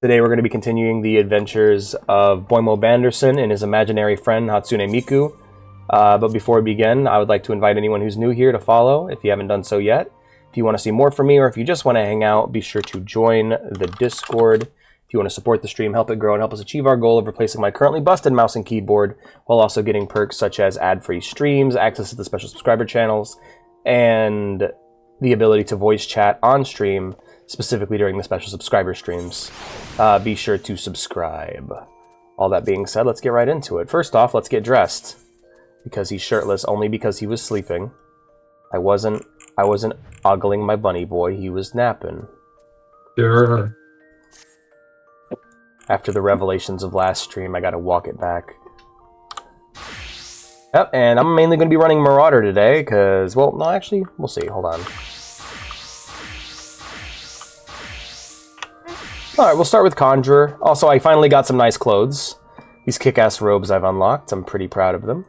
Today we're going to be continuing the adventures of Boimo Banderson and his imaginary friend Hatsune Miku. But before we begin, I would like to invite anyone who's new here to follow, if you haven't done so yet. If you want to see more from me, or if you just want to hang out, be sure to join the Discord. If you want to support the stream, help it grow, and help us achieve our goal of replacing my currently busted mouse and keyboard, while also getting perks such as ad-free streams, access to the special subscriber channels, and the ability to voice chat on stream, specifically during the special subscriber streams. Be sure to subscribe. All that being said, let's get right into it. First off, let's get dressed. Because he's shirtless, only because he was sleeping. I wasn't ogling my bunny boy, he was napping. Sure. After the revelations of last stream, I gotta walk it back. Yep, and I'm mainly gonna be running Marauder today, because, well, no, actually, we'll see, hold on. Alright, we'll start with Conjurer. Also, I finally got some nice clothes. These kick-ass robes I've unlocked, I'm pretty proud of them.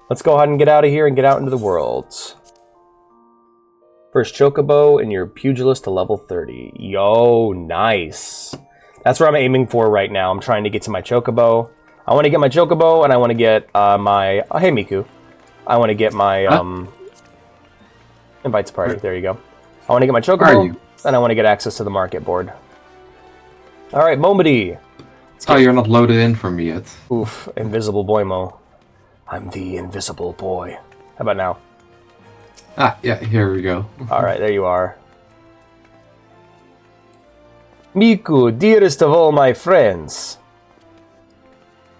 Let's go ahead and get out of here and get out into the world. First Chocobo, and your Pugilist to level 30. Yo, nice. That's where I'm aiming for right now. I'm trying to get to my Chocobo. I want to get my Chocobo, and I want to get my... Oh, hey, Miku. I want to get my... Invite to party. There you go. I want to get my Chocobo, and I want to get access to the market board. Alright, Momody. Oh, you're not loaded in for me yet. Oof, Invisible Boimo. I'm the invisible boy. How about now? Ah, yeah, here we go. Alright, there you are. Miku, dearest of all my friends.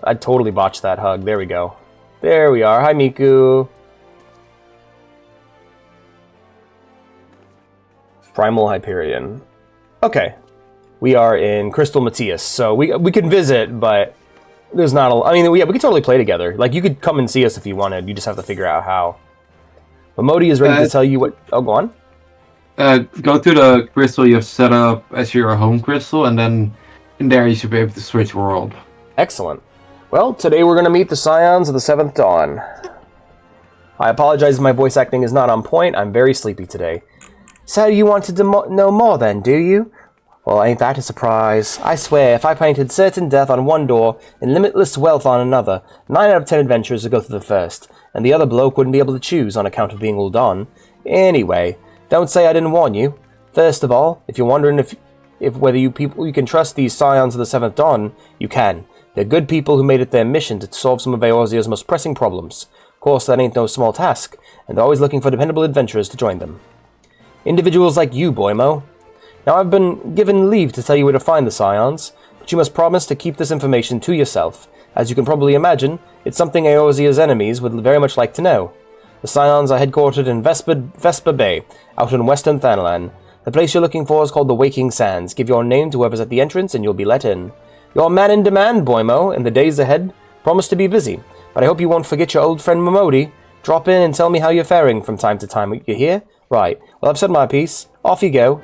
I totally botched that hug. There we go. There we are. Hi, Miku. Primal Hyperion. Okay. We are in Crystal Matthias, so we can visit, but there's not a... I mean, yeah, we could totally play together. Like, you could come and see us if you wanted. You just have to figure out how. But Modi is ready to tell you what... Oh, go on. Go to the crystal you've set up as your home crystal, and then in there you should be able to switch world. Excellent. Well, today we're going to meet the Scions of the 7th Dawn. I apologize if my voice acting is not on point. I'm very sleepy today. So you wanted to know more then, do you? Well, ain't that a surprise? I swear, if I painted certain death on one door and limitless wealth on another, 9 out of 10 adventurers would go through the first, and the other bloke wouldn't be able to choose on account of being all done. Anyway, don't say I didn't warn you. First of all, if you're wondering if whether you can trust these Scions of the 7th Dawn, you can. They're good people who made it their mission to solve some of Eorzea's most pressing problems. Of course, that ain't no small task, and they're always looking for dependable adventurers to join them. Individuals like you, Boimo. Now, I've been given leave to tell you where to find the Scions, but you must promise to keep this information to yourself. As you can probably imagine, it's something Eorzea's enemies would very much like to know. The Scions are headquartered in Vesper Bay, out in western Thanalan. The place you're looking for is called the Waking Sands. Give your name to whoever's at the entrance and you'll be let in. You're a man in demand, Boimo, in the days ahead. Promise to be busy, but I hope you won't forget your old friend Momodi. Drop in and tell me how you're faring from time to time. You hear? Right. Well, I've said my piece. Off you go.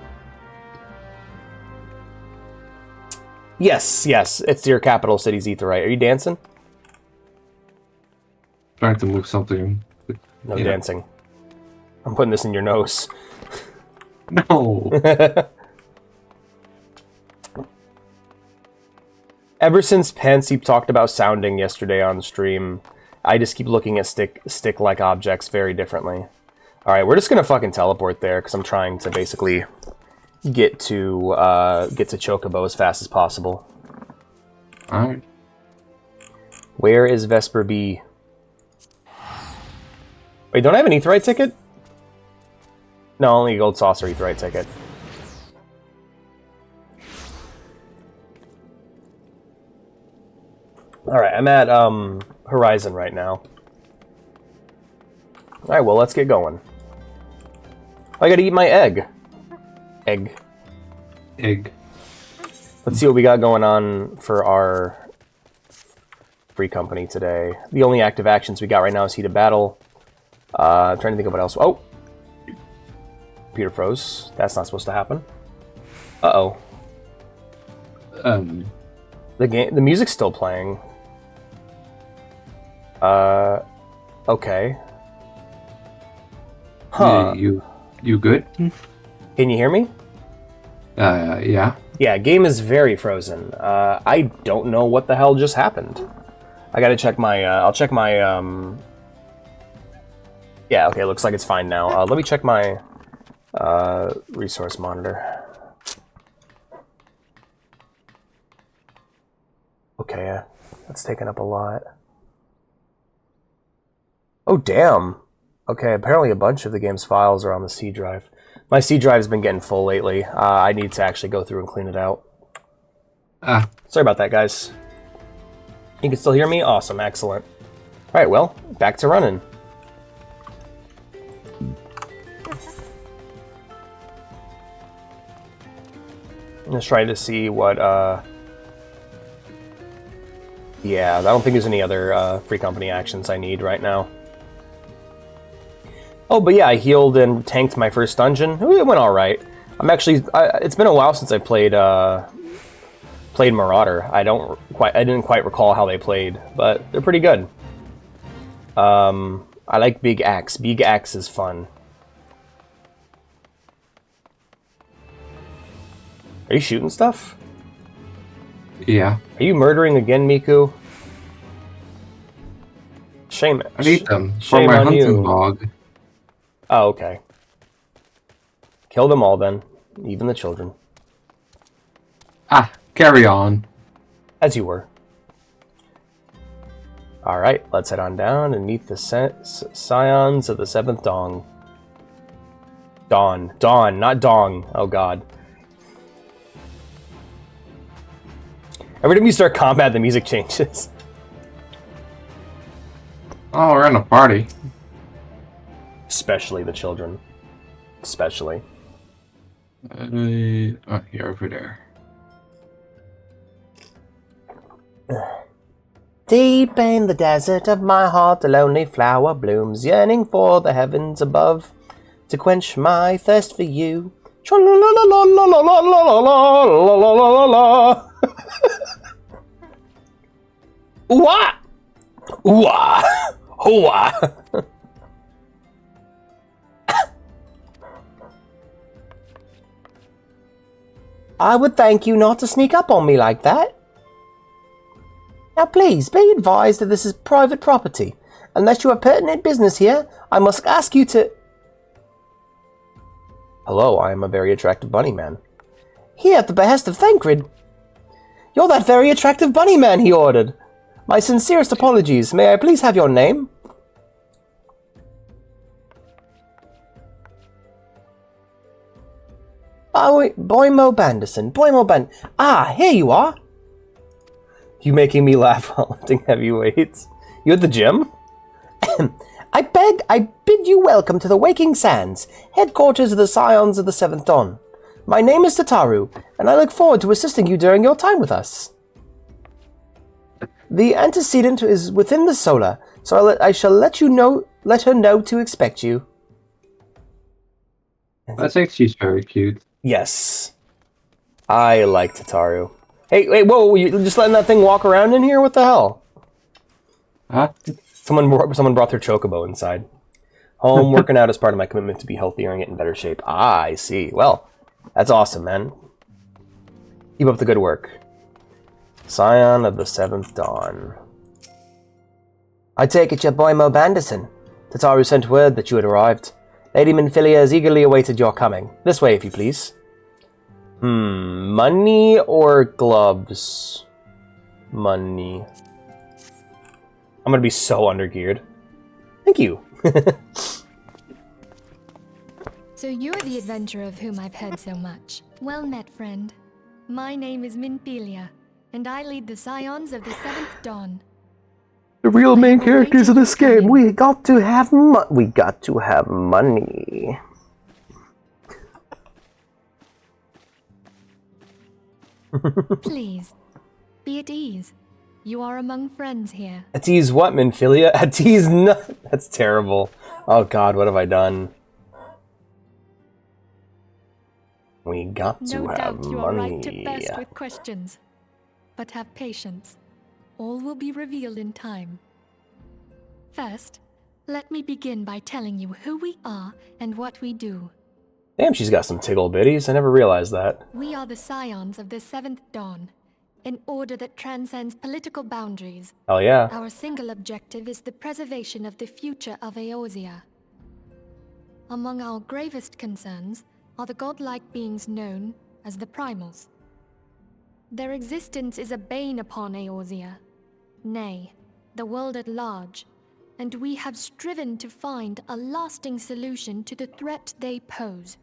Yes, it's your capital city's Aetheryte. Are you dancing? Trying to move something. No dancing. I'm putting this in your nose. No. Ever since Pansy talked about sounding yesterday on stream, I just keep looking at stick-like objects very differently. Alright, we're just gonna fucking teleport there, because I'm trying to basically get to Chocobo as fast as possible. Alright. Where is Vesper B? Wait, don't I have an Aetheryte ticket? No, only a Gold Saucer Aetheryte ticket. Alright, I'm at Horizon right now. Alright, well, let's get going. I gotta eat my egg. Egg. Let's see what we got going on for our free company today. The only active actions we got right now is Heat of Battle. I'm trying to think of what else. Oh! Computer froze. That's not supposed to happen. Uh-oh. The music's still playing. Okay. Huh. You good? Can you hear me? Yeah. Yeah, game is very frozen. I don't know what the hell just happened. I gotta check my, I'll check my, yeah, okay, looks like it's fine now. Let me check my, resource monitor. Okay, that's taken up a lot. Oh, damn! Okay, apparently a bunch of the game's files are on the C drive. My C drive's been getting full lately. I need to actually go through and clean it out. Sorry about that, guys. You can still hear me? Awesome, excellent. Alright, well, back to running. Let's try to see what, yeah, I don't think there's any other, free company actions I need right now. Oh, but yeah, I healed and tanked my first dungeon. It went alright. I'm actually, it's been a while since I played, played Marauder. I didn't quite recall how they played, but they're pretty good. I like Big Axe. Big Axe is fun. Are you shooting stuff? Yeah. Are you murdering again, Miku? Shame. I need them for shame my on hunting you. log. Oh, okay. Kill them all then, even the children. Carry on. As you were. Alright, let's head on down and meet the Scions of the 7th Dawn. Dawn, not Dong. Oh god. Every time you start combat, the music changes. Oh, we're in a party. Especially the children. Especially. Here, over there. Deep in the desert of my heart, a lonely flower blooms, yearning for the heavens above, to quench my thirst for you. Ooh-ah! Ooh-ah! Ooh-ah! I would thank you not to sneak up on me like that. Now please, be advised that this is private property. Unless you have pertinent business here, I must ask you to... Hello, I am a very attractive bunny man. Here at the behest of Thancred. You're that very attractive bunny man he ordered. My sincerest apologies. May I please have your name? Boymo Banderson. Boymo Band... Ah, here you are. You making me laugh while lifting heavy weights. You at the gym? I bid you welcome to the Waking Sands, headquarters of the Scions of the 7th Dawn. My name is Tataru, and I look forward to assisting you during your time with us. The antecedent is within the solar, so I shall let her know to expect you. I think she's very cute. Yes. I like Tataru. Hey, whoa, you just letting that thing walk around in here? What the hell? Huh? Someone brought their chocobo inside. Home, working out is part of my commitment to be healthier and get in better shape. Ah, I see. Well, that's awesome, man. Keep up the good work. Scion of the 7th Dawn. I take it your boy Mo Banderson. Tataru sent word that you had arrived. Lady Minfilia has eagerly awaited your coming. This way, if you please. Money or gloves? Money. I'm gonna be so undergeared. Thank you. So you're the adventurer of whom I've heard so much. Well met, friend. My name is Minfilia, and I lead the Scions of the 7th Dawn. The real main characters of this game. We got to have money. Please, be at ease. You are among friends here. At ease what, Minfilia? At ease no. That's terrible. Oh god, what have I done? We got to No have doubt money. you are right to burst with questions. But have patience. All will be revealed in time. First, let me begin by telling you who we are and what we do. Damn, she's got some tickle bitties. I never realized that. We are the scions of the 7th Dawn, an order that transcends political boundaries. Hell yeah. Our single objective is the preservation of the future of Eorzea. Among our gravest concerns are the godlike beings known as the Primals. Their existence is a bane upon Eorzea, nay, the world at large, and we have striven to find a lasting solution to the threat they pose.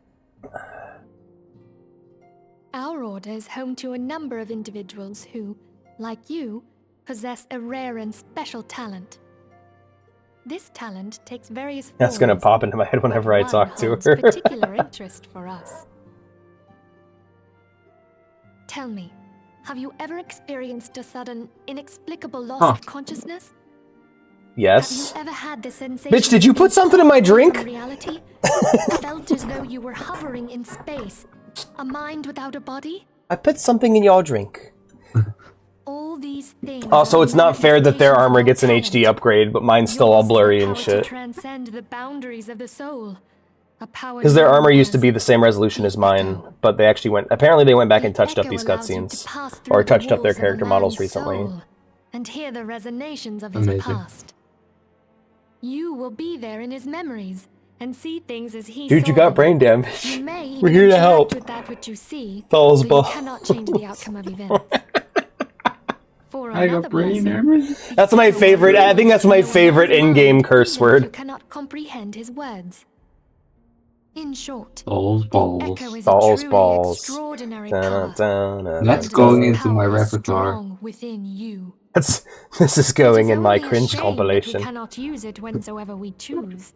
Our order is home to a number of individuals who, like you, possess a rare and special talent. This talent takes various forms. That's gonna pop into my head whenever I talk to holds her. particular interest for us. Tell me, have you ever experienced a sudden, inexplicable loss of consciousness? Yes. Have you ever had the sensation? Bitch, did you put something in my drink? Reality? Felt as though you were hovering in space, a mind without a body? I put something in your drink. All these things. Also, it's not fair that their armor gets an HD upgrade, but mine's still all blurry and shit. Transcend the boundaries of the soul. Because their armor used to be the same resolution as mine, but they actually went. Apparently, they went back and touched up these cutscenes, or touched up their character models recently. And hear the resonations of his past. You will be there in his memories and see things as he Dude, you got brain damage. We're here to help. With that which you see, Falls you cannot change the outcome of events. I got brain damage. That's my favorite. I think that's my favorite in-game curse word. You cannot comprehend his words. In short, Balls. Balls. Extraordinary power. That's going into my repertoire. Within you. This is going in my cringe compilation. We cannot use it whensoever we choose.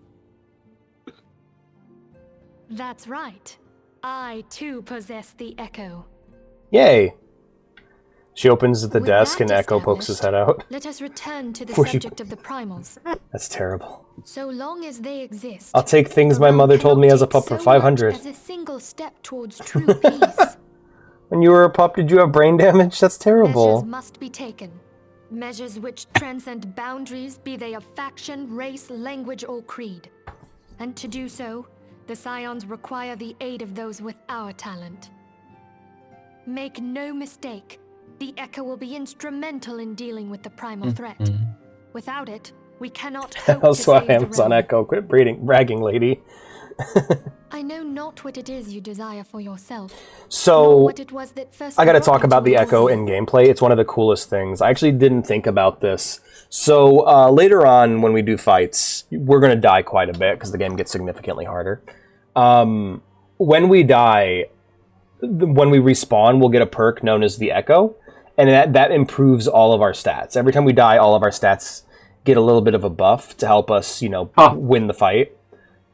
That's right. I too possess the Echo. Yay! She opens the desk and Echo pokes his head out. Let us return to the subject of the Primals. That's terrible. So long as they exist, I'll take things my mother told me as a pup for 500. as a single step towards true peace. When you were a pup, did you have brain damage? That's terrible. Measures must be taken. Measures which transcend boundaries, be they of faction, race, language, or creed. And to do so, the Scions require the aid of those with our talent. Make no mistake, the Echo will be instrumental in dealing with the primal threat. Without it, we cannot hope to save the Amazon realm. Echo. Quit bragging, lady. I know not what it is you desire for yourself. So, nor what it was that first I gotta brought talk you about to the Echo Eorzea. in gameplay. It's one of the coolest things. I actually didn't think about this. So, later on, when we do fights, we're gonna die quite a bit, because the game gets significantly harder. When we die, when we respawn, we'll get a perk known as the Echo, and that improves all of our stats. Every time we die, all of our stats get a little bit of a buff to help us, win the fight.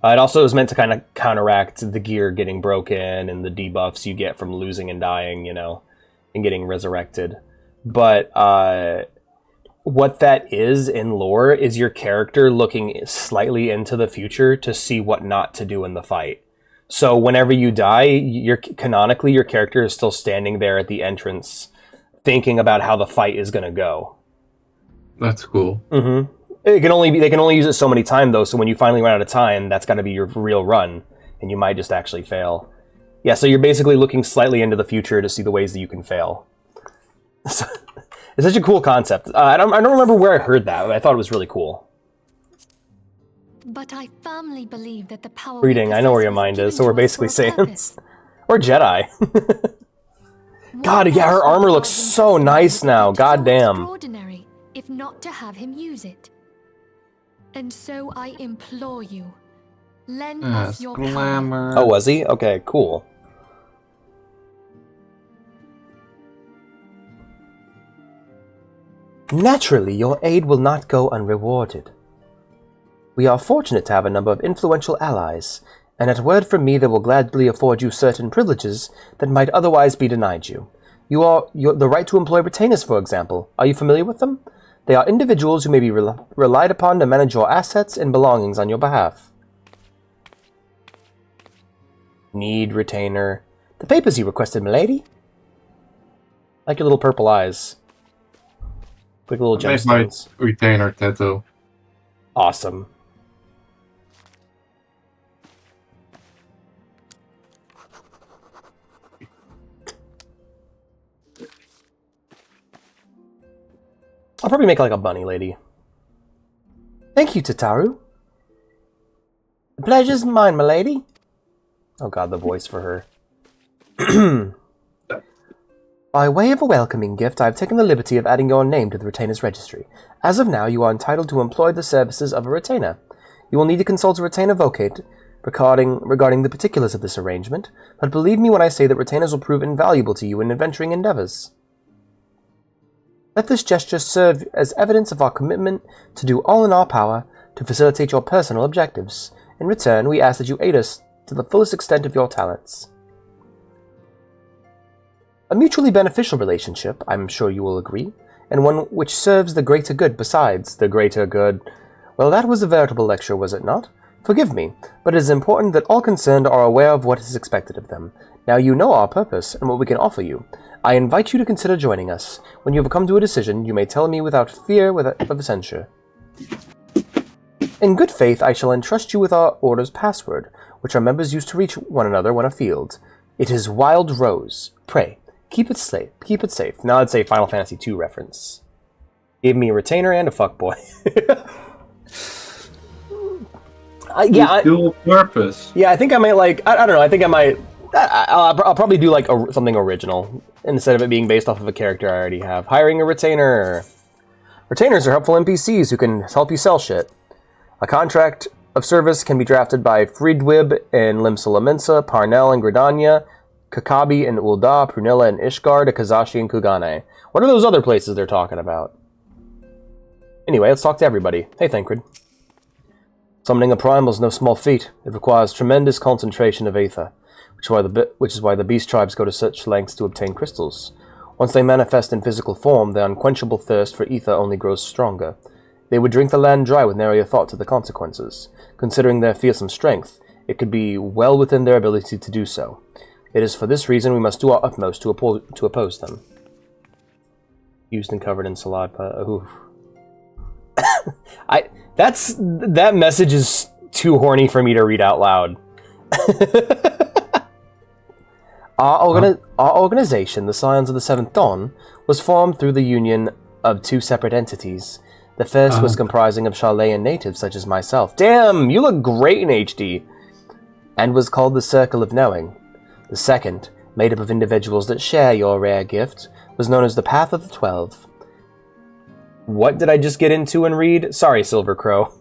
It also is meant to kind of counteract the gear getting broken and the debuffs you get from losing and dying, and getting resurrected. But what that is in lore is your character looking slightly into the future to see what not to do in the fight. So whenever you die, canonically your character is still standing there at the entrance thinking about how the fight is going to go. That's cool. Mm-hmm. They can only use it so many times though, so when you finally run out of time, that's got to be your real run, and you might just actually fail. Yeah, so you're basically looking slightly into the future to see the ways that you can fail. It's such a cool concept. I don't remember where I heard that, but I thought it was really cool. But I firmly believe that the power. Reading, I know where your mind is, so we're basically Saiyans. Or Jedi. God, yeah, her armor looks so nice now. God damn. Extraordinary, if not to have him use it. And so I implore you, lend us your power. Glamour. Oh, was he? Okay, cool. Naturally, your aid will not go unrewarded. We are fortunate to have a number of influential allies, and at word from me they will gladly afford you certain privileges that might otherwise be denied you. The right to employ retainers, for example. Are you familiar with them? They are individuals who may be relied upon to manage your assets and belongings on your behalf. Need retainer. The papers you requested, milady. Like your little purple eyes. Like little Make my gemstones. retainer tattoo. Awesome. I'll probably make like a bunny lady. Thank you, Tataru. The pleasure's mine, my lady. Oh god, the voice for her. By way of a welcoming gift, I have taken the liberty of adding your name to the retainer's registry. As of now, you are entitled to employ the services of a retainer. You will need to consult a retainer vocate regarding the particulars of this arrangement, but believe me when I say that retainers will prove invaluable to you in adventuring endeavors. Let this gesture serve as evidence of our commitment to do all in our power to facilitate your personal objectives. In return, we ask that you aid us to the fullest extent of your talents. A mutually beneficial relationship, I'm sure you will agree, and one which serves the greater good besides the greater good. Well, that was a veritable lecture, was it not? Forgive me, but it is important that all concerned are aware of what is expected of them. Now you know our purpose and what we can offer you. I invite you to consider joining us. When you have come to a decision, you may tell me without fear of censure. In good faith, I shall entrust you with our order's password, which our members use to reach one another when afield. It is Wild Rose. Pray, keep it safe. Keep it safe. Now I'd say Final Fantasy II reference. Gave me a retainer and a fuckboy. Dual purpose. Yeah, I think I might like. I don't know. I think I might. I'll probably do like something original instead of it being based off of a character I already have. Hiring a retainer. Retainers are helpful NPCs who can help you sell shit. A contract of service can be drafted by Friedwib in Limsa Mensa, Parnell and Gridania, Kakabi and Ul'dah, Prunella and Ishgard, Akazashi and Kugane. What are those other places they're talking about? Anyway, let's talk to everybody. Hey, Thancred. Summoning a primal is no small feat. It requires tremendous concentration of aether, which is why the beast tribes go to such lengths to obtain crystals. Once they manifest in physical form, their unquenchable thirst for ether only grows stronger. They would drink the land dry with nary a thought to the consequences. Considering their fearsome strength, it could be well within their ability to do so. It is for this reason we must do our utmost to oppose them. Used and covered in salad. That message is too horny for me to read out loud. Our organization, the Scions of the Seventh Dawn, was formed through the union of two separate entities. The first was comprising of Charlayan natives such as myself. Damn, you look great in HD! And was called the Circle of Knowing. The second, made up of individuals that share your rare gift, was known as the Path of the 12. What did I just get into and read? Sorry, Silver Crow.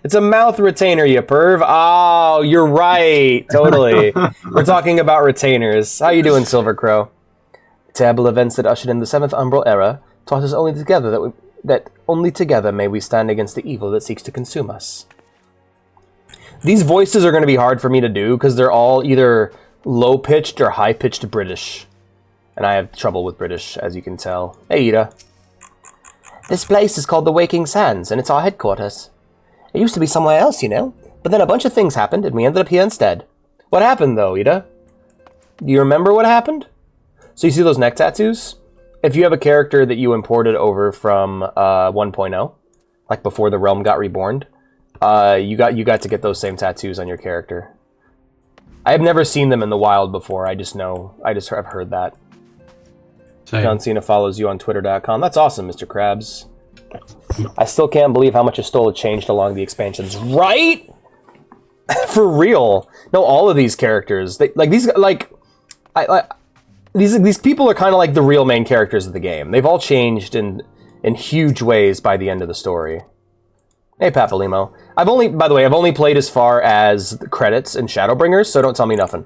It's a mouth retainer, you perv. Oh, you're right. Totally. We're talking about retainers. How you doing, Silver Crow? The terrible events that ushered in the Seventh Umbral Era taught us only together may we stand against the evil that seeks to consume us. These voices are going to be hard for me to do because they're all either low-pitched or high-pitched British. And I have trouble with British, as you can tell. Hey, Ida. This place is called the Waking Sands, and it's our headquarters. It used to be somewhere else, you know, but then a bunch of things happened, and we ended up here instead. What happened, though, Ida? Do you remember what happened? So you see those neck tattoos? If you have a character that you imported over from 1.0, like before the realm got reborn, you got to get those same tattoos on your character. I have never seen them in the wild before. I just have heard that. Same. John Cena follows you on Twitter.com. That's awesome, Mr. Krabs. I still can't believe how much Estola changed along the expansions. Right? For real. No, all of these characters, these people are kind of like the real main characters of the game. They've all changed in huge ways by the end of the story. Hey, Papalimo. I've only played as far as the credits and Shadowbringers, so don't tell me nothing.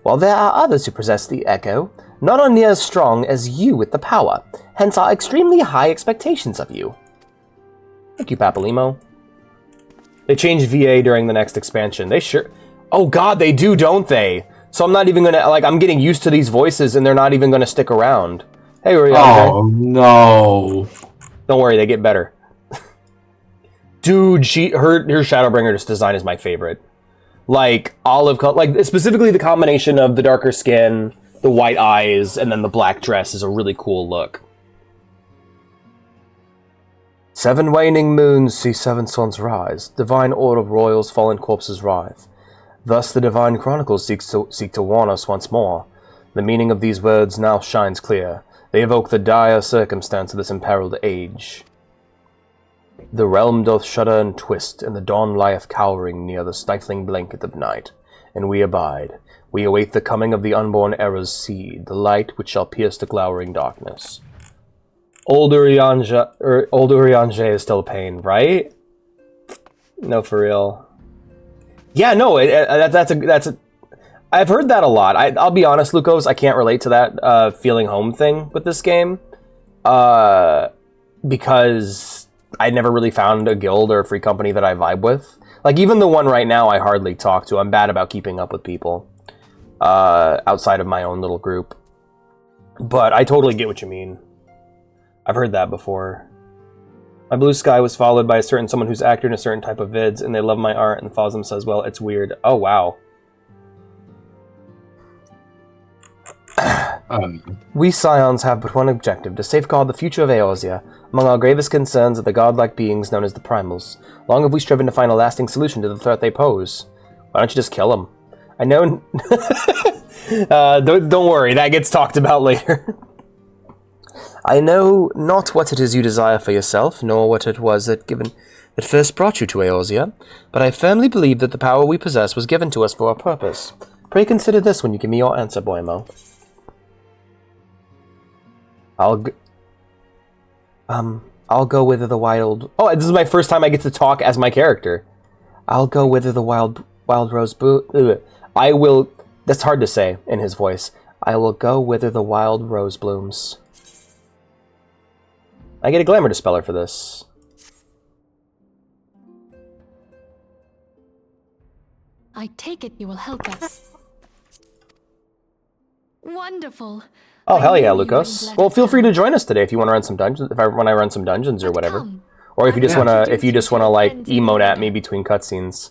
While there are others who possess the Echo, none are near as strong as you with the power, hence our extremely high expectations of you. Thank you, Papalimo. They changed VA during the next expansion. They sure... Oh god, they do, don't they? So I'm not even gonna... I'm getting used to these voices and they're not even gonna stick around. Hey, where are you? Oh, no. Don't worry, they get better. Dude, her Shadowbringer's design is my favorite. Like, specifically the combination of the darker skin, the white eyes, and then the black dress is a really cool look. 7 waning moons see 7 suns rise. Divine order of royals, fallen corpses writhe. Thus the Divine Chronicles seek to warn us once more. The meaning of these words now shines clear. They evoke the dire circumstance of this imperiled age. The realm doth shudder and twist, and the dawn lieth cowering near the stifling blanket of night. And we abide. We await the coming of the unborn era's seed, the light which shall pierce the glowering darkness. Old Urianger is still pain, right? No, for real. Yeah, no, that's a. I've heard that a lot. I'll be honest, Lucos, I can't relate to that feeling home thing with this game, because I never really found a guild or a free company that I vibe with. Like, even the one right now I hardly talk to. I'm bad about keeping up with people outside of my own little group. But I totally get what you mean. I've heard that before. My blue sky was followed by a certain someone who's actor in a certain type of vids, and they love my art, and follows them says, well, it's weird. Oh, wow. We Scions have but one objective, to safeguard the future of Eorzea. Among our gravest concerns are the godlike beings known as the Primals. Long have we striven to find a lasting solution to the threat they pose. Why don't you just kill them? I know... don't worry, that gets talked about later. I know not what it is you desire for yourself, nor what it was that first brought you to Eorzea, but I firmly believe that the power we possess was given to us for a purpose. Pray consider this when you give me your answer, Boimo. I'll go whither the wild... Oh, this is my first time I get to talk as my character. I'll go whither the wild rose I will... That's hard to say in his voice. I will go whither the wild rose blooms. I get a glamour dispeller for this. I take it you will help us. Wonderful. Oh, hell yeah, Lucas. Well, feel free to join us today if you want to run some dungeons, when I run some dungeons or whatever. Or if you just wanna like emote at me between cutscenes.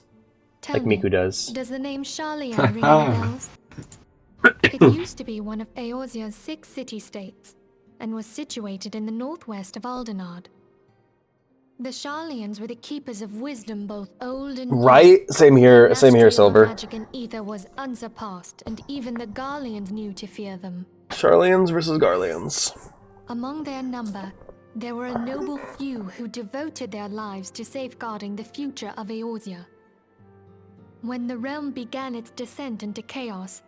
Like Miku does. Does the name Charlian ring any bells? It used to be one of Eorzea's 6 city-states, and was situated in the northwest of Aldenard. The Charlians were the keepers of wisdom, both old and new. Right? Same here, Silver. Magic and ether was unsurpassed, and even the Garleans knew to fear them. Charlians versus Garleans. Among their number, there were a noble few who devoted their lives to safeguarding the future of Eorzea. When the realm began its descent into chaos,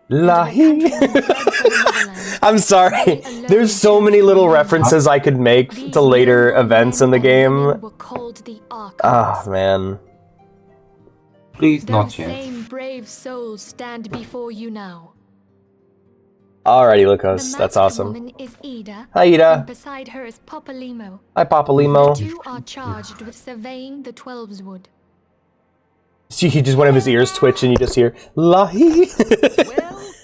I'm sorry. There's so many little references I could make to later events in the game. Ah, man. Please not Those yet. same brave souls stand before you now. Alrighty, Lucas. That's awesome. Woman is Ida, Hi, Ida. and beside her is Popalimo. Hi, Popalimo. The two are charged with surveying the Twelveswood. See, just one of his ears twitch and you just hear, Lahi.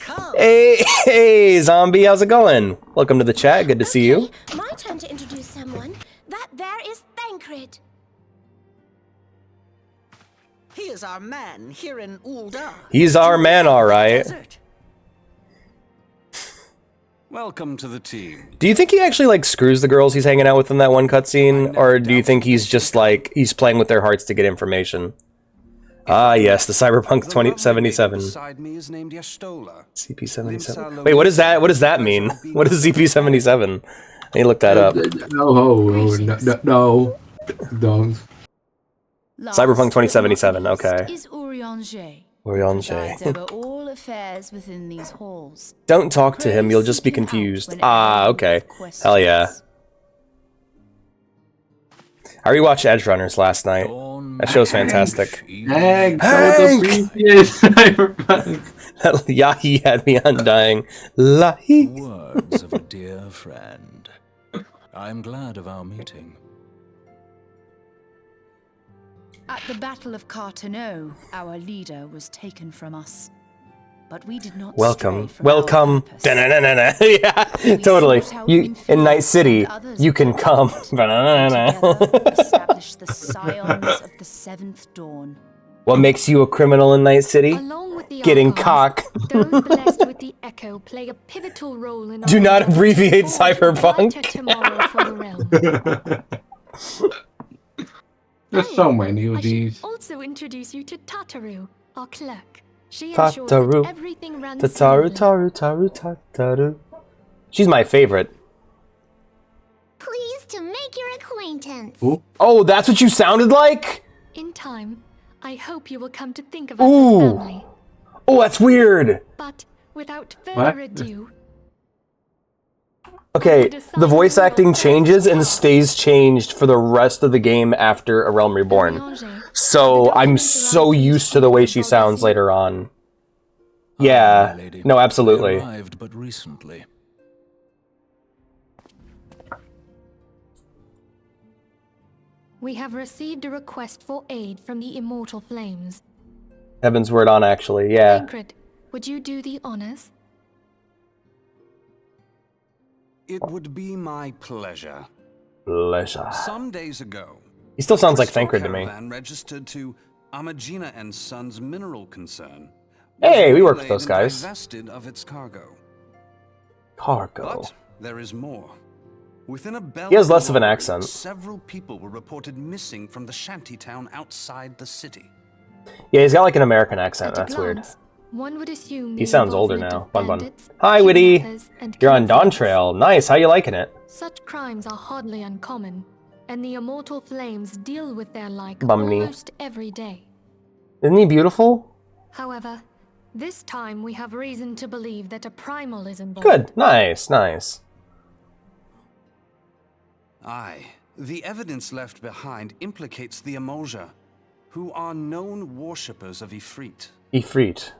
Welcome. Hey, zombie, how's it going? Welcome to the chat, good to see you. My turn to introduce someone. That there is Thancred. He is our man here in Ul'dah. He's our man, alright. Welcome to the team. Do you think he actually, like, screws the girls he's hanging out with in that one cutscene? Or do you think he's just, like, he's playing with their hearts to get information? Ah, yes, the Cyberpunk 2077. Beside me is named Yastola. CP77. Wait, what does that mean? What is CP77? I need to look that up. No, don't. Cyberpunk 2077, okay. Is Urianger. Urianger. over all affairs within these halls. Don't talk to him, you'll just be confused. Ah, okay. Hell yeah. I rewatched Edge Runners last night. That show's fantastic. Hank! Cyberpunk. Yahi had me undying. Lahi. Words of a dear friend. I'm glad of our meeting. At the Battle of Carteneau, our leader was taken from us. But we did not Welcome. stray from our Welcome. purpose. Da-na-na-na-na. Yeah, totally. You in Night City, you can come. Together, establish the Scions of the Seventh Dawn. What makes you a criminal in Night City? Along with the Getting Archons, cock. those blessed with the Echo play a pivotal role in Do our not efforts to abbreviate forge a cyberpunk. brighter tomorrow for the realm. There's so many of I should these. also introduce you to Tataru, our clerk. She ensures Tataru. that everything runs Tataru, smoothly. taru, taru, tataru. She's my favorite. intense. Ooh. Oh, that's what you sounded like? In time, I hope you will come to think of us Ooh. as family. Oh, that's weird. But without What? further ado, Okay, the voice acting changes and stays changed for the rest of the game after A Realm Reborn. So I'm so used to the way she sounds later on. Yeah, My lady, no, they absolutely. arrived but recently. we have received a request for aid from the Immortal Flames. Heaven's word on, actually, yeah. Tancred, would you do the honors? It would be my pleasure. Pleasure. Some days ago, He still sounds like Crystal Thancred to me. Caravan registered to Amagina and Sons Mineral Concern. Hey, we work with Waylaid those and guys. divested of its cargo. Cargo. But there is more. Within a belt He has less of an road, accent. Several people were reported missing from the shantytown outside the city. Yeah, he's got like an American accent. At a That's weird. glance, one would assume He the sounds older involvement now. of Bun Bun. bandits, Hi, Witty. kidnappers, and You're on Dawn killers. Trail. Nice. How you liking it? Such crimes are hardly uncommon, and the Immortal Flames deal with their like Bumney. almost every day. Isn't he beautiful? However, this time we have reason to believe that a primal is involved. Good. Nice. Nice. Aye, the evidence left behind implicates the Emulja, who are known worshippers of I-frit. I-frit.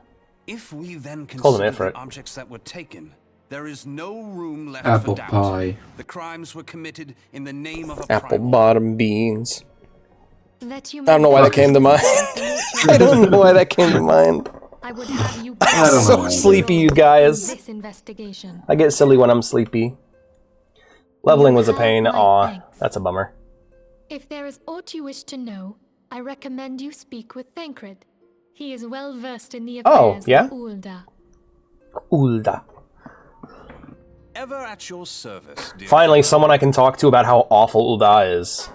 If we then Call them consider I-frit. the objects that were taken, there is no room left Apple for doubt. pie. The crimes were committed in the name of a Apple primal. bottom beans. That you I don't know why that came to mind. I don't know why that came to mind. I would have you I don't So know. sleepy, you guys. This investigation. I get silly when I'm sleepy. Leveling was a pain. have my Aw, thanks. that's a bummer. If there is aught you wish to know, I recommend you speak with Thancred. He is well versed in the Oh, affairs yeah? of Ulda. Ulda. Ever at your service, dear. Finally, someone I can talk to about how awful Ulda is.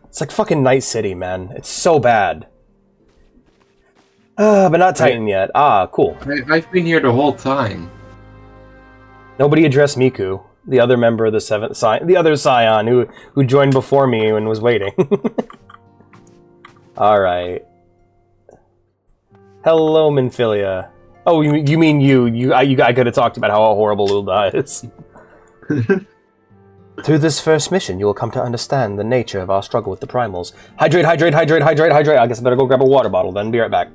It's like fucking Night City, man. It's so bad. But not Titan yet. Ah, cool. I've been here the whole time. Nobody addressed Miku, the other member of the seventh Scion, the other Scion who joined before me and was waiting. All right. Hello, Minfilia. Oh, you mean you? I could have talked about how horrible Ulda is. Through this first mission, you will come to understand the nature of our struggle with the primals. Hydrate, hydrate, hydrate, hydrate, hydrate. I guess I better go grab a water bottle then. Be right back.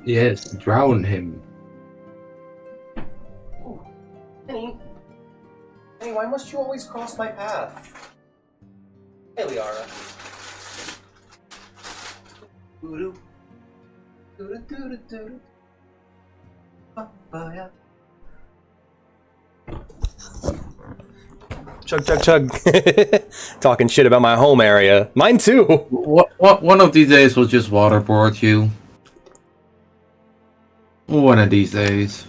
Yes, drown him. Penny, why must you always cross my path? Hey, Liara. Chug, chug, chug. Talking shit about my home area. Mine too. What? One of these days we'll just waterboard you. One of these days.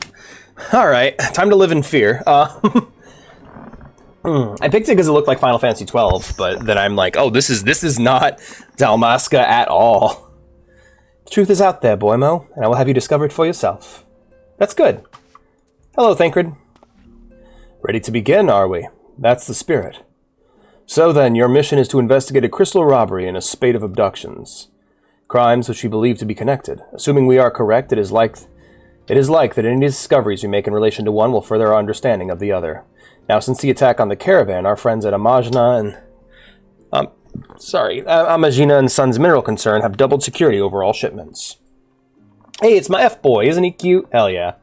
All right, time to live in fear. I picked it because it looked like Final Fantasy XII, but then I'm like, oh, this is not Dalmasca at all. The truth is out there, Boymo, and I will have you discover it for yourself. That's good. Hello, Thancred. Ready to begin, are we? That's the spirit. So then, your mission is to investigate a crystal robbery and a spate of abductions. Crimes which we believe to be connected. Assuming we are correct, it is like that any discoveries we make in relation to one will further our understanding of the other. Now, since the attack on the caravan, our friends at Amagina and Sons Mineral Concern have doubled security over all shipments. Hey, it's my F-boy, isn't he cute? Hell yeah.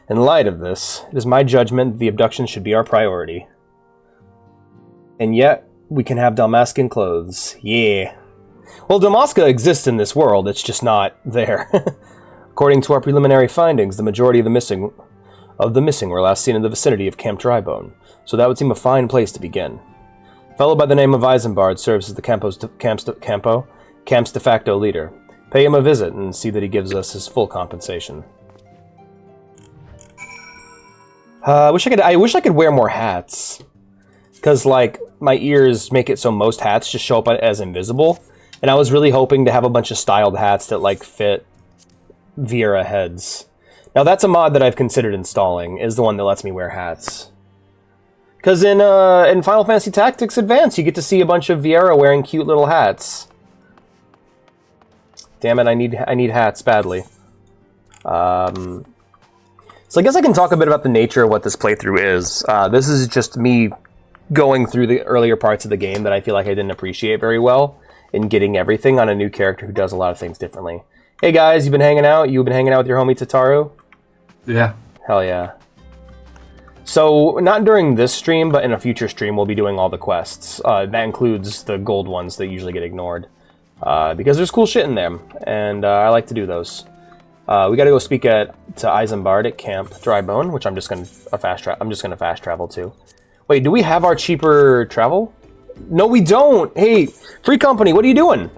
In light of this, it is my judgment that the abduction should be our priority. And yet, we can have Dalmascan clothes. Yeah. Well, Dalmasca exists in this world, it's just not there. According to our preliminary findings, the majority of the missing were last seen in the vicinity of Camp Drybone, so that would seem a fine place to begin. A fellow by the name of Eisenbard serves as the camp's de facto leader. Pay him a visit and see that he gives us his full compensation. I wish I could wear more hats. Because, like, my ears make it so most hats just show up as invisible. And I was really hoping to have a bunch of styled hats that, like, fit Vera heads. Now, that's a mod that I've considered installing, is the one that lets me wear hats. Because in Final Fantasy Tactics Advance, you get to see a bunch of Viera wearing cute little hats. Damn it, I need hats badly. So I guess I can talk a bit about the nature of what this playthrough is. This is just me going through the earlier parts of the game that I feel like I didn't appreciate very well in getting everything on a new character who does a lot of things differently. Hey guys, you've been hanging out? You've been hanging out with your homie Tataru? Yeah. Hell yeah. So, not during this stream, but in a future stream, we'll be doing all the quests. That includes the gold ones that usually get ignored. Because there's cool shit in them, and I like to do those. We gotta go speak to Isambard at Camp Drybone, which I'm just gonna fast travel to. Wait, do we have our cheaper travel? No, we don't! Hey, Free Company, what are you doing?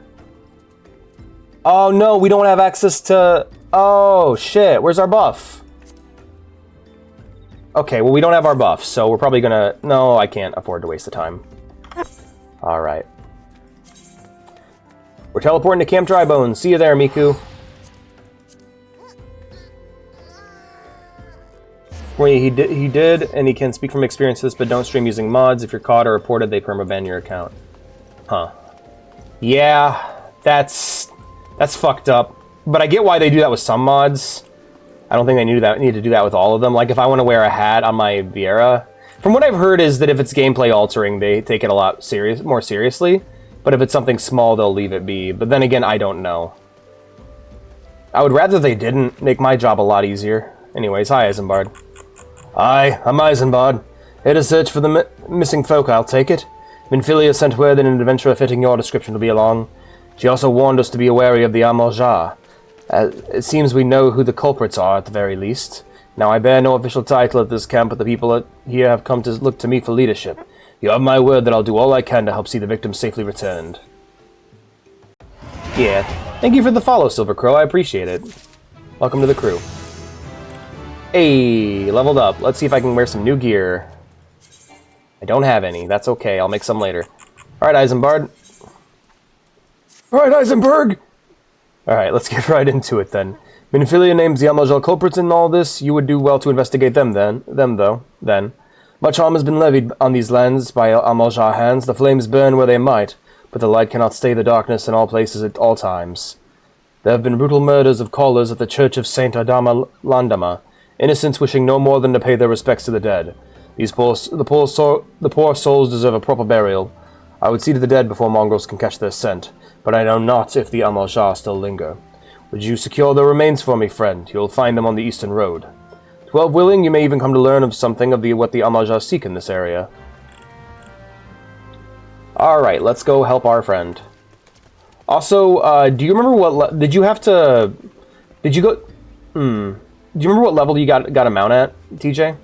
Oh no, we don't have access to... Oh, shit, where's our buff? Okay, well, we don't have our buff, so we're probably gonna... No, I can't afford to waste the time. Alright. We're teleporting to Camp Drybone. See you there, Miku. Well, he did, and he can speak from experience to this, but don't stream using mods. If you're caught or reported, they permaban your account. Huh. Yeah, that's fucked up. But I get why they do that with some mods. I don't think they need to do that with all of them. Like, if I want to wear a hat on my Viera... From what I've heard is that if it's gameplay altering, they take it a lot more seriously. But if it's something small, they'll leave it be. But then again, I don't know. I would rather they didn't. Make my job a lot easier. Anyways, hi, Isambard. Hi, I'm Isambard. Here to search for the missing folk, I'll take it. Minfilia sent word that an adventurer fitting your description will be along. She also warned us to be wary of the Amaljar. It seems we know who the culprits are, at the very least. Now, I bear no official title at this camp, but the people here have come to look to me for leadership. You have my word that I'll do all I can to help see the victims safely returned. Yeah, thank you for the follow, Silver Crow. I appreciate it. Welcome to the crew. Hey, leveled up. Let's see if I can wear some new gear. I don't have any. That's okay. I'll make some later. Alright, Isambard. Alright, Eisenberg! Alright, let's get right into it then. Minfilia names the Amaljar culprits in all this. You would do well to investigate them though. Much harm has been levied on these lands by Amaljar hands. The flames burn where they might, but the light cannot stay the darkness in all places at all times. There have been brutal murders of callers at the Church of Saint Adama Landama, innocents wishing no more than to pay their respects to the dead. The poor souls deserve a proper burial. I would see to the dead before mongrels can catch their scent, but I know not if the Amaljar still linger. Would you secure their remains for me, friend? You'll find them on the eastern road. 12 willing, you may even come to learn of something of what the Amaljar seek in this area. Alright, let's go help our friend. Also, do you remember what... Did you have to... Did you go... Do you remember what level you got a mount at, TJ?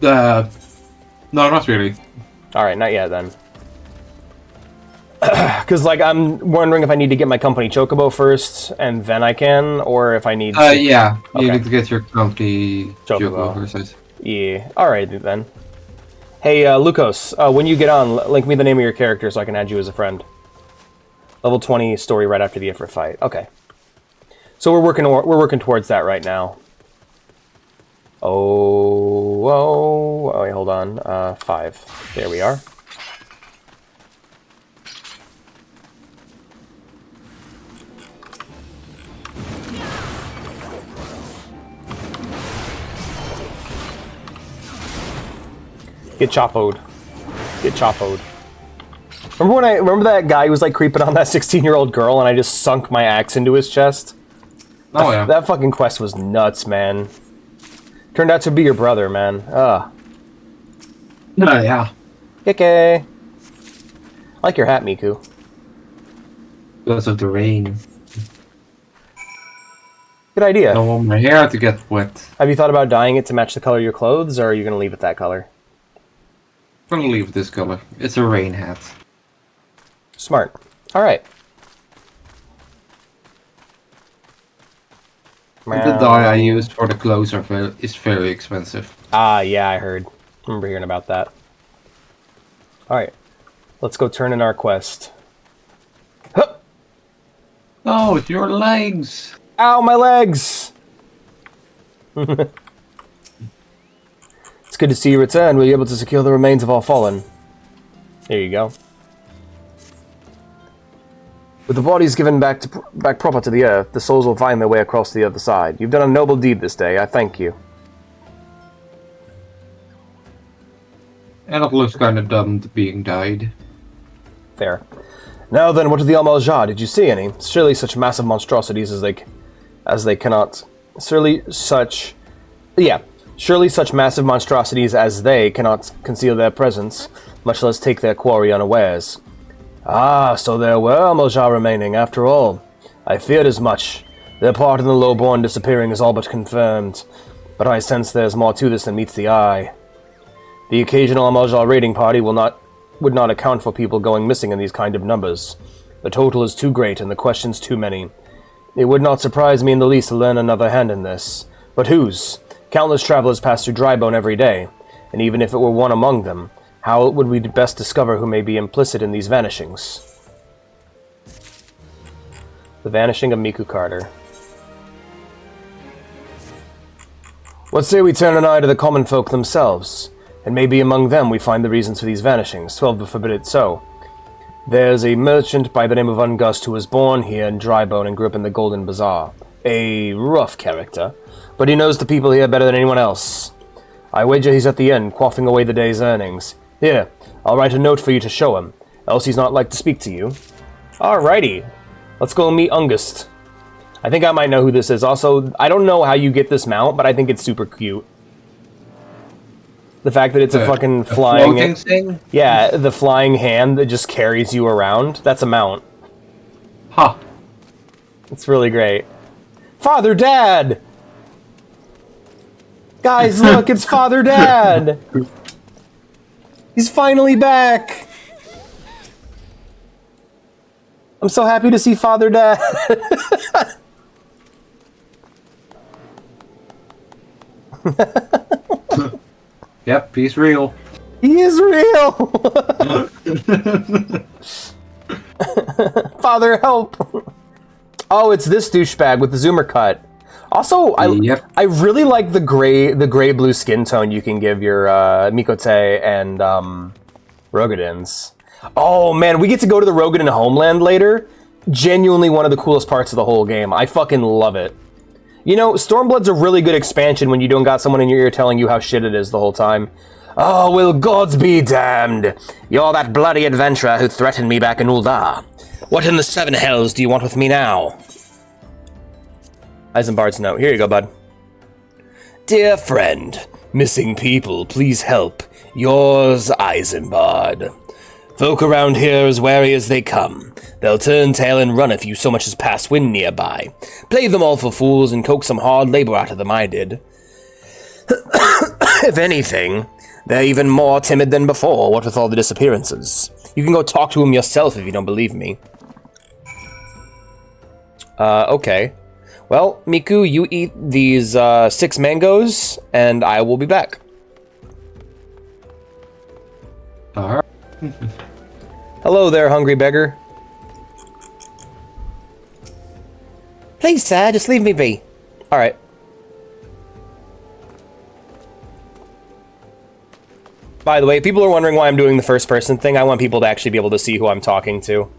No, not really. Alright, not yet then. Because, like, I'm wondering if I need to get my company Chocobo first, and then I can, or if I need to... Yeah. You Okay. need to get your company Chocobo. Chocobo first. Yeah. Alright, then. Hey, Lukos, when you get on, link me the name of your character so I can add you as a friend. Level 20 story right after the I-frit fight. Okay. So we're working towards that right now. Oh, wait, hold on. 5. There we are. Get choppoed. Get choppoed. Remember that guy who was like creeping on that 16-year-old girl and I just sunk my axe into his chest? Oh, yeah. That fucking quest was nuts, man. Turned out to be your brother, man. Ugh. Yeah. Kike. I like your hat, Miku. Because of the rain. Good idea. I don't want my hair to get wet. Have you thought about dyeing it to match the color of your clothes, or are you going to leave it that color? I'm gonna leave this color. It's a rain hat. Smart. Alright. The dye I used for the clothes is very expensive. Ah, yeah, I heard. I remember hearing about that. Alright. Let's go turn in our quest. Huh! Oh, it's your legs! Ow, my legs! good to see you return. Were you able to secure the remains of our fallen? There you go. With the bodies given back proper to the earth, the souls will find their way across to the other side. You've done a noble deed this day. I thank you. And it looks kind of dumb being dyed. Fair. Now then, what of the Amalja? Did you see any? Surely such massive monstrosities as they cannot... Surely such massive monstrosities as they cannot conceal their presence, much less take their quarry unawares. Ah, so there were Amalja remaining, after all. I feared as much. Their part in the lowborn disappearing is all but confirmed, but I sense there's more to this than meets the eye. The occasional Amalja raiding party would not account for people going missing in these kind of numbers. The total is too great and the questions too many. It would not surprise me in the least to learn another hand in this. But whose? Countless travelers pass through Drybone every day, and even if it were one among them, how would we best discover who may be implicit in these vanishings? The vanishing of Miku Carter. What say we turn an eye to the common folk themselves, and maybe among them we find the reasons for these vanishings. 12 forbid it so. There's a merchant by the name of Ungust who was born here in Drybone and grew up in the Golden Bazaar. A rough character, but he knows the people here better than anyone else. I wager he's at the inn, quaffing away the day's earnings. Here, I'll write a note for you to show him, else he's not like to speak to you. Alrighty, let's go meet Ungust. I think I might know who this is. Also, I don't know how you get this mount, but I think it's super cute. The fact that it's a fucking flying... thing? Yeah, the flying hand that just carries you around. That's a mount. Huh. It's really great. Father Dad! Guys, look, it's Father Dad! He's finally back! I'm so happy to see Father Dad! Yep, he's real. He is real! Father, help! Oh, it's this douchebag with the zoomer cut. Also, I really like the gray-blue skin tone you can give your Mikote and Rogadins. Oh man, we get to go to the Rogadin homeland later. Genuinely one of the coolest parts of the whole game. I fucking love it. You know, Stormblood's a really good expansion when you don't got someone in your ear telling you how shit it is the whole time. Oh, will gods be damned! You're that bloody adventurer who threatened me back in Ul'dah. What in the seven hells do you want with me now? Eisenbard's note. Here you go, bud. Dear friend, missing people, please help. Yours, Eisenbard. Folk around here as wary as they come. They'll turn tail and run if you so much as pass wind nearby. Play them all for fools and coax some hard labor out of them, I did. If anything, they're even more timid than before, what with all the disappearances. You can go talk to him yourself if you don't believe me. Okay. Well, Miku, you eat these 6 mangoes, and I will be back. Alright. Hello there, hungry beggar. Please, sir, just leave me be. Alright. By the way, people are wondering why I'm doing the first-person thing. I want people to actually be able to see who I'm talking to.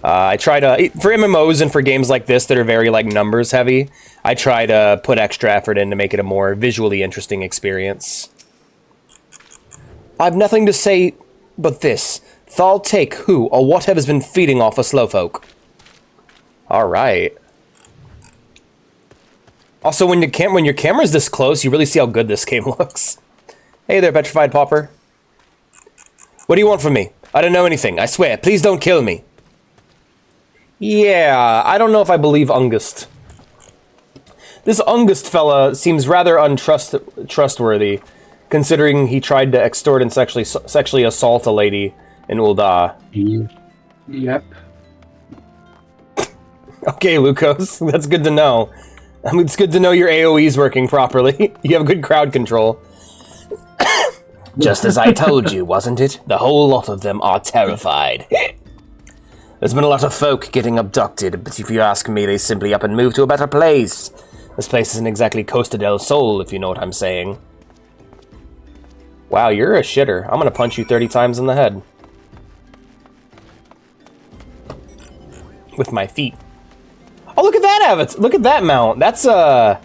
I try to... For MMOs and for games like this that are very, like, numbers-heavy, I try to put extra effort in to make it a more visually interesting experience. I've nothing to say but this. Thal take who or whatever's been feeding off us slowfolk. Alright. Also, when your camera's this close, you really see how good this game looks. Hey there, Petrified Pauper. What do you want from me? I don't know anything, I swear. Please don't kill me. Yeah, I don't know if I believe Ungust. This Ungust fella seems rather untrustworthy, considering he tried to extort and sexually assault a lady in Ul'dah. Yep. Okay, Lukos, that's good to know. I mean, it's good to know your AoE's working properly. You have good crowd control. Just as I told you, wasn't it? The whole lot of them are terrified. There's been a lot of folk getting abducted, but if you ask me, they simply up and move to a better place. This place isn't exactly Costa del Sol, if you know what I'm saying. Wow, you're a shitter. I'm gonna punch you 30 times in the head. With my feet. Oh, look at that, look at that mount. That's, that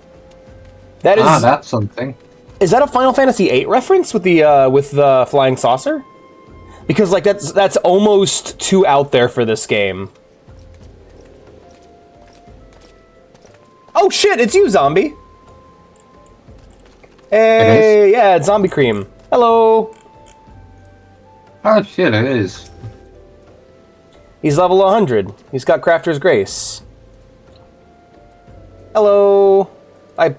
is... Ah, that's something. Is that a Final Fantasy VIII reference with the flying saucer? Because, like, that's almost too out there for this game. Oh, shit, it's you, zombie. Hey, yeah, it's Zombie Cream. Hello. Oh, shit, it is. He's level 100. He's got Crafter's Grace. Hello. I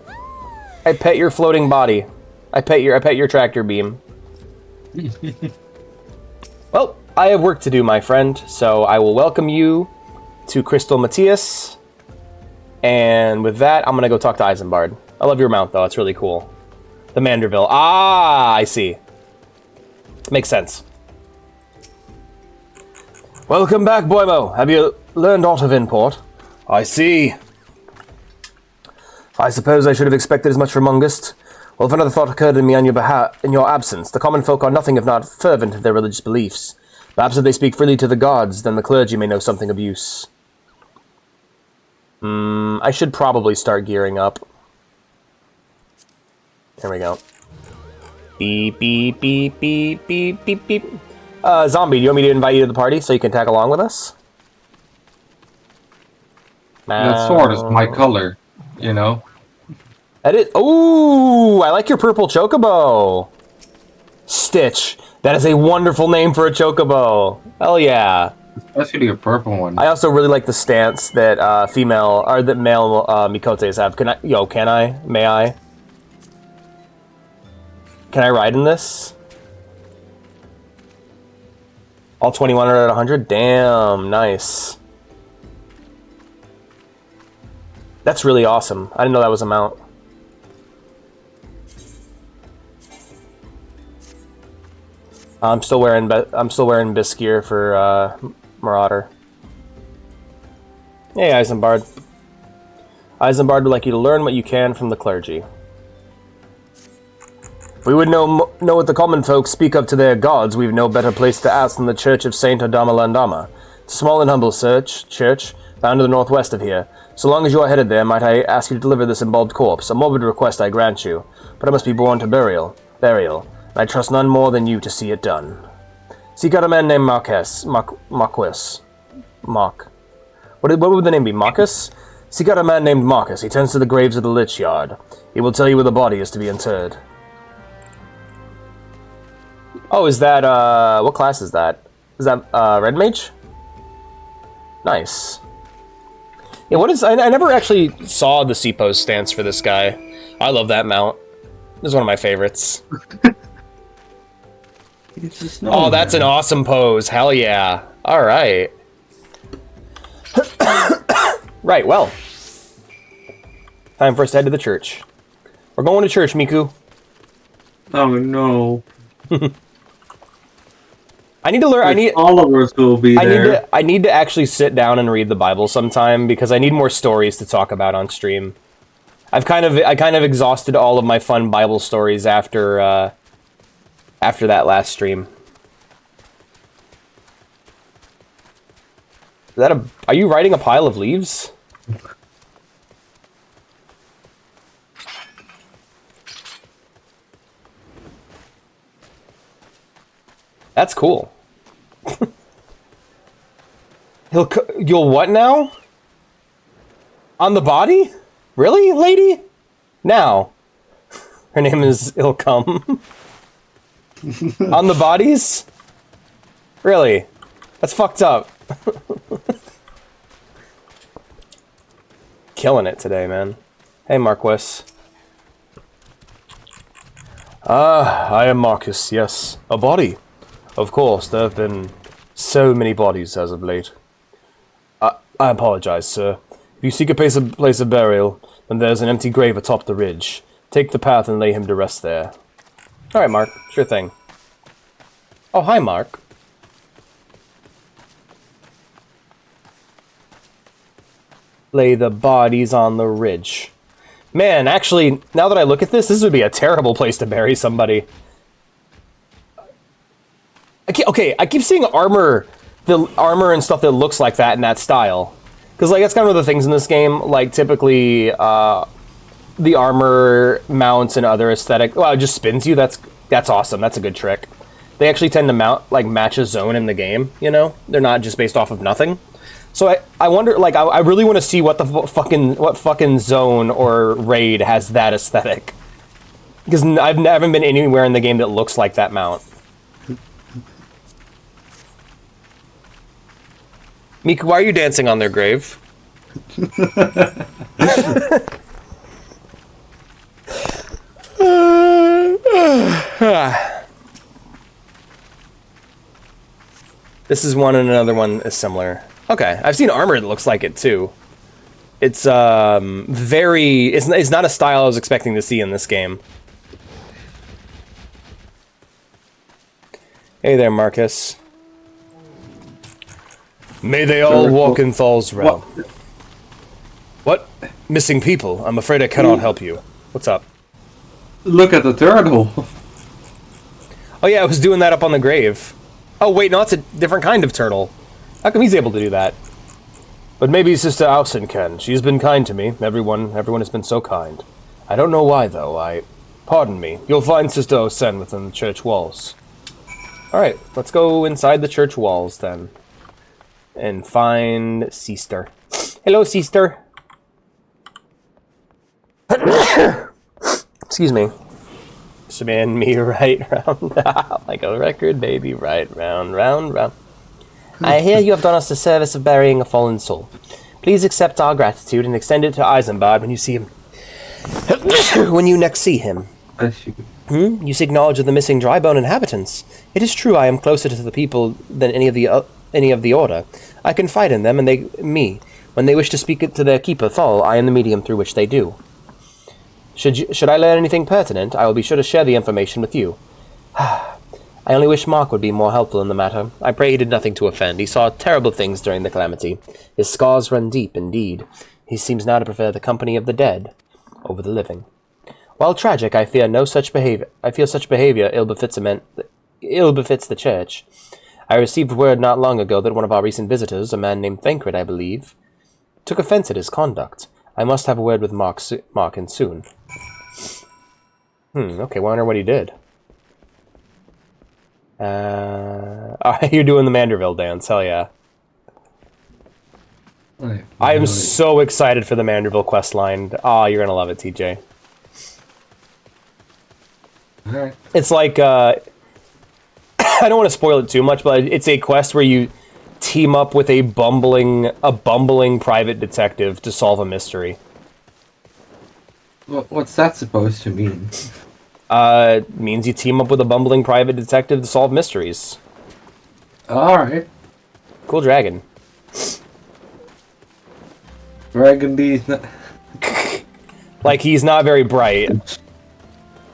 pet your floating body. I pet your tractor beam. Well, I have work to do, my friend, so I will welcome you to Crystal Matthias. And with that, I'm gonna go talk to Isambard. I love your mount, though. It's really cool. The Manderville. Ah, I see. Makes sense. Welcome back, Boimo. Have you learned aught of import? I see. I suppose I should have expected as much from Mungust. Well, if another thought occurred to me on in your absence, the common folk are nothing if not fervent in their religious beliefs. Perhaps if they speak freely to the gods, then the clergy may know something of use. I should probably start gearing up. There we go. Beep, beep, beep, beep, beep, beep, beep. Zombie, do you want me to invite you to the party so you can tag along with us? That sword is my color, you know? That is... Ooh, I like your purple chocobo. Stitch. That is a wonderful name for a chocobo. Hell yeah. Especially a purple one. I also really like the stance that male Mikotes have. Can I? May I? Can I ride in this? All 21 out of 100? Damn, nice. That's really awesome. I didn't know that was a mount. I'm still wearing Bisgear for Marauder. Hey, Isambard. Isambard would like you to learn what you can from the clergy. If we would know what the common folk speak of to their gods, we've no better place to ask than the Church of Saint Adama Landama. It's a small and humble church, found to the northwest of here. So long as you are headed there, might I ask you to deliver this embalmed corpse? A morbid request I grant you, but it must be borne to burial, and I trust none more than you to see it done. Seek out a man named Marquis. What would the name be? Marcus? Seek out a man named Marcus. He tends to the graves of the Lich Yard. He will tell you where the body is to be interred. Oh, is that, what class is that? Is that, Red Mage? Nice. Yeah, what is... I never actually saw the C-pose stance for this guy. I love that mount. This is one of my favorites. Oh, that's an awesome pose. Hell yeah. Alright. Right, well. Time for us to head to the church. We're going to church, Miku. Oh, no. I need to learn. All of us will be there. I need to actually sit down and read the Bible sometime because I need more stories to talk about on stream. I kind of exhausted all of my fun Bible stories after that last stream. Are you writing a pile of leaves? That's cool. You'll what now? On the body? Really, lady? Now. Her name is He'll Come. On the bodies? Really? That's fucked up. Killing it today, man. Hey, Marquis. I am Marcus, yes. A body. Of course, there have been so many bodies as of late. I apologize, sir. If you seek a place of burial, then there's an empty grave atop the ridge. Take the path and lay him to rest there. Alright, Mark. Sure thing. Oh, hi, Mark. Lay the bodies on the ridge. Man, actually, now that I look at this would be a terrible place to bury somebody. I keep seeing the armor and stuff that looks like that in that style. Because, like, that's kind of the things in this game. Like, typically, the armor mounts and other aesthetic... Well, it just spins you. That's awesome. That's a good trick. They actually tend to match a zone in the game, you know? They're not just based off of nothing. So I wonder, like, I really want to see what fucking zone or raid has that aesthetic. Because I've never been anywhere in the game that looks like that mount. Mika, why are you dancing on their grave? This is one and another one is similar. Okay, I've seen armor that looks like it too. It's it's not a style I was expecting to see in this game. Hey there, Marcus. May they all walk in Thal's realm. What? Missing people. I'm afraid I cannot help you. What's up? Look at the turtle. Oh yeah, I was doing that up on the grave. Oh wait, no, it's a different kind of turtle. How come he's able to do that? But maybe Sister Ausen can. She's been kind to me. Everyone has been so kind. I don't know why though. Pardon me. You'll find Sister Ausen within the church walls. Alright, let's go inside the church walls then. And find Sister. Hello, Sister. Excuse me. Spin me right round, like a record, baby, right round, round, round. I hear you have done us the service of burying a fallen soul. Please accept our gratitude and extend it to Isambard when you see him. When you next see him. You seek knowledge of the missing Drybone inhabitants. It is true I am closer to the people than any of the Order. I confide in them and they me. When they wish to speak to their keeper, Thal, I am the medium through which they do. Should I learn anything pertinent, I will be sure to share the information with you. I only wish Mark would be more helpful in the matter. I pray he did nothing to offend. He saw terrible things during the calamity. His scars run deep, indeed. He seems now to prefer the company of the dead over the living. While tragic, I fear such behavior ill befits the church. I received word not long ago that one of our recent visitors, a man named I-frit, I believe, took offense at his conduct. I must have a word with Mark and soon. Okay, wonder what he did. You're doing the Manderville dance, hell yeah. I am so excited for the Manderville questline. You're gonna love it, TJ. Alright. It's like, I don't want to spoil it too much, but it's a quest where you team up with a bumbling private detective to solve a mystery. What's that supposed to mean? It means you team up with a bumbling private detective to solve mysteries. Alright. Cool dragon. Dragon D's not... Like, he's not very bright.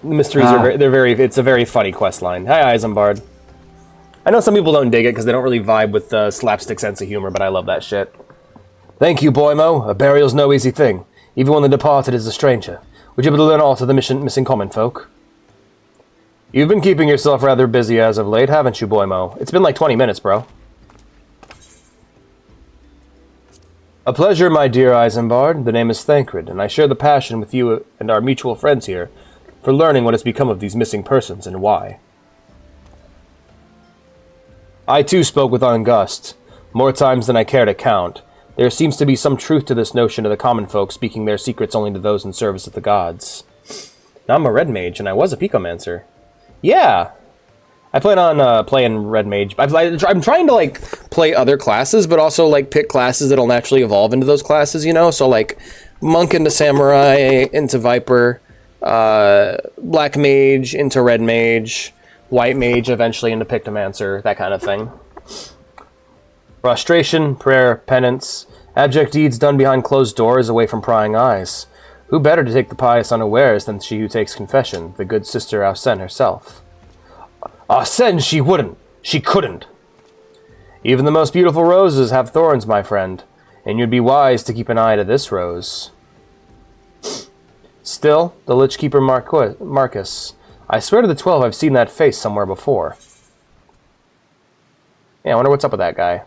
The mysteries are it's a very funny quest line. Hi, Isambard. I know some people don't dig it because they don't really vibe with the slapstick sense of humor, but I love that shit. Thank you, Boymo. A burial's no easy thing, even when the departed is a stranger. Would you be able to learn all to the missing common folk? You've been keeping yourself rather busy as of late, haven't you, Boymo? It's been like 20 minutes, bro. A pleasure, my dear Isambard. The name is I-frit, and I share the passion with you and our mutual friends here for learning what has become of these missing persons and why. I too spoke with August, more times than I care to count. There seems to be some truth to this notion of the common folk speaking their secrets only to those in service of the gods. Now I'm a red mage, and I was a picomancer. Yeah! I plan on playing red mage. I'm trying to, like, play other classes, but also, like, pick classes that'll naturally evolve into those classes, you know? So, like, monk into samurai, into viper, black mage into red mage, white mage eventually into pictomancer, that kind of thing. Prostration, prayer, penance, abject deeds done behind closed doors away from prying eyes. Who better to take the pious unawares than she who takes confession, the good sister Ausen herself? Ausen, she wouldn't! She couldn't! Even the most beautiful roses have thorns, my friend, and you'd be wise to keep an eye to this rose. Still, the Lich Keeper Marcus. I swear to the 12 I've seen that face somewhere before. Yeah, I wonder what's up with that guy.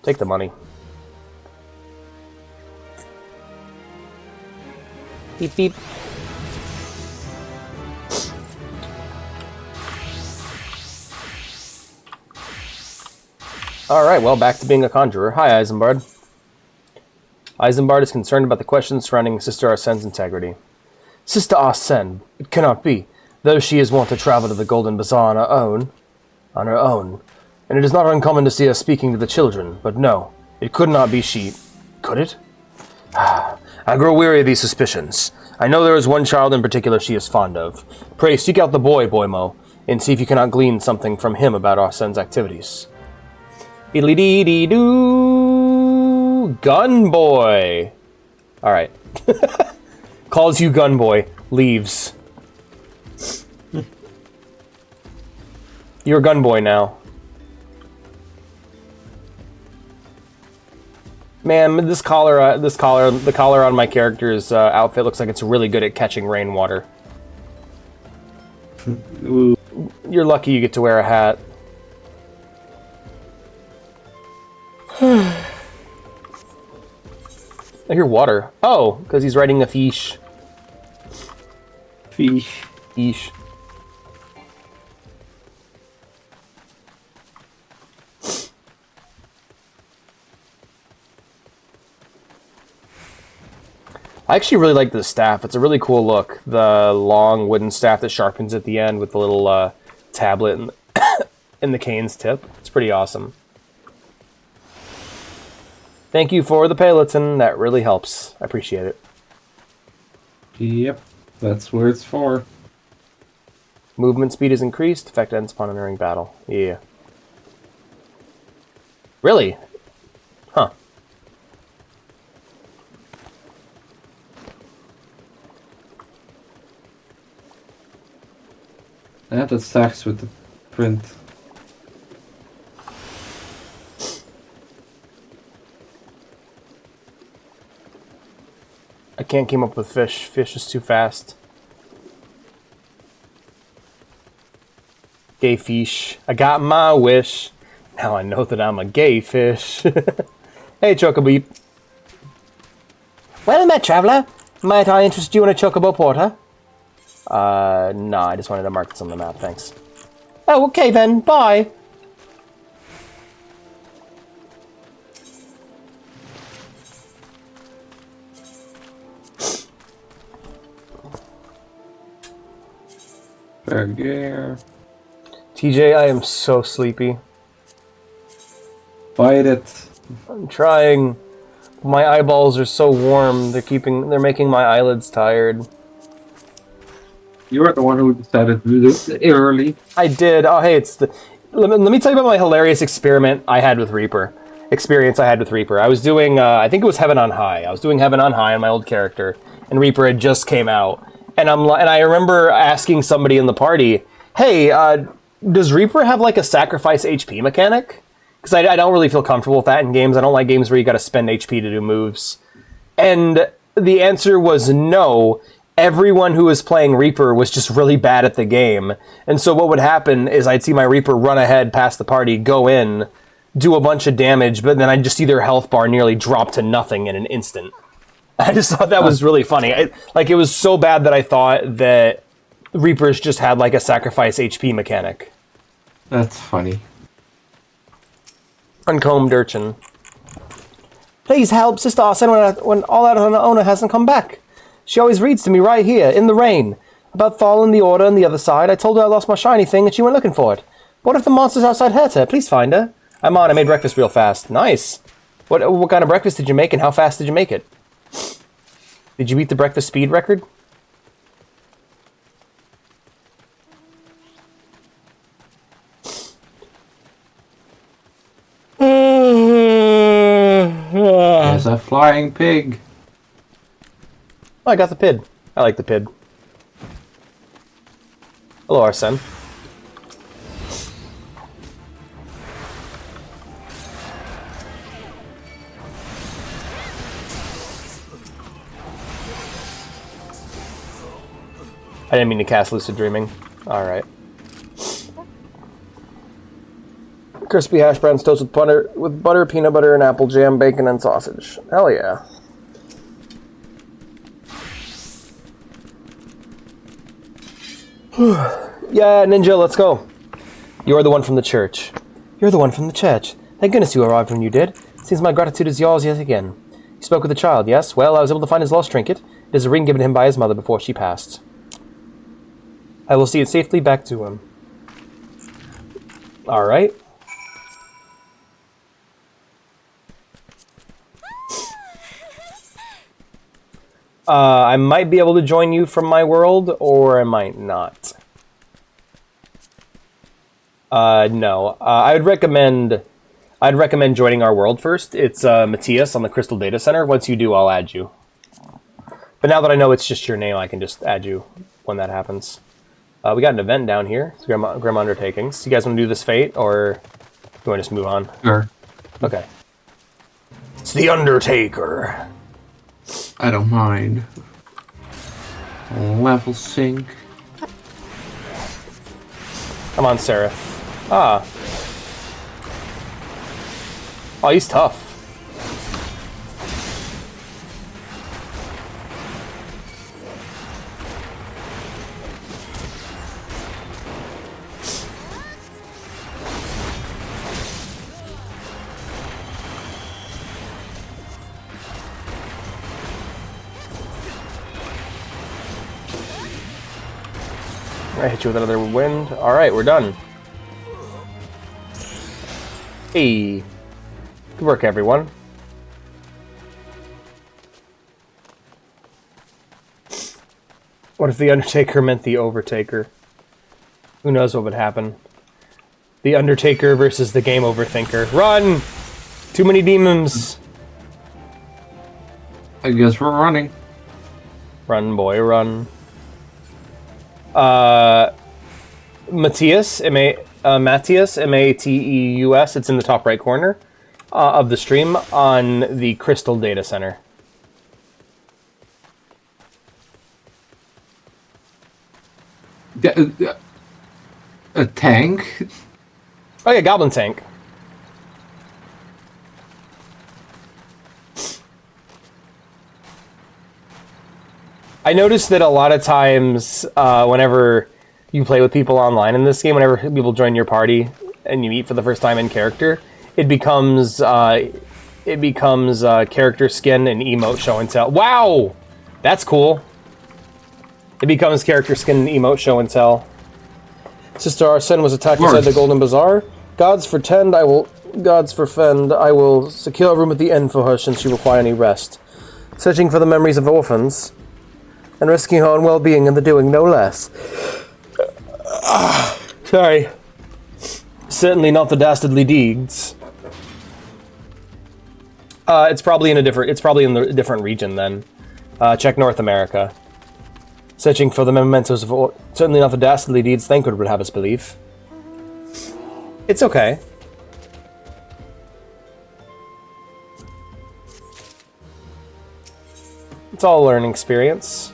Take the money. Beep beep. Alright, well, back to being a conjurer. Hi, Isambard. Isambard is concerned about the questions surrounding Sister Arsene's integrity. Sister Arsene, it cannot be. Though she is wont to travel to the Golden Bazaar on her own, and it is not uncommon to see her speaking to the children, but no, it could not be she. Could it? I grow weary of these suspicions. I know there is one child in particular she is fond of. Pray seek out the boy, Boymo, and see if you cannot glean something from him about Arsene's activities. Diddly-dee-dee-doo! Gun boy! Alright. Calls you gun boy. Leaves. You're a gun boy now. Man, the collar on my character's outfit looks like it's really good at catching rainwater. You're lucky you get to wear a hat. I hear water. Oh, because he's riding a fish. Fish. Fish. I actually really like this staff. It's a really cool look. The long wooden staff that sharpens at the end with the little tablet in the cane's tip. It's pretty awesome. Thank you for the Peloton. That really helps. I appreciate it. Yep, that's where it's for. Movement speed is increased. Effect ends upon entering battle. Yeah. Really? Huh. That sucks with the print. I can't keep up with fish. Fish is too fast. Gay fish. I got my wish. Now I know that I'm a gay fish. Hey, Chocobeep. Well met, traveler. Might I interest you in a Chocobo Porter? No, I just wanted to mark this on the map, thanks. Oh, okay then. Bye. Fair. TJ, I am so sleepy. Fight it. I'm trying. My eyeballs are so warm. They're making my eyelids tired. You were the one who decided to do this early. I did. Oh, hey, let me tell you about my hilarious experience I had with Reaper. I was doing, I think it was Heaven on High. I was doing Heaven on High on my old character, and Reaper had just came out. And I remember asking somebody in the party, hey, does Reaper have like a sacrifice HP mechanic? Because I don't really feel comfortable with that in games. I don't like games where you gotta spend HP to do moves. And the answer was no. Everyone who was playing Reaper was just really bad at the game. And so what would happen is I'd see my Reaper run ahead past the party, go in, do a bunch of damage, but then I'd just see their health bar nearly drop to nothing in an instant. I just thought that was really funny. It was so bad that I thought that Reapers just had like a sacrifice HP mechanic. That's funny. Uncombed urchin. Please help Sister Arsene when all out on her owner hasn't come back. She always reads to me right here, in the rain. About Thal and the Order on the other side. I told her I lost my shiny thing and she went looking for it. What if the monsters outside hurt her? Please find her. I'm on. I made breakfast real fast. Nice. What kind of breakfast did you make and how fast did you make it? Did you beat the breakfast speed record? There's a flying pig. Oh, I got the pid. I like the pid. Hello, Arsene. I didn't mean to cast Lucid Dreaming. Alright. Crispy hash browns toasted with butter, peanut butter, and apple jam, bacon, and sausage. Hell yeah. Yeah, Ninja, let's go. You're the one from the church. You're the one from the church. Thank goodness you arrived when you did. Seems my gratitude is yours yet again. You spoke with the child, yes? Well, I was able to find his lost trinket. It is a ring given him by his mother before she passed. I will see it safely back to him. Alright. I might be able to join you from my world, or I might not. No. I'd recommend joining our world first. It's Matthias on the Crystal Data Center. Once you do, I'll add you. But now that I know it's just your name, I can just add you when that happens. We got an event down here. It's Grim Undertakings. You guys want to do this fate, or do you want to just move on? Sure. Okay. It's the Undertaker. I don't mind. Level sync. Come on, Seraph. Ah. Oh, he's tough. I hit you with another wind. Alright, we're done. Hey. Good work, everyone. What if the Undertaker meant the Overtaker? Who knows what would happen? The Undertaker versus the Game Overthinker. Run! Too many demons! I guess we're running. Run, boy, run. Matthias, Matthias, M-A-T-E-U-S, it's in the top right corner of the stream on the Crystal Data Center. A tank? Oh yeah, Goblin Tank. I noticed that a lot of times, whenever you play with people online in this game, whenever people join your party and you meet for the first time in character, it becomes character skin and emote show and tell. Wow, that's cool. It becomes character skin and emote show and tell. Sister Arsene was attacked inside the Golden Bazaar. Gods for fend, I will secure a room at the inn for her since she require any rest. Searching for the memories of orphans, and risking her own well-being in the doing, no less. Sorry. Certainly not the dastardly deeds. It's probably in a different region then. Check North America. Searching for the mementos of certainly not the dastardly deeds Thancred would have us believe. It's okay. It's all a learning experience.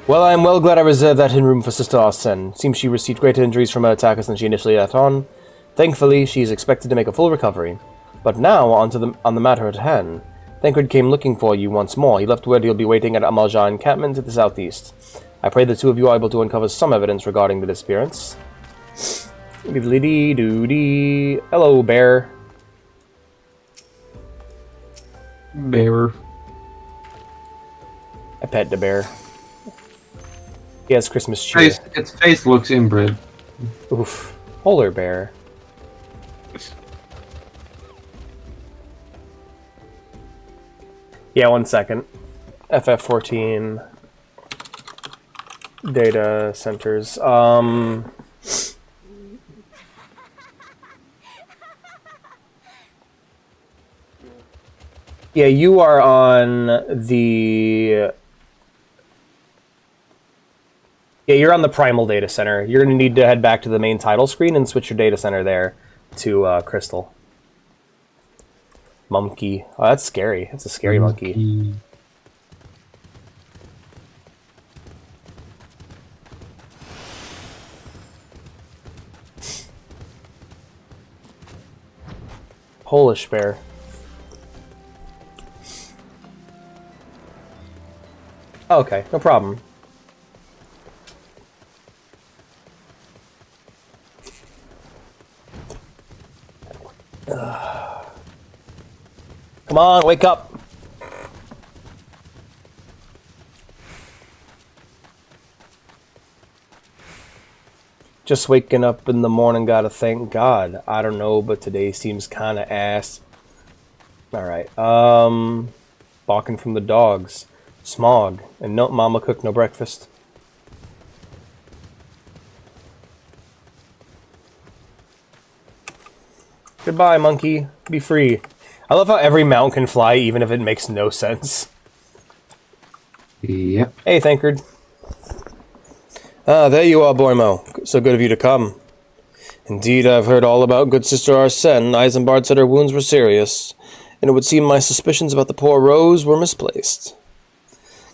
Well, I am well glad I reserved that in room for Sister Arsene. Seems she received greater injuries from her attackers than she initially let on. Thankfully, she is expected to make a full recovery. But now, on the matter at hand. Thancred came looking for you once more. He left word he'll be waiting at Amalja encampment to the southeast. I pray the two of you are able to uncover some evidence regarding the disappearance. Diddly-dee-doo-dee. Hello, bear. Bear. I pet the bear. He has Christmas cheer. Its face looks inbred. Oof. Polar bear. Yeah, 1 second. FF14 data centers. Yeah, you are on the... Yeah, you're on the Primal data center. You're going to need to head back to the main title screen and switch your data center there to Crystal. Monkey. Oh, that's scary. That's a scary monkey. Polish bear. Okay, no problem. Come on, wake up! Just waking up in the morning, gotta thank God. I don't know, but today seems kinda ass. Alright, balking from the dogs. Smog. And no, mama cooked no breakfast. Goodbye, monkey. Be free. I love how every mount can fly, even if it makes no sense. Yep. Hey, Thankard. Ah, there you are, Boimo. So good of you to come. Indeed, I've heard all about good Sister Arsene. Isambard said her wounds were serious, and it would seem my suspicions about the poor Rose were misplaced.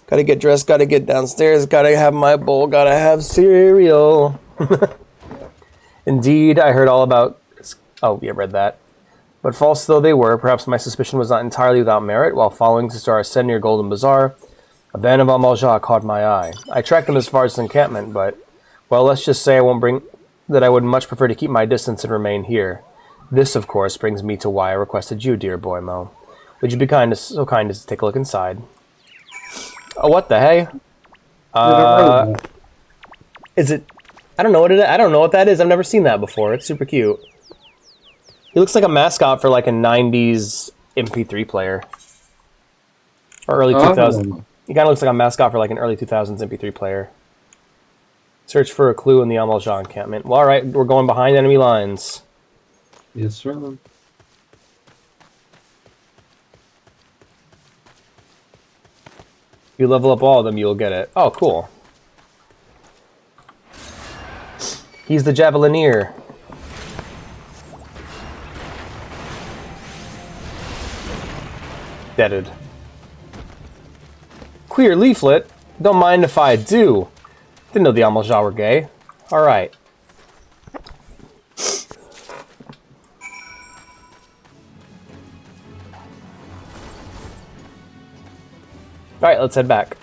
Gotta get dressed, gotta get downstairs, gotta have my bowl, gotta have cereal. Indeed, I heard all about... Oh, yeah, read that. But false though they were, perhaps my suspicion was not entirely without merit. While following Sister Arsene near Golden Bazaar, a band of Amalja caught my eye. I tracked them as far as the encampment, but... Well, let's just say that I would much prefer to keep my distance and remain here. This, of course, brings me to why I requested you, dear Boimo. Would you be so kind as to take a look inside? Oh, what the hey? Is it... I don't know what it is. I don't know what that is. I've never seen that before. It's super cute. He looks like a mascot for like a 90s MP3 player. Or early 2000s. He kind of looks like a mascot for like an early 2000s MP3 player. Search for a clue in the Amalja encampment. Well, alright, we're going behind enemy lines. Yes, sir. You level up all of them, you'll get it. Oh, cool. He's the Javelineer. Deaded. Queer leaflet? Don't mind if I do. Didn't know the Amalja were gay. Alright. Alright, let's head back.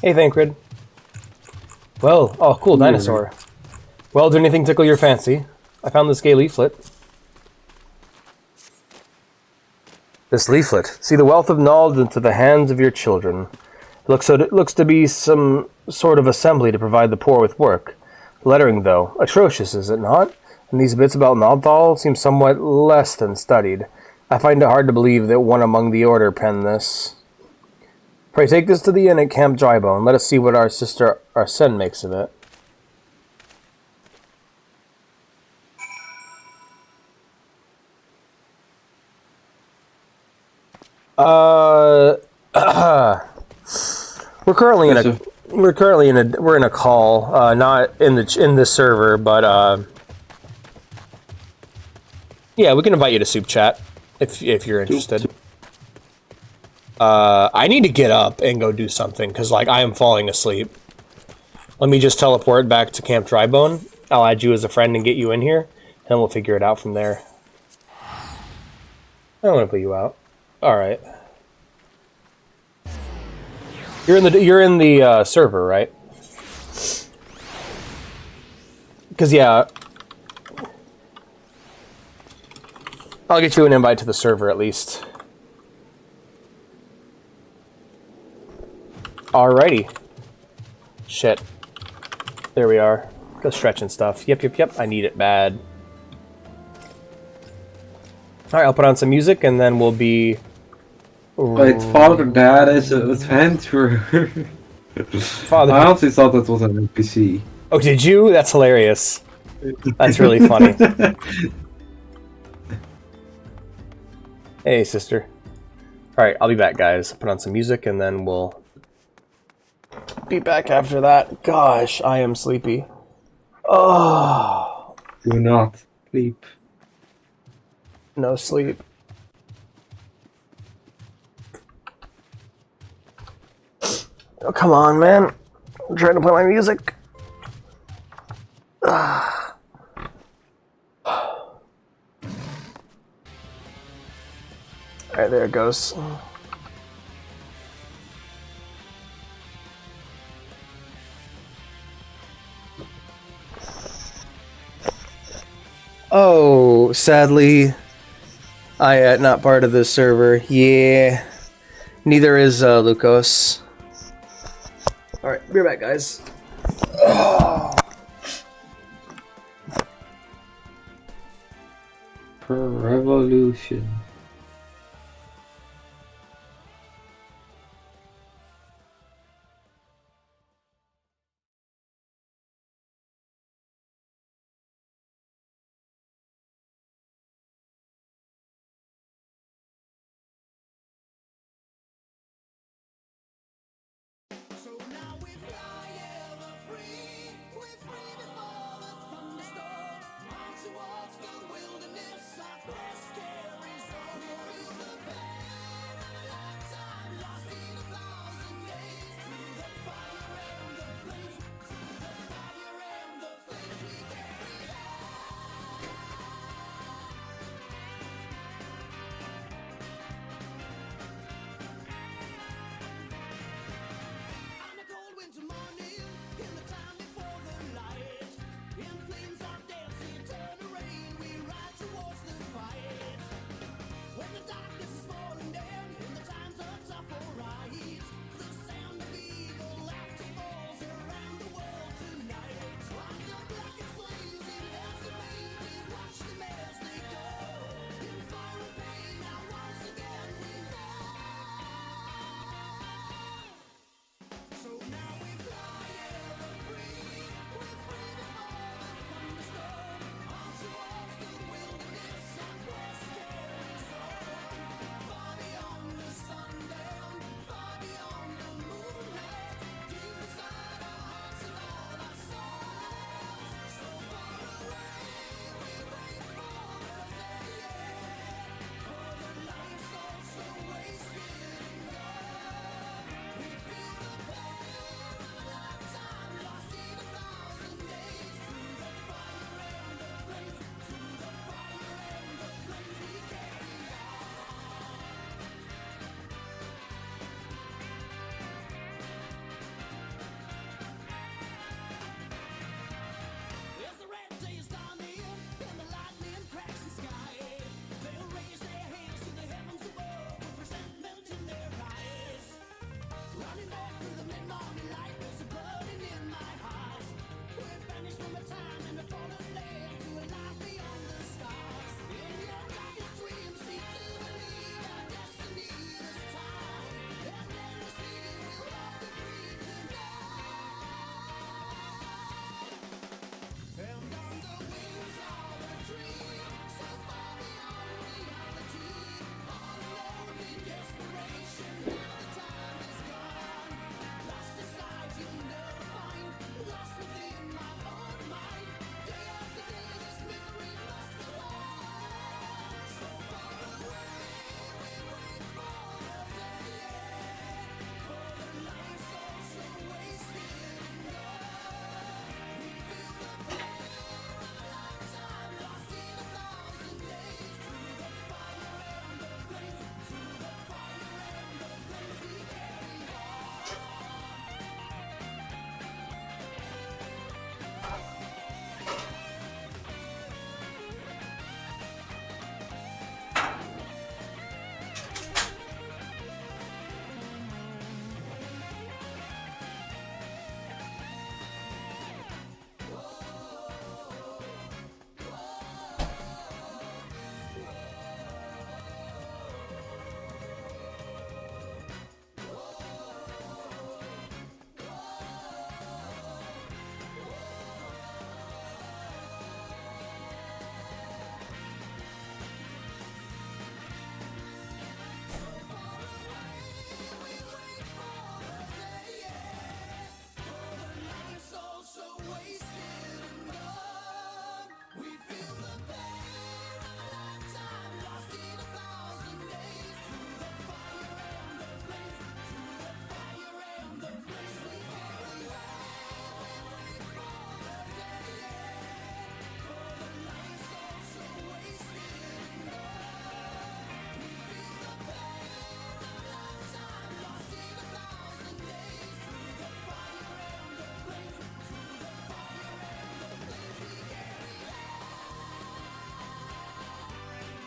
Hey, Thancred. Well, oh, cool dinosaur. Well, did anything tickle your fancy? I found this gay leaflet. This leaflet. See the wealth of knowledge into the hands of your children. It looks to be some sort of assembly to provide the poor with work. Lettering, though, atrocious, is it not? And these bits about Nodthal seem somewhat less than studied. I find it hard to believe that one among the Order penned this. Pray take this to the inn at Camp Drybone. Let us see what our sister Arsene makes of it. We're in a call, not in the server, but yeah, we can invite you to soup chat if you're interested. I need to get up and go do something, because, like, I am falling asleep. Let me just teleport back to Camp Drybone. I'll add you as a friend and get you in here, and then we'll figure it out from there. I don't want to put you out. Alright. You're in the server, right? Because, yeah. I'll get you an invite to the server, at least. Alrighty. Shit. There we are. Go stretching stuff. Yep. I need it bad. Alright, I'll put on some music and then we'll be... Wait, Father Dad is an adventurer. Father... I honestly thought that was an NPC. Oh, did you? That's hilarious. That's really funny. Hey, sister. Alright, I'll be back, guys. Put on some music and then we'll... be back after that. Gosh, I am sleepy. Oh, Do not sleep. no sleep. Oh, come on, man. I'm trying to play my music. Alright, there it goes. Oh, sadly, I am not part of this server. Yeah. Neither is Lucas. Alright, be right back, guys. Per revolution. So now we fly ever free. We're free before the thunderstorm. On towards the wilderness, our quest carries on.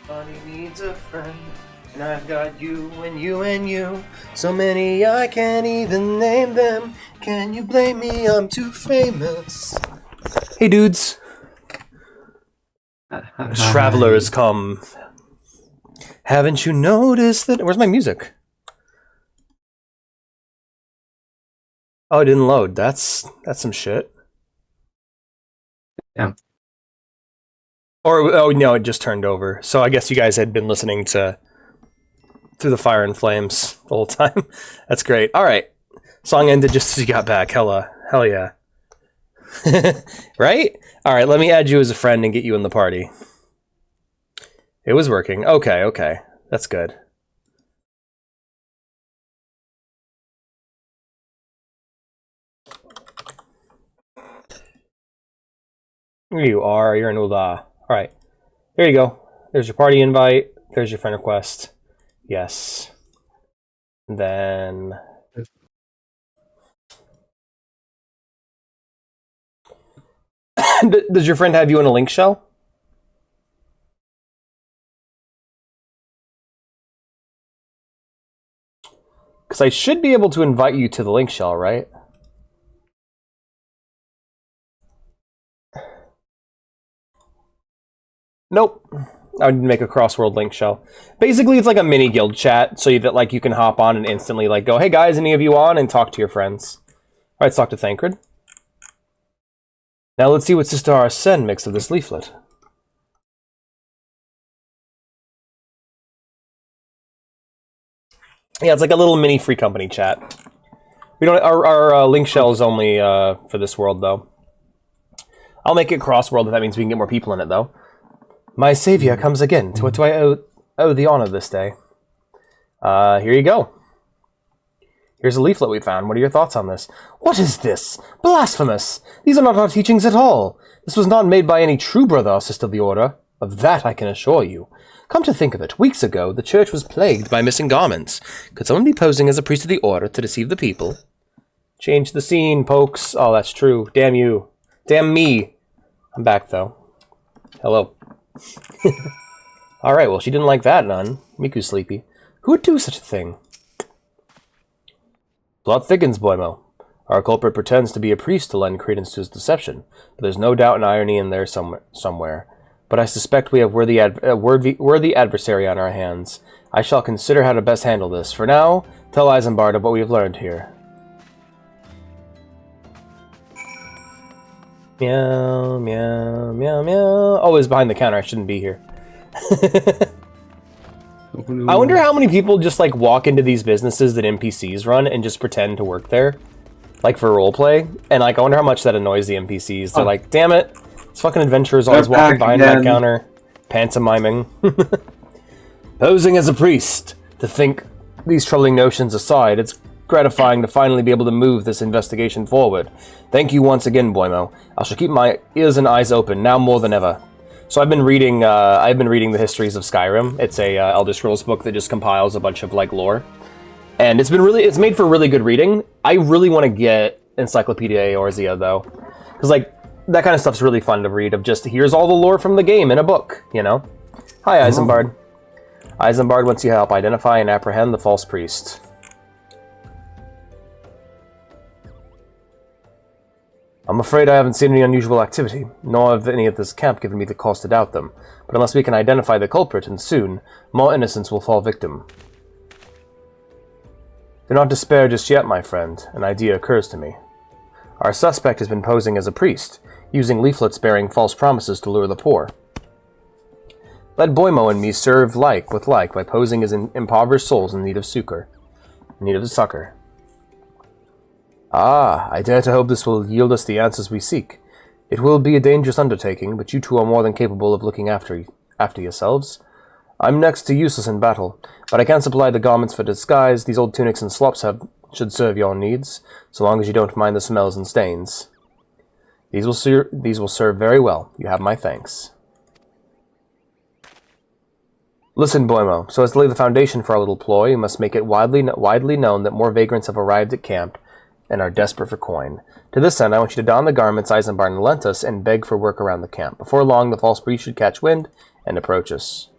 Everybody needs a friend, and I've got you and you and you. So many I can't even name them. Can you blame me? I'm too famous. Hey dudes. Travelers come. Haven't you noticed that... Where's my music? Oh, it didn't load. That's some shit. Yeah. Or, oh no, it just turned over. So I guess you guys had been listening to Through the Fire and Flames the whole time. That's great. Alright. Song ended just as you got back. Hell yeah. Right? Alright, let me add you as a friend and get you in the party. It was working. Okay. That's good. Here you are. You're an Ula. Alright. There you go. There's your party invite. There's your friend request. Yes. And then... Does your friend have you in a link shell? Because I should be able to invite you to the link shell, right? Nope. I would make a cross-world link shell. Basically, it's like a mini guild chat, so that like you can hop on and instantly like go, hey guys, any of you on? And talk to your friends. Alright, let's talk to Thancred. Now let's see what Sister Arsene makes of this leaflet. Yeah, it's like a little mini free company chat. We don't. Our link shell is only for this world, though. I'll make it cross-world if that means we can get more people in it, though. My savior comes again. To what do I owe the honor this day? Here you go. Here's a leaflet we found. What are your thoughts on this? What is this? Blasphemous! These are not our teachings at all. This was not made by any true brother or sister of the order. Of that I can assure you. Come to think of it, weeks ago, the church was plagued by missing garments. Could someone be posing as a priest of the order to deceive the people? Change the scene, pokes. Oh, that's true. Damn you. Damn me. I'm back, though. Hello. Alright, well, she didn't like that, none. Miku's sleepy. Who would do such a thing? Plot thickens, Boimo. Our culprit pretends to be a priest to lend credence to his deception, but there's no doubt and irony in there somewhere. But I suspect we have worthy adversary on our hands. I shall consider how to best handle this. For now, tell Isambard of what we have learned here. Meow, meow, meow, meow. Oh, it's behind the counter. I shouldn't be here. I wonder how many people just like walk into these businesses that NPCs run and just pretend to work there, like for roleplay. And like, I wonder how much that annoys the NPCs. They're like, "Damn it, this fucking adventurer's always walking behind that counter, pantomiming, posing as a priest." To think these troubling notions aside, it's gratifying to finally be able to move this investigation forward. Thank you once again, Boimo. I shall keep my ears and eyes open now more than ever. So I've been reading the histories of Skyrim. It's a Elder Scrolls book that just compiles a bunch of like lore, and it's made for really good reading. I really want to get Encyclopedia Eorzea though, because like that kind of stuff's really fun to read. Of just here's all the lore from the game in a book, you know. Hi, Isambard. Isambard wants you to help identify and apprehend the false priest. I'm afraid I haven't seen any unusual activity, nor have any of this camp given me the cause to doubt them. But unless we can identify the culprit, and soon, more innocents will fall victim. Do not despair just yet, my friend. An idea occurs to me. Our suspect has been posing as a priest, using leaflets bearing false promises to lure the poor. Let Boimo and me serve like with like by posing as impoverished souls in need of succor. Ah, I dare to hope this will yield us the answers we seek. It will be a dangerous undertaking, but you two are more than capable of looking after yourselves. I'm next to useless in battle, but I can supply the garments for disguise. These old tunics and slops should serve your needs, so long as you don't mind the smells and stains. These will serve very well. You have my thanks. Listen, Boimo, so as to lay the foundation for our little ploy, you must make it widely known that more vagrants have arrived at camp and are desperate for coin. To this end, I want you to don the garments Isambard lent us and beg for work around the camp. Before long, the false priest should catch wind and approach us.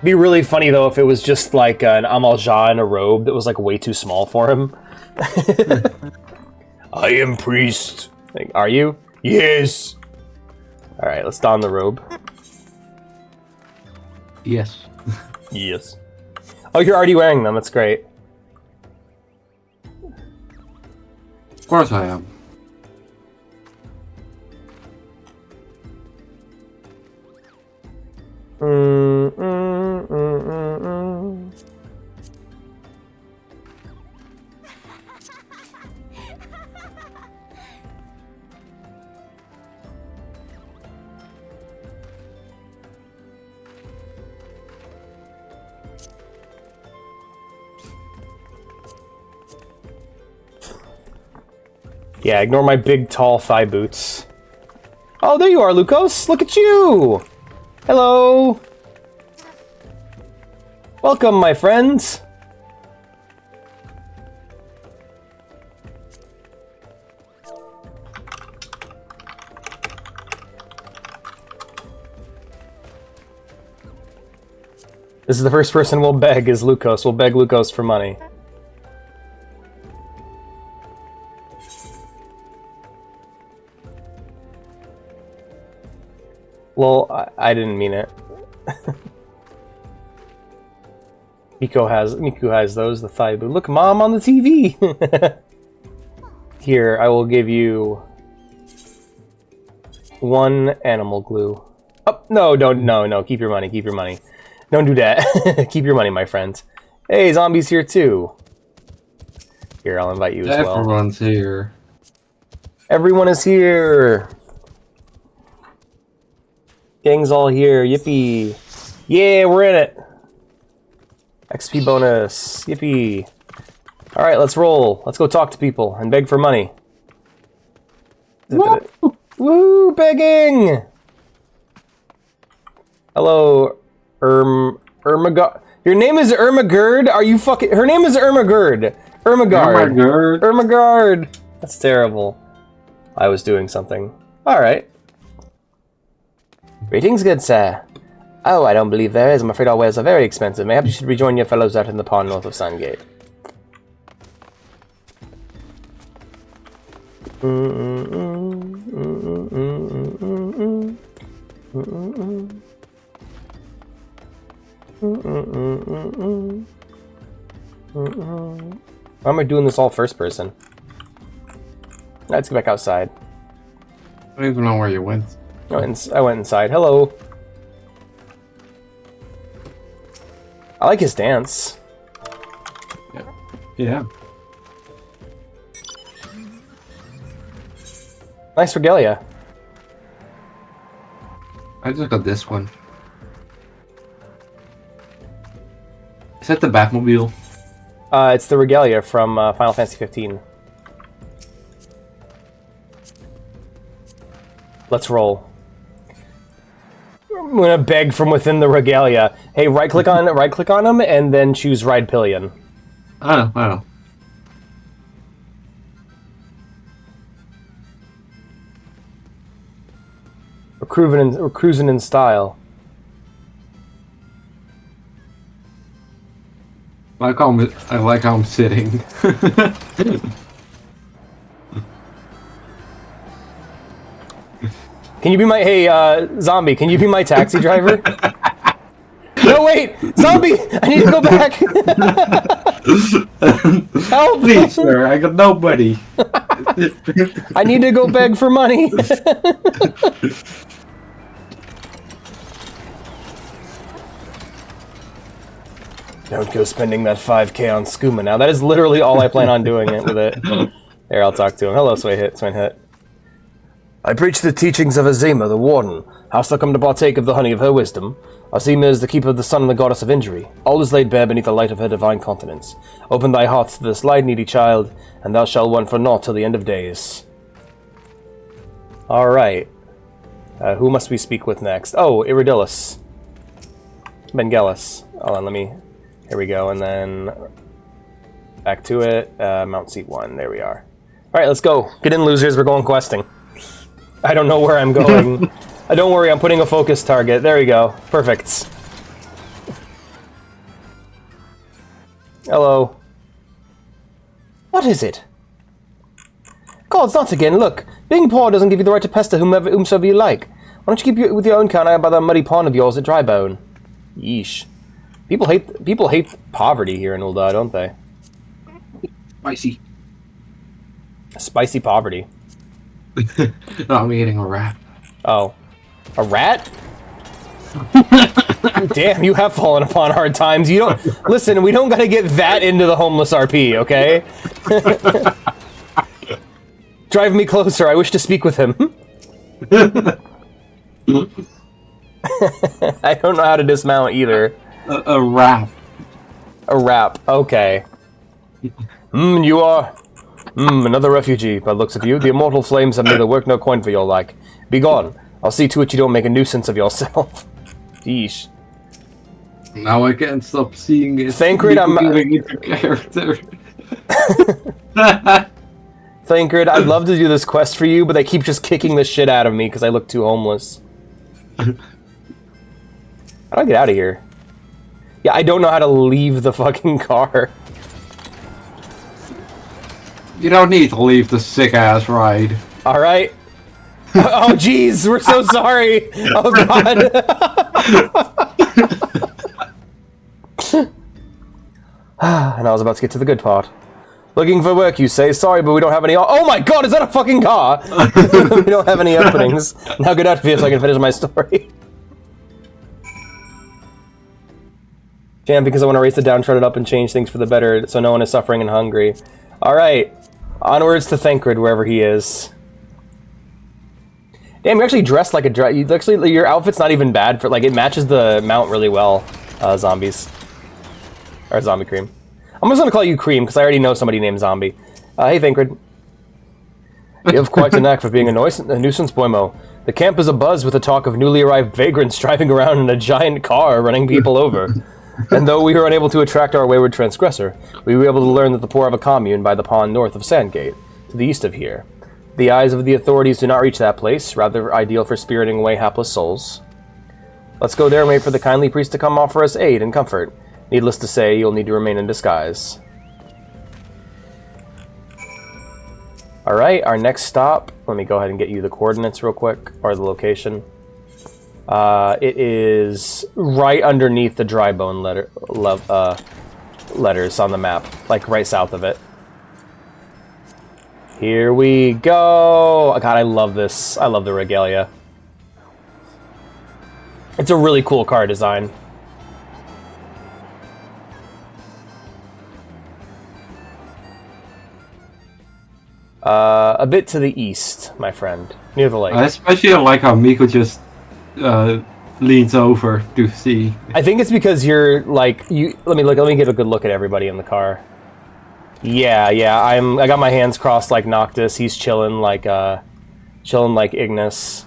Be really funny though if it was just like an Amalja in a robe that was like way too small for him. I am priest. Like, are you? Yes. All right, let's don the robe. Yes. Yes. Oh, you're already wearing them. That's great. Of course I am. Yeah, ignore my big, tall thigh boots. Oh, there you are, Lucas! Look at you! Hello! Welcome, my friends! This is the first person we'll beg, is Lucas. We'll beg Lucas for money. Well, I didn't mean it. Miku has those, the thigh boot. Look, Mom on the TV! Here, I will give you 1 animal glue. Oh, no, keep your money, keep your money. Don't do that. Keep your money, my friend. Hey, Zombie's here too. Here, I'll invite you as well. Everyone's here. Everyone is here! Gang's all here, yippee! Yeah, we're in it! XP bonus, yippee! Alright, let's roll. Let's go talk to people and beg for money. Woo! Woo, begging! Hello, Ermagard. Your name is Ermagerd? Are you fucking... Her name is Ermagerd. Ermagard. Ermagard. That's terrible. I was doing something. Alright. Greetings, good sir. Oh, I don't believe there is. I'm afraid our wares are very expensive. Mayhap you should rejoin your fellows out in the pond north of Sandgate. Why am I doing this all first person? Let's go back outside. I don't even know where you went. I went inside. Hello. I like his dance. Yeah. Nice regalia. I just got this one. Is that the Batmobile? It's the regalia from Final Fantasy 15. Let's roll. I'm gonna beg from within the regalia. Hey, right click on them and then choose ride pillion. I know. We're cruising in style. I like how I'm sitting. Can you be my... Hey, Zombie, can you be my taxi driver? No, wait! Zombie! I need to go back! Help! Please, sir, I got nobody. I need to go beg for money! Don't go spending that 5k on skooma now. That is literally all I plan on doing it with it. There, I'll talk to him. Hello, Swinhit. I preach the teachings of Azima, the Warden. Hast thou come to partake of the honey of her wisdom? Azima is the keeper of the sun and the goddess of injury. All is laid bare beneath the light of her divine countenance. Open thy heart to this light, needy child, and thou shalt want for naught till the end of days. Alright. Who must we speak with next? Oh, Iridillus. Bengelis. Hold on, let me... Here we go, and then... Back to it. Mount Seat 1. There we are. Alright, let's go. Get in, losers. We're going questing. I don't know where I'm going. Don't worry, I'm putting a focus target. There we go. Perfect. Hello. What is it? Gods, not again. Look, being poor doesn't give you the right to pester whomsoever you like. Why don't you keep with your own kind out by that muddy pond of yours at Drybone? Yeesh. People hate poverty here in Ul'dah, don't they? Spicy. Spicy poverty. No, I'm eating a rat. Oh. A rat? Damn, you have fallen upon hard times. You don't... Listen, we don't gotta get that into the homeless RP, okay? Drive me closer. I wish to speak with him. I don't know how to dismount either. A rap. A rap. Okay. You are... another refugee, by the looks of you. The immortal flames have neither work nor coin for your like. Be gone. I'll see to it you don't make a nuisance of yourself. Yeesh. Now I can't stop seeing it. Thancred, I'm... Moving into character. Thancred, I'd love to do this quest for you, but they keep just kicking the shit out of me because I look too homeless. How do I get out of here? Yeah, I don't know how to leave the fucking car. You don't need to leave the sick-ass ride. Alright. Oh, jeez, we're so sorry. Oh, God. And I was about to get to the good part. Looking for work, you say? Sorry, but we don't have any... Oh my God, is that a fucking car? We don't have any openings. Now get out of here so I can finish my story. Jam, because I want to raise the downtrodden up and change things for the better so no one is suffering and hungry. Alright. Onwards to Thancred, wherever he is. Damn, you're actually dressed like a... Actually, your outfit's not even bad for... Like, it matches the mount really well, zombies. Or Zombie Cream. I'm just gonna call you Cream, because I already know somebody named Zombie. Hey, Thancred. You have quite a knack for being a nuisance, Boymo. The camp is abuzz with the talk of newly arrived vagrants driving around in a giant car, running people over. And though we were unable to attract our wayward transgressor, we were able to learn that the poor have a commune by the pond north of Sandgate, to the east of here. The eyes of the authorities do not reach that place, rather ideal for spiriting away hapless souls. Let's go there and wait for the kindly priest to come offer us aid and comfort. Needless to say, you'll need to remain in disguise. Alright, our next stop... Let me go ahead and get you the coordinates real quick, or the location. It is right underneath the Drybone letters on the map, like right south of it. Here we go! God, I love this. I love the regalia. It's a really cool car design. A bit to the east, my friend, near the lake. I especially like how Miko just leans over to see. I think it's because you're like you. Let me get a good look at everybody in the car. Yeah. I got my hands crossed like Noctis. He's chilling like Ignis.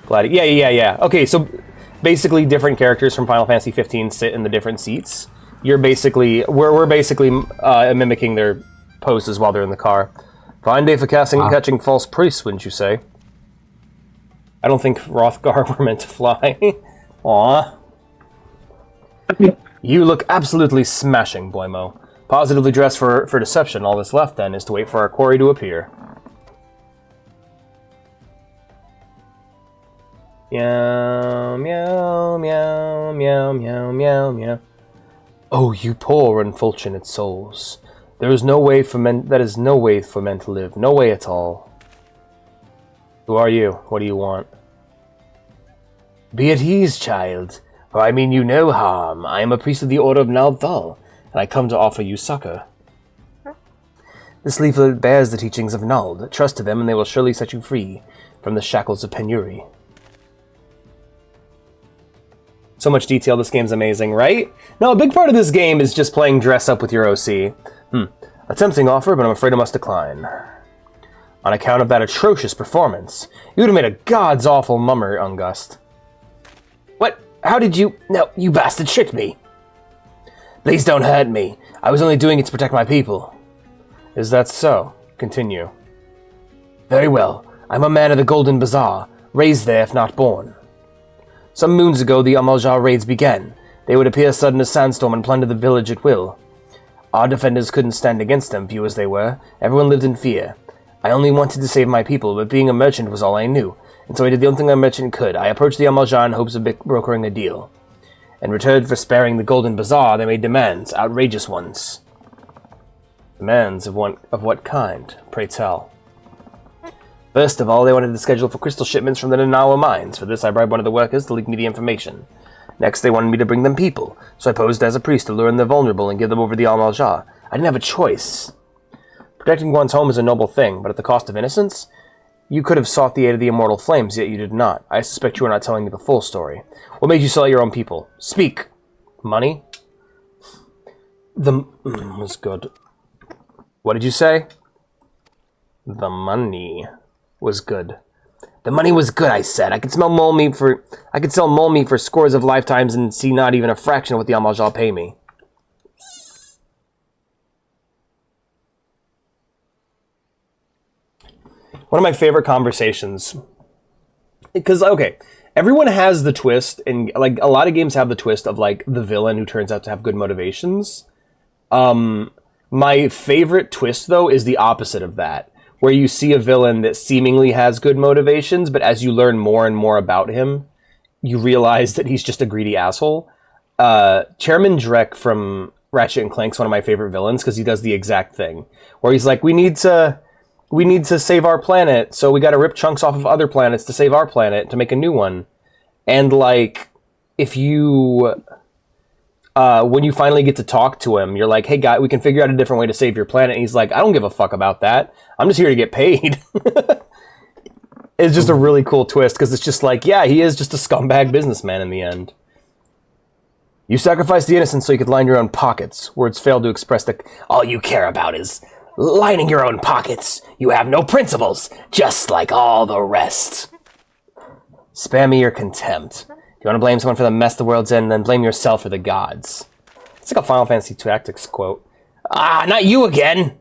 Glad. Yeah. Okay, so basically, different characters from Final Fantasy 15 sit in the different seats. We're basically mimicking their poses while they're in the car. Fine day for catching false priests, wouldn't you say? I don't think Hrothgar were meant to fly. Aw. You look absolutely smashing, Boymo. Positively dressed for deception. All that's left, then, is to wait for our quarry to appear. Meow, meow, meow, meow, meow, meow, meow. Oh, you poor unfortunate souls. There is no way for men. That is no way for men to live. No way at all. Who are you? What do you want? Be at ease, child. For I mean you no harm. I am a priest of the Order of Nald'thal, and I come to offer you succor. This leaflet bears the teachings of Nald. Trust to them, and they will surely set you free from the shackles of penury. So much detail. This game's amazing, right? No, a big part of this game is just playing dress up with your OC. A tempting offer, but I'm afraid I must decline. On account of that atrocious performance. You would have made a god's awful mummer, Ungust. What? How did you... No, you bastard tricked me. Please don't hurt me. I was only doing it to protect my people. Is that so? Continue. Very well. I'm a man of the Golden Bazaar, raised there if not born. Some moons ago, the Amaljar raids began. They would appear sudden as sandstorm and plunder the village at will. Our defenders couldn't stand against them, few as they were. Everyone lived in fear. I only wanted to save my people, but being a merchant was all I knew, and so I did the only thing a merchant could. I approached the Amaljar in hopes of brokering a deal. In return for sparing the Golden Bazaar, they made demands, outrageous ones. Demands of what kind, pray tell? First of all, they wanted to schedule for crystal shipments from the Nanawa mines. For this, I bribed one of the workers to leak me the information. Next, they wanted me to bring them people, so I posed as a priest to lure in the vulnerable and give them over to the Amaljar. I didn't have a choice. Protecting one's home is a noble thing, but at the cost of innocence? You could have sought the aid of the immortal flames, yet you did not. I suspect you are not telling me the full story. What made you sell your own people? Speak! Money? Was good. What did you say? The money was good. The money was good, I said. I could sell mole meat for scores of lifetimes and see not even a fraction of what the Amaljar pay me. One of my favorite conversations, because, okay, everyone has the twist, and, like, a lot of games have the twist of, like, the villain who turns out to have good motivations. My favorite twist, though, is the opposite of that, where you see a villain that seemingly has good motivations, but as you learn more and more about him, you realize that he's just a greedy asshole. Chairman Drek from Ratchet and Clank's one of my favorite villains, because he does the exact thing, where he's like, we need to save our planet, so we gotta rip chunks off of other planets to save our planet, to make a new one. And, like, if you... when you finally get to talk to him, you're like, hey, guy, we can figure out a different way to save your planet. And he's like, I don't give a fuck about that. I'm just here to get paid. It's just a really cool twist, because it's just like, yeah, he is just a scumbag businessman in the end. You sacrificed the innocent so you could line your own pockets. Words fail to express that all you care about is lining your own pockets. You have no principles, just like all the rest. Spare me your contempt. You want to blame someone for the mess the world's in, then blame yourself for the gods. It's like a Final Fantasy Tactics quote. Ah, not you again!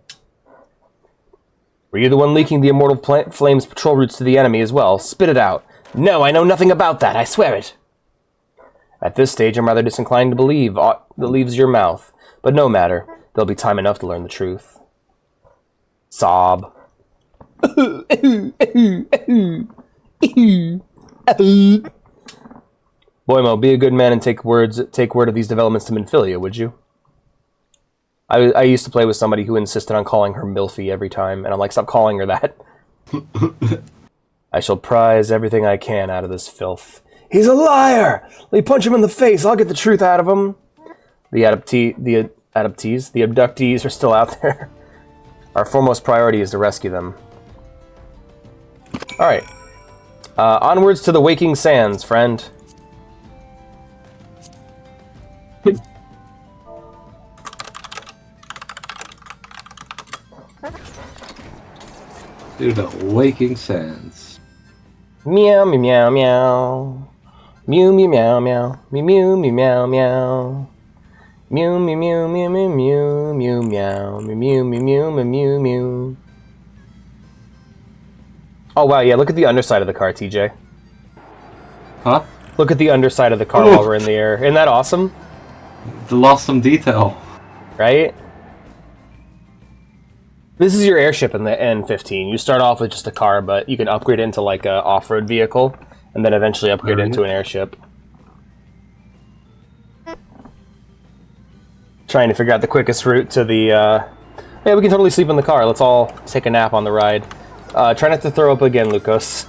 Were you the one leaking the Immortal Flames patrol routes to the enemy as well? Spit it out. No, I know nothing about that, I swear it. At this stage, I'm rather disinclined to believe aught that leaves your mouth. But no matter. There'll be time enough to learn the truth. Sob. Boymo, be a good man and take word of these developments to Minfilia, would you? I used to play with somebody who insisted on calling her Milfy every time, and I'm like, stop calling her that. I shall prize everything I can out of this filth. He's a liar! Let me punch him in the face, I'll get the truth out of him. The abductees are still out there. Our foremost priority is to rescue them. Alright. Onwards to the waking sands, friend. To the waking sands. Meow, meow, meow, meow. Mew, meow, meow, meow. Mew, mew, meow, meow, meow. Mew, mew, mew, mew, mew, mew, mew, meow. Mew, mew, mew, mew, mew, mew, mew. Oh, wow, yeah, look at the underside of the car, TJ. Huh? Look at the underside of the car while we're in the air. Isn't that awesome? Lost some detail. Right? This is your airship in the N15. You start off with just a car, but you can upgrade it into like a off-road vehicle, and then eventually upgrade it into an airship. Trying to figure out the quickest route to the... Yeah, we can totally sleep in the car. Let's all take a nap on the ride. Try not to throw up again, Lucas.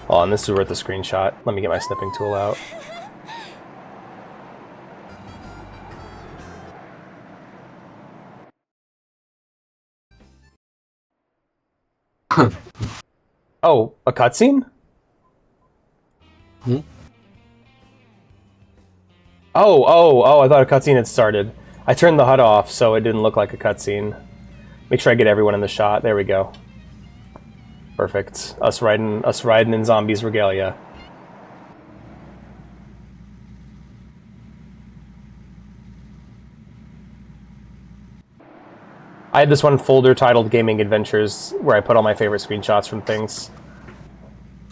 Oh, and this is worth a screenshot. Let me get my snipping tool out. Oh, a cutscene? Hmm? Oh, I thought a cutscene had started. I turned the HUD off, so it didn't look like a cutscene. Make sure I get everyone in the shot. There we go. Perfect. Us riding in zombies regalia. I had this one folder titled Gaming Adventures where I put all my favorite screenshots from things.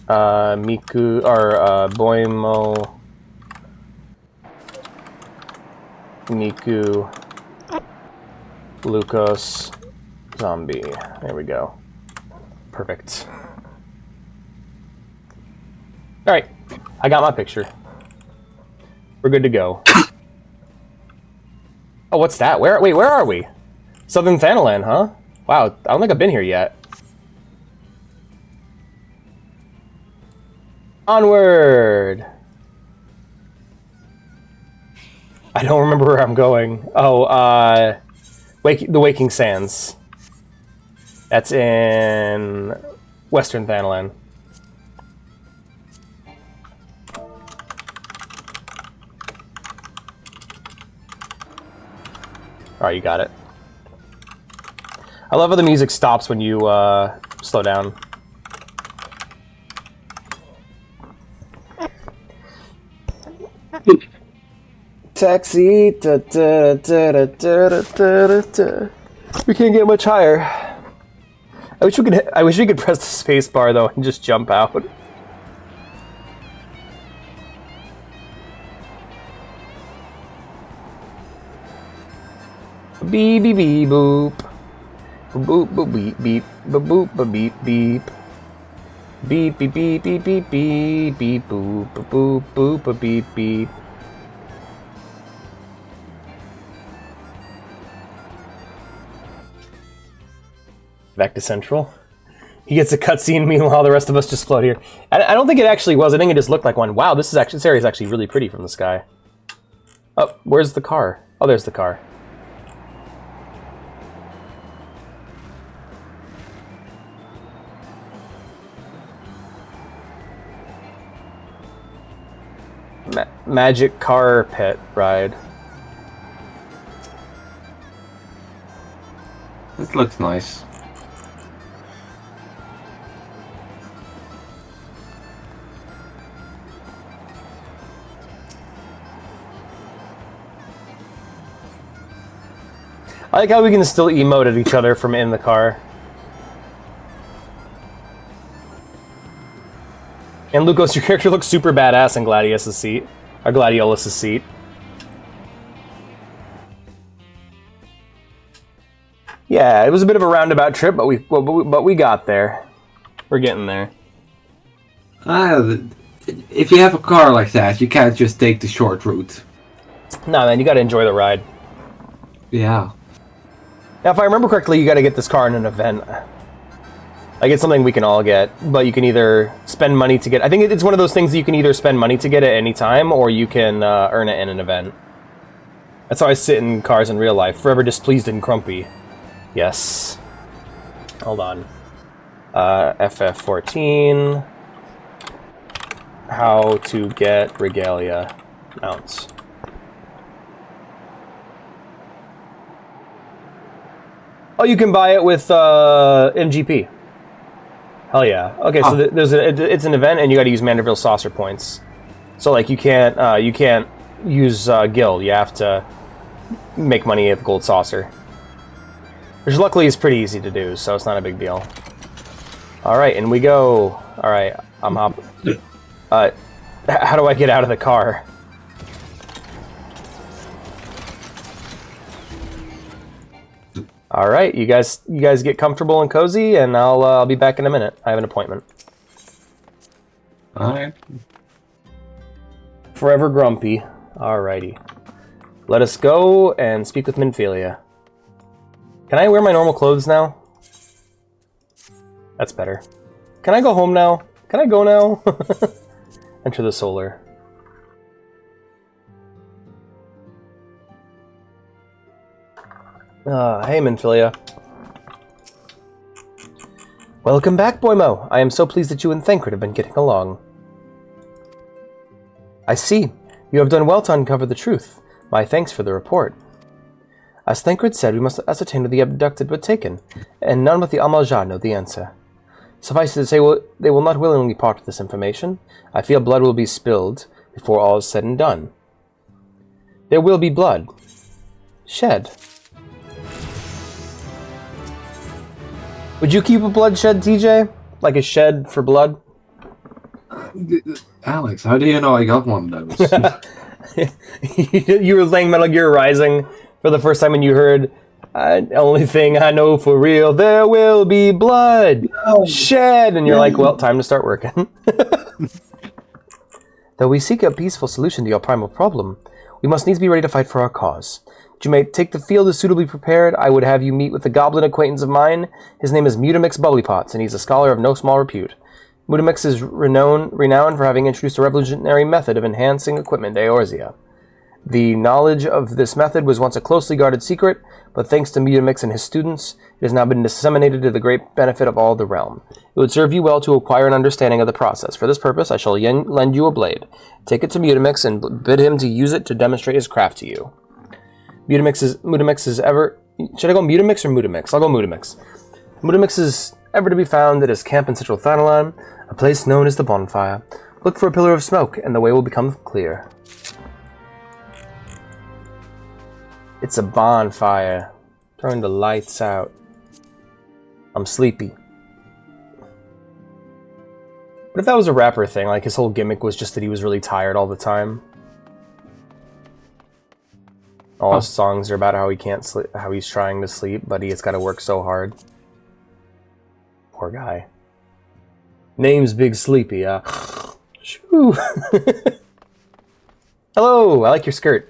Miku, or Boimo, Miku, Lucas, Zombie. There we go. Perfect. Alright, I got my picture. We're good to go. Oh, what's that? Wait, where are we? Southern Thanalan, huh? Wow, I don't think I've been here yet. Onward! I don't remember where I'm going. Oh, the Waking Sands. That's in Western Thanalan. Alright, you got it. I love how the music stops when you slow down. Taxi, da, da, da, da, da, da, da. We can't get much higher. I wish we could press the space bar though and just jump out. Beep beep beep boop. Boop boop beep beep boop boop beep beep. Beep beep beep beep beep beep beep boop boop boop beep beep. Back to Central. He gets a cutscene, meanwhile the rest of us just float here. I don't think it actually was. I think it just looked like one. Wow, this area is actually really pretty from the sky. Oh, where's the car? Oh, there's the car. Magic car pet ride. This looks nice. I like how we can still emote at each other from in the car. And Lucas, your character looks super badass in Gladius's seat. Or Gladiolus's seat. Yeah, it was a bit of a roundabout trip, but we got there. We're getting there. If you have a car like that, you can't just take the short route. Nah, man, you gotta enjoy the ride. Yeah. Now, if I remember correctly, you gotta get this car in an event. Like, it's something we can all get, but you can either spend money to get... I think it's one of those things that you can either spend money to get at any time, or you can earn it in an event. That's how I sit in cars in real life. Forever displeased and grumpy. Yes. Hold on. FF14. How to get regalia mounts. Oh, you can buy it with MGP. Hell yeah. Okay, so it's an event, and you got to use Manderville saucer points. So like you can't use guild. You have to make money at the gold saucer, which luckily is pretty easy to do, so it's not a big deal. All right, and we go. All right, I'm hopping. How do I get out of the car? All right, you guys get comfortable and cozy, and I'll be back in a minute. I have an appointment. All right. Forever grumpy. Alrighty. Let us go and speak with Minfilia. Can I wear my normal clothes now? That's better. Can I go home now? Can I go now? Enter the solar. Hey, Minfilia. Welcome back, Boimo. I am so pleased that you and Thancred have been getting along. I see. You have done well to uncover the truth. My thanks for the report. As Thancred said, we must ascertain who the abducted were taken, and none but the Amaljar know the answer. Suffice it to say, they will not willingly part with this information. I fear blood will be spilled before all is said and done. There will be blood. Shed. Would you keep a bloodshed, TJ? Like a shed for blood? Alex, how do you know I got one of those? You were playing Metal Gear Rising for the first time and you heard, only thing I know for real, there will be blood, shed, and you're like, well, time to start working. Though we seek a peaceful solution to your primal problem, we must needs be ready to fight for our cause. That you may take the field as suitably prepared, I would have you meet with a goblin acquaintance of mine. His name is Mutamix Bubblypots, and he's a scholar of no small repute. Mutamix is renowned for having introduced a revolutionary method of enhancing equipment to Eorzea. The knowledge of this method was once a closely guarded secret, but thanks to Mutamix and his students, it has now been disseminated to the great benefit of all the realm. It would serve you well to acquire an understanding of the process. For this purpose, I shall lend you a blade. Take it to Mutamix and bid him to use it to demonstrate his craft to you. Mutamix is ever... Should I go Mutamix or Mutamix? I'll go Mutamix. Mutamix is ever to be found at his camp in Central Thanalan, a place known as the Bonfire. Look for a pillar of smoke, and the way will become clear. It's a bonfire. Turn the lights out. I'm sleepy. What if that was a rapper thing? Like his whole gimmick was just that he was really tired all the time. All his songs are about how he can't sleep, how he's trying to sleep, but he has got to work so hard. Poor guy. Name's Big Sleepy. Shoo. Hello, I like your skirt.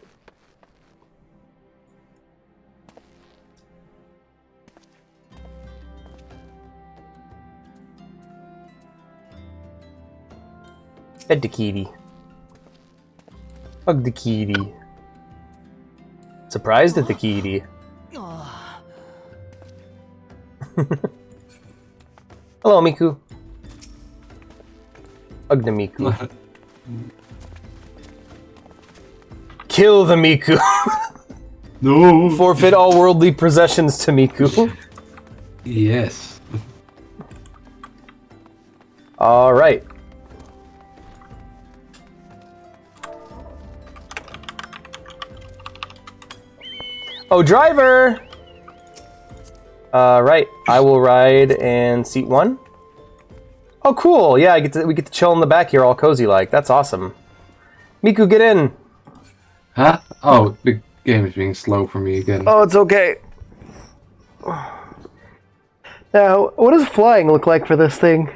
Pet the kitty. Hug the kitty. Surprised at the kitty. Hello, Miku. Hug the Miku. Kill the Miku. No. Forfeit all worldly possessions to Miku. Yes. All right. Oh, driver! Right. I will ride in seat 1. Oh, cool. Yeah, we get to chill in the back here all cozy like. That's awesome. Miku, get in! Huh? Oh, the game is being slow for me again. Oh, it's okay. Now, what does flying look like for this thing?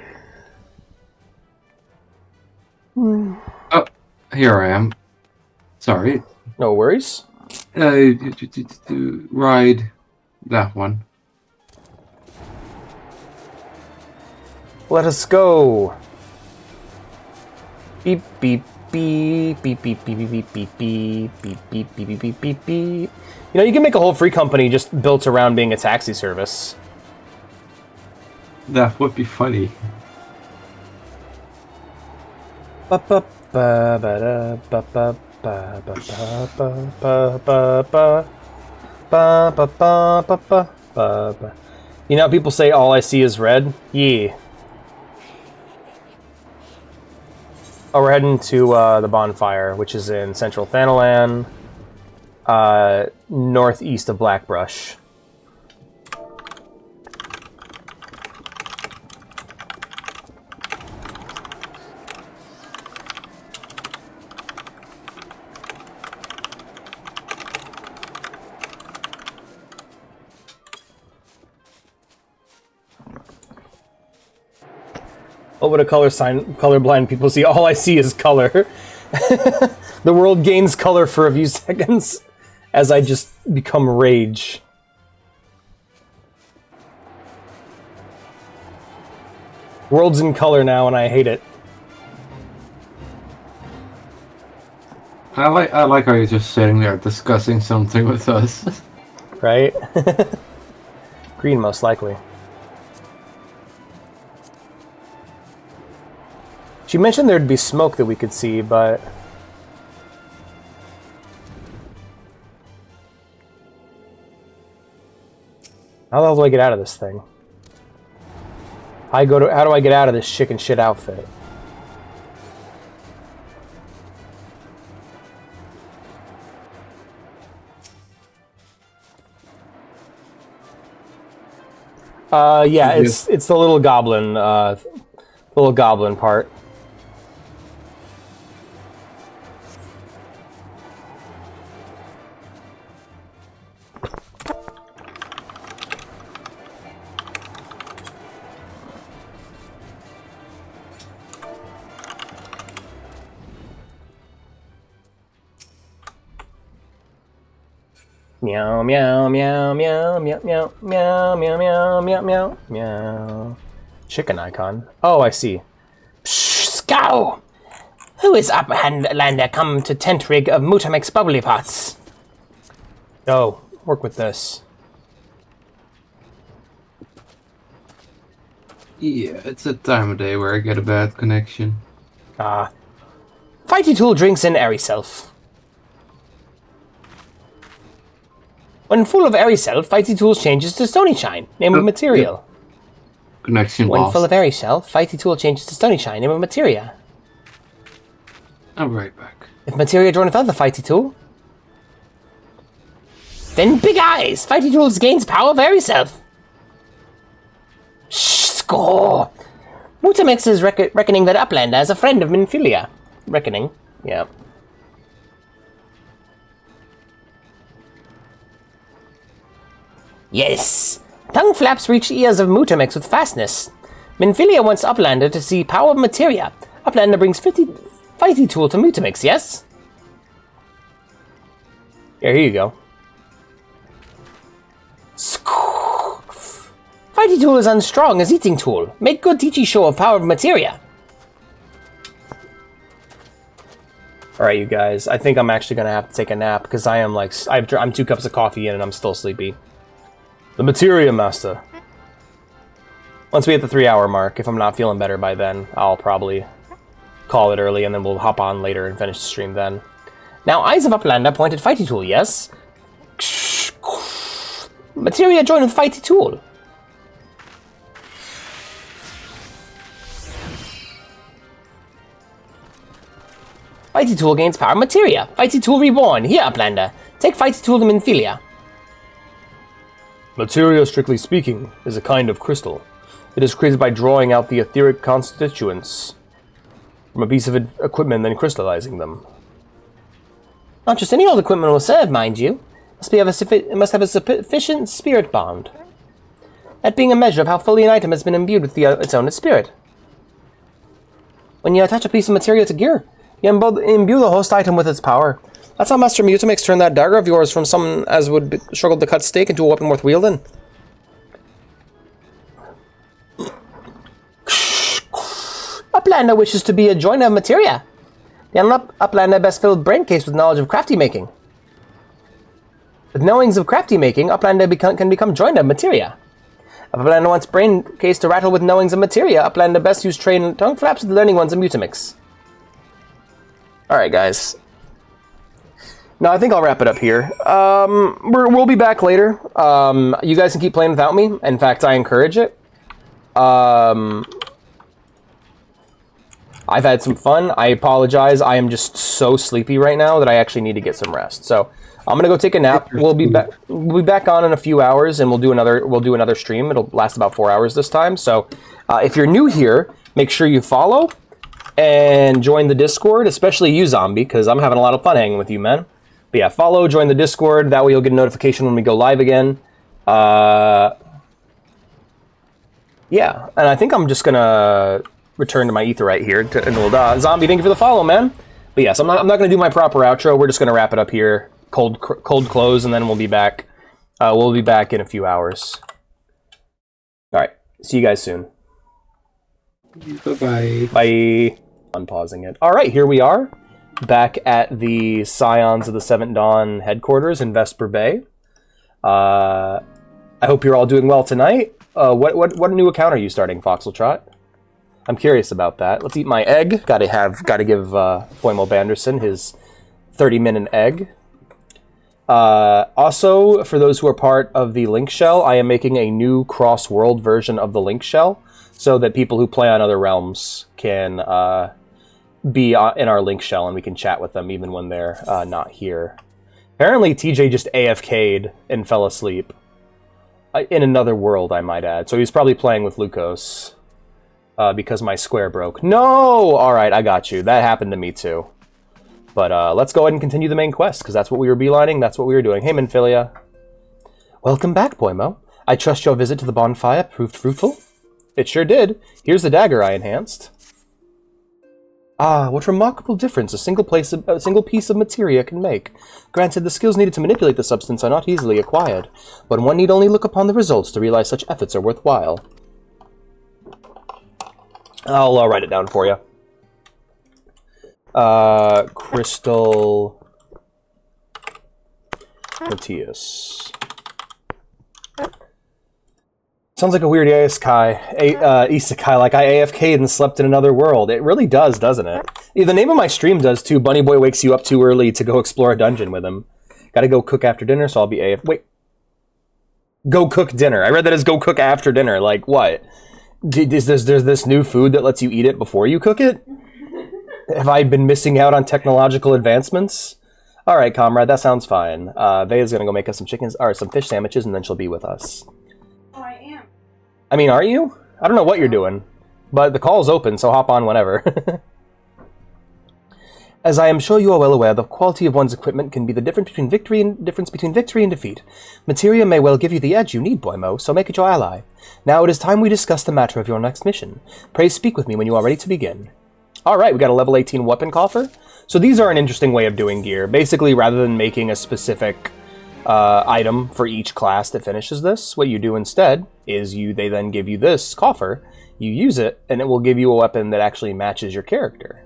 Oh, here I am. Sorry. No worries. Ride that one. Let us go. Beep beep beep beep beep beep beep beep beep beep beep beep beep beep beep beep beep. You know, you can make a whole free company just built around being a taxi service. That would be funny. Ba ba ba ba ba ba ba ba ba ba ba ba ba ba ba ba ba. You know, people say all I see is red. Yeah. Oh, we're heading to the bonfire, which is in Central Thanalan, northeast of Blackbrush. What would a colorblind people see? All I see is color. The world gains color for a few seconds as I just become rage. World's in color now and I hate it. I like how you're just sitting there discussing something with us. Right? Green, most likely. She mentioned there'd be smoke that we could see, but... How the hell do I get out of this thing? How do I get out of this chicken shit outfit? Yeah, it's the little goblin part. Meow meow meow meow meow meow meow meow meow meow meow meow. Chicken icon. Oh, I see. Psh, Scow! Who is Uplander come to tent rig of Mutamex bubbly pots? Oh, work with this. Yeah, it's a time of day where I get a bad connection. Fighty Tool drinks in Airy Self. When full of Airy Self, Fighty Tool changes to Stony Shine, name of material. Connection When lost. full of Airy Self, Fighty Tool changes to Stony Shine, name of materia. I'll be right back. If materia joineth other Fighty Tool, then Big Eyes! Fighty Tools gains power of Airy Self. Shh, score! Mutamex is reckoning that Uplander is a friend of Minfilia. Reckoning, yeah. Yes! Tongue flaps reach ears of Mutamex with fastness. Minfilia wants Uplander to see power of materia. Uplander brings Fighty Tool to Mutamex, yes? Here you go. Fighty Tool is unstrong as Eating Tool. Make good teachy show of power of materia. Alright, you guys. I think I'm actually going to have to take a nap because I am like... I'm 2 cups of coffee in and I'm still sleepy. The Materia Master. Once we hit the 3-hour mark, if I'm not feeling better by then, I'll probably call it early and then we'll hop on later and finish the stream then. Now, Eyes of Uplander pointed Fighty Tool, yes? Materia join with Fighty Tool. Fighty Tool gains power materia. Fighty Tool Reborn. Here, Uplander. Take Fighty Tool to Minfilia. Materia, strictly speaking, is a kind of crystal. It is created by drawing out the etheric constituents from a piece of equipment and then crystallizing them. Not just any old equipment will serve, mind you. It must have a sufficient spirit bond. That being a measure of how fully an item has been imbued with its own spirit. When you attach a piece of materia to gear, you imbue the host item with its power. That's how Master Mutamex turned that dagger of yours from someone as would struggle to cut steak into a weapon worth wielding. Uplander wishes to be a joiner of materia. The Uplander best filled brain case with knowledge of crafty making. With knowings of crafty making, Uplander can become joiner of materia. If Uplander wants brain case to rattle with knowings of materia, Uplander best use train tongue flaps with learning ones of Mutamex. Alright, guys. No, I think I'll wrap it up here. We'll be back later. You guys can keep playing without me. In fact, I encourage it. I've had some fun. I apologize. I am just so sleepy right now that I actually need to get some rest. So I'm gonna go take a nap. We'll be back. We'll be back on in a few hours, and we'll do another stream. It'll last about 4 hours this time. So if you're new here, make sure you follow and join the Discord, especially you, Zombie, because I'm having a lot of fun hanging with you, man. But yeah, follow, join the Discord. That way you'll get a notification when we go live again. Yeah, and I think I'm just gonna return to my Aetheryte here. And we'll, Zombie, thank you for the follow, man. But yes, I'm not gonna do my proper outro. We're just gonna wrap it up here. Cold close, and then we'll be back. We'll be back in a few hours. All right, see you guys soon. Bye-bye. Bye. Unpausing it. All right, here we are, back at the Scions of the Seventh Dawn headquarters in Vesper Bay. I hope you're all doing well tonight. What new account are you starting, Foxeltrot? I'm curious about that. Let's eat my egg. Got to give Boimo Banderson his 30-minute egg. Also, for those who are part of the Link Shell, I am making a new cross-world version of the Link Shell, so that people who play on other realms can be in our Link Shell, and we can chat with them even when they're not here. Apparently, TJ just AFK'd and fell asleep. In another world, I might add. So he's probably playing with Lukos. Because my square broke. No! Alright, I got you. That happened to me too. But let's go ahead and continue the main quest, because that's what we were beelining, that's what we were doing. Hey, Minfilia. Welcome back, Boimo. I trust your visit to the bonfire proved fruitful? It sure did. Here's the dagger I enhanced. Ah, what remarkable difference a single piece of materia can make. Granted, the skills needed to manipulate the substance are not easily acquired, but one need only look upon the results to realize such efforts are worthwhile. I'll write it down for you. Crystal Matthias. Sounds like a weird isekai, like I AFK'd and slept in another world. It really does, doesn't it? Yeah, the name of my stream does too. Bunny Boy wakes you up too early to go explore a dungeon with him. Gotta go cook after dinner, so I'll be Wait. Go cook dinner. I read that as go cook after dinner. Like, what? There's this new food that lets you eat it before you cook it? Have I been missing out on technological advancements? All right, comrade, that sounds fine. Vea's gonna go make us some fish sandwiches, and then she'll be with us. Oh, I am. I mean, are you? I don't know what you're doing, but the call's open, so hop on whenever. As I am sure you are well aware, the quality of one's equipment can be the difference between victory and defeat. Materia may well give you the edge you need, Boimo, so make it your ally. Now it is time we discuss the matter of your next mission. Pray speak with me when you are ready to begin. Alright, we got a level 18 weapon coffer. So these are an interesting way of doing gear. Basically, rather than making a specific item for each class that finishes this, what you do instead is they then give you this coffer, you use it, and it will give you a weapon that actually matches your character.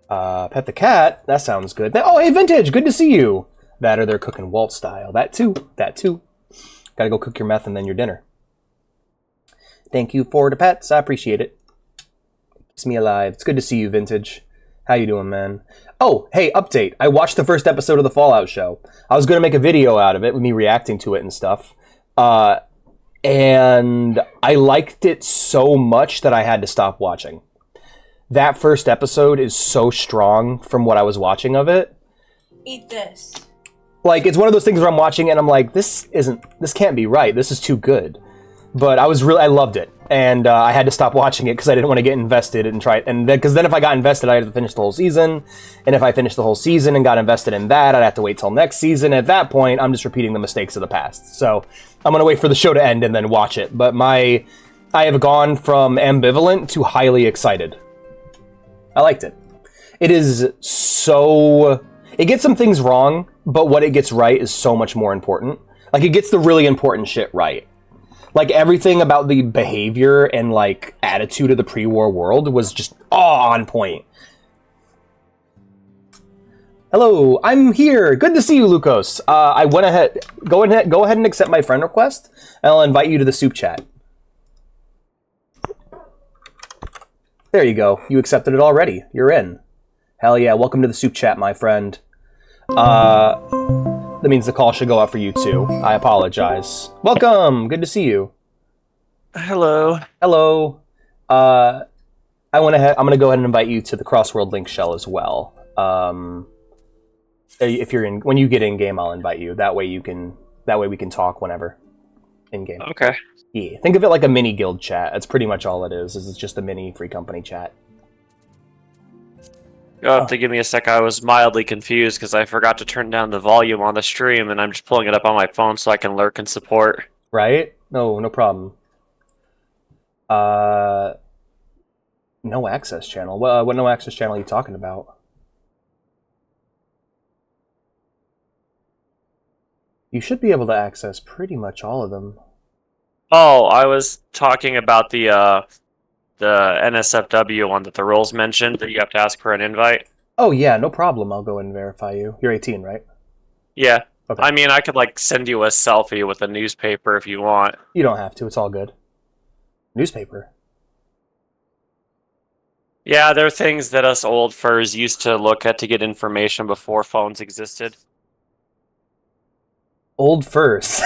Pet the cat, that sounds good. Oh, hey, Vintage, good to see you! That or they're cooking Walt style. That too. Gotta go cook your meth and then your dinner. Thank you for the pets, I appreciate it. Keeps me alive. It's good to see you, Vintage. How you doing, man? Oh, hey, update. I watched the first episode of the Fallout show. I was going to make a video out of it with me reacting to it and stuff. And I liked it so much that I had to stop watching. That first episode is so strong from what I was watching of it. Eat this. Like, it's one of those things where I'm watching and I'm like, this can't be right. This is too good. But I loved it. And I had to stop watching it because I didn't want to get invested and try it. And because then if I got invested, I had to finish the whole season. And if I finished the whole season and got invested in that, I'd have to wait till next season. At that point, I'm just repeating the mistakes of the past. So I'm going to wait for the show to end and then watch it. But I have gone from ambivalent to highly excited. I liked it. It is so... It gets some things wrong, but what it gets right is so much more important. Like, it gets the really important shit right. Like, everything about the behavior and, like, attitude of the pre-war world was just on point. Hello, I'm here. Good to see you, Lukos. I went ahead... Go ahead and accept my friend request, and I'll invite you to the soup chat. There you go. You accepted it already. You're in. Hell yeah, welcome to the soup chat, my friend. That means the call should go out for you too. I apologize. Welcome! Good to see you. Hello. Hello. I'm gonna go ahead and invite you to the Crossworld Link shell as well. If you're in, when you get in game, I'll invite you. That way we can talk whenever in game. Okay. Yeah. Think of it like a mini guild chat. That's pretty much all it is. It's just a mini free company chat. You'll have to give me a sec. I was mildly confused because I forgot to turn down the volume on the stream, and I'm just pulling it up on my phone so I can lurk and support. Right? No problem. No access channel. What no access channel are you talking about? You should be able to access pretty much all of them. Oh, I was talking about the NSFW one that the rules mentioned, that you have to ask for an invite. Oh yeah, no problem. I'll go and verify you. You're 18, right? Yeah. Okay. I mean, I could, like, send you a selfie with a newspaper if you want. You don't have to. It's all good. Newspaper? Yeah, there are things that us old furs used to look at to get information before phones existed. Old furs.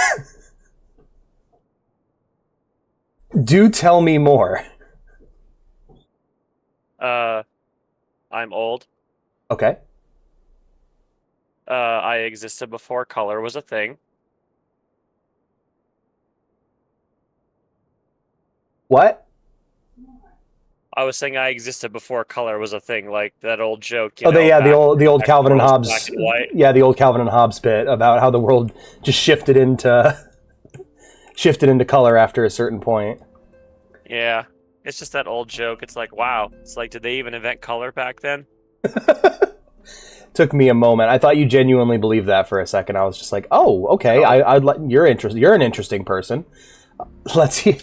Do tell me more. I'm old. Okay. I existed before color was a thing. What? I was saying I existed before color was a thing, like that old joke. The old Calvin and Hobbes. Black and white. Yeah, the old Calvin and Hobbes bit about how the world just shifted into color after a certain point. Yeah, it's just that old joke. It's like, wow. It's like, did they even invent color back then? Took me a moment. I thought you genuinely believed that for a second. I was just like, oh, okay. You're an interesting person. Let's see.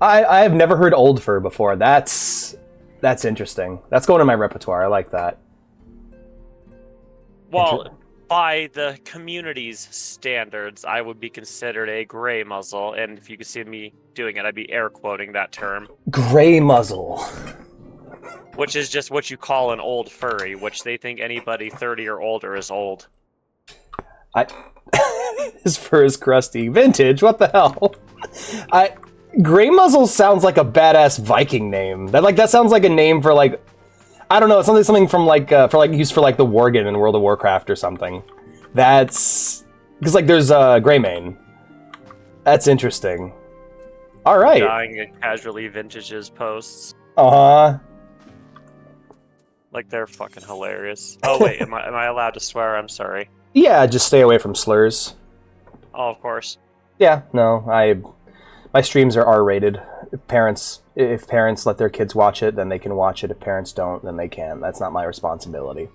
I have never heard old fur before. That's interesting. That's going in my repertoire. I like that. Well, by the community's standards, I would be considered a gray muzzle, and if you could see me doing it, I'd be air quoting that term. Gray muzzle. Which is just what you call an old furry, which they think anybody 30 or older is old. His fur is crusty. Vintage, what the hell? Gray muzzle sounds like a badass Viking name. That sounds like a name for like, I don't know, it's something from like used for like the Worgen in World of Warcraft or something. That's because like there's Greymane. That's interesting. All right. Dying in casually vintages posts. Like they're fucking hilarious. Oh wait, am I allowed to swear? I'm sorry. Yeah, just stay away from slurs. Oh, of course. Yeah, no, my streams are R-rated. If parents let their kids watch it, then they can watch it. If parents don't, then they can. That's not my responsibility.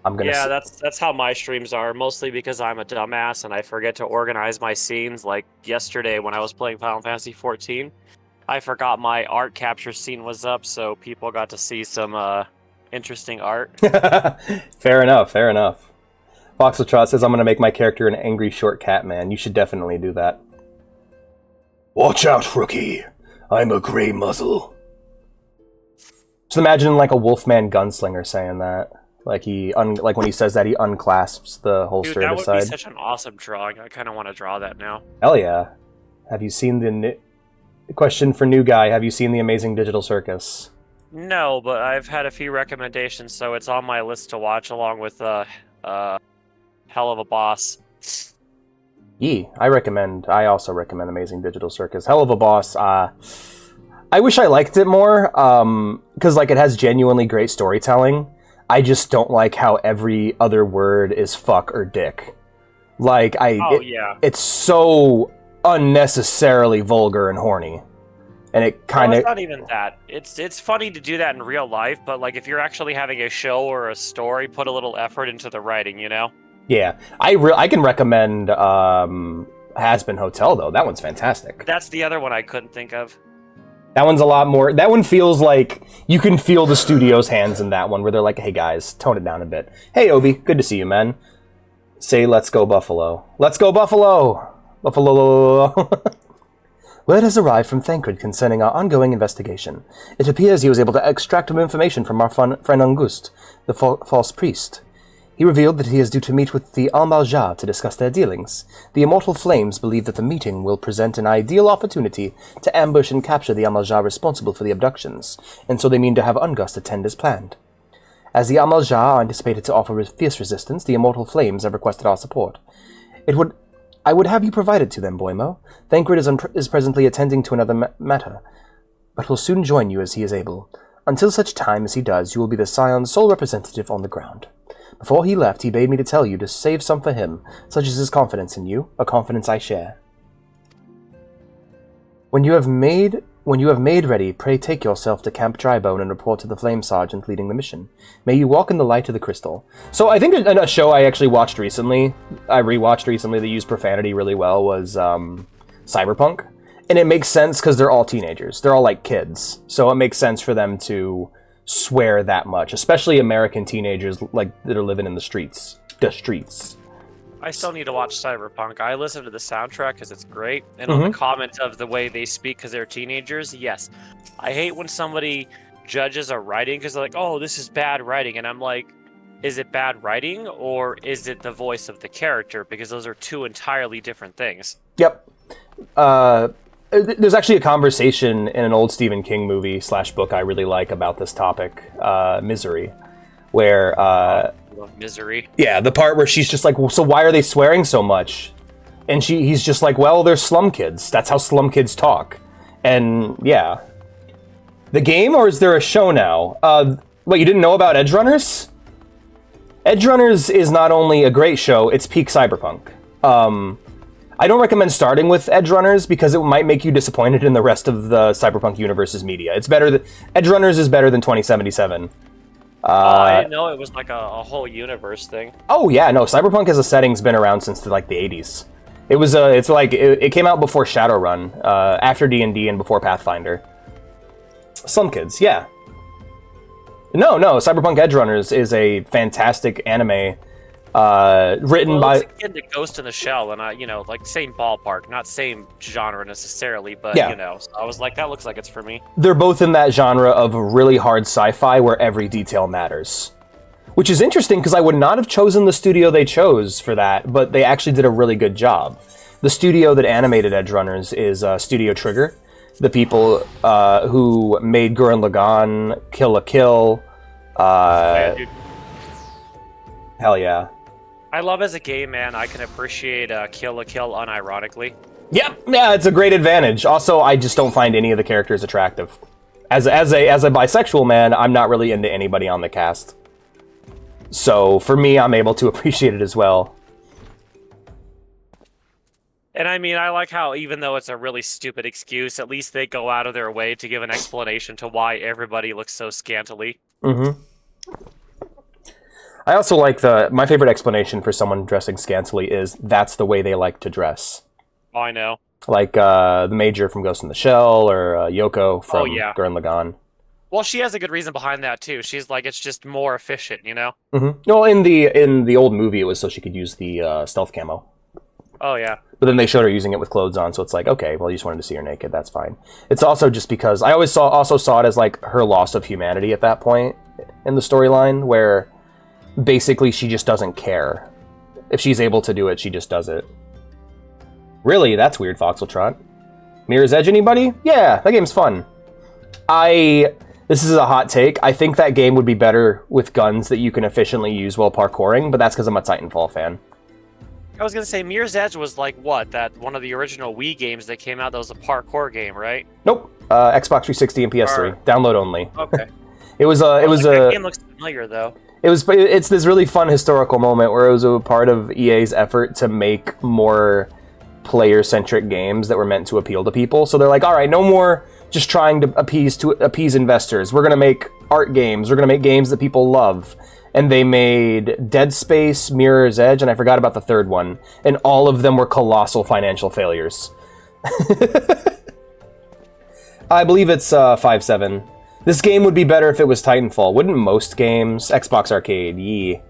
That's how my streams are, mostly because I'm a dumbass and I forget to organize my scenes. Like yesterday when I was playing Final Fantasy 14, I forgot my art capture scene was up, so people got to see some interesting art. Fair enough. Foxletrot says, I'm going to make my character an angry short cat man. You should definitely do that. Watch out, rookie. I'm a gray muzzle. Just imagine like a Wolfman gunslinger saying that. Like like when he says that, he unclasps the holster Dude, to the side. that would be such an awesome drawing. I kind of want to draw that now. Hell yeah. Have you seen question for new guy, have you seen The Amazing Digital Circus? No, but I've had a few recommendations, so it's on my list to watch along with Hell of a Boss. I also recommend Amazing Digital Circus. Hell of a Boss, I wish I liked it more, because like it has genuinely great storytelling. I just don't like how every other word is fuck or dick. Like it's so unnecessarily vulgar and horny. And it kind of... it's not even that. It's funny to do that in real life, but like if you're actually having a show or a story, put a little effort into the writing, you know? Yeah. I can recommend Has-Been Hotel, though. That one's fantastic. That's the other one I couldn't think of. That one's a lot more... That one feels like you can feel the studio's hands in that one, where they're like, hey guys, tone it down a bit. Hey Obi, good to see you, man. Say, let's go Buffalo. Let's go Buffalo! Buffalo! Word has arrived from Thancred concerning our ongoing investigation. It appears he was able to extract information from our friend Auguste, the false priest. He revealed that he is due to meet with the Al-Malja to discuss their dealings. The Immortal Flames believe that the meeting will present an ideal opportunity to ambush and capture the Al-Malja responsible for the abductions, and so they mean to have Ungust attend as planned. As the Al-Malja are anticipated to offer fierce resistance, the Immortal Flames have requested our support. I would have you provided to them, Boimo. Thancred is presently attending to another matter, but will soon join you as he is able. Until such time as he does, you will be the Scion's sole representative on the ground. Before he left, he bade me to tell you to save some for him, such as his confidence in you, a confidence I share. When you have made ready, pray take yourself to Camp Drybone and report to the Flame Sergeant leading the mission. May you walk in the light of the crystal. So I think a show I actually watched recently, I rewatched recently that used profanity really well, was Cyberpunk. And it makes sense because they're all teenagers. They're all like kids. So it makes sense for them to swear that much, especially American teenagers like that are living in the streets. I still need to watch Cyberpunk. I listen to the soundtrack because it's great, and on the comment of the way they speak because they're teenagers, yes. I hate when somebody judges a writing because they're like, oh, this is bad writing, and I'm like, is it bad writing or is it the voice of the character? Because those are two entirely different things. Yep. There's actually a conversation in an old Stephen King movie / book I really like about this topic, Misery, where... Misery. Yeah, the part where she's just like, well, so why are they swearing so much? And he's just like, well, they're slum kids. That's how slum kids talk. And yeah. The game, or is there a show now? What, you didn't know about Edge Runners? Edge Runners is not only a great show, it's peak cyberpunk. I don't recommend starting with Edge Runners because it might make you disappointed in the rest of the cyberpunk universe's media. It's better Edge Runners is better than 2077. I didn't know it was like a whole universe thing. Oh yeah, no, cyberpunk as a setting's been around since like the 80s. It was it came out before Shadowrun, after D&D and before Pathfinder. Some kids, yeah. No, Cyberpunk Edge Runners is a fantastic anime written by... It's akin to Ghost in the Shell, and like same ballpark, not same genre necessarily, but Yeah. So I was like, that looks like it's for me. They're both in that genre of really hard sci-fi where every detail matters. Which is interesting because I would not have chosen the studio they chose for that, but they actually did a really good job. The studio that animated Edge Runners is Studio Trigger. The people who made Gurren Lagann, Kill la Kill. Yeah, dude. Hell yeah. I love as a gay man, I can appreciate Kill la Kill unironically. Yep, yeah, it's a great advantage. Also, I just don't find any of the characters attractive. As a bisexual man, I'm not really into anybody on the cast. So, for me, I'm able to appreciate it as well. And I mean, I like how even though it's a really stupid excuse, at least they go out of their way to give an explanation to why everybody looks so scantily. Mm-hmm. I also like my favorite explanation for someone dressing scantily is that's the way they like to dress. Oh, I know. Like the Major from Ghost in the Shell or Yoko from Gurren Lagann. Well, she has a good reason behind that too. She's like, it's just more efficient, you know? Mm-hmm. Well, in the old movie, it was so she could use the stealth camo. Oh, yeah. But then they showed her using it with clothes on, so it's like, okay, well, you just wanted to see her naked, that's fine. It's also just because I always saw it as like her loss of humanity at that point in the storyline, where basically she just doesn't care. If she's able to do it, she just does it. Really? That's weird, Foxeltrot. Mirror's Edge, anybody? Yeah, that game's fun. This is a hot take. I think that game would be better with guns that you can efficiently use while parkouring, but that's because I'm a Titanfall fan. I was gonna say, Mirror's Edge was like, what, that one of the original Wii games that came out that was a parkour game, right? Nope. Xbox 360 and PS3. Download only. Okay. That game looks familiar, though. It's this really fun historical moment where it was a part of EA's effort to make more player-centric games that were meant to appeal to people. So they're like, all right, no more just trying to appease investors. We're going to make art games. We're going to make games that people love. And they made Dead Space, Mirror's Edge, and I forgot about the third one. And all of them were colossal financial failures. I believe it's 5-7. This game would be better if it was Titanfall. Wouldn't most games? Xbox Arcade, yee.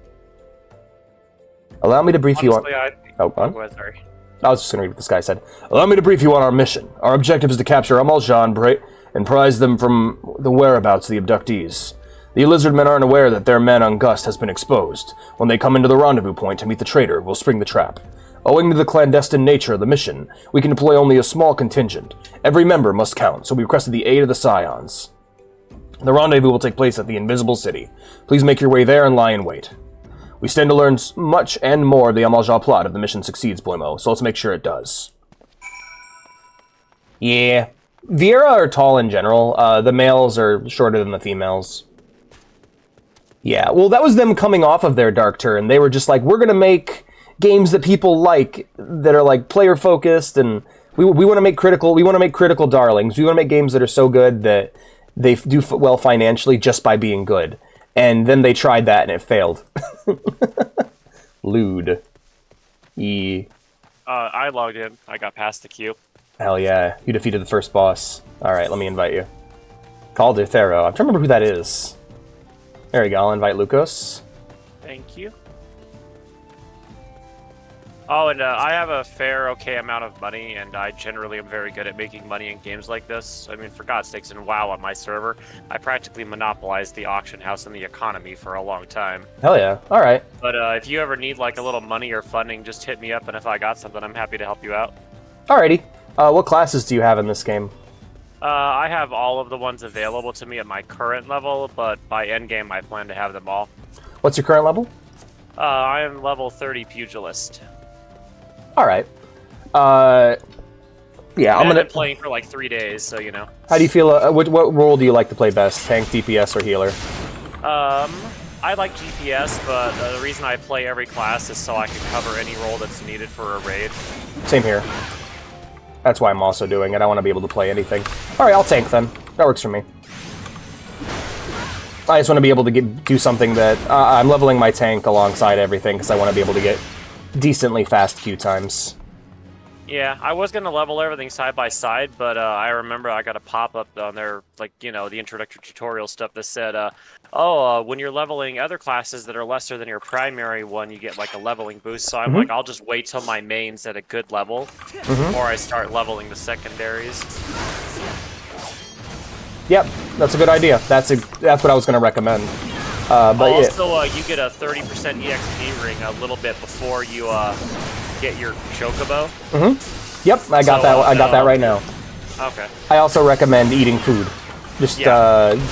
Allow me to brief you on... Go ahead, sorry. I was just going to read what this guy said. Allow me to brief you on our mission. Our objective is to capture Amaljan and prize them from the whereabouts of the abductees. The lizard men aren't aware that their man on Gust has been exposed. When they come into the rendezvous point to meet the traitor, we'll spring the trap. Owing to the clandestine nature of the mission, we can deploy only a small contingent. Every member must count, so we requested the aid of the Scions. The rendezvous will take place at the Invisible City. Please make your way there and lie in wait. We stand to learn much and more of the Amalja plot if the mission succeeds, Boimo, so let's make sure it does. Yeah. Viera are tall in general. The males are shorter than the females. Yeah, well, that was them coming off of their dark turn. They were just like, we're going to make games that people like, that are like player-focused, and we want to make critical darlings. We want to make games that are so good that they do well financially just by being good. And then they tried that and it failed. Lewd. I logged in. I got past the queue. Hell yeah. You defeated the first boss. Alright, let me invite you. Call de Thero. I'm trying to remember who that is. There you go. I'll invite Lucas. Thank you. Oh, and I have a fair, okay amount of money, and I generally am very good at making money in games like this. I mean, for God's sakes, in WoW on my server, I practically monopolized the auction house and the economy for a long time. Hell yeah. Alright. But if you ever need like a little money or funding, just hit me up, and if I got something, I'm happy to help you out. Alrighty. What classes do you have in this game? I have all of the ones available to me at my current level, but by endgame, I plan to have them all. What's your current level? I am level 30 Pugilist. Alright. Yeah, I've I'm gonna. been playing for like 3 days, so you know. How do you feel? What role do you like to play best? Tank, DPS, or healer? I like DPS, but the reason I play every class is so I can cover any role that's needed for a raid. Same here. That's why I'm also doing it. I want to be able to play anything. All right, I'll tank then. That works for me. I just want to be able to do something that I'm leveling my tank alongside everything because I want to be able to get decently fast queue times. Yeah, I was gonna level everything side by side, but I remember I got a pop-up on there, like, you know, the introductory tutorial stuff that said, when you're leveling other classes that are lesser than your primary one, you get like a leveling boost. So I'm like, I'll just wait till my main's at a good level before I start leveling the secondaries. Yep, that's a good idea. That's what I was gonna recommend. But also, you get a 30% EXP ring a little bit before you get your chocobo. Yep, I got that. I got that right now. Okay. I also recommend eating food. Just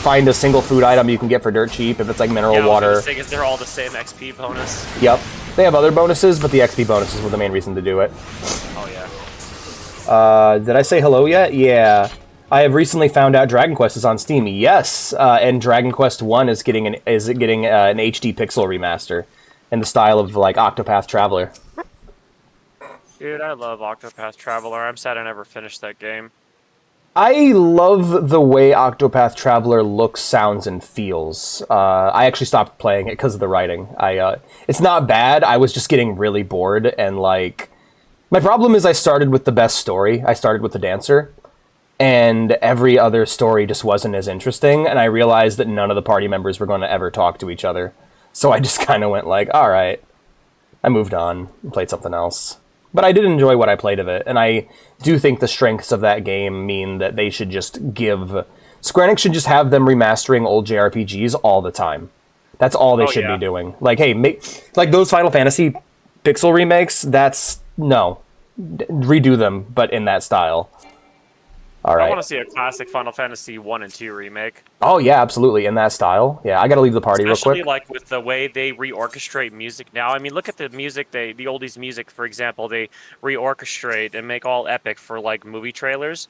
find a single food item you can get for dirt cheap. If it's like mineral water. Because they're all the same XP bonus. Yep, they have other bonuses, but the XP bonuses were the main reason to do it. Oh yeah. Did I say hello yet? Yeah. I have recently found out Dragon Quest is on Steam. Yes, and Dragon Quest 1 is getting an HD pixel remaster in the style of like Octopath Traveler. Dude, I love Octopath Traveler. I'm sad I never finished that game. I love the way Octopath Traveler looks, sounds, and feels. I actually stopped playing it because of the writing. It's not bad. I was just getting really bored, and like, my problem is I started with the best story. I started with the dancer, and every other story just wasn't as interesting. And I realized that none of the party members were going to ever talk to each other, so I just kind of went like, all right. I moved on and played something else. But I did enjoy what I played of it, and I do think the strengths of that game mean that they should just give... Square Enix should just have them remastering old JRPGs all the time. That's all they should be doing. Like, hey, like those Final Fantasy pixel remakes, no. Redo them, but in that style. All right. I want to see a classic Final Fantasy 1 and 2 remake. Oh, yeah, absolutely, in that style. Yeah, I gotta leave the party real quick. Especially, like, with the way they reorchestrate music now. I mean, look at the music, the oldies music, for example, they reorchestrate and make all epic for, like, movie trailers.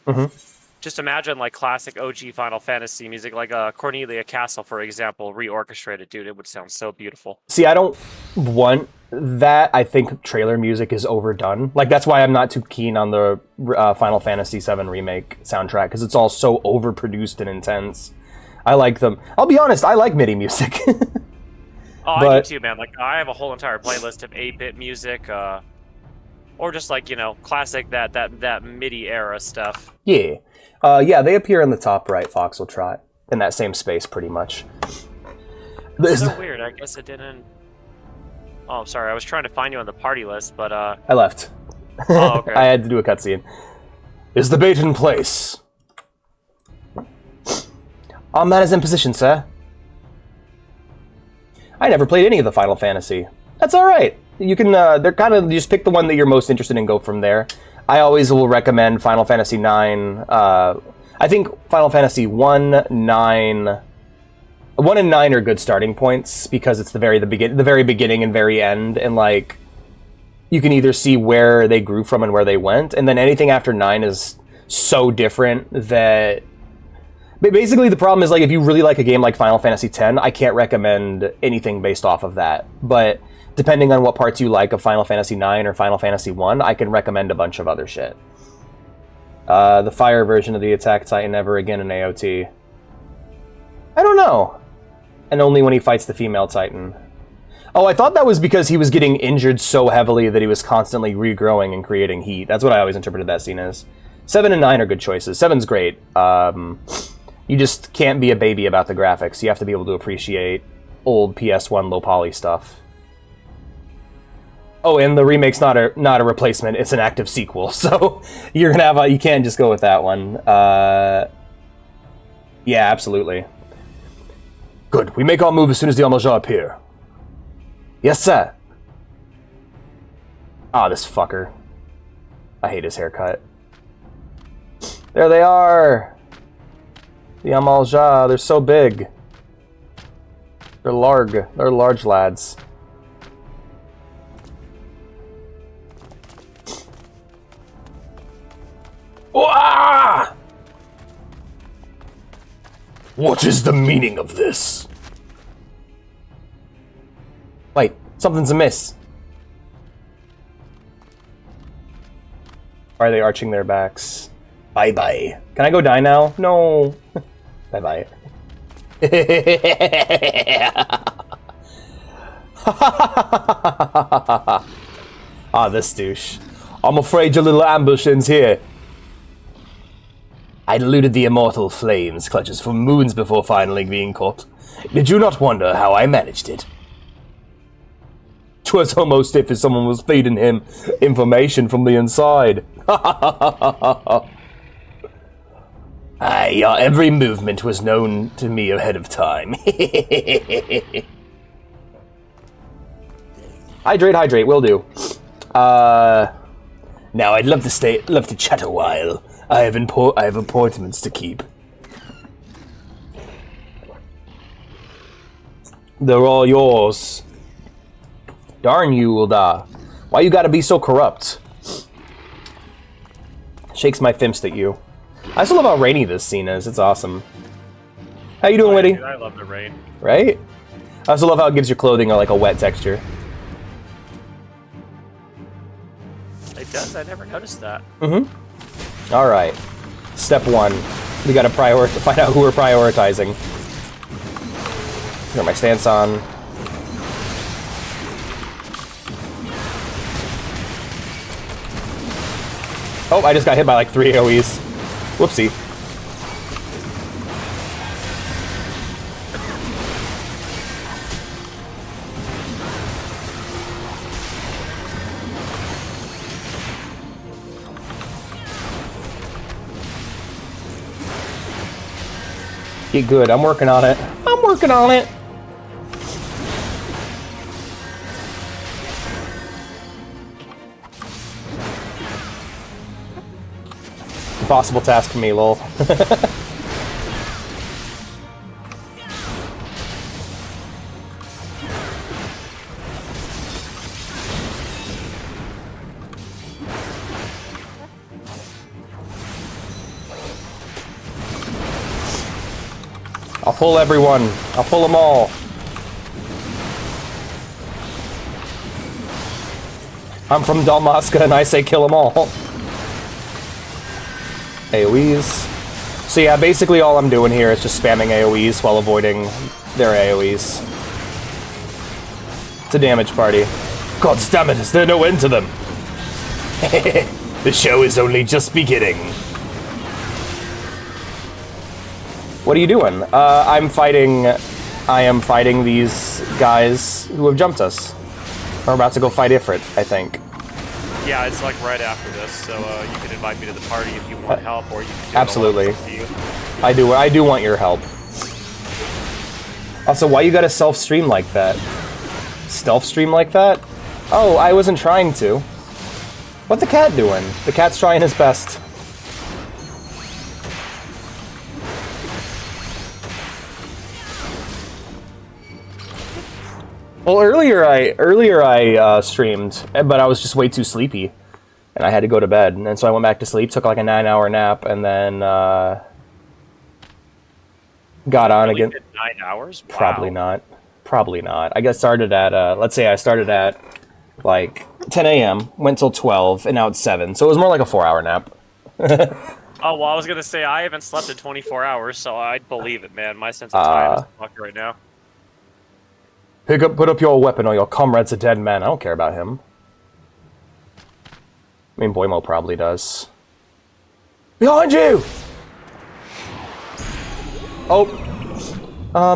Just imagine, like, classic OG Final Fantasy music, like Cornelia Castle, for example, reorchestrated. Dude, it would sound so beautiful. See, I don't want that. I think trailer music is overdone. Like, that's why I'm not too keen on the Final Fantasy VII Remake soundtrack, because it's all so overproduced and intense. I like them. I'll be honest, I like MIDI music. I do too, man. Like, I have a whole entire playlist of 8-bit music, or just, like, you know, classic that MIDI era stuff. Yeah. Yeah, they appear in the top right, Foxeltrot, in that same space, pretty much. It's so weird. I guess it didn't... Oh, sorry. I was trying to find you on the party list, but, I left. Oh, okay. I had to do a cutscene. Is the bait in place? Our man is in position, sir. I never played any of the Final Fantasy. That's alright. You can, they're kind of, you just pick the one that you're most interested in and go from there. I always will recommend Final Fantasy IX. I think Final Fantasy 1, 9... 1 and 9 are good starting points, because it's the very beginning and very end, and, like, you can either see where they grew from and where they went, and then anything after 9 is so different that... But basically, the problem is, like, if you really like a game like Final Fantasy X, I can't recommend anything based off of that. But depending on what parts you like of Final Fantasy IX or Final Fantasy I, I can recommend a bunch of other shit. The fire version of the Attack Titan ever again in AOT. I don't know. And only when he fights the female Titan. Oh, I thought that was because he was getting injured so heavily that he was constantly regrowing and creating heat. That's what I always interpreted that scene as. 7 and 9 are good choices. 7's great. You just can't be a baby about the graphics. You have to be able to appreciate old PS1 low poly stuff. Oh, and the remake's not a replacement; it's an active sequel. So you're gonna have you can't just go with that one. Yeah, absolutely. Good. We make our move as soon as the Almoja appear. Yes, sir. Ah, this fucker. I hate his haircut. There they are. The Amalja, they're so big. They're large lads. What is the meaning of this? Wait, something's amiss. Why are they arching their backs? Bye-bye. Can I go die now? No. Bye-bye. Ah, this douche. I'm afraid your little ambush ends here. I eluded the immortal flames clutches for moons before finally being caught. Did you not wonder how I managed it? 'Twas almost if someone was feeding him information from the inside. Aye, your every movement was known to me ahead of time. Hydrate, will do. Now I'd love to chat a while. I have appointments to keep. They're all yours. Darn you, Ulda. Why you gotta be so corrupt? Shakes my fimst at you. I still love how rainy this scene is. It's awesome. How you doing, Witty? I love the rain. Right? I also love how it gives your clothing like a wet texture. It does. I never noticed that. Mm-hmm. All right. Step 1. We gotta find out who we're prioritizing. Got my stance on. Oh, I just got hit by like 3 AoEs. Whoopsie. Get good. I'm working on it. I'm working on it. Impossible task for me, lol. I'll pull everyone. I'll pull them all. I'm from Dalmasca and I say kill them all. AoEs. So yeah, basically all I'm doing here is just spamming AoEs while avoiding their AoEs. It's a damage party. God damn it, is there no end to them? The show is only just beginning. What are you doing? I am fighting these guys who have jumped us. We're about to go fight I-frit, I think. Yeah, it's like right after this, so you can invite me to the party if you want help, or you can do absolutely. it alone. I do want your help. Also, why you gotta self-stream like that? Stealth stream like that? Oh, I wasn't trying to. What's the cat doing? The cat's trying his best. Well, earlier I streamed, but I was just way too sleepy, and I had to go to bed, and so I went back to sleep, took like a 9-hour nap, and then got on again. 9 hours? Wow. Probably not. Probably not. I got started at let's say I started at like 10 a.m., went till 12, and now it's 7, so it was more like a 4-hour nap. Oh, well, I was gonna say I haven't slept in 24 hours, so I'd believe it, man. My sense of time is fucked right now. Put up your weapon or your comrade's a dead man. I don't care about him. I mean, Boimo probably does. Behind you! Oh.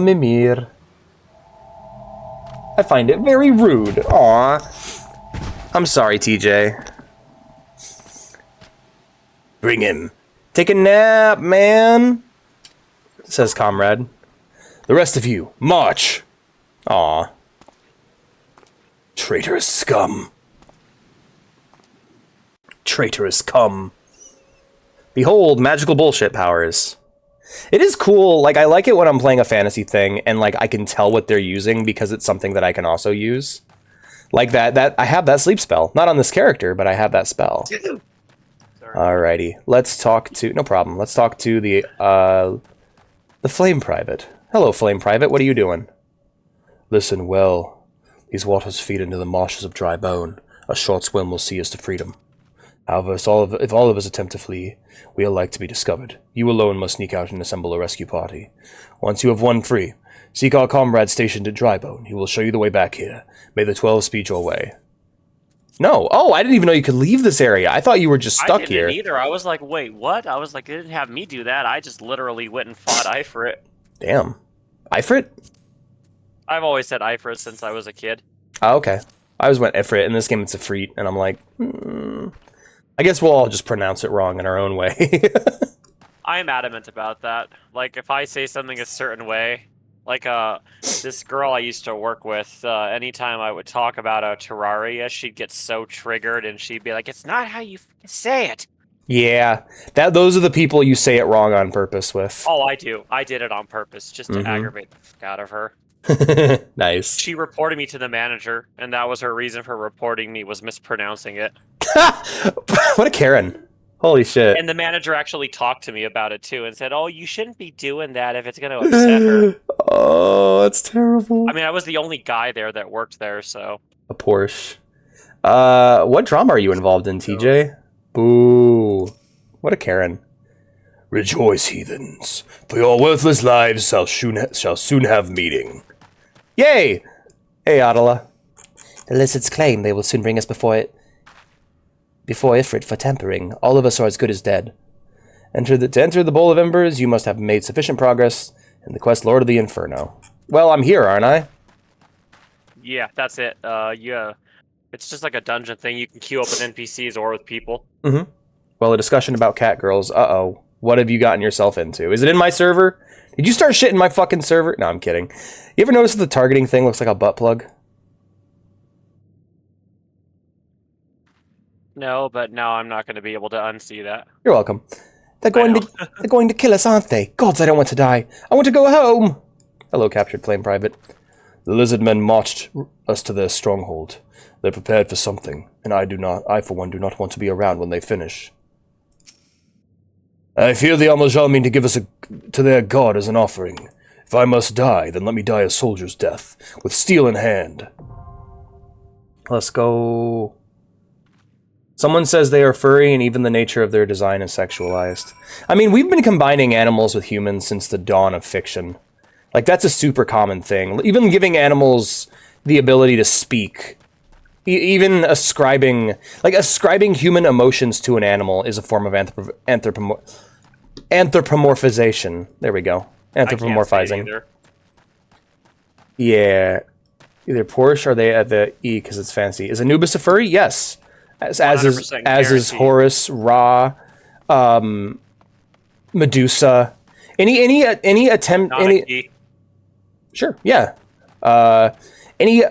Mimir. I find it very rude. Aw. I'm sorry, TJ. Bring him. Take a nap, man, says comrade. The rest of you, march! Aw. Traitorous scum. Traitorous scum. Behold, magical bullshit powers. It is cool, like, I like it when I'm playing a fantasy thing, and, like, I can tell what they're using because it's something that I can also use. Like that I have that sleep spell. Not on this character, but I have that spell. Alrighty, let's talk to... No problem. Let's talk to the, The Flame Private. Hello, Flame Private. What are you doing? Listen well. These waters feed into the marshes of dry bone. A short swim will see us to freedom. However, if all of us attempt to flee, we are like to be discovered. You alone must sneak out and assemble a rescue party. Once you have won free, seek our comrade stationed at Drybone. He will show you the way back here. May the 12 speed your way. No. Oh, I didn't even know you could leave this area. I thought you were just stuck here. I didn't either. I was like, wait, what? I was like, they didn't have me do that. I just literally went and fought I-frit. Damn. I-frit? I've always said I-frit since I was a kid. Oh, okay. I always went I-frit. In this game, it's a freet, and I'm like, I guess we'll all just pronounce it wrong in our own way. I'm adamant about that. Like, if I say something a certain way, like this girl I used to work with, anytime I would talk about a Terraria, she'd get so triggered, and she'd be like, "It's not how you say it." Yeah, those are the people you say it wrong on purpose with. Oh, I do. I did it on purpose, just to aggravate the fuck out of her. Nice. She reported me to the manager, and that was her reason for reporting me, was mispronouncing it. What a Karen. Holy shit. And the manager actually talked to me about it too and said, "Oh, you shouldn't be doing that if it's going to upset her." Oh, that's terrible. I mean, I was the only guy there that worked there, so. A Porsche. What drama are you involved in, TJ? Boo. What a Karen. Rejoice, heathens, for your worthless lives shall soon have meaning. Yay! Hey, Adela. The lizards claim they will soon bring us before I-frit for tempering. All of us are as good as dead. To enter the Bowl of Embers, you must have made sufficient progress in the quest Lord of the Inferno. Well, I'm here, aren't I? Yeah, that's it. Yeah. It's just like a dungeon thing. You can queue up with NPCs or with people. Mm-hmm. Well, a discussion about cat girls. Uh-oh. What have you gotten yourself into? Is it in my server? Did you start shit in my fucking server? No, I'm kidding. You ever notice the targeting thing looks like a butt plug? No, but now I'm not going to be able to unsee that. You're welcome. They're going to kill us, aren't they? Gods, I don't want to die. I want to go home. Hello, captured Flame Private. The lizard men marched us to their stronghold. They're prepared for something, and I for one do not want to be around when they finish. I fear the Amajal mean to give us to their god as an offering. If I must die, then let me die a soldier's death, with steel in hand. Let's go. Someone says they are furry, and even the nature of their design is sexualized. I mean, we've been combining animals with humans since the dawn of fiction. Like, that's a super common thing. Even giving animals the ability to speak. Even ascribing human emotions to an animal is a form of anthropomorphization. There we go. Anthropomorphizing. Yeah. Either Porsche or they at the E because it's fancy. Is Anubis a furry? Yes. As is Horus, Ra, Medusa. Any attempt Sure, yeah. Any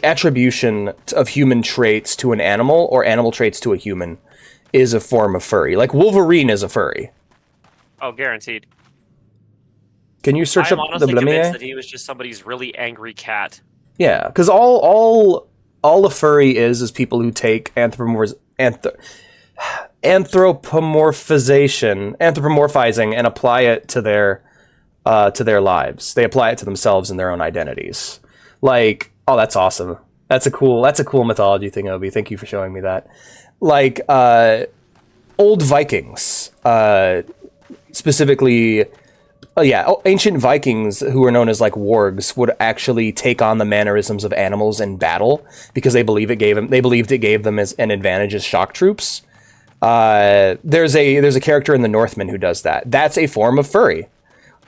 attribution of human traits to an animal or animal traits to a human is a form of furry. Like Wolverine is a furry. Oh, guaranteed. Can you search up the I'm honestly Blemie? convinced that he was just somebody's really angry cat. Yeah, because all a furry is people who take anthropomorphizing and apply it to their lives. They apply it to themselves and their own identities. Like, oh, that's awesome. That's a cool mythology thing, Obi. Thank you for showing me that. Like, old Vikings, specifically, ancient Vikings who were known as like wargs would actually take on the mannerisms of animals in battle because they believed it gave them as an advantage as shock troops. There's a character in the Northmen who does that. That's a form of furry.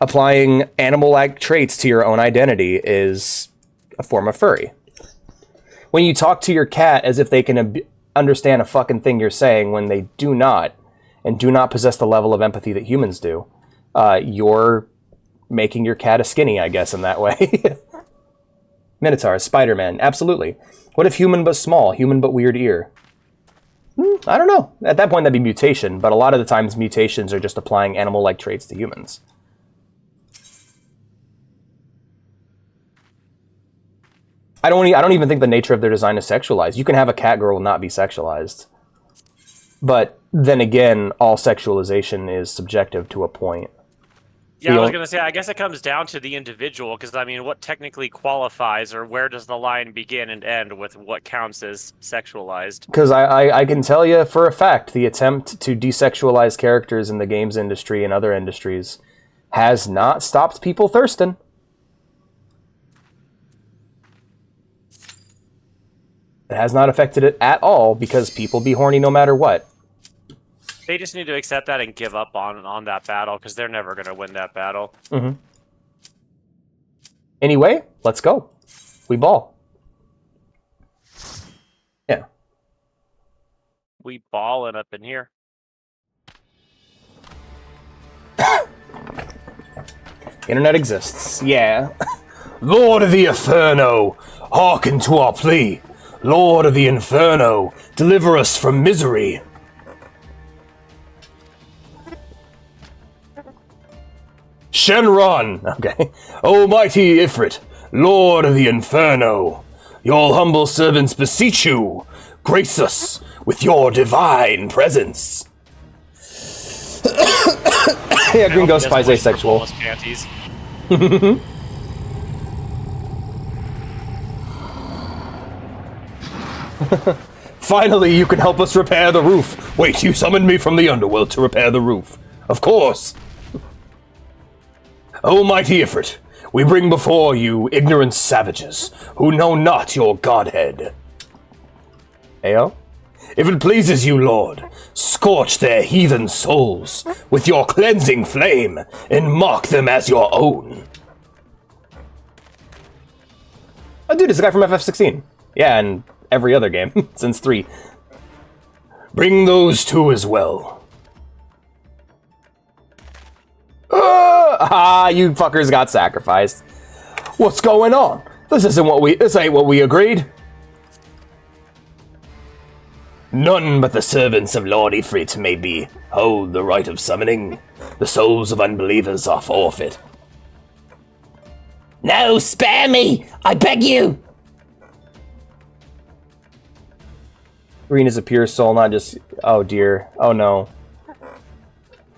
Applying animal-like traits to your own identity is a form of furry. When you talk to your cat as if they can understand a fucking thing you're saying when they do not, and do not possess the level of empathy that humans do, you're making your cat a skinny, I guess, in that way. Minotaur, Spider-Man, absolutely. What if human but small, human but weird ear? I don't know. At that point, that'd be mutation, but a lot of the times mutations are just applying animal-like traits to humans. I don't even think the nature of their design is sexualized. You can have a cat girl not be sexualized. But then again, all sexualization is subjective to a point. Yeah, I was gonna say, I guess it comes down to the individual, because I mean, what technically qualifies, or where does the line begin and end with what counts as sexualized? Because I can tell you for a fact, the attempt to desexualize characters in the games industry and other industries has not stopped people thirsting. It has not affected it at all, because people be horny no matter what. They just need to accept that and give up on that battle, because they're never going to win that battle. Mm-hmm. Anyway, let's go. We ball. Yeah. We balling up in here. Internet exists. Yeah. Lord of the Inferno, hearken to our plea. Lord of the Inferno, deliver us from misery. Shenron, okay. Almighty I-frit, Lord of the Inferno, your humble servants beseech you, grace us with your divine presence. Yeah, Green Ghost Spy's asexual. Panties. Finally, you can help us repair the roof. Wait, you summoned me from the underworld to repair the roof. Of course. Almighty I-frit, we bring before you ignorant savages who know not your godhead. Ayo? If it pleases you, Lord, scorch their heathen souls with your cleansing flame and mark them as your own. Oh, dude, it's the guy from FF14. Yeah, and every other game since 3. Bring those two as well. You fuckers got sacrificed. What's going on? This ain't what we agreed. None but the servants of Lord I-frit may be hold the right of summoning. The souls of unbelievers are forfeit. No, spare me! I beg you! Green is a pure soul, not just... Oh dear. Oh no.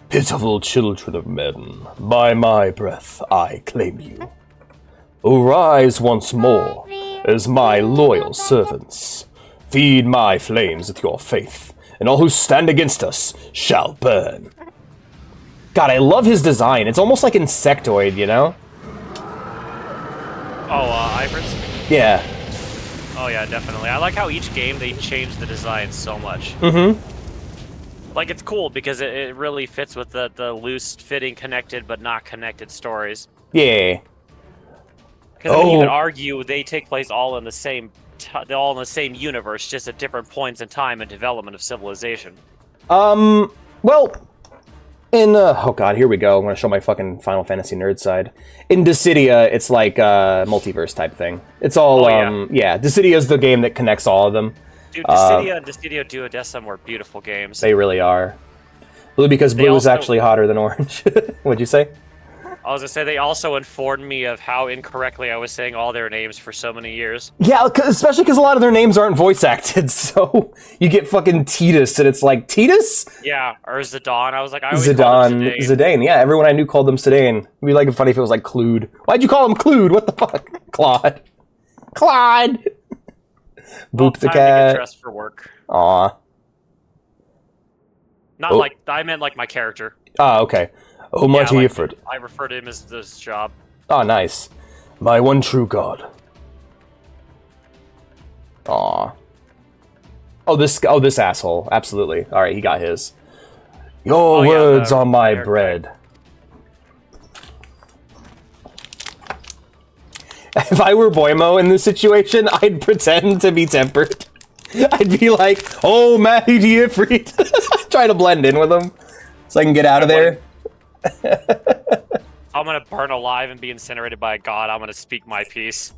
Pitiful children of men, by my breath I claim you. Arise once more as my loyal servants. Feed my flames with your faith, and all who stand against us shall burn. God, I love his design. It's almost like insectoid, you know? Oh, I-frits? Yeah. Oh yeah, definitely. I like how each game they change the design so much. Mm-hmm. Like, it's cool because it really fits with the loose, fitting, connected, but not connected stories. Yeah. Because I mean, you could argue they take place all in the same universe, just at different points in time and development of civilization. Well, in, oh god, here we go. I'm gonna show my fucking Final Fantasy nerd side. In Dissidia, it's like a multiverse type thing. It's all, yeah, Dissidia's the game that connects all of them. Dude, Dissidia and Dissidia Duodecim were beautiful games. They really are. Blue because blue is actually hotter than orange. What'd you say? I was gonna say, they also informed me of how incorrectly I was saying all their names for so many years. Yeah, especially because a lot of their names aren't voice acted, so you get fucking Titus, and it's like, Titus? Yeah, or Zidane. I was like, I always called him Zidane. Yeah, everyone I knew called them Zidane. It'd be like funny if it was like Clued. Why'd you call him Clued? What the fuck? Claude. Claude! Boop the cat. To get dressed for work. Aw. Not like, I meant like my character. Ah, okay. Almighty I-frit. I refer to him as this job. Ah, nice. My one true god. Aw. Oh, this asshole. Absolutely. Alright, he got his. Your words are my bread. If I were Boymo in this situation, I'd pretend to be tempered. I'd be like, oh, Matty I-frit. Try to blend in with him so I can get out of there. I'm gonna burn alive and be incinerated by a god. I'm gonna speak my piece.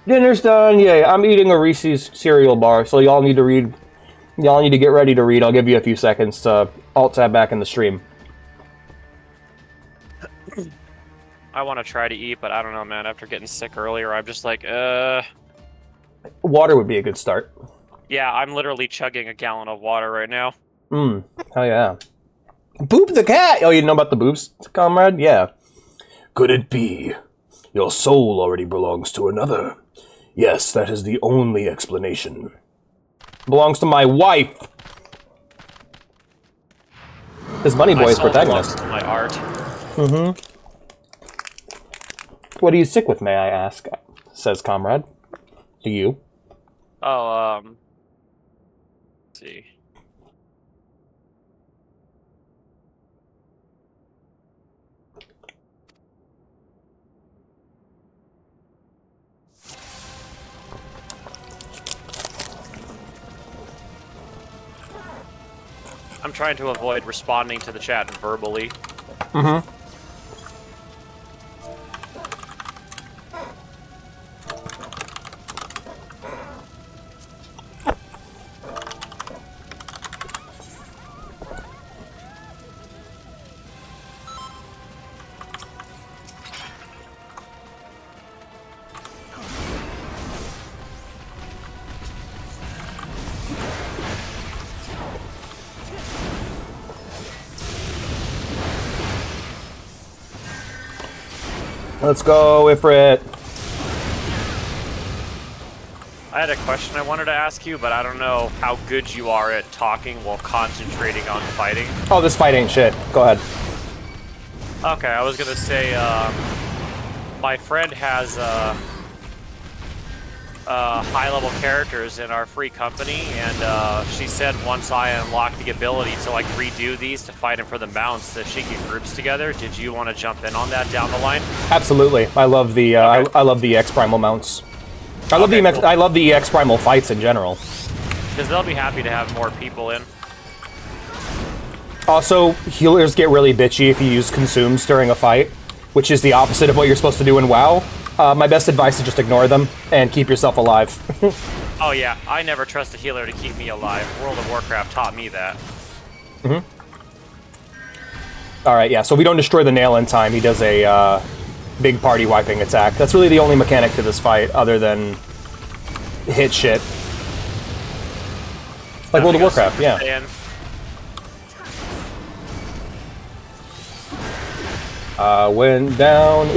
Dinner's done. Yay! I'm eating a Reese's cereal bar, so y'all need to read. Y'all need to get ready to read. I'll give you a few seconds to alt-tab back in the stream. I want to try to eat, but I don't know, man. After getting sick earlier, I'm just like, Water would be a good start. Yeah, I'm literally chugging a gallon of water right now. Hell yeah. Boop the cat! Oh, you know about the boobs, comrade? Yeah. Could it be? Your soul already belongs to another. Yes, that is the only explanation. Belongs to my wife! This Bunny Boy is protagonist. My art. Mm-hmm. What do you stick with, may I ask? Says comrade. To you. Oh, let's see. I'm trying to avoid responding to the chat verbally. Mm-hmm. Let's go, I-frit. I had a question I wanted to ask you, but I don't know how good you are at talking while concentrating on fighting. Oh, this fight ain't shit. Go ahead. Okay, I was gonna say, my friend has high-level characters in our free company, and she said once I unlock the ability to like redo these to fight him for the mounts, that she get groups together. Did you want to jump in on that down the line? Absolutely. I love the I love the EX Primal mounts. I love cool. I love the EX Primal fights in general. Because they'll be happy to have more people in. Also, healers get really bitchy if you use consumes during a fight, which is the opposite of what you're supposed to do in WoW. My best advice is just ignore them and keep yourself alive. Oh yeah, I never trust a healer to keep me alive. World of Warcraft taught me that. Mm-hmm. Alright, yeah, so we don't destroy the nail in time. He does a big party wiping attack. That's really the only mechanic to this fight, other than hit shit. Like World of Warcraft, yeah. Went down.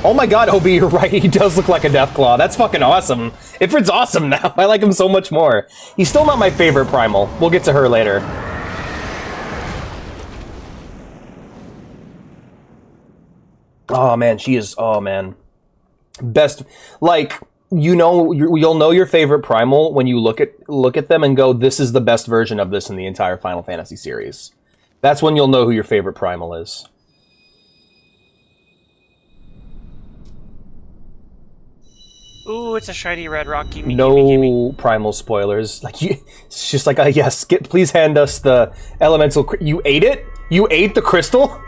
Oh my god, Obi, you're right. He does look like a Deathclaw. That's fucking awesome. I-frit's awesome now. I like him so much more. He's still not my favorite Primal. We'll get to her later. Oh man, she is. Oh man, best. Like you'll know your favorite Primal when you look at them and go, "This is the best version of this in the entire Final Fantasy series." That's when you'll know who your favorite Primal is. Ooh, it's a shiny red rock. Gimme, No gimme. Primal spoilers. Like it's just like, yes, please hand us the elemental. You ate it? You ate the crystal?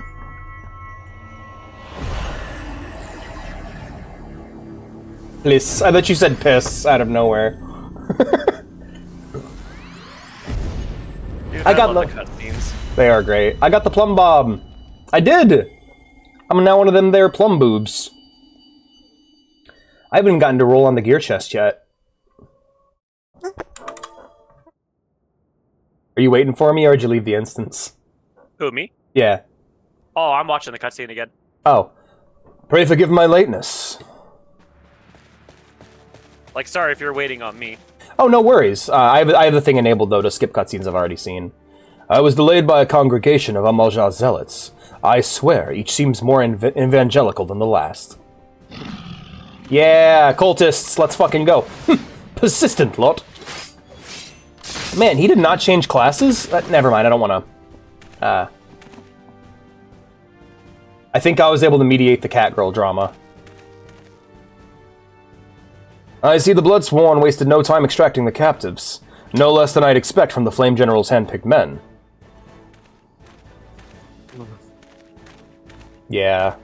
Piss. I thought you said piss out of nowhere. Dude, I got love the cutscenes. They are great. I got the plum bob. I did. I'm now one of them there plum boobs. I haven't gotten to roll on the gear chest yet. Are you waiting for me, or did you leave the instance? Who, me? Yeah. Oh, I'm watching the cutscene again. Oh. Pray forgive my lateness. Like, sorry if you're waiting on me. Oh, no worries. I have the thing enabled, though, to skip cutscenes I've already seen. I was delayed by a congregation of Amalja zealots. I swear, each seems more evangelical than the last. Yeah, cultists, let's fucking go. Persistent lot. Man, he did not change classes? Never mind, I don't want to... I think I was able to mediate the Catgirl drama. I see the Bloodsworn wasted no time extracting the captives. No less than I'd expect from the Flame General's handpicked men. Yeah.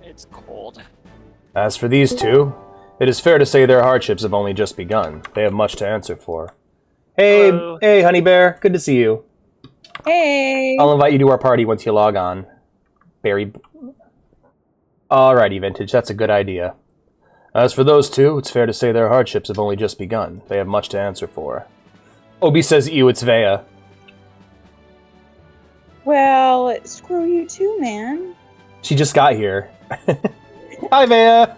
It's cold. As for these two, it is fair to say their hardships have only just begun. They have much to answer for. Hey, Hello. Hey, Honey Bear. Good to see you. Hey! I'll invite you to our party once you log on. Barry. Alrighty, Vintage. That's a good idea. As for those two, it's fair to say their hardships have only just begun. They have much to answer for. Obi says, ew, it's Vea. Well, screw you too, man. She just got here. Hi, Vea!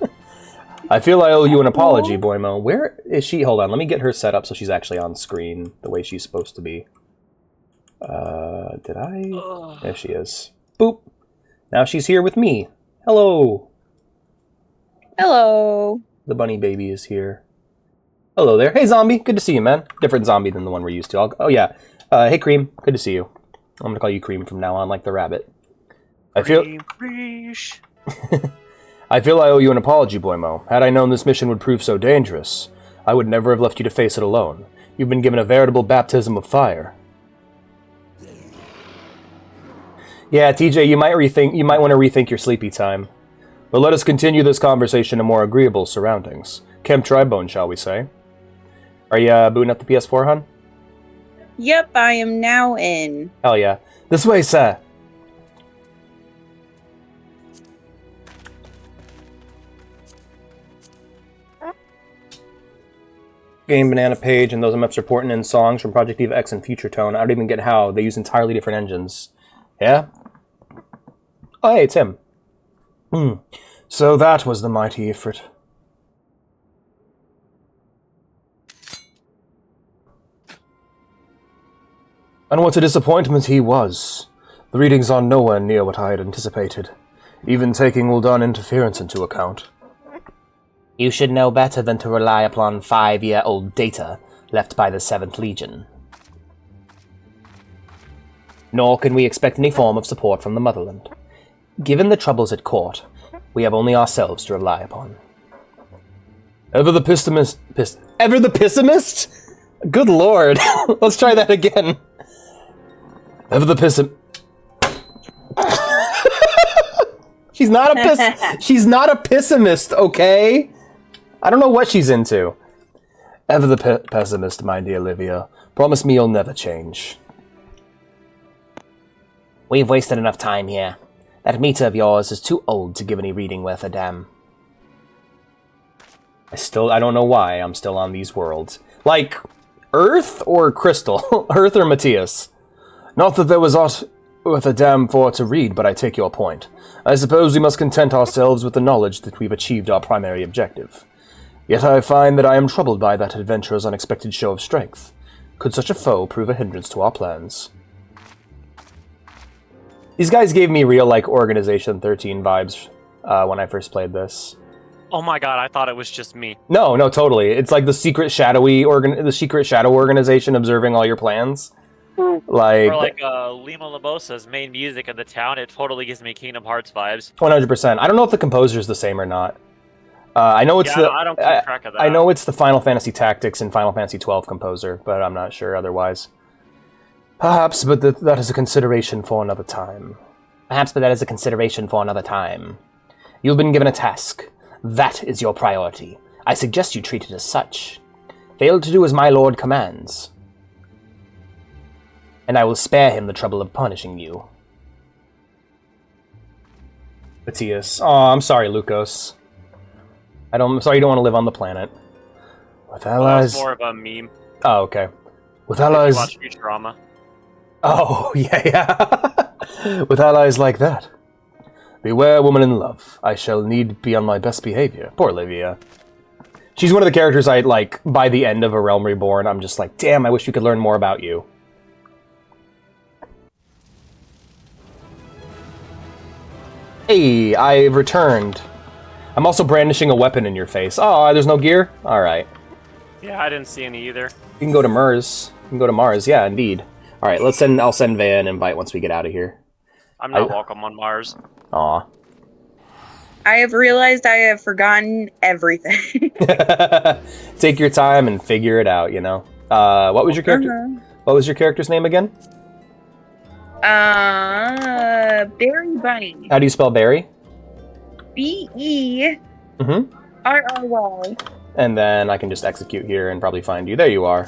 I feel I owe you an apology, Boymo. Where is she? Hold on, let me get her set up so she's actually on screen the way she's supposed to be. Did I? There she is. Boop! Now she's here with me. Hello! Hello. The bunny baby is here. Hello there. Hey, zombie. Good to see you, man. Different zombie than the one we're used to. Oh, yeah. Hey, Cream. Good to see you. I'm going to call you Cream from now on, like the rabbit. I feel I owe you an apology, Boymo. Had I known this mission would prove so dangerous, I would never have left you to face it alone. You've been given a veritable baptism of fire. Yeah, TJ, you might want to rethink your sleepy time. But let us continue this conversation in more agreeable surroundings. Camp Tribone, shall we say? Are you booting up the PS4, hun? Yep, I am now in. Hell yeah. This way, sir. Game Banana Page and those maps are porting in songs from Project Eva X and Future Tone. I don't even get how. They use entirely different engines. Yeah? Oh, hey, it's him. So that was the mighty I-frit. And what a disappointment he was. The readings are nowhere near what I had anticipated, even taking Ul'dan interference into account. You should know better than to rely upon 5-year-old data left by the 7th Legion. Nor can we expect any form of support from the motherland. Given the troubles at court, we have only ourselves to rely upon. Ever the pessimist? Ever the pessimist? Good lord. Let's try that again. Ever the pessimist. She's not a pessimist, okay? I don't know what she's into. Ever the pessimist, my dear Livia. Promise me you'll never change. We've wasted enough time here. That meter of yours is too old to give any reading worth a damn. I don't know why I'm still on these worlds. Like, Earth or Crystal? Earth or Matthias? Not that there was aught worth a damn for to read, but I take your point. I suppose we must content ourselves with the knowledge that we've achieved our primary objective. Yet I find that I am troubled by that adventurer's unexpected show of strength. Could such a foe prove a hindrance to our plans? These guys gave me real, like, Organization 13 vibes when I first played this. Oh my god, I thought it was just me. No, totally. It's like the secret shadow organization observing all your plans. Like, or like Lima Labosa's main music in the town, it totally gives me Kingdom Hearts vibes. 100%. I don't know if the composer's the same or not. I know it's I don't keep track of that. I know it's the Final Fantasy Tactics and Final Fantasy 12 composer, but I'm not sure otherwise. Perhaps, but that is a consideration for another time. You've been given a task. That is your priority. I suggest you treat it as such. Fail to do as my lord commands, and I will spare him the trouble of punishing you. Matthias. Oh, I'm sorry, Lukos. I'm sorry you don't want to live on the planet. With allies... That was more of a meme. Oh, okay. With allies... Watch Futurama. Oh, yeah. With allies like that. Beware, woman in love. I shall need be on my best behavior. Poor Livia. She's one of the characters I, like, by the end of A Realm Reborn, I'm just like, damn, I wish we could learn more about you. Hey, I've returned. I'm also brandishing a weapon in your face. Oh, there's no gear? Alright. Yeah, I didn't see any either. You can go to Mars. You can go to Mars, yeah, indeed. Alright, I'll send Vea an invite once we get out of here. I'm not welcome on Mars. Aw. I have realized I have forgotten everything. Take your time and figure it out, you know. What was your character? What was your character's name again? Berry Bunny. How do you spell Barry? B-E-R-R-Y. And then I can just execute here and probably find you. There you are.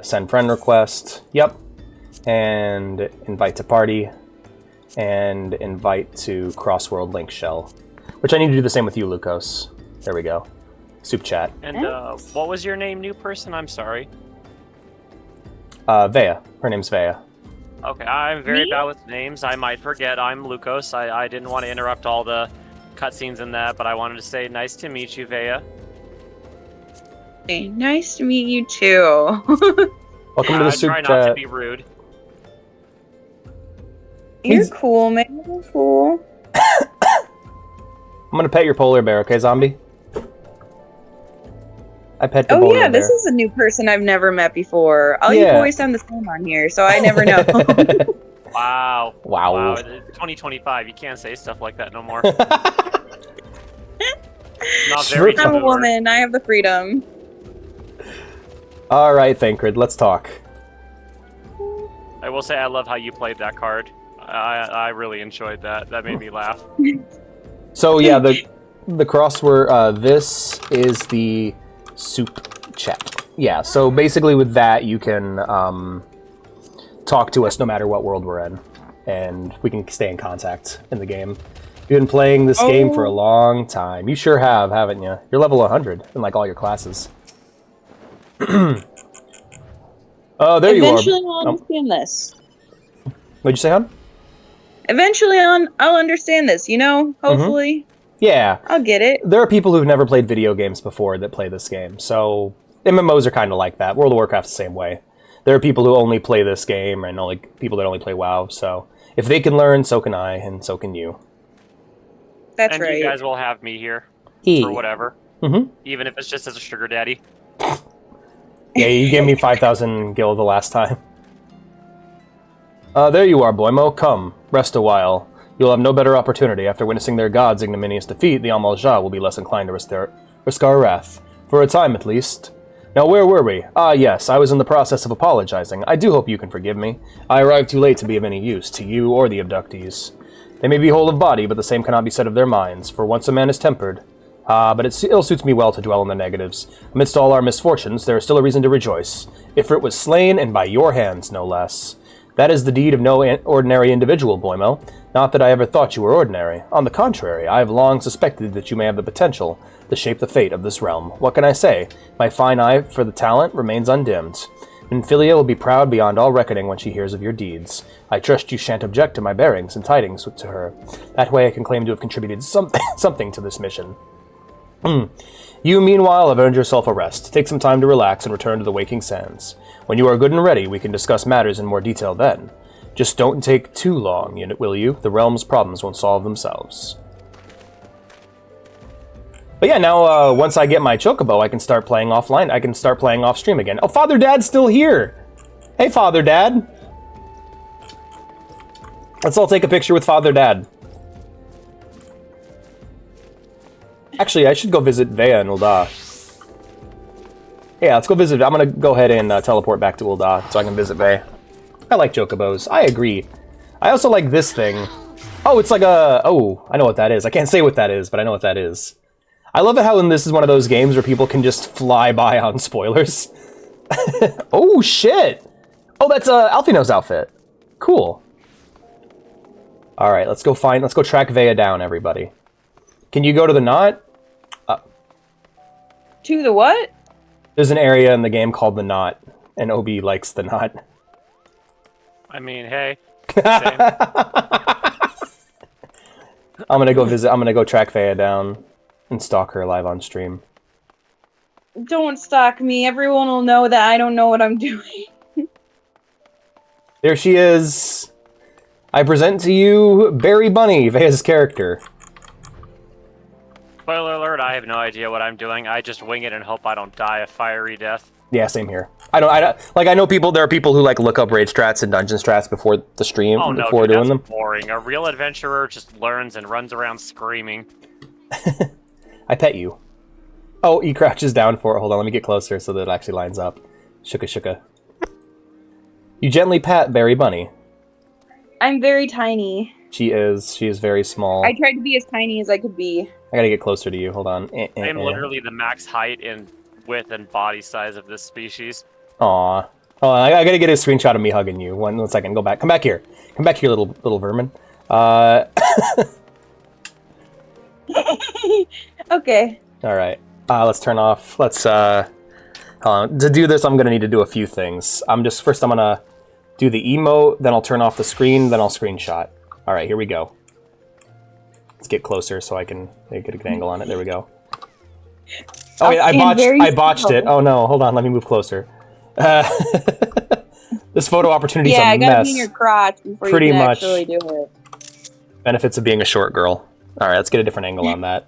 Send friend request. Yep. And invite to party. And invite to crossworld link shell. Which I need to do the same with you, Lukos. There we go. Soup chat. And what was your name, new person? I'm sorry. Vea. Her name's Vea. Okay, I'm very Me? bad with names. I might forget. I'm Lukos. I didn't want to interrupt all the cutscenes in that, but I wanted to say nice to meet you, Vea. Hey, nice to meet you too. Welcome to the I soup try not to chat. be rude. You're He's- cool, man. You're cool. I'm gonna pet your polar bear, okay, zombie? I pet the Oh polar yeah, bear. this is a new person I've never met before. All you Yeah. boys sound the same on here, so I never know. Wow. Wow. It's 2025. You can't say stuff like that no more. It's not very I'm a boomer. woman. I have the freedom. All right, Thancred, let's talk. I will say I love how you played that card. I really enjoyed that. That made me laugh. So yeah, the crossword. This is the soup chat. Yeah. So basically, with that, you can talk to us no matter what world we're in, and we can stay in contact in the game. You've been playing this game for a long time. You sure have, haven't you? You're level 100 in like all your classes. Oh, there Eventually you are. I'll understand this. What'd you say, hon? Eventually I'll understand this, you know? Hopefully. Yeah. I'll get it. There are people who've never played video games before that play this game. So MMOs are kind of like that. World of Warcraft's the same way. There are people who only play this game and only people that only play WoW. So if they can learn, so can I, and so can you. That's and right. you guys will have me here E. for whatever. Mm-hmm. Even if it's just as a sugar daddy. Yeah, you gave me 5,000 gil the last time. There you are, Boimo. Come, rest a while. You'll have no better opportunity. After witnessing their god's ignominious defeat, the Amal-Jah will be less inclined to risk our wrath. For a time, at least. Now, where were we? Ah, yes, I was in the process of apologizing. I do hope you can forgive me. I arrived too late to be of any use, to you or the abductees. They may be whole of body, but the same cannot be said of their minds, for once a man is tempered. But it ill suits me well to dwell on the negatives. Amidst all our misfortunes, there is still a reason to rejoice. I-frit was slain, and by your hands, no less. That is the deed of no ordinary individual, Boimo. Not that I ever thought you were ordinary. On the contrary, I have long suspected that you may have the potential to shape the fate of this realm. What can I say? My fine eye for the talent remains undimmed. Minfilia will be proud beyond all reckoning when she hears of your deeds. I trust you shan't object to my bearings and tidings to her. That way I can claim to have contributed something to this mission. You, meanwhile, have earned yourself a rest. Take some time to relax and return to the waking sands. When you are good and ready, we can discuss matters in more detail then. Just don't take too long, will you? The realm's problems won't solve themselves. But yeah, now once I get my chocobo, I can start playing offline. I can start playing off stream again. Oh, Father Dad's still here! Hey, Father Dad! Let's all take a picture with Father Dad. Actually, I should go visit Vea and Ul'dah. Yeah, let's go visit. I'm gonna go ahead and teleport back to Ul'dah so I can visit Vea. I like chocobos. I agree. I also like this thing. Oh, it's like a... Oh, I know what that is. I can't say what that is, but I know what that is. I love it how this is one of those games where people can just fly by on spoilers. Oh, shit! Oh, that's Alfino's outfit. Cool. Alright, let's go track Vea down, everybody. Can you go to the knot? To the what? There's an area in the game called the knot, and Obi likes the knot. I mean, hey. I'm gonna go track Vea down and stalk her live on stream. Don't stalk me. Everyone will know that I don't know what I'm doing. There she is. I present to you Berry Bunny, Vea's character. Spoiler alert, I have no idea what I'm doing. I just wing it and hope I don't die a fiery death. Yeah, same here. I know people. There are people who like look up raid strats and dungeon strats before the stream, Oh no, before dude, doing that's them. boring. A real adventurer just learns and runs around screaming. I pet you. Oh, he crouches down for it. Hold on, let me get closer so that it actually lines up. Shuka shuka. You gently pat Berry Bunny. I'm very tiny. She is very small. I tried to be as tiny as I could be. I gotta get closer to you. Hold on. I'm literally the max height and width and body size of this species. Aw. Oh, I gotta get a screenshot of me hugging you. One second. Go back. Come back here. Come back here, little vermin. Okay. All right. Let's turn off. Let's to do this, I'm gonna need to do a few things. I'm gonna do the emote, then I'll turn off the screen, then I'll screenshot. All right, here we go. Let's get closer so I can get a good angle on it. There we go. Oh, yeah, I botched it. Oh no, hold on, let me move closer. This photo opportunity is a mess. Yeah, I gotta be in your crotch before Pretty you can much. actually do it. Benefits of being a short girl. All right, let's get a different angle on that.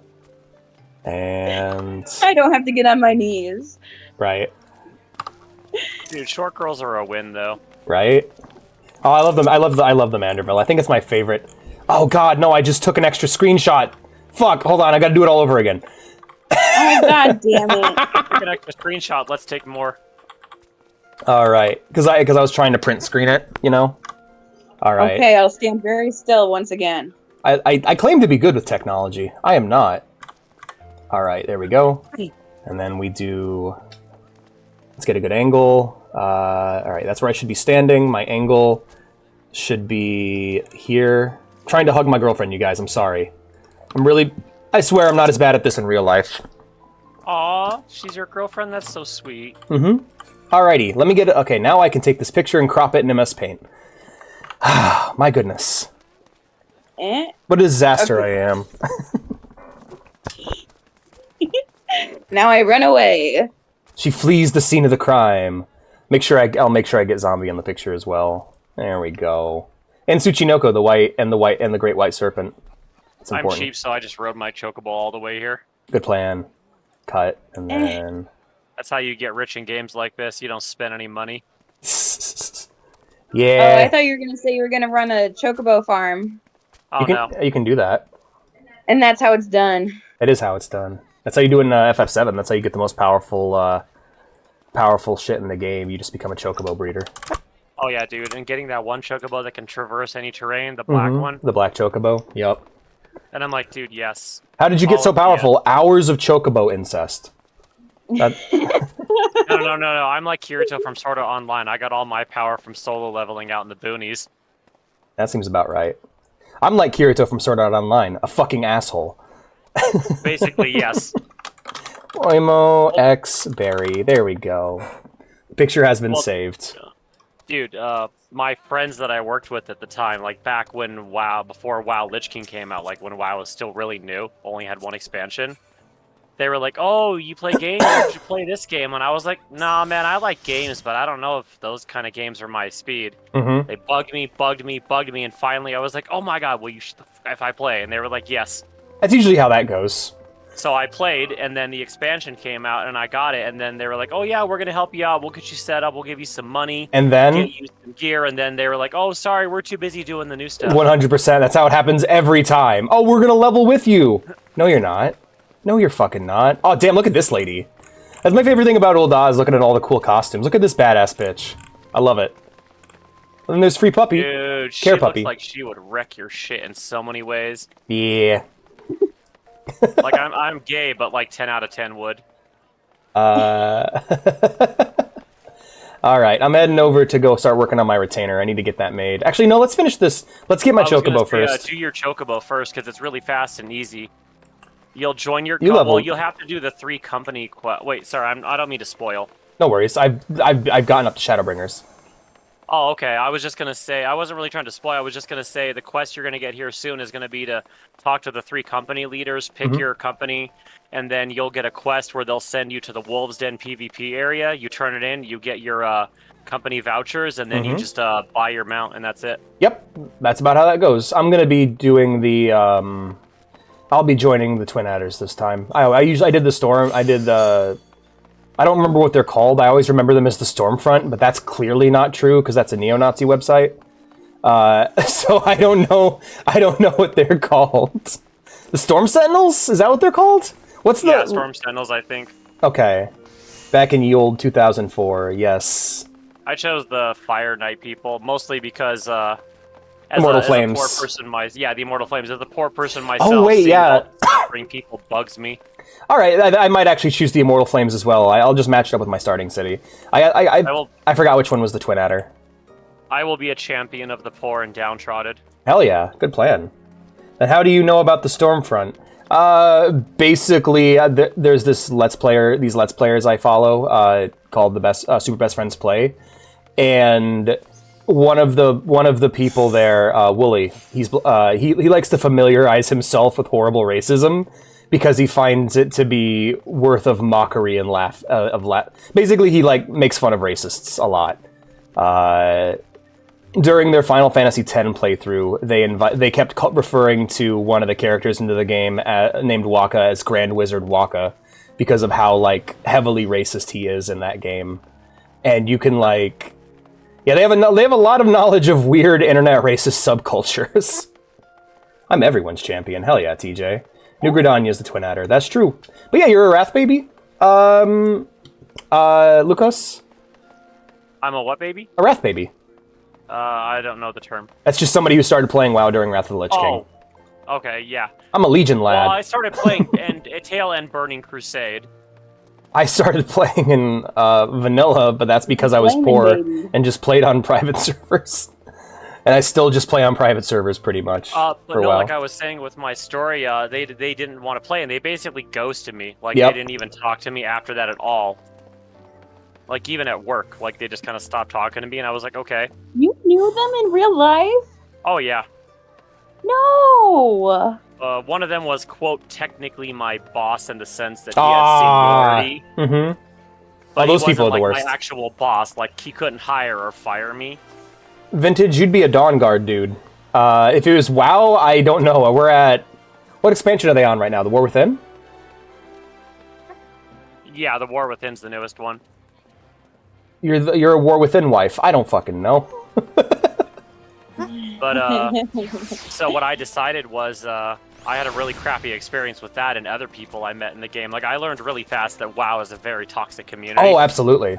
And I don't have to get on my knees. right, Dude, short girls are a win, though. right. Oh, I love them. I love the Manderville. I think it's my favorite. Oh God, no! I just took an extra screenshot. Fuck! Hold on, I gotta do it all over again. Oh God damn it! Take an extra screenshot. Let's take more. All right, because I was trying to print screen it, you know. All right. Okay, I'll stand very still once again. I claim to be good with technology. I am not. All right, there we go. And then we do. Let's get a good angle. All right, that's where I should be standing. My angle should be here. I'm trying to hug my girlfriend, you guys. I'm sorry. I swear I'm not as bad at this in real life. Aw, she's your girlfriend? That's so sweet. Mm-hmm. Alrighty, let me get it. Okay, now I can take this picture and crop it in MS Paint. My goodness. What a disaster I am. Now I run away. She flees the scene of the crime. I'll make sure I get Zombie in the picture as well. There we go. And Tsuchinoko, the white and the great white serpent. It's important. I'm cheap, so I just rode my chocobo all the way here. Good plan. Cut, and then... That's how you get rich in games like this. You don't spend any money. Yeah. Oh, I thought you were gonna say you were gonna run a chocobo farm. Oh, no. You can do that. And that's how it's done. It is how it's done. That's how you do it in FF7. That's how you get the most powerful shit in the game. You just become a chocobo breeder. Oh, yeah, dude. And getting that one chocobo that can traverse any terrain, the black one. The black chocobo. Yep. And I'm like, dude, yes. How did you get so powerful? Yeah. Hours of chocobo incest. No. I'm like Kirito from Sword Art Online. I got all my power from solo leveling out in the boonies. That seems about right. I'm like Kirito from Sword Art Online, a fucking asshole. Basically, yes. Oimo X Berry. There we go. The picture has been saved. Dude, my friends that I worked with at the time, like back when before WoW Lich King came out, like when WoW was still really new, only had one expansion. They were like, "Oh, you play games? You should play this game." And I was like, "Nah, man, I like games, but I don't know if those kind of games are my speed." Mm-hmm. They bugged me, and finally I was like, "Oh my god, will you if I play?" And they were like, "Yes." That's usually how that goes. So I played, and then the expansion came out, and I got it, and then they were like, "Oh yeah, we're gonna help you out. We'll get you set up. We'll give you some money, and then get you some gear." And then they were like, "Oh, sorry, we're too busy doing the new stuff." 100%. That's how it happens every time. Oh, we're gonna level with you. No, you're not. No, you're fucking not. Oh, damn, look at this lady. That's my favorite thing about Old Oz, looking at all the cool costumes. Look at this badass bitch. I love it. And then there's Free Puppy. Dude, she Care Puppy. looks like she would wreck your shit in so many ways. Yeah. Like, I'm gay, but like 10 out of 10 would. Alright, I'm heading over to go start working on my retainer. I need to get that made. Actually, no, let's finish this. Let's get my chocobo first. Do your chocobo first, because it's really fast and easy. You'll join your... Well, you'll have to do the 3 company... Wait, sorry, I don't mean to spoil. No worries. I've gotten up to Shadowbringers. Oh, okay. I was just going to say... I wasn't really trying to spoil. I was just going to say the quest you're going to get here soon is going to be to talk to the 3 company leaders, pick your company, and then you'll get a quest where they'll send you to the Wolves Den PvP area. You turn it in, you get your company vouchers, and then you just buy your mount, and that's it. Yep. That's about how that goes. I'm going to be doing the... I'll be joining the Twin Adders this time. I did the Storm. I did the... I don't remember what they're called. I always remember them as the Stormfront, but that's clearly not true because that's a neo-Nazi website. So I don't know. I don't know what they're called. The Storm Sentinels? Is that what they're called? What's the... Yeah, Storm Sentinels, I think. Okay. Back in the old 2004, yes. I chose the Fire Knight people, mostly because... Immortal Flames. As a poor person, the Immortal Flames. As a poor person myself, oh wait, yeah. Bring people bugs me. All right, I might actually choose the Immortal Flames as well. I'll just match it up with my starting city. I forgot which one was the Twin Adder. I will be a champion of the poor and downtrodden. Hell yeah, good plan. And how do you know about the Stormfront? Basically, there's these Let's Players I follow called the Super Best Friends Play, and one of the people there, Wooly, he likes to familiarize himself with horrible racism because he finds it to be worth of mockery and laugh. Basically, he like makes fun of racists a lot. During their Final Fantasy X playthrough, they kept referring to one of the characters into the game named Waka as Grand Wizard Waka because of how like heavily racist he is in that game. And you can like, yeah, they have a lot of knowledge of weird internet racist subcultures. I'm everyone's champion. Hell yeah, TJ. New Gridania's the twin adder. That's true. But yeah, you're a Wrath baby. Lucas? I'm a what baby? A Wrath baby. I don't know the term. That's just somebody who started playing WoW during Wrath of the Lich King. Oh, okay, yeah. I'm a Legion lad. Well, I started playing tail end Burning Crusade. I started playing in vanilla, but that's because I was poor and just played on private servers. And I still just play on private servers pretty much But for no, WoW. like I was saying with my story, they didn't want to play, and they basically ghosted me. Like, Yep. they didn't even talk to me after that at all. Like, even at work, like, they just kind of stopped talking to me, and I was like, okay. You knew them in real life? Oh, yeah. No! One of them was, quote, technically my boss in the sense that he had seniority. Mm-hmm. But those he people are wasn't, the like, worst. my actual boss. Like, he couldn't hire or fire me. Vintage, you'd be a Dawn Guard dude. If it was WoW, I don't know. We're at... What expansion are they on right now? The War Within? Yeah, the War Within's the newest one. You're a War Within wife. I don't fucking know. But, so what I decided was, I had a really crappy experience with that and other people I met in the game. Like, I learned really fast that WoW is a very toxic community. Oh, absolutely.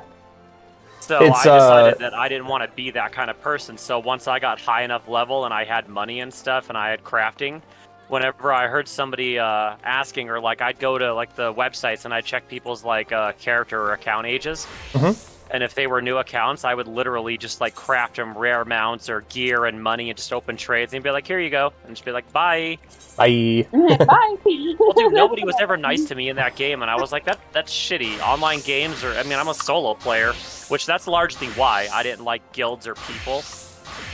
So I decided that I didn't want to be that kind of person. So once I got high enough level and I had money and stuff and I had crafting, whenever I heard somebody asking, or like I'd go to like the websites and I'd check people's like character or account ages. Mm-hmm. And if they were new accounts, I would literally just like craft them rare mounts or gear and money and just open trades and be like, here you go. And just be like, bye. Bye. Bye. Well, dude, nobody was ever nice to me in that game. And I was like, that's shitty. Online games are, I mean, I'm a solo player, which that's largely why I didn't like guilds or people.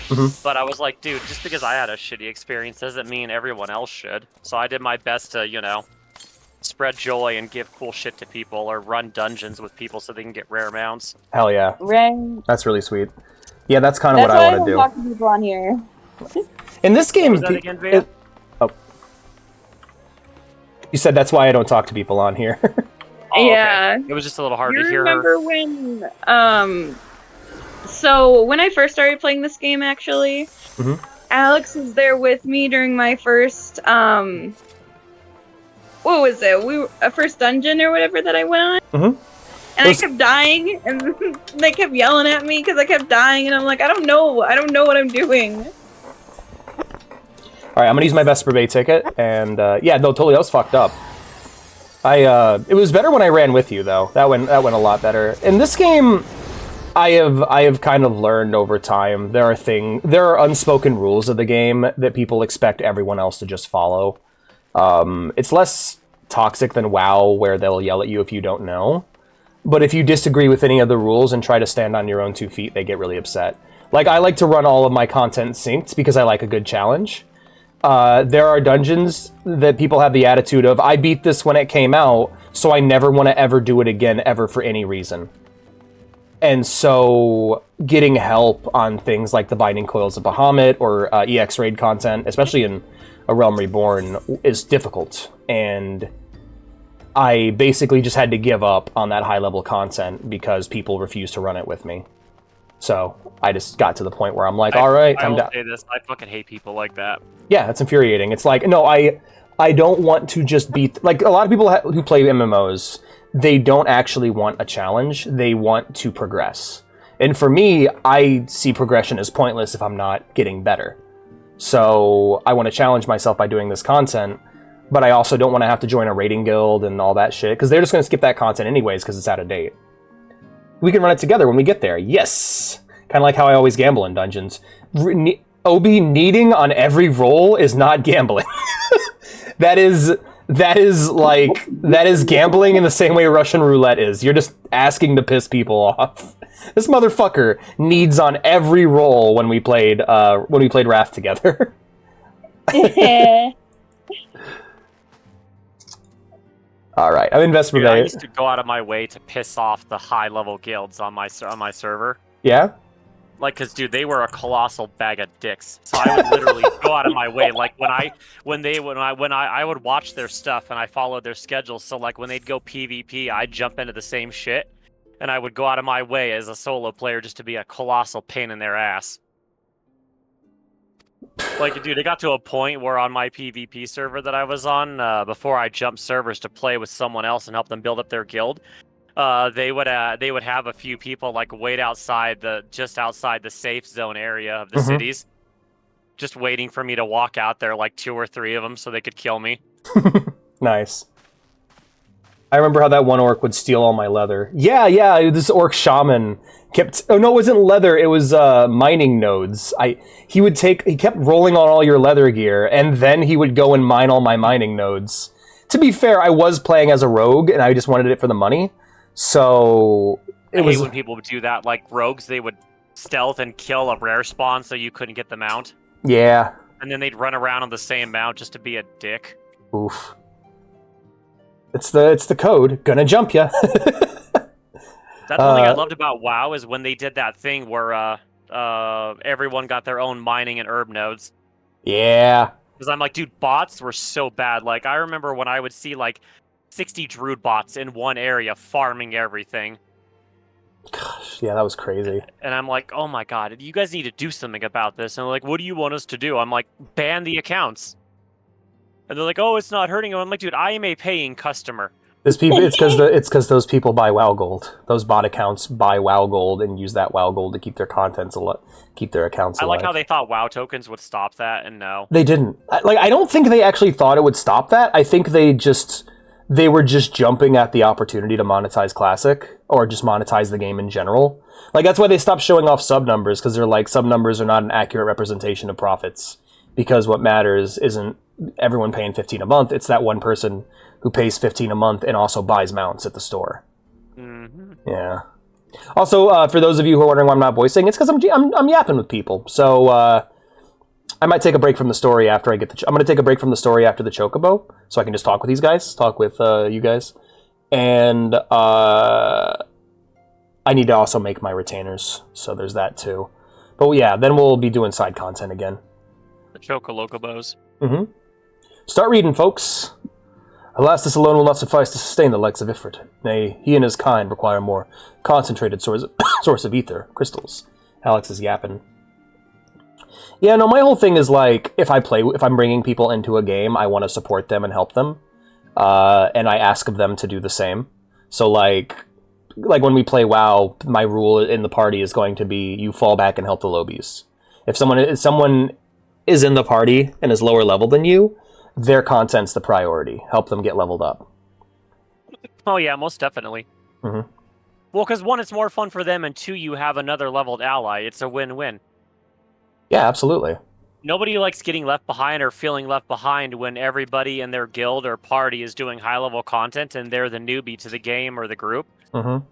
Mm-hmm. But I was like, dude, just because I had a shitty experience doesn't mean everyone else should. So I did my best to, you know, spread joy and give cool shit to people or run dungeons with people so they can get rare mounts. Hell yeah. Right. That's really sweet. Yeah, that's kind of what I want to do. That's why I don't talk to people on here. In this game... What was that again, Vea? Oh. You said that's why I don't talk to people on here. Oh, Yeah. okay. It was just a little hard You to hear remember her. when, so when I first started playing this game, actually, Mhm. Alex was there with me during my first, what was it? A first dungeon or whatever that I went on. Mhm. And I kept dying, and they kept yelling at me because I kept dying, and I'm like, I don't know what I'm doing. Alright, I'm gonna use my Vesper Bay ticket, and yeah, no, totally, that was fucked up. It was better when I ran with you, though. That went a lot better. In this game, I have kind of learned over time, there are unspoken rules of the game that people expect everyone else to just follow. It's less toxic than WoW, where they'll yell at you if you don't know. But if you disagree with any of the rules and try to stand on your own 2 feet, they get really upset. Like, I like to run all of my content synced because I like a good challenge. There are dungeons that people have the attitude of, I beat this when it came out, so I never want to ever do it again, ever, for any reason. And so, getting help on things like the Binding Coils of Bahamut or EX Raid content, especially in A Realm Reborn, is difficult. And I basically just had to give up on that high-level content because people refused to run it with me. So, I just got to the point where I'm like, alright, I'm down. I will say this, I fucking hate people like that. Yeah, it's infuriating. It's like, no, I don't want to just beat... Like, a lot of people who play MMOs, they don't actually want a challenge. They want to progress. And for me, I see progression as pointless if I'm not getting better. So, I want to challenge myself by doing this content, but I also don't want to have to join a raiding guild and all that shit, because they're just going to skip that content anyways, because it's out of date. We can run it together when we get there. Yes! Kind of like how I always gamble in dungeons. OB needing on every roll is not gambling. That is gambling in the same way Russian roulette is. You're just asking to piss people off. This motherfucker needs on every roll when we played Wrath together. All right, I'm invested with Dude, I that. used to go out of my way to piss off the high-level guilds on my server. Yeah? Like, cause dude, they were a colossal bag of dicks. So I would literally go out of my way. Like when I would watch their stuff and I followed their schedules. So like when they'd go PvP, I'd jump into the same shit, and I would go out of my way as a solo player just to be a colossal pain in their ass. Like, dude, it got to a point where on my PvP server that I was on, before I jumped servers to play with someone else and help them build up their guild, they would have a few people like wait just outside the safe zone area of the cities, just waiting for me to walk out there, like 2 or 3 of them, so they could kill me. Nice. I remember how that one orc would steal all my leather. Yeah, this orc shaman kept... Oh, no, it wasn't leather, it was mining nodes. He kept rolling on all your leather gear, and then he would go and mine all my mining nodes. To be fair, I was playing as a rogue, and I just wanted it for the money. So... I hate when people would do that, like rogues, they would stealth and kill a rare spawn so you couldn't get the mount. Yeah. And then they'd run around on the same mount just to be a dick. Oof. It's the code. Gonna jump ya. That's one thing I loved about WoW is when they did that thing where everyone got their own mining and herb nodes. Yeah. Because I'm like, dude, bots were so bad. Like, I remember when I would see like 60 Druid bots in one area farming everything. Gosh, yeah, that was crazy. And I'm like, oh my god, you guys need to do something about this. And they're like, what do you want us to do? I'm like, ban the accounts. And they're like, oh, it's not hurting them. I'm like, dude, I am a paying customer. It's because those people buy WoW gold. Those bot accounts buy WoW gold and use that WoW gold to keep their keep their accounts alive. I like how they thought WoW tokens would stop that, and no, they didn't. I don't think they actually thought it would stop that. I think they were just jumping at the opportunity to monetize Classic or just monetize the game in general. Like that's why they stopped showing off sub numbers, because they're like, sub numbers are not an accurate representation of profits, because what matters isn't everyone paying $15 a month. It's that one person who pays $15 a month and also buys mounts at the store. Mm-hmm. Yeah. Also, for those of you who are wondering why I'm not voicing, it's because I'm yapping with people. So I might take a break from the story after I get I'm going to take a break from the story after the Chocobo, so I can just talk with these guys, talk with you guys, and I need to also make my retainers. So there's that too. But yeah, then we'll be doing side content again. The Chocolocobos. Mm-hmm. Start reading, folks. Alas, this alone will not suffice to sustain the likes of I-frit. Nay, he and his kind require a more concentrated source of ether, crystals. Alex is yapping. Yeah, no, my whole thing is like, if I'm bringing people into a game, I want to support them and help them. And I ask of them to do the same. So like when we play WoW, my rule in the party is going to be, you fall back and help the lobies. If someone is in the party and is lower level than you, their content's the priority. Help them get leveled up. Oh yeah, most definitely. Mm-hmm. Well, because 1, it's more fun for them, and 2, you have another leveled ally. It's a win-win. Yeah, absolutely. Nobody likes getting left behind or feeling left behind when everybody in their guild or party is doing high-level content and they're the newbie to the game or the group. Mm-hmm.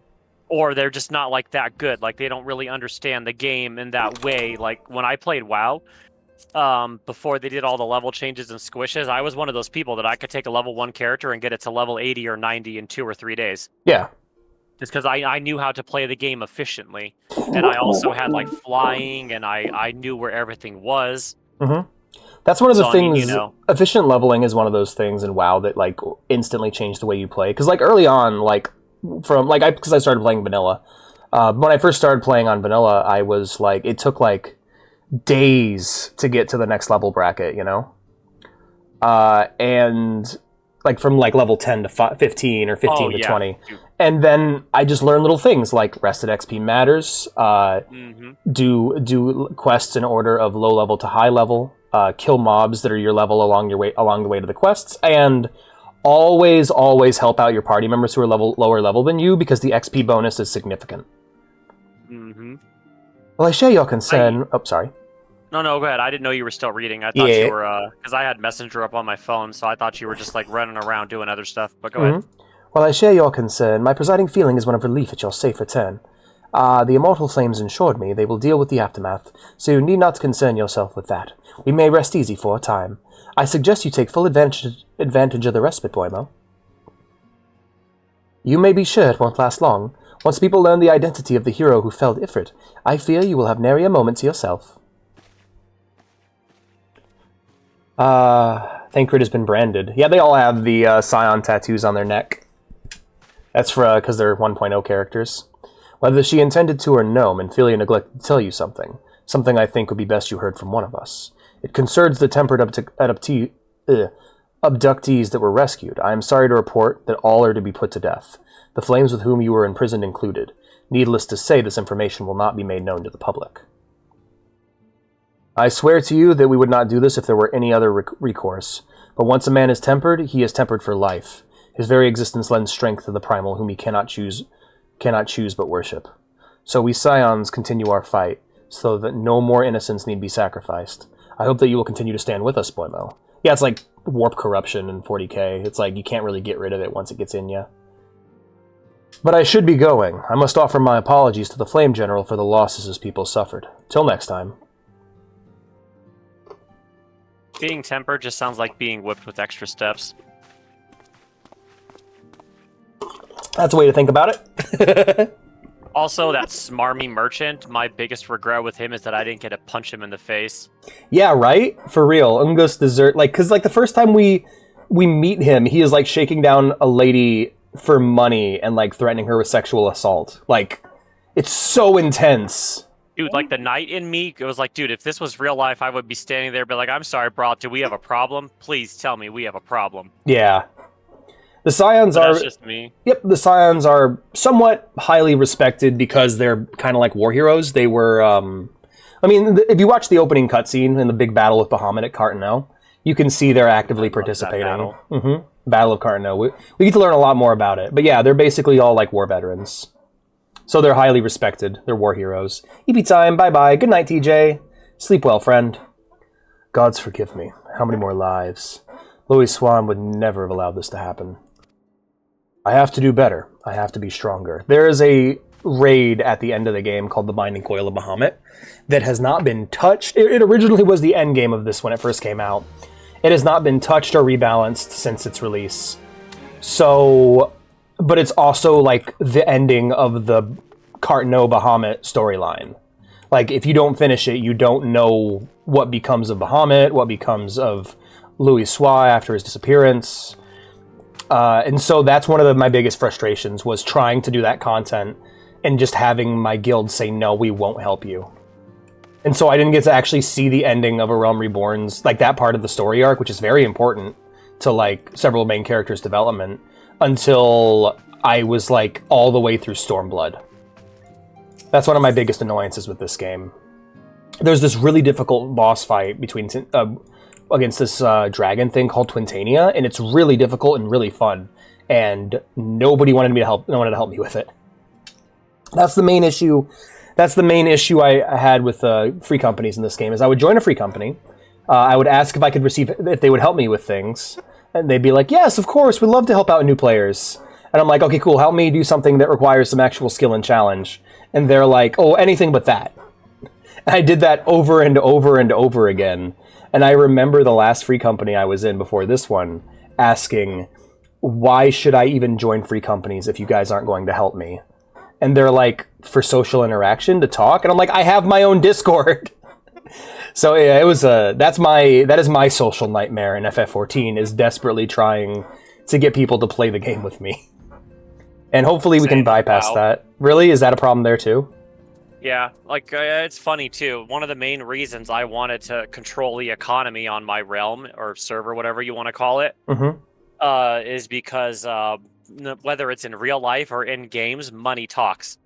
Or they're just not like that good. Like they don't really understand the game in that way. Like when I played WoW, before they did all the level changes and squishes, I was one of those people that I could take a level 1 character and get it to level 80 or 90 in 2 or 3 days. Yeah. Just because I knew how to play the game efficiently. And I also had like flying, and I knew where everything was. Mm-hmm. That's one of the things, you know, efficient leveling is one of those things in WoW that like instantly changed the way you play. Because like early on, because I started playing vanilla. When I first started playing on vanilla, I was like, it took like days to get to the next level bracket, you know? And like from like level 10 to 15 or 15 to 20. Dude. And then I just learned little things like rested XP matters, do quests in order of low level to high level, kill mobs that are your level along the way to the quests, and always help out your party members who are lower level than you, because the XP bonus is significant. Mm-hmm. Well, I share your concern. Sorry. No, go ahead. I didn't know you were still reading. I thought you were, because I had Messenger up on my phone, so I thought you were just like running around doing other stuff. But go ahead. Well, I share your concern. My presiding feeling is one of relief at your safe return. The immortal flames assured me they will deal with the aftermath, so you need not concern yourself with that. We may rest easy for a time. I suggest you take full advantage of the respite, Boimo. You may be sure it won't last long. Once people learn the identity of the hero who felled I-frit, I fear you will have nary a moment to yourself. Thancred has been branded. Yeah, they all have the Scion tattoos on their neck. That's because they're 1.0 characters. Whether she intended to or no, Minfilia neglected to tell you something. Something I think would be best you heard from one of us. It concerns the tempered abductees that were rescued. I am sorry to report that all are to be put to death. The flames with whom you were imprisoned included. Needless to say, this information will not be made known to the public. I swear to you that we would not do this if there were any other recourse. But once a man is tempered, he is tempered for life. His very existence lends strength to the primal whom he cannot choose but worship. So we Scions continue our fight, so that no more innocents need be sacrificed. I hope that you will continue to stand with us, Boimo. Yeah, it's like warp corruption in 40k. It's like you can't really get rid of it once it gets in you. But I should be going. I must offer my apologies to the Flame General for the losses his people suffered. Till next time. Being tempered just sounds like being whipped with extra steps. That's a way to think about it. Also, that smarmy merchant, my biggest regret with him is that I didn't get to punch him in the face. Yeah, right? For real. Ungus dessert. Because the first time we meet him, he is, shaking down a lady for money and, threatening her with sexual assault. It's so intense. Dude, the knight in me, it was dude, if this was real life, I would be standing there, but I'm sorry, bro, do we have a problem? Please tell me we have a problem. Yeah. The Scions are... That's just me. Yep, the Scions are somewhat highly respected because they're kind of like war heroes. They were, if you watch the opening cutscene in the big battle with Bahamut at Cartano, you can see they're actively participating. Battle. Battle of Cartano. We get to learn a lot more about it. But yeah, they're basically all war veterans. So they're highly respected. They're war heroes. EP time, bye-bye. Good night, TJ. Sleep well, friend. Gods forgive me. How many more lives? Louis Swan would never have allowed this to happen. I have to do better. I have to be stronger. There is a raid at the end of the game called the Binding Coil of Bahamut that has not been touched. It originally was the end game of this when it first came out. It has not been touched or rebalanced since its release. So, but it's also the ending of the Cartano Bahamut storyline. If you don't finish it, you don't know what becomes of Bahamut, what becomes of Louis Swa after his disappearance. And so that's one of my biggest frustrations, was trying to do that content and just having my guild say, no, we won't help you. And so I didn't get to actually see the ending of A Realm Reborn's, that part of the story arc, which is very important to, several main characters' development, until I was, all the way through Stormblood. That's one of my biggest annoyances with this game. There's this really difficult boss fight between... against this dragon thing called Twintania, and it's really difficult and really fun, and nobody wanted to help me with it. That's the main issue. That's the main issue I had with free companies in this game. Is I would join a free company, I would ask if they would help me with things, and they'd be like, "Yes, of course, we'd love to help out new players." And I'm like, "Okay, cool. Help me do something that requires some actual skill and challenge." And they're like, "Oh, anything but that." And I did that over and over and over again. And I remember the last free company I was in before this one asking, why should I even join free companies if you guys aren't going to help me? And they're like, for social interaction, to talk? And I'm like, I have my own Discord. So yeah, that is my social nightmare in FF14, is desperately trying to get people to play the game with me. And hopefully we can bypass that. Really? Is that a problem there too? Yeah, it's funny too. One of the main reasons I wanted to control the economy on my realm, or server, whatever you want to call it, is because whether it's in real life or in games, money talks.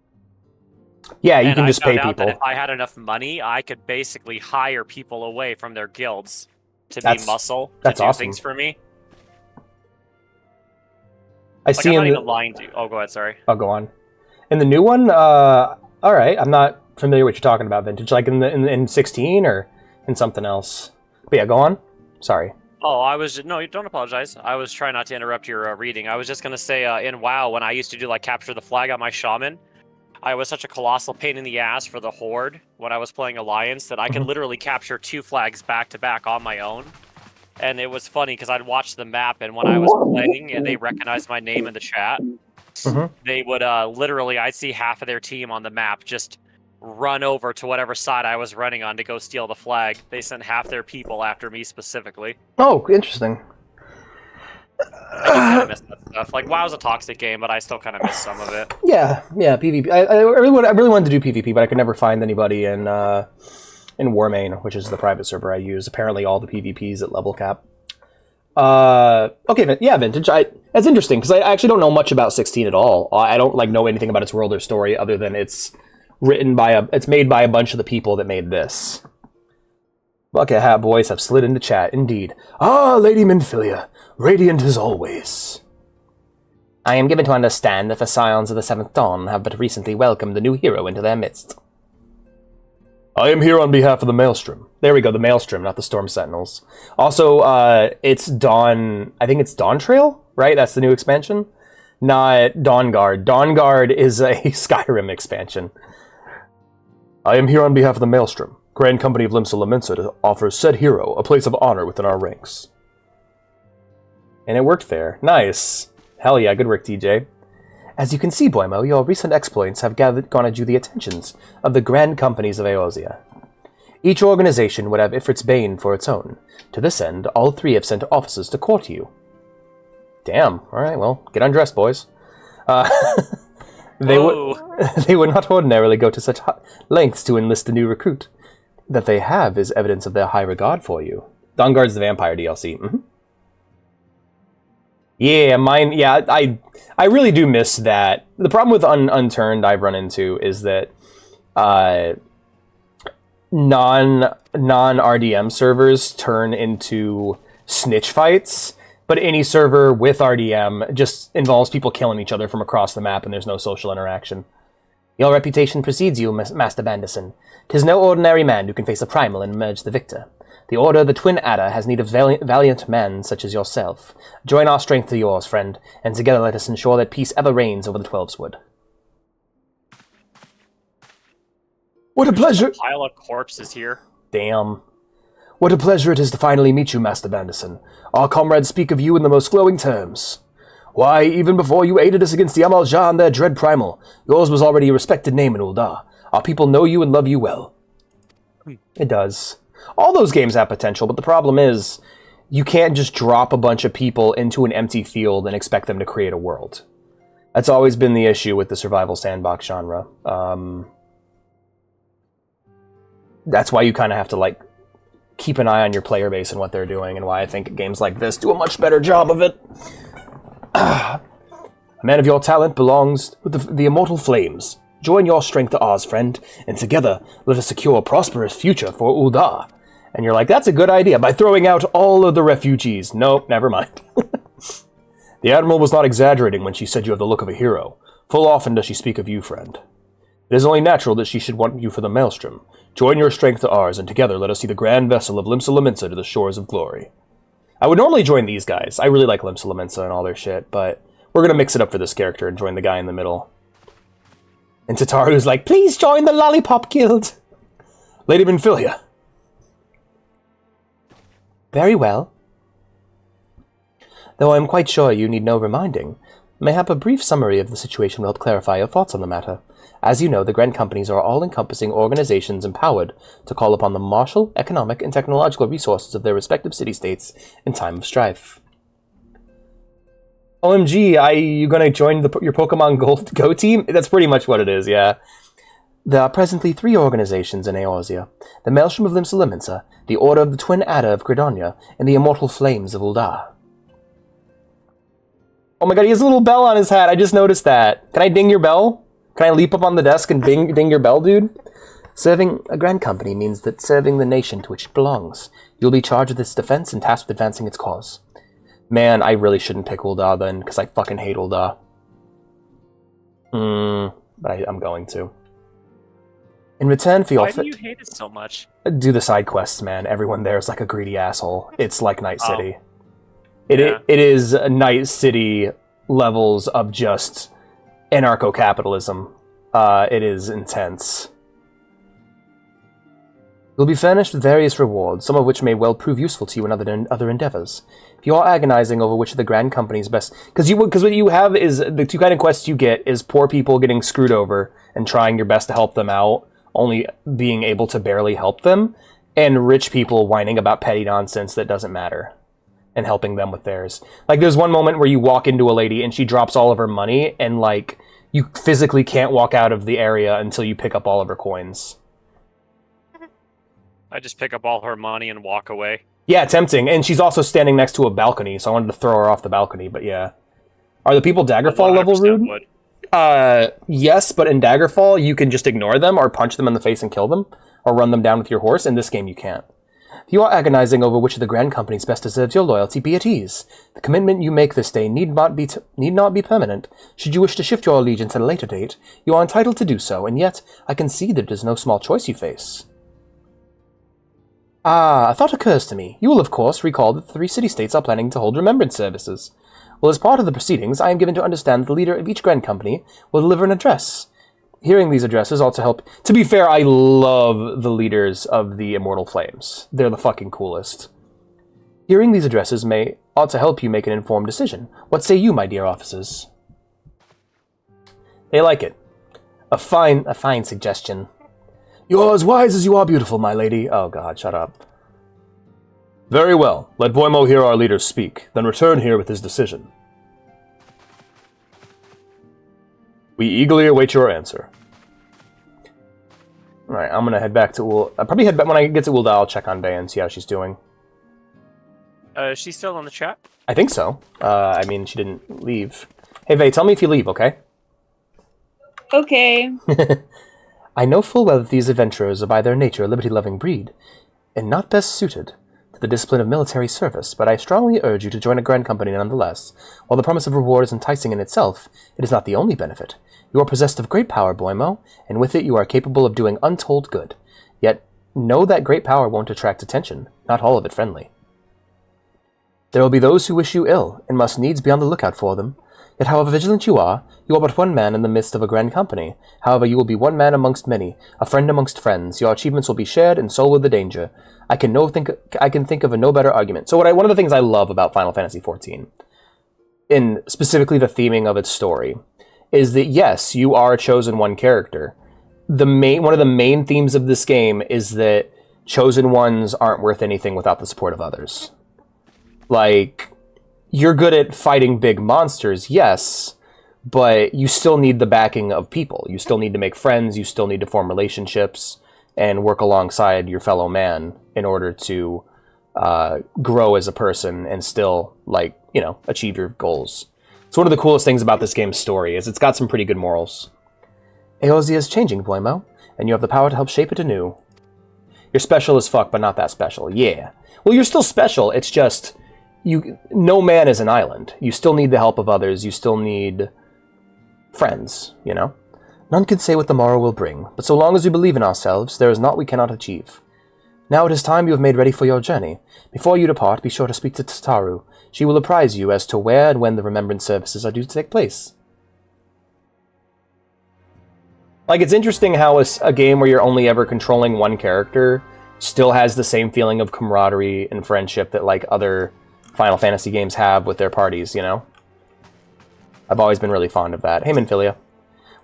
Yeah, you can just pay people. That if I had enough money, I could basically hire people away from their guilds to be muscle, to do things for me. I see. I'm not even lying to you. Oh, go ahead. Sorry. I'll go on. In the new one, all right, I'm not familiar with what you're talking about, Vintage. In 16 or in something else? But yeah, go on. Sorry. Oh, no, don't apologize. I was trying not to interrupt your reading. I was just gonna say, in WoW, when I used to do capture the flag on my shaman, I was such a colossal pain in the ass for the Horde when I was playing Alliance that I could literally capture 2 flags back to back on my own. And it was funny because I'd watch the map, and when I was playing and they recognized my name in the chat, they would literally, I'd see half of their team on the map just run over to whatever side I was running on to go steal the flag. They sent half their people after me specifically. Oh, interesting. I do kind of miss that stuff. Like, WoW's a toxic game, but I still kind of miss some of it. Yeah, PvP. I really wanted to do PvP, but I could never find anybody in Warmain, which is the private server I use. Apparently, all the PvPs at level cap. Okay, yeah, Vintage. That's interesting because I actually don't know much about 16 at all. I don't know anything about its world or story other than it's made by a bunch of the people that made this. Bucket Hat boys have slid into chat, indeed. Ah, Lady Minfilia, radiant as always. I am given to understand that the Scions of the Seventh Dawn have but recently welcomed a new hero into their midst. I am here on behalf of the Maelstrom. There we go, the Maelstrom, not the Storm Sentinels. Also, it's Dawn... I think it's Dawn Trail, right? That's the new expansion? Not Dawnguard. Dawnguard is a Skyrim expansion. I am here on behalf of the Maelstrom, Grand Company of Limsa Lominsa, to offer said hero a place of honor within our ranks. And it worked there. Nice. Hell yeah, good work, TJ. As you can see, Boimo, your recent exploits have garnered you the attentions of the Grand Companies of Eorzea. Each organization would have I-frit's bane for its own. To this end, all 3 have sent officers to court you. Damn. Alright, well, get undressed, boys. They would not ordinarily go to such lengths to enlist a new recruit. That they have is evidence of their high regard for you. Dawnguard's the vampire DLC. Yeah, mine. Yeah, I really do miss that. The problem with Unturned I've run into is that non-RDM servers turn into snitch fights, but any server with RDM just involves people killing each other from across the map and there's no social interaction. Your reputation precedes you, Master Bandison. 'Tis no ordinary man who can face a primal and emerge the victor. The Order of the Twin Adder has need of valiant men such as yourself. Join our strength to yours, friend, and together let us ensure that peace ever reigns over the Twelveswood. What a pleasure! A pile of corpses here. Damn. What a pleasure it is to finally meet you, Master Bandison. Our comrades speak of you in the most glowing terms. Why, even before you aided us against the Amalja and their dread primal, yours was already a respected name in Ul'dah. Our people know you and love you well. It does. All those games have potential, but the problem is, you can't just drop a bunch of people into an empty field and expect them to create a world. That's always been the issue with the survival sandbox genre. That's why you kind of have to, keep an eye on your player base and what they're doing, and why I think games like this do a much better job of it. A man of your talent belongs with the immortal flames. Join your strength to ours, friend, and together let us secure a prosperous future for Ul'dah. And you're like, that's a good idea, by throwing out all of the refugees. Nope, never mind. The Admiral was not exaggerating when she said you have the look of a hero. Full often does she speak of you, friend. It is only natural that she should want you for the Maelstrom. Join your strength to ours, and together let us see the grand vessel of Limsa Lominsa to the shores of glory. I would normally join these guys. I really like Limsa Lominsa and all their shit, but we're gonna mix it up for this character and join the guy in the middle. And Tataru's like, please join the Lollipop Guild! Lady Minfilia. Very well. Though I am quite sure you need no reminding, mayhap a brief summary of the situation will help clarify your thoughts on the matter. As you know, the Grand Companies are all-encompassing organizations empowered to call upon the martial, economic, and technological resources of their respective city-states in time of strife. OMG, you gonna join your Pokemon Go team? That's pretty much what it is, yeah. There are presently 3 organizations in Eorzea. The Maelstrom of Limsa Lominsa, the Order of the Twin Adder of Credonia, and the Immortal Flames of Ul'dah. Oh my god, he has a little bell on his hat, I just noticed that. Can I ding your bell? Can I leap up on the desk and ding your bell, dude? Serving a Grand Company means that serving the nation to which it belongs. You'll be charged with its defense and tasked with advancing its cause. Man, I really shouldn't pick Ul'dah then, because I fucking hate Ul'dah. But I'm going to. In return for your... Why do you hate it so much? Do the side quests, man. Everyone there is like a greedy asshole. It's like Night City. It is Night City levels of just anarcho-capitalism. It is intense. You'll be furnished with various rewards, some of which may well prove useful to you in other endeavors. If you are agonizing over which of the grand company's best... Because what you have is... The two kind of quests you get is poor people getting screwed over and trying your best to help them out, only being able to barely help them, and rich people whining about petty nonsense that doesn't matter, and helping them with theirs. Like, there's one moment where you walk into a lady and she drops all of her money, and, like, you physically can't walk out of the area until you pick up all of her coins. I just pick up all her money and walk away. Yeah, tempting. And she's also standing next to a balcony, so I wanted to throw her off the balcony, but yeah. Are the people Daggerfall level rude? Would. Yes, but in Daggerfall, you can just ignore them, or punch them in the face and kill them, or run them down with your horse. In this game, you can't. If you are agonizing over which of the grand companies best deserves your loyalty, be at ease. The commitment you make this day need not be permanent. Should you wish to shift your allegiance at a later date, you are entitled to do so, and yet, I can see that it is no small choice you face. A thought occurs to me. You will, of course, recall that the 3 city-states are planning to hold remembrance services. Well, as part of the proceedings, I am given to understand that the leader of each grand company will deliver an address. Hearing these addresses ought to help... To be fair, I love the leaders of the Immortal Flames. They're the fucking coolest. Hearing these addresses ought to help you make an informed decision. What say you, my dear officers? They like it. A fine suggestion. You are as wise as you are beautiful, my lady. Oh god, shut up. Very well. Let Boimo hear our leader speak, then return here with his decision. We eagerly await your answer. Alright, I'm gonna head back to Ul... I'll probably head back when I get to Ul'dah, I'll check on Bea and see how she's doing. Is she still on the chat? I think so. I mean, she didn't leave. Hey, Vey, tell me if you leave, okay? Okay. I know full well that these adventurers are by their nature a liberty-loving breed, and not best suited to the discipline of military service, but I strongly urge you to join a grand company nonetheless. While the promise of reward is enticing in itself, it is not the only benefit. You are possessed of great power, Boimo, and with it you are capable of doing untold good. Yet, know that great power won't attract attention, not all of it friendly. There will be those who wish you ill, and must needs be on the lookout for them. Yet however vigilant you are but one man in the midst of a grand company. However, you will be one man amongst many, a friend amongst friends. Your achievements will be shared, and so will the danger. I can think of a no better argument. So one of the things I love about Final Fantasy XIV, in specifically the theming of its story, is that yes, you are a chosen one character. One of the main themes of this game is that chosen ones aren't worth anything without the support of others. Like, you're good at fighting big monsters, yes, but you still need the backing of people. You still need to make friends, you still need to form relationships, and work alongside your fellow man in order to grow as a person and still, achieve your goals. So one of the coolest things about this game's story is it's got some pretty good morals. Eorzea is changing, Boimo, and you have the power to help shape it anew. You're special as fuck, but not that special. Yeah. Well, you're still special, it's just... no man is an island. You still need the help of others. You still need friends, you know? None can say what the morrow will bring, but so long as we believe in ourselves, there is naught we cannot achieve. Now it is time you have made ready for your journey. Before you depart, be sure to speak to Tataru. She will apprise you as to where and when the remembrance services are due to take place. Like, it's interesting how a game where you're only ever controlling one character still has the same feeling of camaraderie and friendship that, other Final Fantasy games have with their parties, you know? I've always been really fond of that. Hey, Minfilia.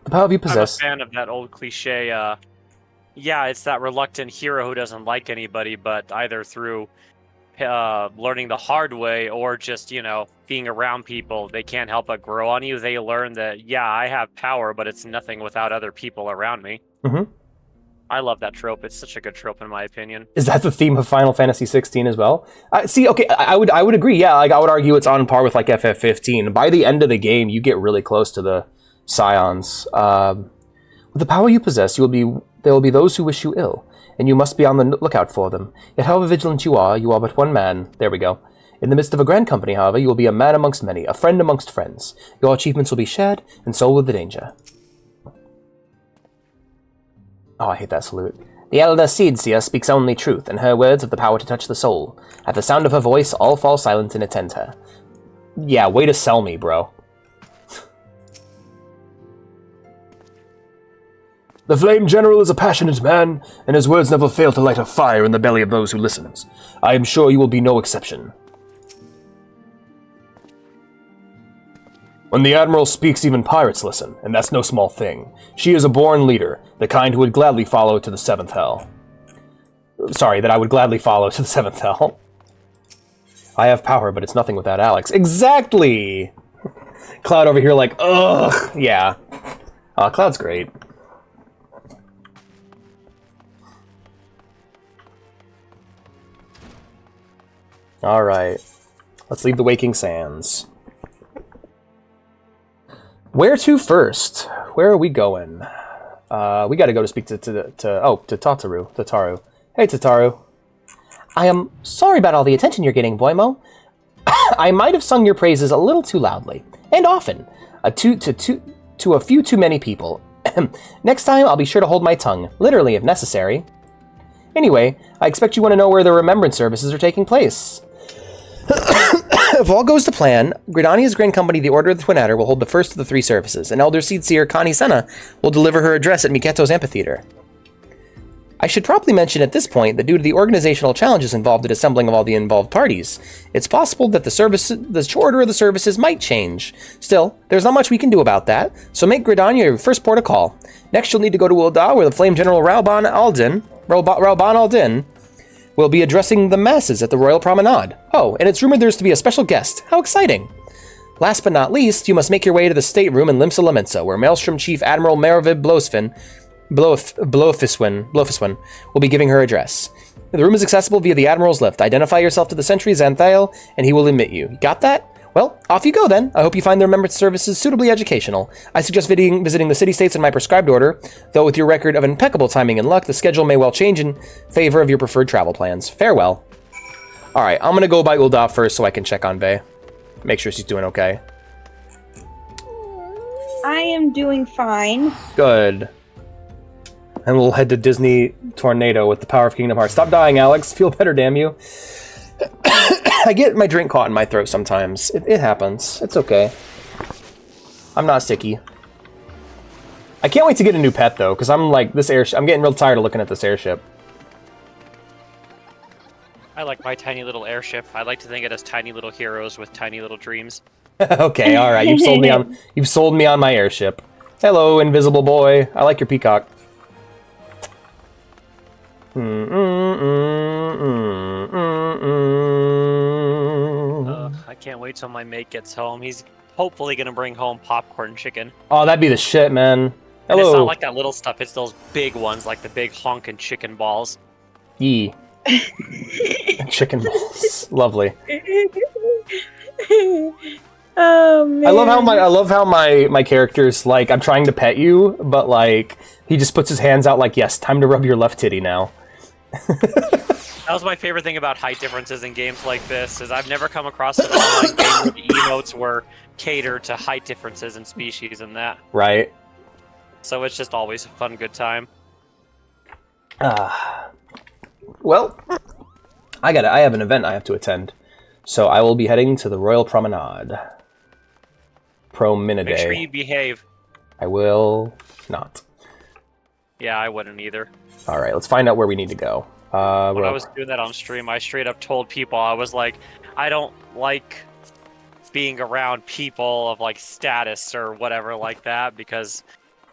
The power you possess... I'm a fan of that old cliche, it's that reluctant hero who doesn't like anybody, but either through learning the hard way or just, being around people, they can't help but grow on you. They learn that, I have power, but it's nothing without other people around me. Mm-hmm. I love that trope. It's such a good trope, in my opinion. Is that the theme of Final Fantasy 16 as well? I would agree. Yeah, I would argue it's on par with FF15. By the end of the game, you get really close to the Scions. With the power you possess, there will be those who wish you ill, and you must be on the lookout for them. Yet, however vigilant you are but one man. There we go. In the midst of a grand company, however, you will be a man amongst many, a friend amongst friends. Your achievements will be shared, and so will the danger. Oh, I hate that salute. The elder Seedseer speaks only truth, and her words have the power to touch the soul. At the sound of her voice, all fall silent and attend her. Yeah, way to sell me, bro. The Flame General is a passionate man, and his words never fail to light a fire in the belly of those who listens. I am sure you will be no exception. When the Admiral speaks, even pirates listen, and that's no small thing. She is a born leader, the kind who would gladly follow to the 7th hell. Sorry, that I would gladly follow to the 7th hell. I have power, but it's nothing without Alex. Exactly! Cloud over here like, ugh! Yeah. Cloud's great. Alright. Let's leave the Waking Sands. Where to first? Where are we going? We gotta go to speak to Tataru. Tataru. Hey, Tataru. I am sorry about all the attention you're getting, Boimo. I might have sung your praises a little too loudly, and often, to a few too many people. Next time, I'll be sure to hold my tongue, literally if necessary. Anyway, I expect you want to know where the remembrance services are taking place. If all goes to plan, Gridania's Grand Company, the Order of the Twin Adder, will hold the first of the 3 services, and Elder Seedseer Connie Senna will deliver her address at Miketo's amphitheater. I should probably mention at this point that due to the organizational challenges involved in assembling of all the involved parties, it's possible that the order of the services might change. Still, there's not much we can do about that, so make Gridania your first port of call. Next, you'll need to go to Ul'dah, where the Flame General Rauban Aldin will be addressing the masses at the Royal Promenade. Oh, and it's rumored there's to be a special guest. How exciting! Last but not least, you must make your way to the stateroom in Limsa Lamensa, where Maelstrom Chief Admiral Meravid Blofiswin will be giving her address. The room is accessible via the Admiral's lift. Identify yourself to the Sentry Xanthael, and he will admit you. Got that? Well, off you go then. I hope you find the remembrance services suitably educational. I suggest visiting the city-states in my prescribed order, though with your record of impeccable timing and luck, the schedule may well change in favor of your preferred travel plans. Farewell. Alright, I'm gonna go by Ul'dah first so I can check on Bae. Make sure she's doing okay. I am doing fine. Good. And we'll head to Disney Tornado with the power of Kingdom Hearts. Stop dying, Alex. Feel better, damn you. I get my drink caught in my throat sometimes. It happens. It's okay. I'm not sicky. I can't wait to get a new pet, though, because I'm like, this airship. I'm getting real tired of looking at this airship. I like my tiny little airship. I like to think it as tiny little heroes with tiny little dreams. Okay, alright. You've sold me on my airship. Hello, invisible boy. I like your peacock. I can't wait till my mate gets home. He's hopefully gonna bring home popcorn chicken. Oh, that'd be the shit, man. And Hello. it's not like that little stuff, it's those big ones, like the big honkin' chicken balls. Yee. Chicken balls. Lovely. Oh man. I love how my character's like, I'm trying to pet you, but like he just puts his hands out like, yes, time to rub your left titty now. That was my favorite thing about height differences in games like this, is I've never come across an online game where the emotes were catered to height differences in species and that. Right. So it's just always a fun, good time. Well, I have an event I have to attend, so I will be heading to the Royal Promenade. Promenade. Make sure you behave. I will not. Yeah, I wouldn't either. All right, let's find out where we need to go. When I was doing that on stream, I straight up told people, I was like, I don't like being around people of like status or whatever like that, because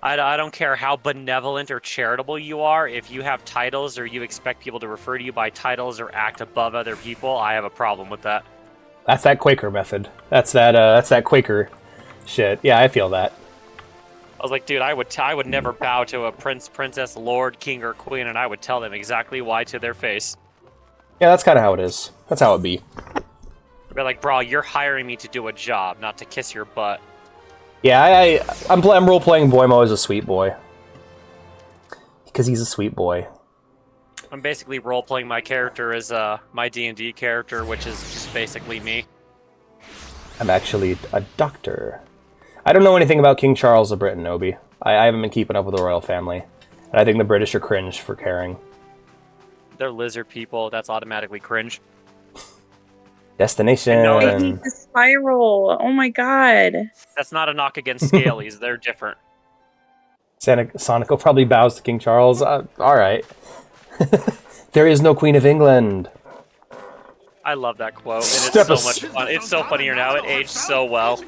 I don't care how benevolent or charitable you are. If you have titles or you expect people to refer to you by titles or act above other people, I have a problem with that. That's that Quaker method. That's that Quaker shit. Yeah, I feel that. I was like, dude, I would never bow to a prince, princess, lord, king, or queen, and I would tell them exactly why to their face. Yeah, that's kind of how it is. That's how it be. I'd be like, bro, you're hiring me to do a job, not to kiss your butt. Yeah, I'm role-playing Boimo as a sweet boy. Because he's a sweet boy. I'm basically role-playing my character as my D&D character, which is just basically me. I'm actually a doctor. I don't know anything about King Charles of Britain, Obi. I haven't been keeping up with the royal family. And I think the British are cringe for caring. They're lizard people, that's automatically cringe. Destination. No, I hate the spiral. Oh my god. That's not a knock against Scalies, they're different. Sonico probably bows to King Charles. Alright. There is no Queen of England. I love that quote, and it's so much fun. It's so funny here now. It aged so well.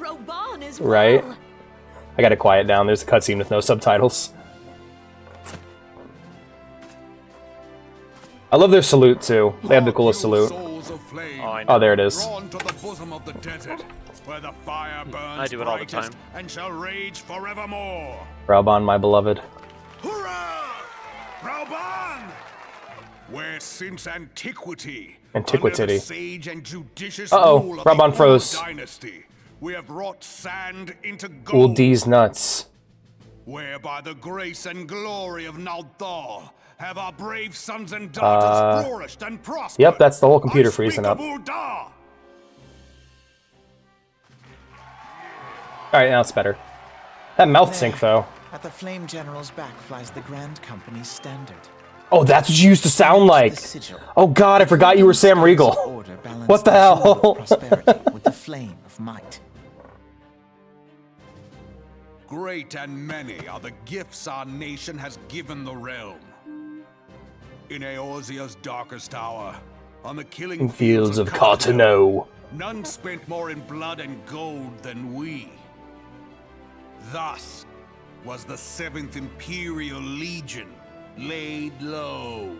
Right? I gotta quiet down. There's a cutscene with no subtitles. I love their salute, too. They have the coolest salute. Oh, there it is. I do it all the time. And shall rage forevermore. Reborn, my beloved. Hurrah! Reborn! Where since antiquity, Antiquity. sage and judicious Uh-oh, Reborn froze. Dynasty, we have wrought sand into Old gold. D's nuts. Where by the grace and glory of Naldal have our brave sons and daughters flourished and prospered. Yep, that's the whole computer freezing up. Unspeakable da! Alright, now it's better. That mouth sync, though. At the Flame General's back flies the Grand Company's standard. Oh, that's what you used to sound like! Oh god, I forgot you were Sam Riegel. What the hell? Prosperity with the flame of might. Great and many are the gifts our nation has given the realm. In Eorzea's darkest hour, on the killing Fields of Cartano. none spent more in blood and gold than we. Thus was the 7th Imperial Legion laid low.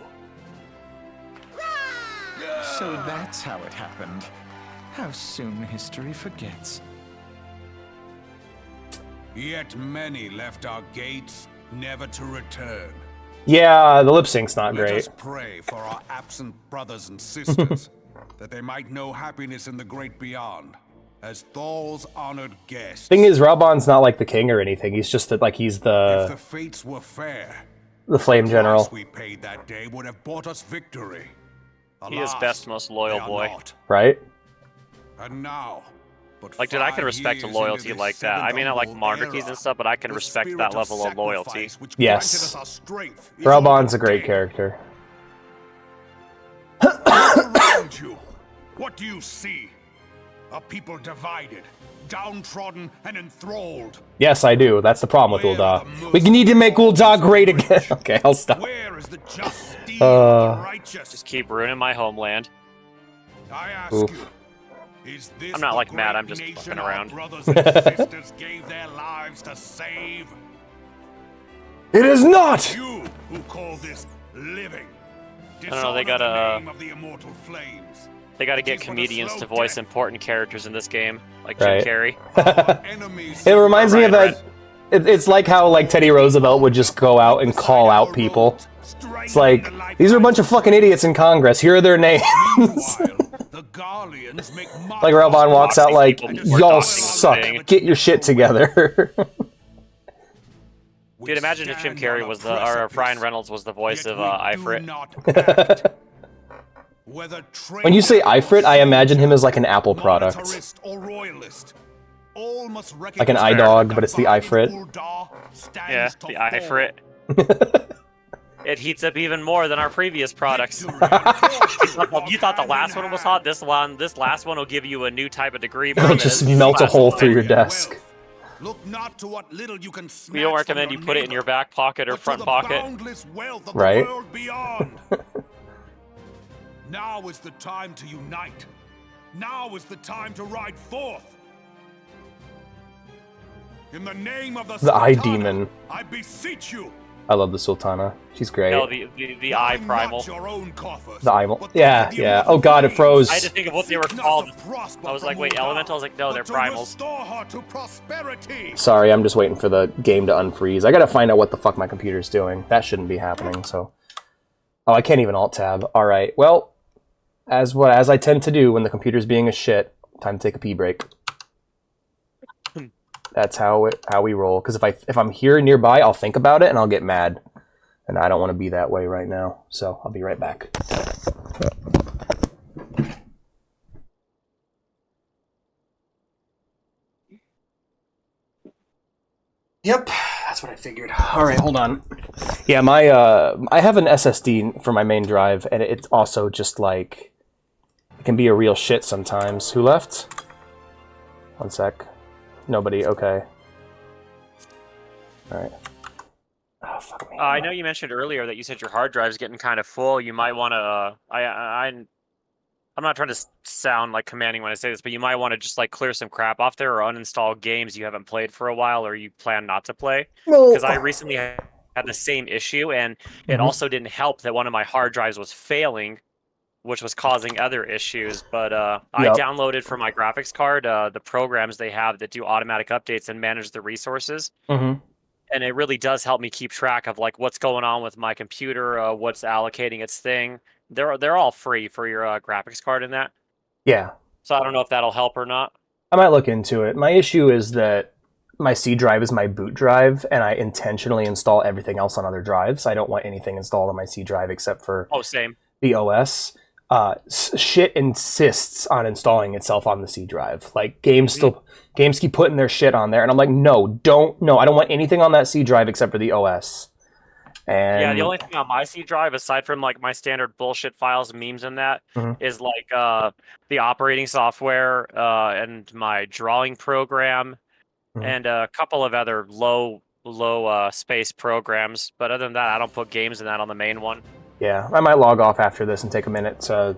So that's how it happened. How soon history forgets. Yet many left our gates, never to return. Yeah, the lip sync's not Let great. us pray for our absent brothers and sisters, that they might know happiness in the great beyond, as Thal's honored guests. Thing is, Reborn's not like the king or anything. He's just that, like, he's If the the fates were fair, Flame General. the price we paid that day would have bought us victory. He is Alas, best, most loyal they are boy. not. Right? And now, but Like, dude, I can 5 respect a years loyalty into like this that. I mean, I like seventh monarchies era, and stuff, but I can the respect spirit that of level of loyalty. sacrifice which Yes. granted us our strength is Reborn's a great dead. character. Around you, what do you see? A people divided, downtrodden, and enthralled. Yes, I do. That's the problem with Ul'dah. We need to make Ul'dah great again. Okay, I'll stop. Where is the just deed of the righteous? Just keep ruining my homeland. I ask Oof. you, is this I'm not, the like, mad, great I'm just nation fucking our around. brothers and sisters gave their lives to save? It is not! You who call this living. I don't know, they dishonor the gotta- name of the immortal flames. They gotta It get is but a comedians slow to voice death. important characters in this game, like Right. Jim Carrey. Our enemies It reminds me of Ryan that. It's like how like Teddy Roosevelt would just go out and call out people. It's like, these are a bunch of fucking idiots in Congress. Here are their names. the Garleans make Like Reborn walks out like, People before y'all doxing suck. thing. Get your shit together. Dude, imagine if Jim Carrey was or Ryan Reynolds was the voice of I-frit. When you say I-frit, I imagine him as like an Apple product. Like an iDog, but it's the I-frit. Yeah, the I-frit. It heats up even more than our previous products. You thought the last one was hot. This last one will give you a new type of degree. It'll just melt a hole through your desk. Look not to what little you can We don't recommend you put it in your back pocket or front pocket. Right. Now is the time to unite. Now is the time to ride forth. In the name of The Eye Sultana, Demon. I beseech you. I love the Sultana. She's great. No, the eye primal. The eye. Yeah, yeah. Oh god, it froze. I had to think of what they were called. I was like, wait, elemental? I was like, no, they're primals. Sorry, I'm just waiting for the game to unfreeze. I gotta find out what the fuck my computer's doing. That shouldn't be happening, so... Oh, I can't even alt-tab. Alright, well... As I tend to do when the computer's being a shit, time to take a pee break. That's how we roll. Because if I'm here nearby, I'll think about it and I'll get mad. And I don't want to be that way right now. So I'll be right back. Yep, that's what I figured. All right, hold on. Yeah, my I have an SSD for my main drive, and it's also just like it can be a real shit sometimes. Who left? One sec. Nobody. Okay. All right. Fuck me. I know you mentioned earlier that you said your hard drive's getting kind of full. You might want to. I'm not trying to sound like commanding when I say this, but you might want to just like clear some crap off there or uninstall games you haven't played for a while or you plan not to play. Because I recently had the same issue, and it also didn't help that one of my hard drives was failing, which was causing other issues. But I downloaded for my graphics card the programs they have that do automatic updates and manage the resources. And it really does help me keep track of like what's going on with my computer, what's allocating its thing. They're all free for your graphics card in that. Yeah. So I don't know if that'll help or not. I might look into it. My issue is that my C drive is my boot drive, and I intentionally install everything else on other drives. I don't want anything installed on my C drive except for same. the OS. Shit insists on installing itself on the C drive. Like games keep putting their shit on there, and I'm like, no, I don't want anything on that C drive except for the OS. And yeah, the only thing on my C drive, aside from like my standard bullshit files, memes, and that, is like the operating software and my drawing program, and a couple of other low space programs. But other than that, I don't put games in that on the main one. Yeah, I might log off after this and take a minute to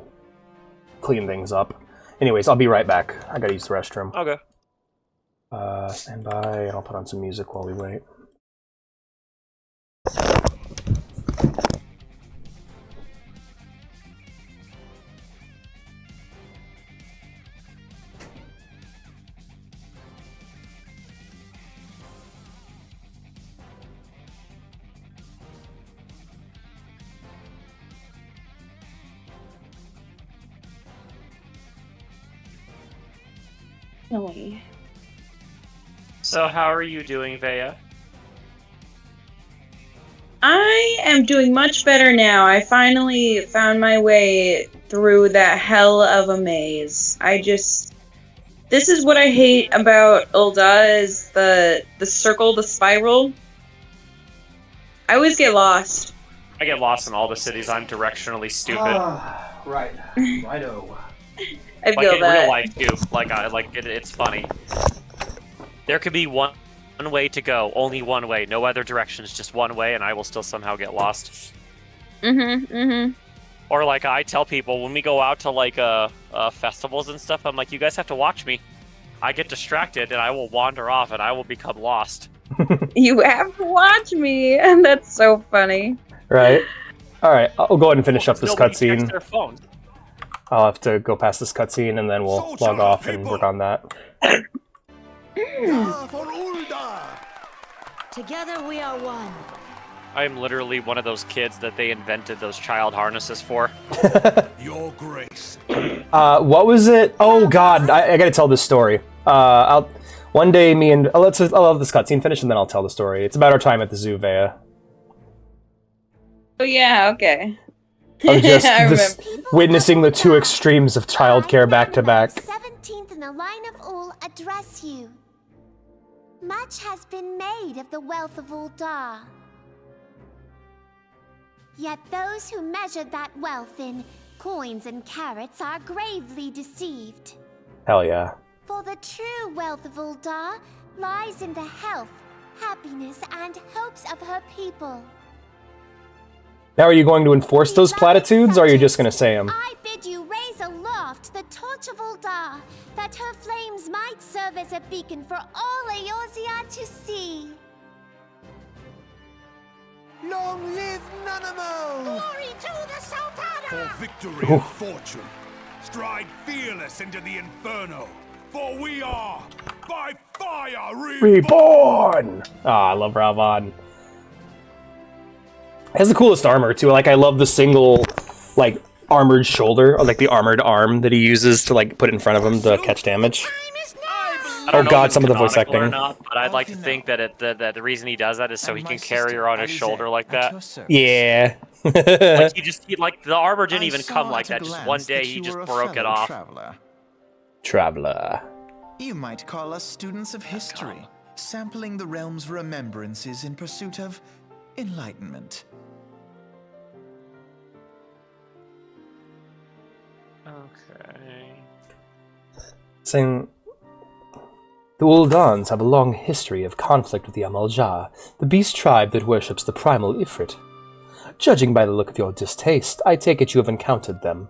clean things up. Anyways, I'll be right back. I gotta use the restroom. Okay. Stand by, and I'll put on some music while we wait. Really? So how are you doing, Vea? I am doing much better now. I finally found my way through that hell of a maze. This is what I hate about Ul'dah is the circle, the spiral. I always get lost. I get lost in all the cities. I'm directionally stupid. Right. Righto. I like feel in that. real life too. It's funny. There could be one way to go, only one way, no other directions, just one way, and I will still somehow get lost. Or like I tell people when we go out to like festivals and stuff, I'm like, you guys have to watch me. I get distracted and I will wander off and I will become lost. You have to watch me, and that's so funny. Right. All right. I'll go ahead and finish up this Nobody checks cutscene. their phone. I'll have to go past this cutscene and then we'll log off and work on that. Together we are one. I am literally one of those kids that they invented those child harnesses for. Your grace. What was it? Oh God, I gotta tell this story. One day me and I'll have this cutscene finish and then I'll tell the story. It's about our time at the zoo, Vea. Oh yeah, okay. Of just witnessing the two extremes of childcare back to back. 17th in the line of all address you. Much has been made of the wealth of Ul'dah. Yet those who measured that wealth in coins and carats are gravely deceived. Hell yeah. For the true wealth of Ul'dah lies in the health, happiness, and hopes of her people. Now are you going to enforce those platitudes, or are you just going to say them? I bid you raise aloft the torch of Ul'dah, that her flames might serve as a beacon for all Eorzea to see. Long live Nanamo! Glory to the Sultana! For victory and fortune, stride fearless into the inferno, for we are, by fire, Reborn! Ah, I love Ravan. It has the coolest armor, too. Like, I love the single, like, armored shoulder, or, like, the armored arm that he uses to, like, put it in front of him to catch damage. Oh god, some of the voice acting. Or not, but I'd like to think that that the reason he does that is so he can carry her on his shoulder like that. Yeah. Like the armor didn't even come like that. Just one day he just broke it off. Traveler. You might call us students of history, sampling the realm's remembrances in pursuit of enlightenment. Okay. Saying, The Uldans have a long history of conflict with the Amaljar, the beast tribe that worships the primal I-frit. Judging by the look of your distaste, I take it you have encountered them.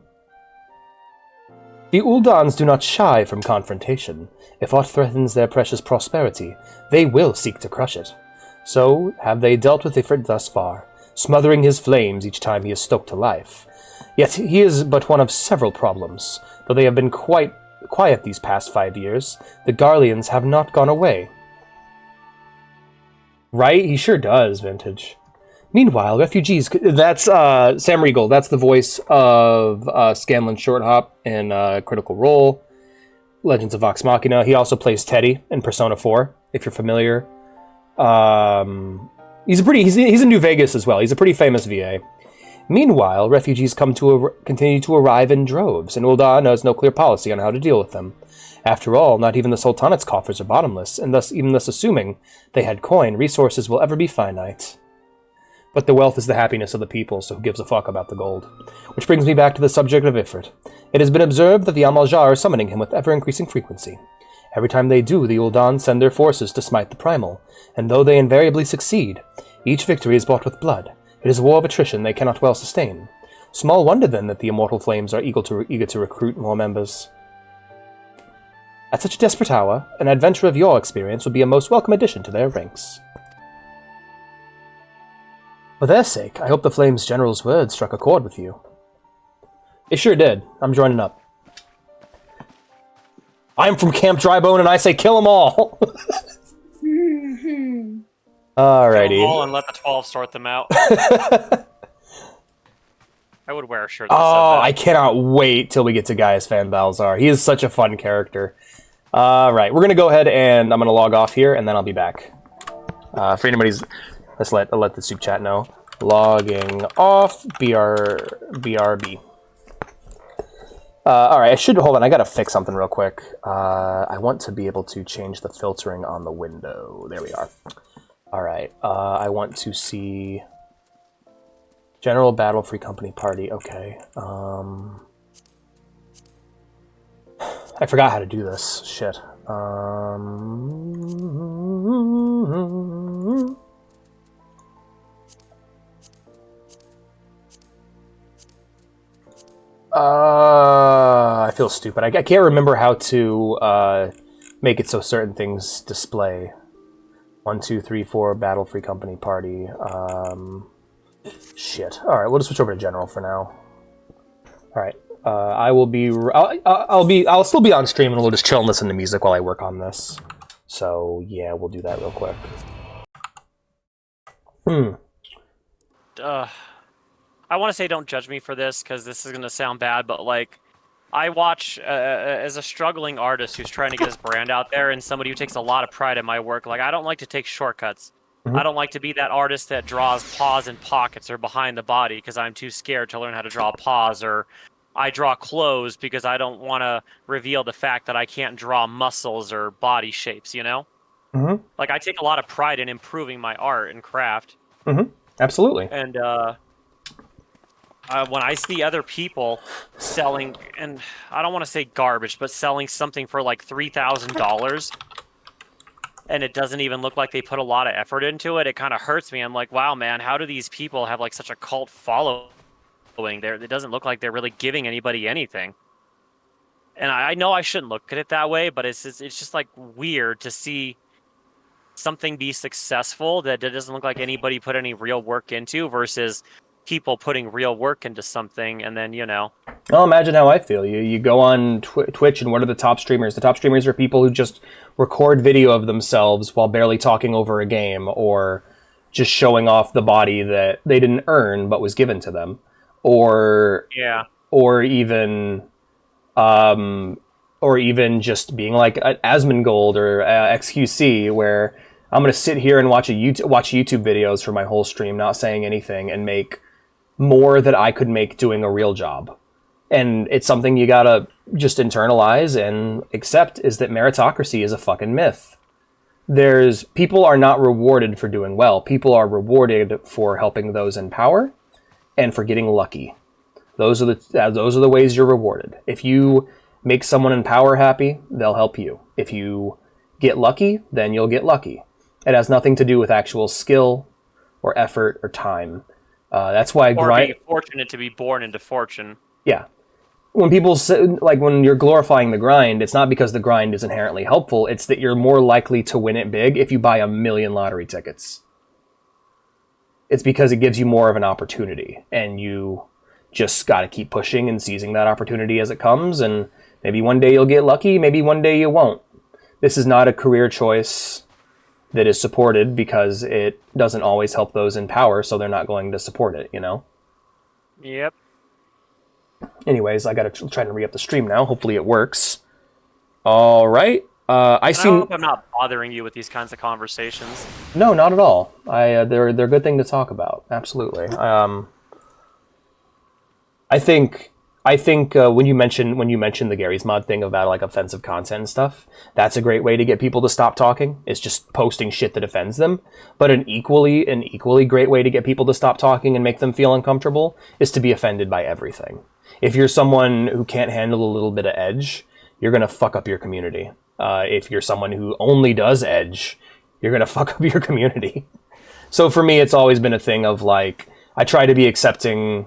The Uldans do not shy from confrontation. If aught threatens their precious prosperity, they will seek to crush it. So have they dealt with I-frit thus far, smothering his flames each time he is stoked to life. Yet he is but one of several problems. Though they have been quite quiet these past 5 years, the Garleans have not gone away. Right? He sure does, Vintage. Meanwhile, refugees... That's Sam Riegel. That's the voice of Scanlan Shorthop in Critical Role, Legends of Vox Machina. He also plays Teddy in Persona 4, if you're familiar. He's in New Vegas as well. He's a pretty famous VA. Meanwhile, refugees continue to arrive in droves, and Ul'dah has no clear policy on how to deal with them. After all, not even the Sultanate's coffers are bottomless, and even thus assuming they had coin, resources will ever be finite. But the wealth is the happiness of the people, so who gives a fuck about the gold? Which brings me back to the subject of I-frit. It has been observed that the Amaljar are summoning him with ever-increasing frequency. Every time they do, the Ul'dan send their forces to smite the primal, and though they invariably succeed, each victory is bought with blood. It is a war of attrition they cannot well sustain. Small wonder, then, that the Immortal Flames are eager to recruit more members. At such a desperate hour, an adventurer of your experience would be a most welcome addition to their ranks. For their sake, I hope the Flames General's words struck a chord with you. It sure did. I'm joining up. I'm from Camp Drybone, and I say kill them all! Alrighty. Kill them all and let the 12 sort them out. I would wear a shirt that said that. I cannot wait till we get to Gaius Van Balzar. He is such a fun character. Alright, we're going to go ahead and I'm going to log off here, and then I'll be back. For anybody's... Let's let the soup chat know. Logging off. BRB. Alright, I should... Hold on, I gotta fix something real quick. I want to be able to change the filtering on the window. There we are. Alright, I want to see... General Battle Free Company Party. Okay. I forgot how to do this. Shit. I feel stupid. I can't remember how to make it so certain things display. 1, 2, 3, 4, Battle Free Company Party. Shit. Alright, we'll just switch over to General for now. Alright. I will be... I'll still be on stream, and we'll just chill and listen to music while I work on this. So, yeah, we'll do that real quick. I want to say don't judge me for this, because this is going to sound bad, but, like, I watch, as a struggling artist who's trying to get his brand out there, and somebody who takes a lot of pride in my work, like, I don't like to take shortcuts. I don't like to be that artist that draws paws in pockets or behind the body, because I'm too scared to learn how to draw paws, or I draw clothes because I don't want to reveal the fact that I can't draw muscles or body shapes, you know? Like, I take a lot of pride in improving my art and craft. Absolutely. And, when I see other people selling, and I don't want to say garbage, but selling something for like $3,000, and it doesn't even look like they put a lot of effort into it, it kind of hurts me. I'm like, wow, man, how do these people have like such a cult following? It doesn't look like they're really giving anybody anything. And I know I shouldn't look at it that way, but it's just like weird to see something be successful that it doesn't look like anybody put any real work into versus people putting real work into something, and then, you know. Well, imagine how I feel. You go on Twitch, and what are the top streamers? The top streamers are people who just record video of themselves while barely talking over a game, or just showing off the body that they didn't earn but was given to them, or even just being like Asmongold or XQC, where I'm gonna sit here and watch YouTube videos for my whole stream, not saying anything, and make more that I could make doing a real job. And it's something you gotta just internalize and accept, is that meritocracy is a fucking myth. People are not rewarded for doing well. People are rewarded for helping those in power and for getting lucky. Those are the ways you're rewarded. If you make someone in power happy, they'll help you. If you get lucky, then you'll get lucky. It has nothing to do with actual skill or effort or time. That's why being fortunate to be born into fortune. Yeah. When people say, like, when you're glorifying the grind, it's not because the grind is inherently helpful. It's that you're more likely to win it big if you buy 1,000,000 lottery tickets. It's because it gives you more of an opportunity, and you just got to keep pushing and seizing that opportunity as it comes, and maybe one day you'll get lucky, maybe one day you won't. This is not a career choice that is supported because it doesn't always help those in power, so they're not going to support it, you know? Yep. Anyways, I gotta try to re-up the stream now. Hopefully it works. All right. I hope I'm not bothering you with these kinds of conversations. No, not at all. They're a good thing to talk about. Absolutely. I think when you mention the Gary's Mod thing about like offensive content and stuff, that's a great way to get people to stop talking. It's just posting shit that offends them. But an equally great way to get people to stop talking and make them feel uncomfortable is to be offended by everything. If you're someone who can't handle a little bit of edge, you're gonna fuck up your community. If you're someone who only does edge, you're gonna fuck up your community. So for me, it's always been a thing of like, I try to be accepting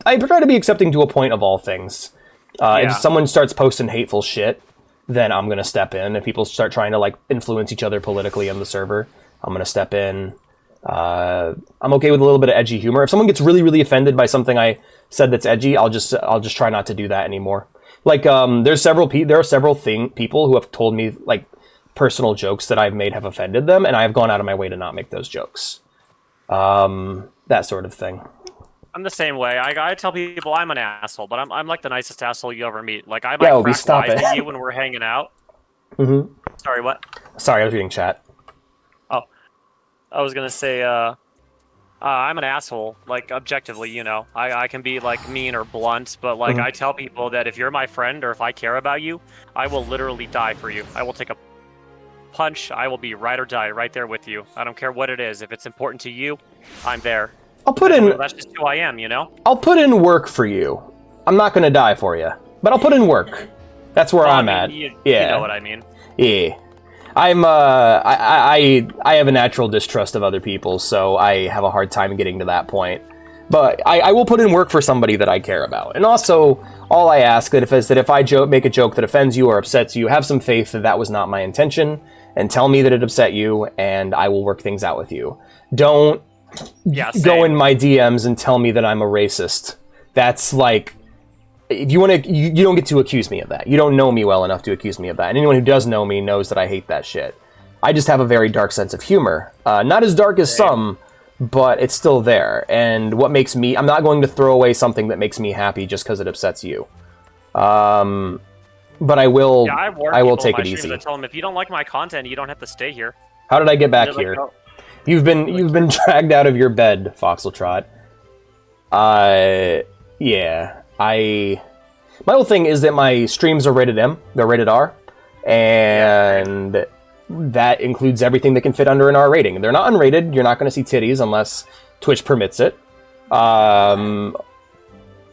to a point of all things. If someone starts posting hateful shit, then I'm gonna step in. If people start trying to like influence each other politically on the server, I'm gonna step in. I'm okay with a little bit of edgy humor. If someone gets really, really offended by something I said that's edgy, I'll just try not to do that anymore. Like, there are several people who have told me like personal jokes that I've made have offended them, and I have gone out of my way to not make those jokes. That sort of thing. I'm the same way. I tell people I'm an asshole, but I'm like the nicest asshole you ever meet. Like I might crack wise at you when we're hanging out. Mm-hmm. Sorry, what? Sorry, I was reading chat. Oh, I was gonna say I'm an asshole. Like objectively, you know, I can be like mean or blunt, but like I tell people that if you're my friend or if I care about you, I will literally die for you. I will take a punch. I will be ride or die right there with you. I don't care what it is. If it's important to you, I'm there. That's just who I am, you know? I'll put in work for you. I'm not gonna die for you, but I'll put in work. That's where I'm at. You know what I mean. Yeah. I have a natural distrust of other people, so I have a hard time getting to that point. But I will put in work for somebody that I care about. And also, all I ask is that if I make a joke that offends you or upsets you, have some faith that that was not my intention, and tell me that it upset you, and I will work things out with you. Don't go in my DMs and tell me that I'm a racist. That's like, if you want to, you don't get to accuse me of that. You don't know me well enough to accuse me of that. And anyone who does know me knows that I hate that shit. I just have a very dark sense of humor. Not as dark as some, but it's still there. And what makes me, I'm not going to throw away something that makes me happy just because it upsets you. But I will, I will take it easy. I tell them, if you don't like my content, you don't have to stay here. How did I get back here? Like, You've been dragged out of your bed, Foxeltrot. Yeah. My whole thing is that my streams are rated M. They're rated R. And that includes everything that can fit under an R rating. They're not unrated. You're not going to see titties unless Twitch permits it.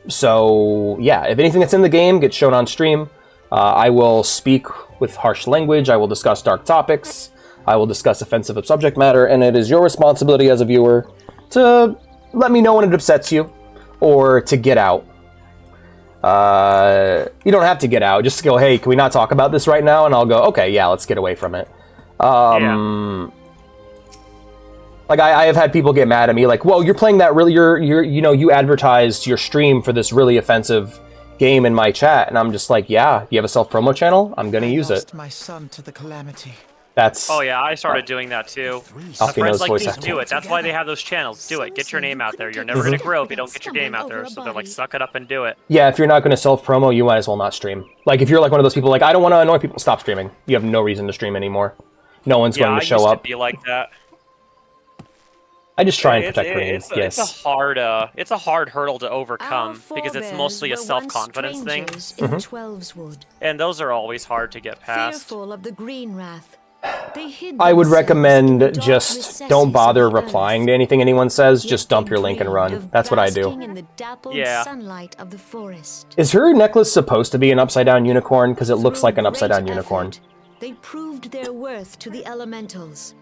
So, yeah, if anything that's in the game gets shown on stream, I will speak with harsh language. I will discuss dark topics. I will discuss offensive subject matter, and it is your responsibility as a viewer to let me know when it upsets you, or to get out. You don't have to get out. Just go, hey, can we not talk about this right now? And I'll go, okay, yeah, let's get away from it. Like, I have had people get mad at me, like, whoa, you're playing that really, you advertised your stream for this really offensive game in my chat, and I'm just like, yeah, you have a self-promo channel? I'm gonna use it. My son to the calamity. That's... Oh yeah, I started doing that too. My friends like, just do it. That's why they have those channels. Do it. Get your name out there. You're never going to grow if you don't get your name out there. So they're like, suck it up and do it. Yeah, if you're not going to self-promo, you might as well not stream. Like, if you're like one of those people like, I don't want to annoy people, stop streaming. You have no reason to stream anymore. No one's going to show up. I used to be like that. I just try and protect creative. It's a hard hurdle to overcome because it's mostly a self-confidence thing. And those are always hard to get past. Fearful of the green wrath. I would recommend just don't bother replying to anything anyone says, just dump your link and run. That's what I do. Yeah. Is her necklace supposed to be an upside down unicorn? Because it looks like an upside down unicorn. They proved their worth to the elementals,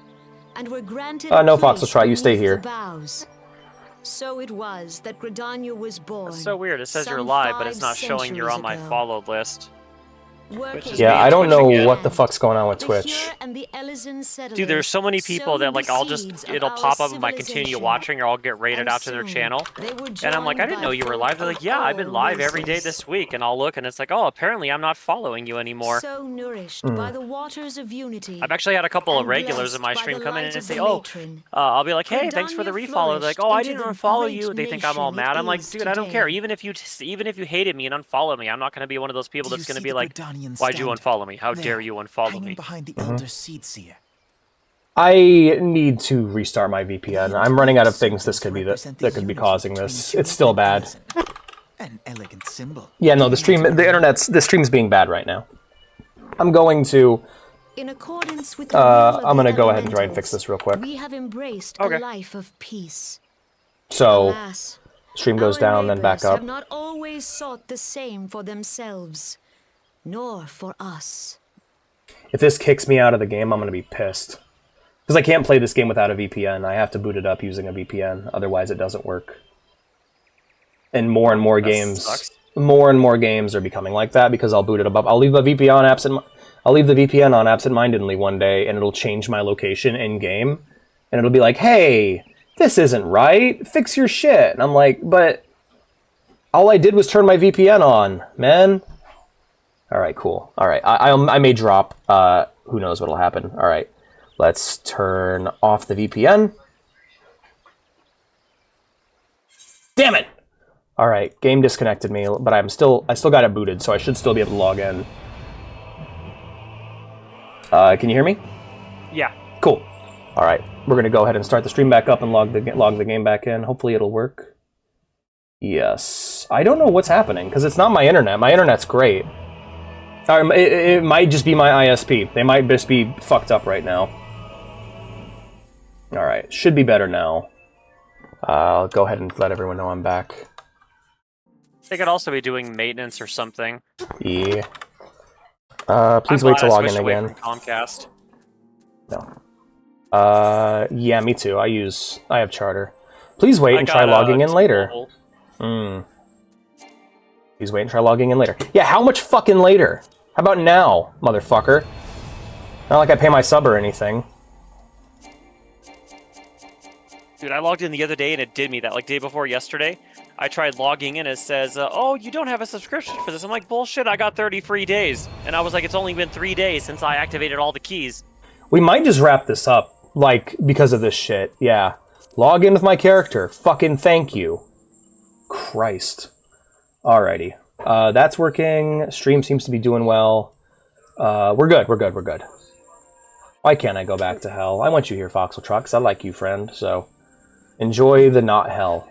and were granted No, a Fox, place let's try. You stay beneath here. the boughs. So it was that Gridania was born. That's so weird. It says you're some live, but it's 5 not showing you're on my centuries ago. followed list. Working is Yeah, me I don't Twitch know again. what the fuck's going on with The Twitch. Hyur and the Elysian settlers Dude, there's so many people that sowed like the I'll seeds just of it'll our pop up on my continue civilization. watching or I'll get rated And out to their soon channel. they were And I'm like, I joined didn't by know you were folk live. They're of like, yeah, I've been all live every day races. this week. And I'll look and it's like, oh, apparently I'm not following you anymore. So nourished by the waters of unity. I've actually had a couple of and regulars in blessed my by stream the come in light and of say, the oh, matron, I'll be like, hey, thanks for the Gridania refollow. They're like, flourished oh, I into didn't the unfollow you. great They think I'm all nation it mad. I'm like, is dude, I don't care. today. Even if you hated me and unfollowed me, I'm not going to be one of those people Do that's you going to see be the like, Gridanian why'd you standard? unfollow me? How There, dare you unfollow hanging me? behind the Elder Seedseer. I need to restart my VPN. I'm running out of things that could be causing this. It's still bad. An elegant symbol. Yeah, no, the stream's being bad right now. I'm going to In accordance with the will of I'm the gonna go ahead and try and elementals, fix this real quick. We have embraced Okay. a life of peace. So Alas, stream goes our down, then back neighbors up. have not always sought the same for themselves, nor for us. If this kicks me out of the game, I'm gonna be pissed. Because I can't play this game without a VPN. I have to boot it up using a VPN, otherwise it doesn't work. And more games, sucks. more and more games are becoming like that because I'll boot it up. I'll leave the VPN on absentmindedly one day, and it'll change my location in game, and it'll be like, "Hey, this isn't right. Fix your shit." And I'm like, "But all I did was turn my VPN on, man." All right, cool. All right, I may drop. Who knows what'll happen? All right. Let's turn off the VPN. Damn it! Alright, game disconnected me, but I still got it booted, so I should still be able to log in. Can you hear me? Yeah. Cool. Alright, we're gonna go ahead and start the stream back up and log the game back in. Hopefully it'll work. Yes. I don't know what's happening, because it's not my internet. My internet's great. It might just be my ISP. They might just be fucked up right now. Alright, should be better now. I'll go ahead and let everyone know I'm back. They could also be doing maintenance or something. Yeah. Please wait to log in away again. from Comcast. No. Yeah, me too. I have Charter. Please wait and try logging in later. Please wait and try logging in later. Yeah, how much fucking later? How about now, motherfucker? Not like I pay my sub or anything. Dude, I logged in the other day and it did me that, like, day before yesterday. I tried logging in, it says, oh, you don't have a subscription for this. I'm like, bullshit, I got 30 free days. And I was like, it's only been 3 days since I activated all the keys. We might just wrap this up, like, because of this shit. Yeah. Log in with my character. Fucking thank you. Christ. Alrighty. That's working. Stream seems to be doing well. We're good. Why can't I go back to hell? I want you here, Foxel Trucks. I like you, friend, so enjoy the not hell.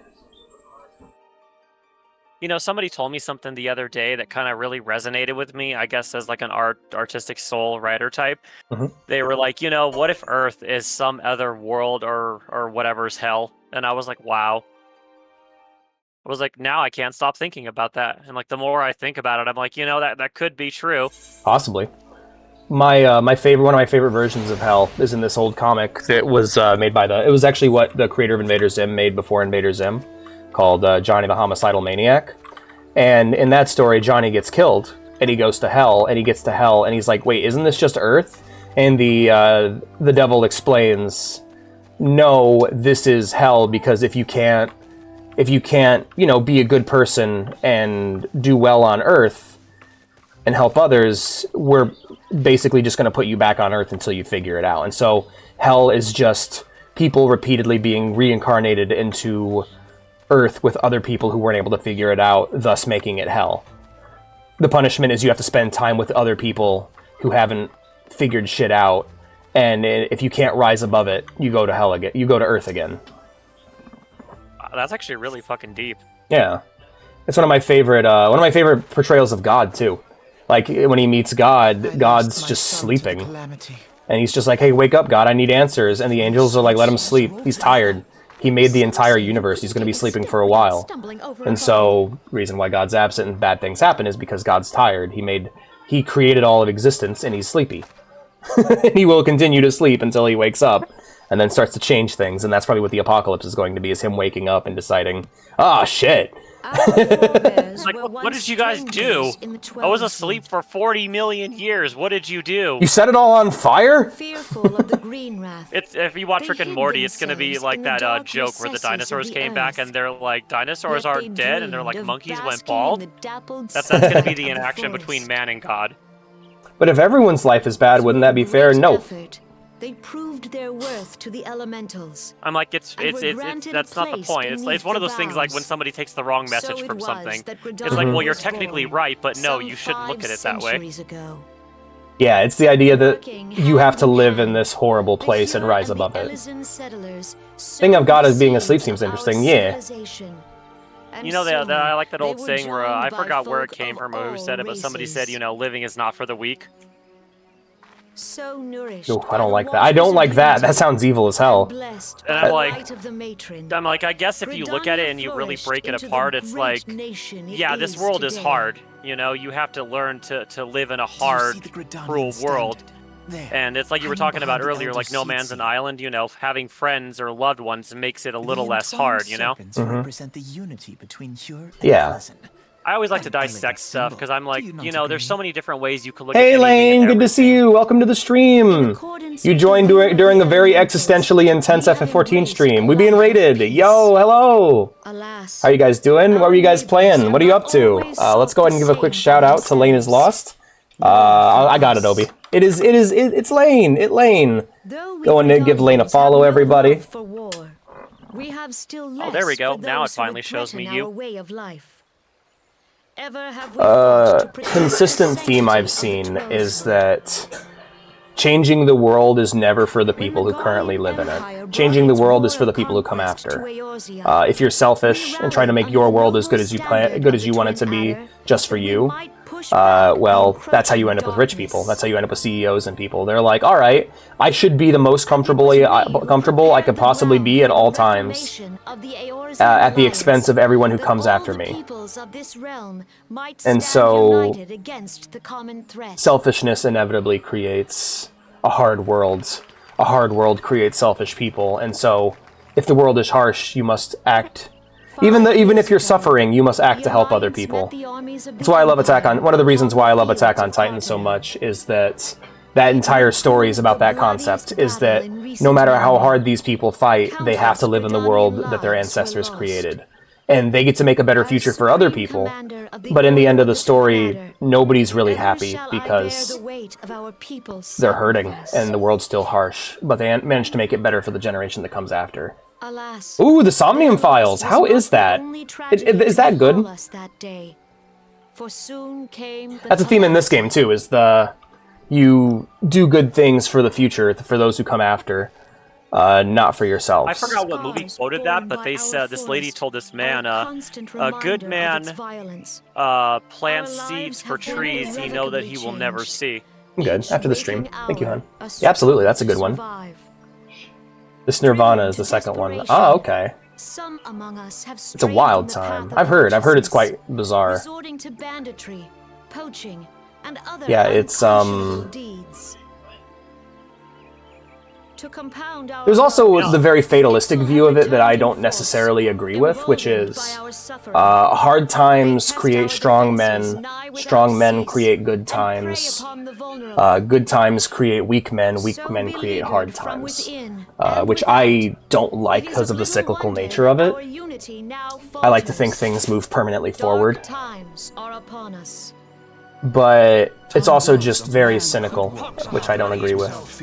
You know, somebody told me something the other day that kind of really resonated with me, I guess as like an artistic soul writer type. They were like, you know, what if Earth is some other world or whatever's hell? And I was like, wow. I was like, now I can't stop thinking about that. And like, the more I think about it, I'm like, you know, that could be true. Possibly. One of my favorite versions of hell is in this old comic that was made by it was actually what the creator of Invader Zim made before Invader Zim, called Johnny the Homicidal Maniac. And in that story, Johnny gets killed, and he goes to hell, and he gets to hell, and he's like, wait, isn't this just Earth? And the devil explains, no, this is hell, because if you can't, you know, be a good person and do well on Earth and help others, we're basically just going to put you back on Earth until you figure it out. And so hell is just people repeatedly being reincarnated into Earth with other people who weren't able to figure it out, thus making it hell. The punishment is you have to spend time with other people who haven't figured shit out, and if you can't rise above it, you go to hell again. You go to Earth again. That's actually really fucking deep. Yeah, it's one of my favorite portrayals of God too. Like when he meets God, God's just sleeping, and he's just like, "Hey, wake up, God! I need answers." And the angels are like, "Let him sleep. He's tired. He made the entire universe. He's going to be sleeping for a while." And so, reason why God's absent and bad things happen is because God's tired. He created all of existence, and he's sleepy. He will continue to sleep until he wakes up, and then starts to change things, and that's probably what the apocalypse is going to be, is him waking up and deciding, ah, shit. Like, what did you guys do? I was asleep for 40 million years. What did you do? You set it all on fire? Fearful of the green wrath. It's, if you watch Rick and Morty, it's gonna be like that joke where the dinosaurs came back and they're like, dinosaurs are dead, and they're like, monkeys went bald. That's gonna be the interaction between man and God. But if everyone's life is bad, wouldn't that be fair? No. They proved their worth to the elementals. I'm like, it's that's not the point. It's one of those things like when somebody takes the wrong message from something. It's like, well, you're technically right, but no, you shouldn't look at it that way. Yeah, it's the idea that you have to live in this horrible place and rise above it. Thing of God as being asleep seems interesting, yeah. You know, I like that old saying where, I forgot where it came from or who said it, but somebody said, you know, living is not for the weak. So nourished. Ooh, I don't like that. I don't like that. That sounds evil as hell. And I'm like, I guess if you look at it and you really break it apart, it's like, yeah, this world is hard. You know, you have to learn to live in a hard, cruel world. And it's like you were talking about earlier, like No Man's an Island, you know, having friends or loved ones makes it a little less hard, you know? Represent the unity between yeah. I always like to dissect stuff, because I'm like, you know, there's so many different ways you could look at Hey anything. Lane, good to see you. Welcome to the stream. You joined during a very existentially intense FF14 stream. We being raided. Yo, hello. How you guys doing? What were you guys playing? What are you up to? Let's go ahead and give a quick shout out to Lane is Lost. I got it, Obi. It's Lane. Lane. Go and give Lane a follow, everybody. Oh, there we go. Now it finally shows me you. Consistent theme I've seen is that changing the world is never for the people who currently live in it. Changing the world is for the people who come after. If you're selfish and trying to make your world as good as you want it to be, just for you, well, that's how you end up with rich people. That's how you end up with CEOs and people. They're like, all right, I should be the most comfortable I could possibly be at all times, at the expense of everyone who comes after me. And so, selfishness inevitably creates a hard world. A hard world creates selfish people, and so, if the world is harsh, you must act. Even if you're suffering, you must act to help other people. That's why I love one of the reasons why I love Attack on Titan so much is that entire story is about that concept, is that no matter how hard these people fight, they have to live in the world that their ancestors created. And they get to make a better future for other people, but in the end of the story, nobody's really happy because they're hurting and the world's still harsh, but they managed to make it better for the generation that comes after. Ooh, the Somnium Files! How is that? Is that good? That's a theme in this game too, is you do good things for the future, for those who come after, not for yourselves. I forgot what movie quoted that, but they said, this lady told this man, a good man plants seeds for trees he know that he will never see. I'm good. After the stream. Thank you, hon. Yeah, absolutely, that's a good one. This Nirvana is the second one. Ah, okay. It's a wild time. I've heard it's quite bizarre. Yeah, it's There's also the very fatalistic view of it that I don't necessarily agree with, which is hard times create strong men create good times create weak men create hard times, which I don't like because of the cyclical nature of it. I like to think things move permanently forward. But it's also just very cynical, which I don't agree with.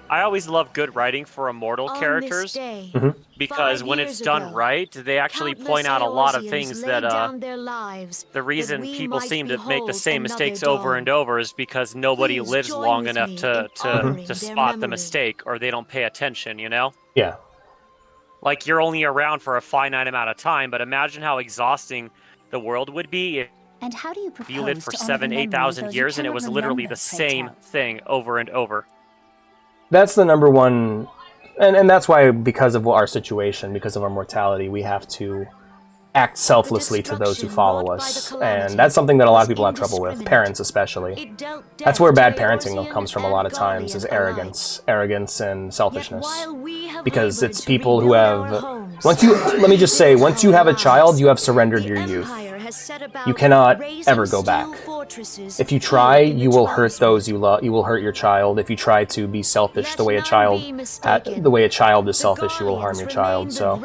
I always love good writing for immortal characters, because when it's done right, they actually point out a lot of things that the reason people seem to make the same mistakes over and over is because nobody lives long enough to spot the mistake, or they don't pay attention, you know? Yeah. Like, you're only around for a finite amount of time, but imagine how exhausting the world would be if you lived for 7,000 to 8,000 years and it was literally the same thing over and over. That's the number one, and that's why, because of our situation, because of our mortality, we have to act selflessly to those who follow us, and that's something that a lot of people have trouble with, parents especially. That's where bad parenting comes from a lot of times, is arrogance and selfishness. Because it's people who have... let me just say, once you have a child, you have surrendered your youth. You cannot ever go back. If you try, you will hurt those you love. You will hurt your child. If you try to be selfish the way a child is selfish, you will harm your child. So,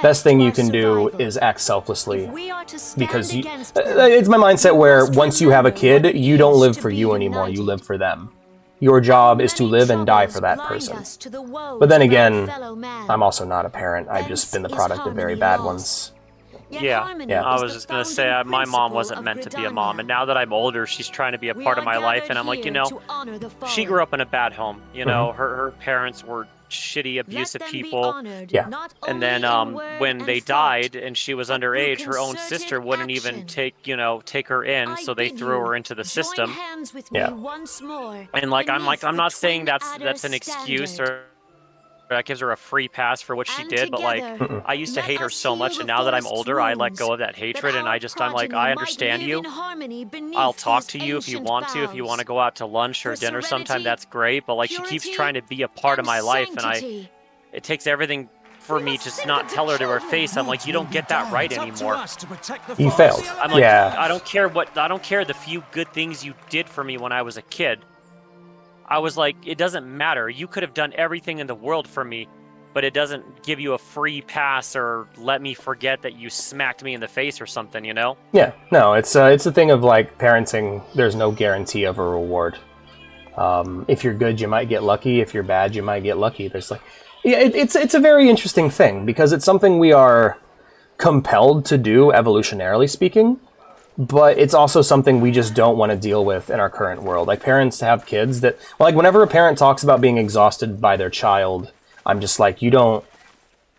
best thing you can do is act selflessly. Because it's my mindset where once you have a kid, you don't live for you anymore. You live for them. Your job is to live and die for that person. But then again, I'm also not a parent. I've just been the product of very bad ones. Yeah, I was just gonna say, my mom wasn't meant to be a mom, and now that I'm older, she's trying to be a part of my life, and I'm like, you know, she grew up in a bad home. You know, her parents were shitty, abusive people. Yeah. And then when they died and she was underage, her own sister wouldn't even take her in, so they threw her into the system. Yeah. And I'm not saying that's an excuse or that gives her a free pass for what she did, but like, I used to hate her so much, and now that I'm older, I let go of that hatred, and I'm like, I understand you. I'll talk to you if you want to. If you want to go out to lunch or dinner sometime, that's great, but like, she keeps trying to be a part of my life, and it takes everything for me to not tell her to her face. I'm like, you don't get that right anymore. You failed. I'm like, yeah. I don't care the few good things you did for me when I was a kid. I was like, it doesn't matter. You could have done everything in the world for me, but it doesn't give you a free pass or let me forget that you smacked me in the face or something, you know? Yeah, no, it's a thing of like parenting. There's no guarantee of a reward. If you're good, you might get lucky. If you're bad, you might get lucky. There's like, yeah, it's a very interesting thing because it's something we are compelled to do, evolutionarily speaking. But it's also something we just don't want to deal with in our current world. Like, parents have kids that... Like, whenever a parent talks about being exhausted by their child, I'm just like, you don't...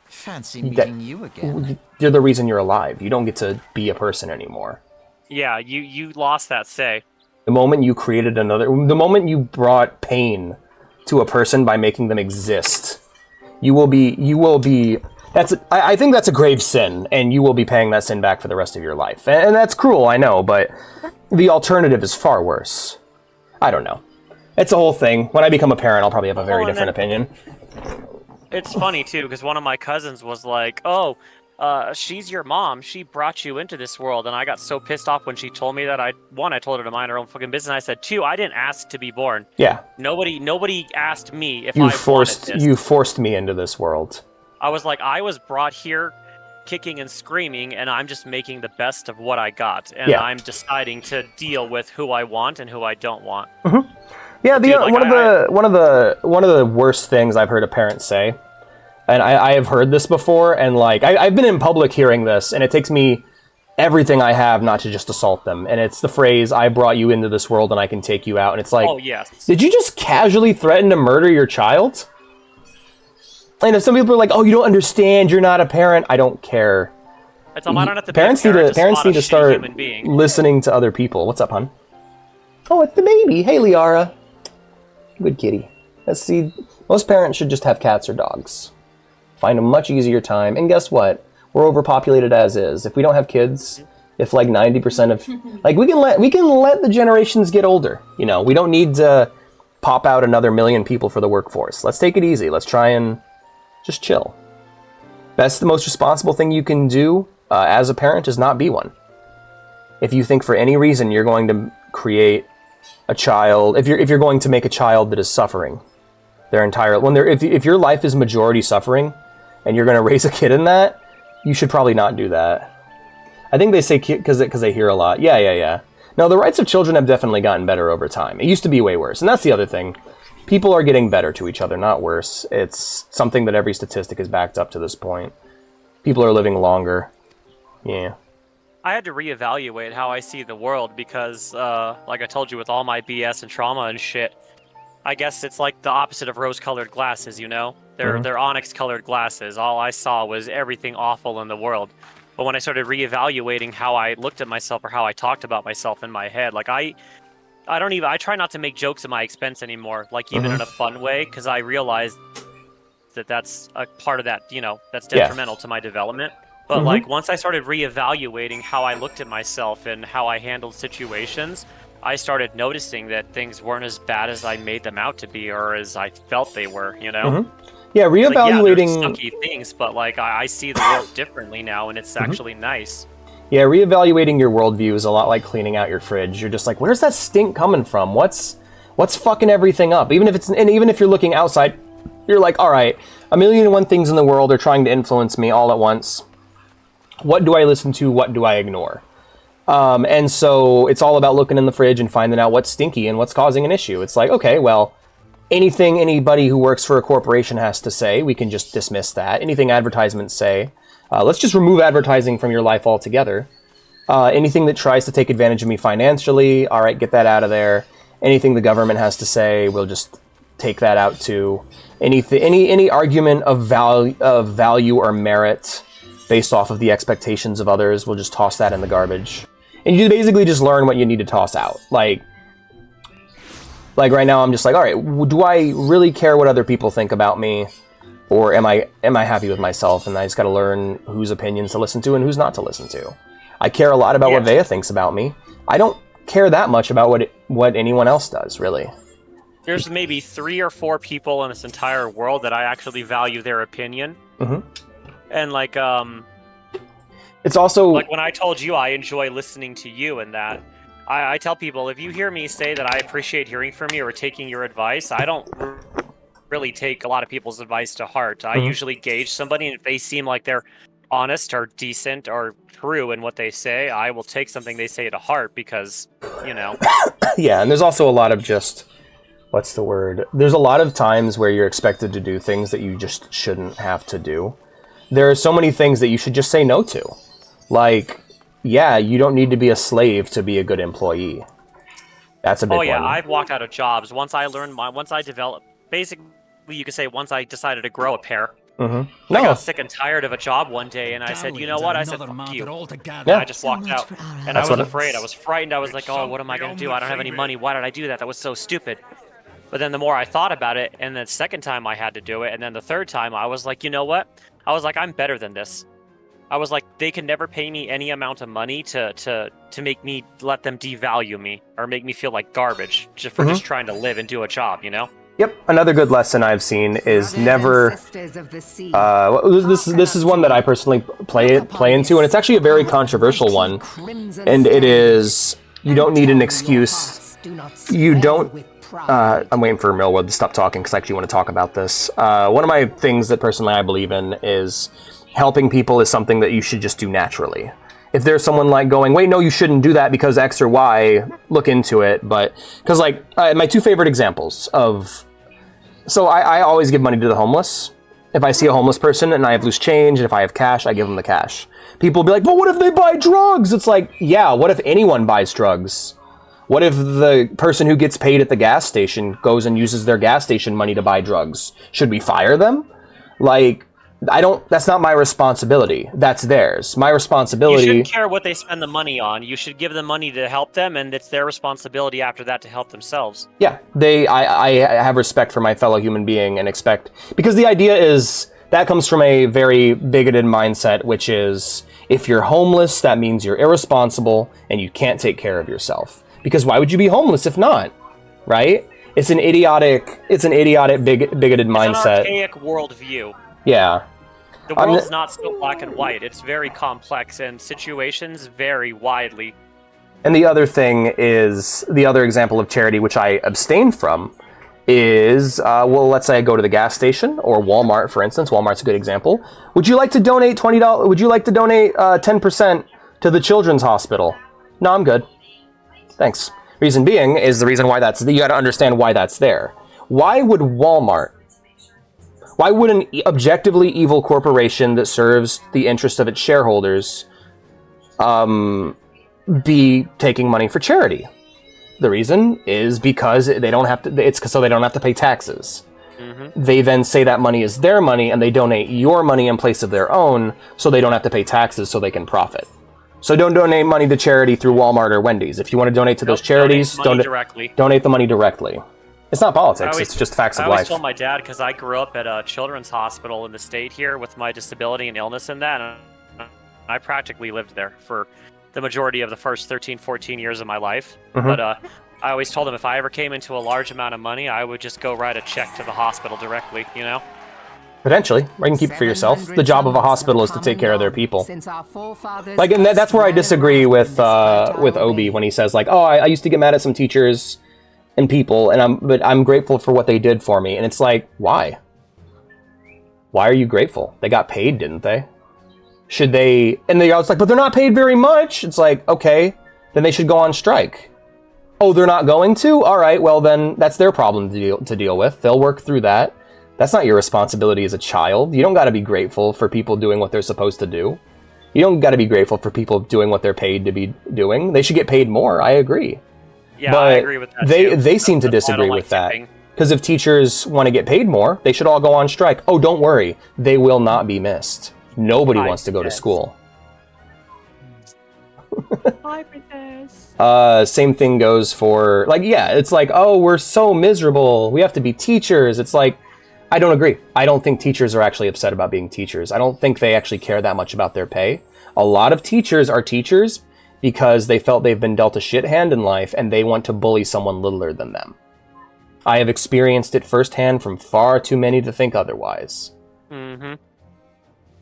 Fancy meeting you again. You're the reason you're alive. You don't get to be a person anymore. Yeah, you lost that say. The moment you created another... The moment you brought pain to a person by making them exist, you will be... I think that's a grave sin, and you will be paying that sin back for the rest of your life. And that's cruel, I know, but the alternative is far worse. I don't know. It's a whole thing. When I become a parent, I'll probably have a very different opinion. It's funny, too, because one of my cousins was like, oh, she's your mom. She brought you into this world. And I got so pissed off when she told me that I told her to mind her own fucking business. I said, 2, I didn't ask to be born. Yeah. Nobody asked me if You forced me into this world. I was like, I was brought here kicking and screaming, and I'm just making the best of what I got. And I'm deciding to deal with who I want and who I don't want. Mm-hmm. Yeah, one of the worst things I've heard a parent say, and I have heard this before, and like I've been in public hearing this, and it takes me everything I have not to just assault them. And it's the phrase, I brought you into this world and I can take you out. And it's like, oh, yes. Did you just casually threaten to murder your child? And if some people are like, oh, you don't understand, you're not a parent, I don't care. I don't have to parents need to start listening to other people. What's up, hon? Oh, it's the baby. Hey, Liara. Good kitty. Let's see. Most parents should just have cats or dogs. Find a much easier time. And guess what? We're overpopulated as is. If we don't have kids, if like 90% of like we can let the generations get older. You know, we don't need to pop out another 1 million people for the workforce. Let's take it easy. Let's try and just chill. That's the most responsible thing you can do as a parent is not be one. If you think for any reason you're going to create a child, if you're going to make a child that is suffering their entire if your life is majority suffering and you're going to raise a kid in that, you should probably not do that. I think they say because they hear a lot. Yeah. No, the rights of children have definitely gotten better over time. It used to be way worse, and that's the other thing. People are getting better to each other, not worse. It's something that every statistic is backed up to this point. People are living longer. Yeah. I had to reevaluate how I see the world because, like I told you, with all my BS and trauma and shit, I guess it's like the opposite of rose-colored glasses, you know? They're onyx-colored glasses. All I saw was everything awful in the world. But when I started reevaluating how I looked at myself or how I talked about myself in my head, like I try not to make jokes at my expense anymore, like even in a fun way, because I realized that that's a part of that, you know, that's detrimental to my development. But like once I started reevaluating how I looked at myself and how I handled situations, I started noticing that things weren't as bad as I made them out to be, or as I felt they were. You know? Yeah, reevaluating. It's like, sucky things, but like I see the world differently now, and it's actually nice. Yeah, reevaluating your worldview is a lot like cleaning out your fridge. You're just like, where's that stink coming from? What's fucking everything up? Even if you're looking outside, you're like, all right, 1,000,001 things in the world are trying to influence me all at once. What do I listen to? What do I ignore? And so it's all about looking in the fridge and finding out what's stinky and what's causing an issue. It's like, okay, well, anything anybody who works for a corporation has to say, we can just dismiss that. Anything advertisements say, let's just remove advertising from your life altogether. Anything that tries to take advantage of me financially, all right, get that out of there. Anything the government has to say, we'll just take that out too. Any argument of value or merit based off of the expectations of others, we'll just toss that in the garbage. And you basically just learn what you need to toss out. Like right now, I'm just like, all right, do I really care what other people think about me, or am I happy with myself? And I just got to learn whose opinions to listen to and whose not to listen to. I care a lot about what Vea thinks about me. I don't care that much about what anyone else does, really. There's maybe 3 or 4 people in this entire world that I actually value their opinion. And like, it's also like when I told you I enjoy listening to you, and that I tell people, if you hear me say that I appreciate hearing from you or taking your advice, I don't really take a lot of people's advice to heart. I usually gauge somebody, and if they seem like they're honest or decent or true in what they say, I will take something they say to heart because, you know. Yeah, and there's also a lot of just, what's the word? There's a lot of times where you're expected to do things that you just shouldn't have to do. There are so many things that you should just say no to. Like, yeah, you don't need to be a slave to be a good employee. That's a big one. Oh yeah, I've walked out of jobs once I developed, basically you could say once I decided to grow a pair. I got sick and tired of a job one day, and I said, you know what? I said, fuck you. Yeah. I just walked out, and I was afraid. I was frightened. I was like, oh, what am I going to do? I don't have any money. Why did I do that? That was so stupid. But then the more I thought about it, and the second time I had to do it, and then the third time, I was like, you know what? I was like, I'm better than this. I was like, they can never pay me any amount of money to make me, let them devalue me or make me feel like garbage just for just trying to live and do a job, you know? Yep, another good lesson I've seen is never. This is one that I personally play into, and it's actually a very controversial one. And it is, you don't need an excuse. You don't. I'm waiting for Millwood to stop talking because I actually want to talk about this. One of my things that personally I believe in is helping people is something that you should just do naturally. If there's someone like going, wait, no, you shouldn't do that because X or Y, look into it. But because like my 2 favorite examples of, so I always give money to the homeless. If I see a homeless person and I have loose change, and if I have cash, I give them the cash. People will be like, but what if they buy drugs? It's like, yeah, what if anyone buys drugs? What if the person who gets paid at the gas station goes and uses their gas station money to buy drugs? Should we fire them? Like, that's not my responsibility. That's theirs. My responsibility. You shouldn't care what they spend the money on. You should give them money to help them, and it's their responsibility after that to help themselves. Yeah, I have respect for my fellow human being and expect, because the idea is that comes from a very bigoted mindset, which is if you're homeless, that means you're irresponsible and you can't take care of yourself. Because why would you be homeless if not? Right? It's an idiotic bigoted mindset. It's an archaic worldview. Yeah. The world's not so black and white. It's very complex, and situations vary widely. And the other thing is, the other example of charity, which I abstain from, is, well, let's say I go to the gas station, or Walmart, for instance. Walmart's a good example. Would you like to donate $20? Would you like to donate 10% to the children's hospital? No, I'm good. Thanks. Reason being is the reason why you got to understand why that's there. Why would an objectively evil corporation that serves the interest of its shareholders be taking money for charity? The reason is because they don't have to. It's so they don't have to pay taxes. They then say that money is their money, and they donate your money in place of their own, so they don't have to pay taxes, so they can profit. So don't donate money to charity through Walmart or Wendy's. If you want to donate to those charities, donate the money directly. It's not politics, it's just facts of life. I always told my dad, because I grew up at a children's hospital in the state here with my disability and illness and that. And I practically lived there for the majority of the first 13, 14 years of my life. But I always told them if I ever came into a large amount of money, I would just go write a check to the hospital directly, you know? Potentially. Or you can keep it for yourself. The job of a hospital is to take care of their people. Like, and that's where I disagree with Obi when he says, like, oh, I used to get mad at some teachers and people, but I'm grateful for what they did for me. And it's like, why? Why are you grateful? They got paid, didn't they? Should they... And they're like, but they're not paid very much. It's like, okay, then they should go on strike. Oh, they're not going to? All right, well then, that's their problem to deal with. They'll work through that. That's not your responsibility as a child. You don't got to be grateful for people doing what they're supposed to do. You don't got to be grateful for people doing what they're paid to be doing. They should get paid more. I agree. Yeah, but I agree with that they seem to disagree with that. Because if teachers want to get paid more, they should all go on strike. Oh, don't worry. They will not be missed. Nobody wants to go to school. Hi, princess. Same thing goes for, like, yeah, it's like, oh, we're so miserable. We have to be teachers. It's like, I don't agree. I don't think teachers are actually upset about being teachers. I don't think they actually care that much about their pay. A lot of teachers are teachers because they felt they've been dealt a shit hand in life and they want to bully someone littler than them. I have experienced it firsthand from far too many to think otherwise. Mm-hmm.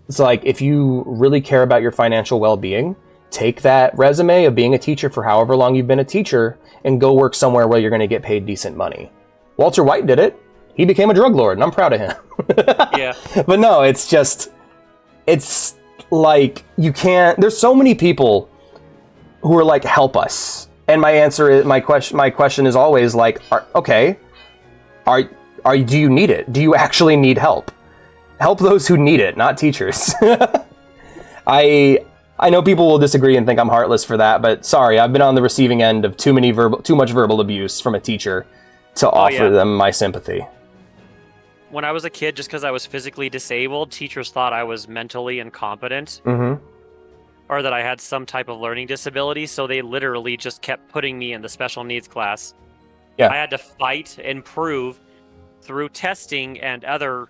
It's like, if you really care about your financial well-being, take that resume of being a teacher for however long you've been a teacher and go work somewhere where you're going to get paid decent money. Walter White did it. He became a drug lord, and I'm proud of him. Yeah. But no, it's like, you can't... There's so many people who are like, help us. And my answer is, my question is always like, do you need it? Do you actually need help? Help those who need it, not teachers. I know people will disagree and think I'm heartless for that, but sorry, I've been on the receiving end of too much verbal abuse from a teacher to offer them my sympathy. When I was a kid, just because I was physically disabled, teachers thought I was mentally incompetent. Mm-hmm. Or that I had some type of learning disability, so they literally just kept putting me in the special needs class. Yeah. I had to fight and prove through testing and other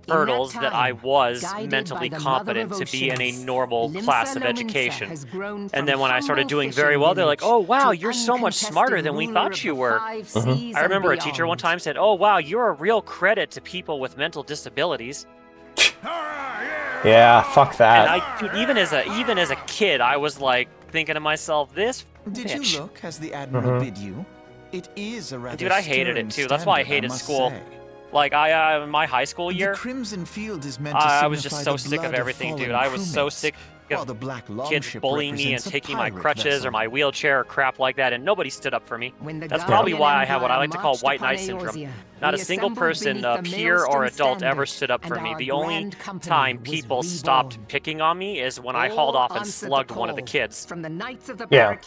hurdles that I was mentally competent to be in a normal class of education. And then when I started doing very well, they're like, oh wow, you're so much smarter than we thought you were. Mm-hmm. I remember a teacher one time said, oh wow, you're a real credit to people with mental disabilities. Yeah, fuck that. And dude, even as a kid, I was like thinking to myself, this Did bitch. you look as the Admiral bid you? It is a rather Dude, I hated it too. That's why I hated school. Say. Like my high school year, The crimson field is meant to I was just signify so the sick of blood everything, dude. fallen I was so crewmates, sick while of the black kids longship bullying me and represents a taking my pirate crutches vessel. or my wheelchair or crap like that, and nobody stood up for me. That's probably why I have what I like to call white knight syndrome. Not a single person, peer or adult, ever stood up for me. The only time people stopped picking on me is when I hauled off and slugged one of the kids. Yeah.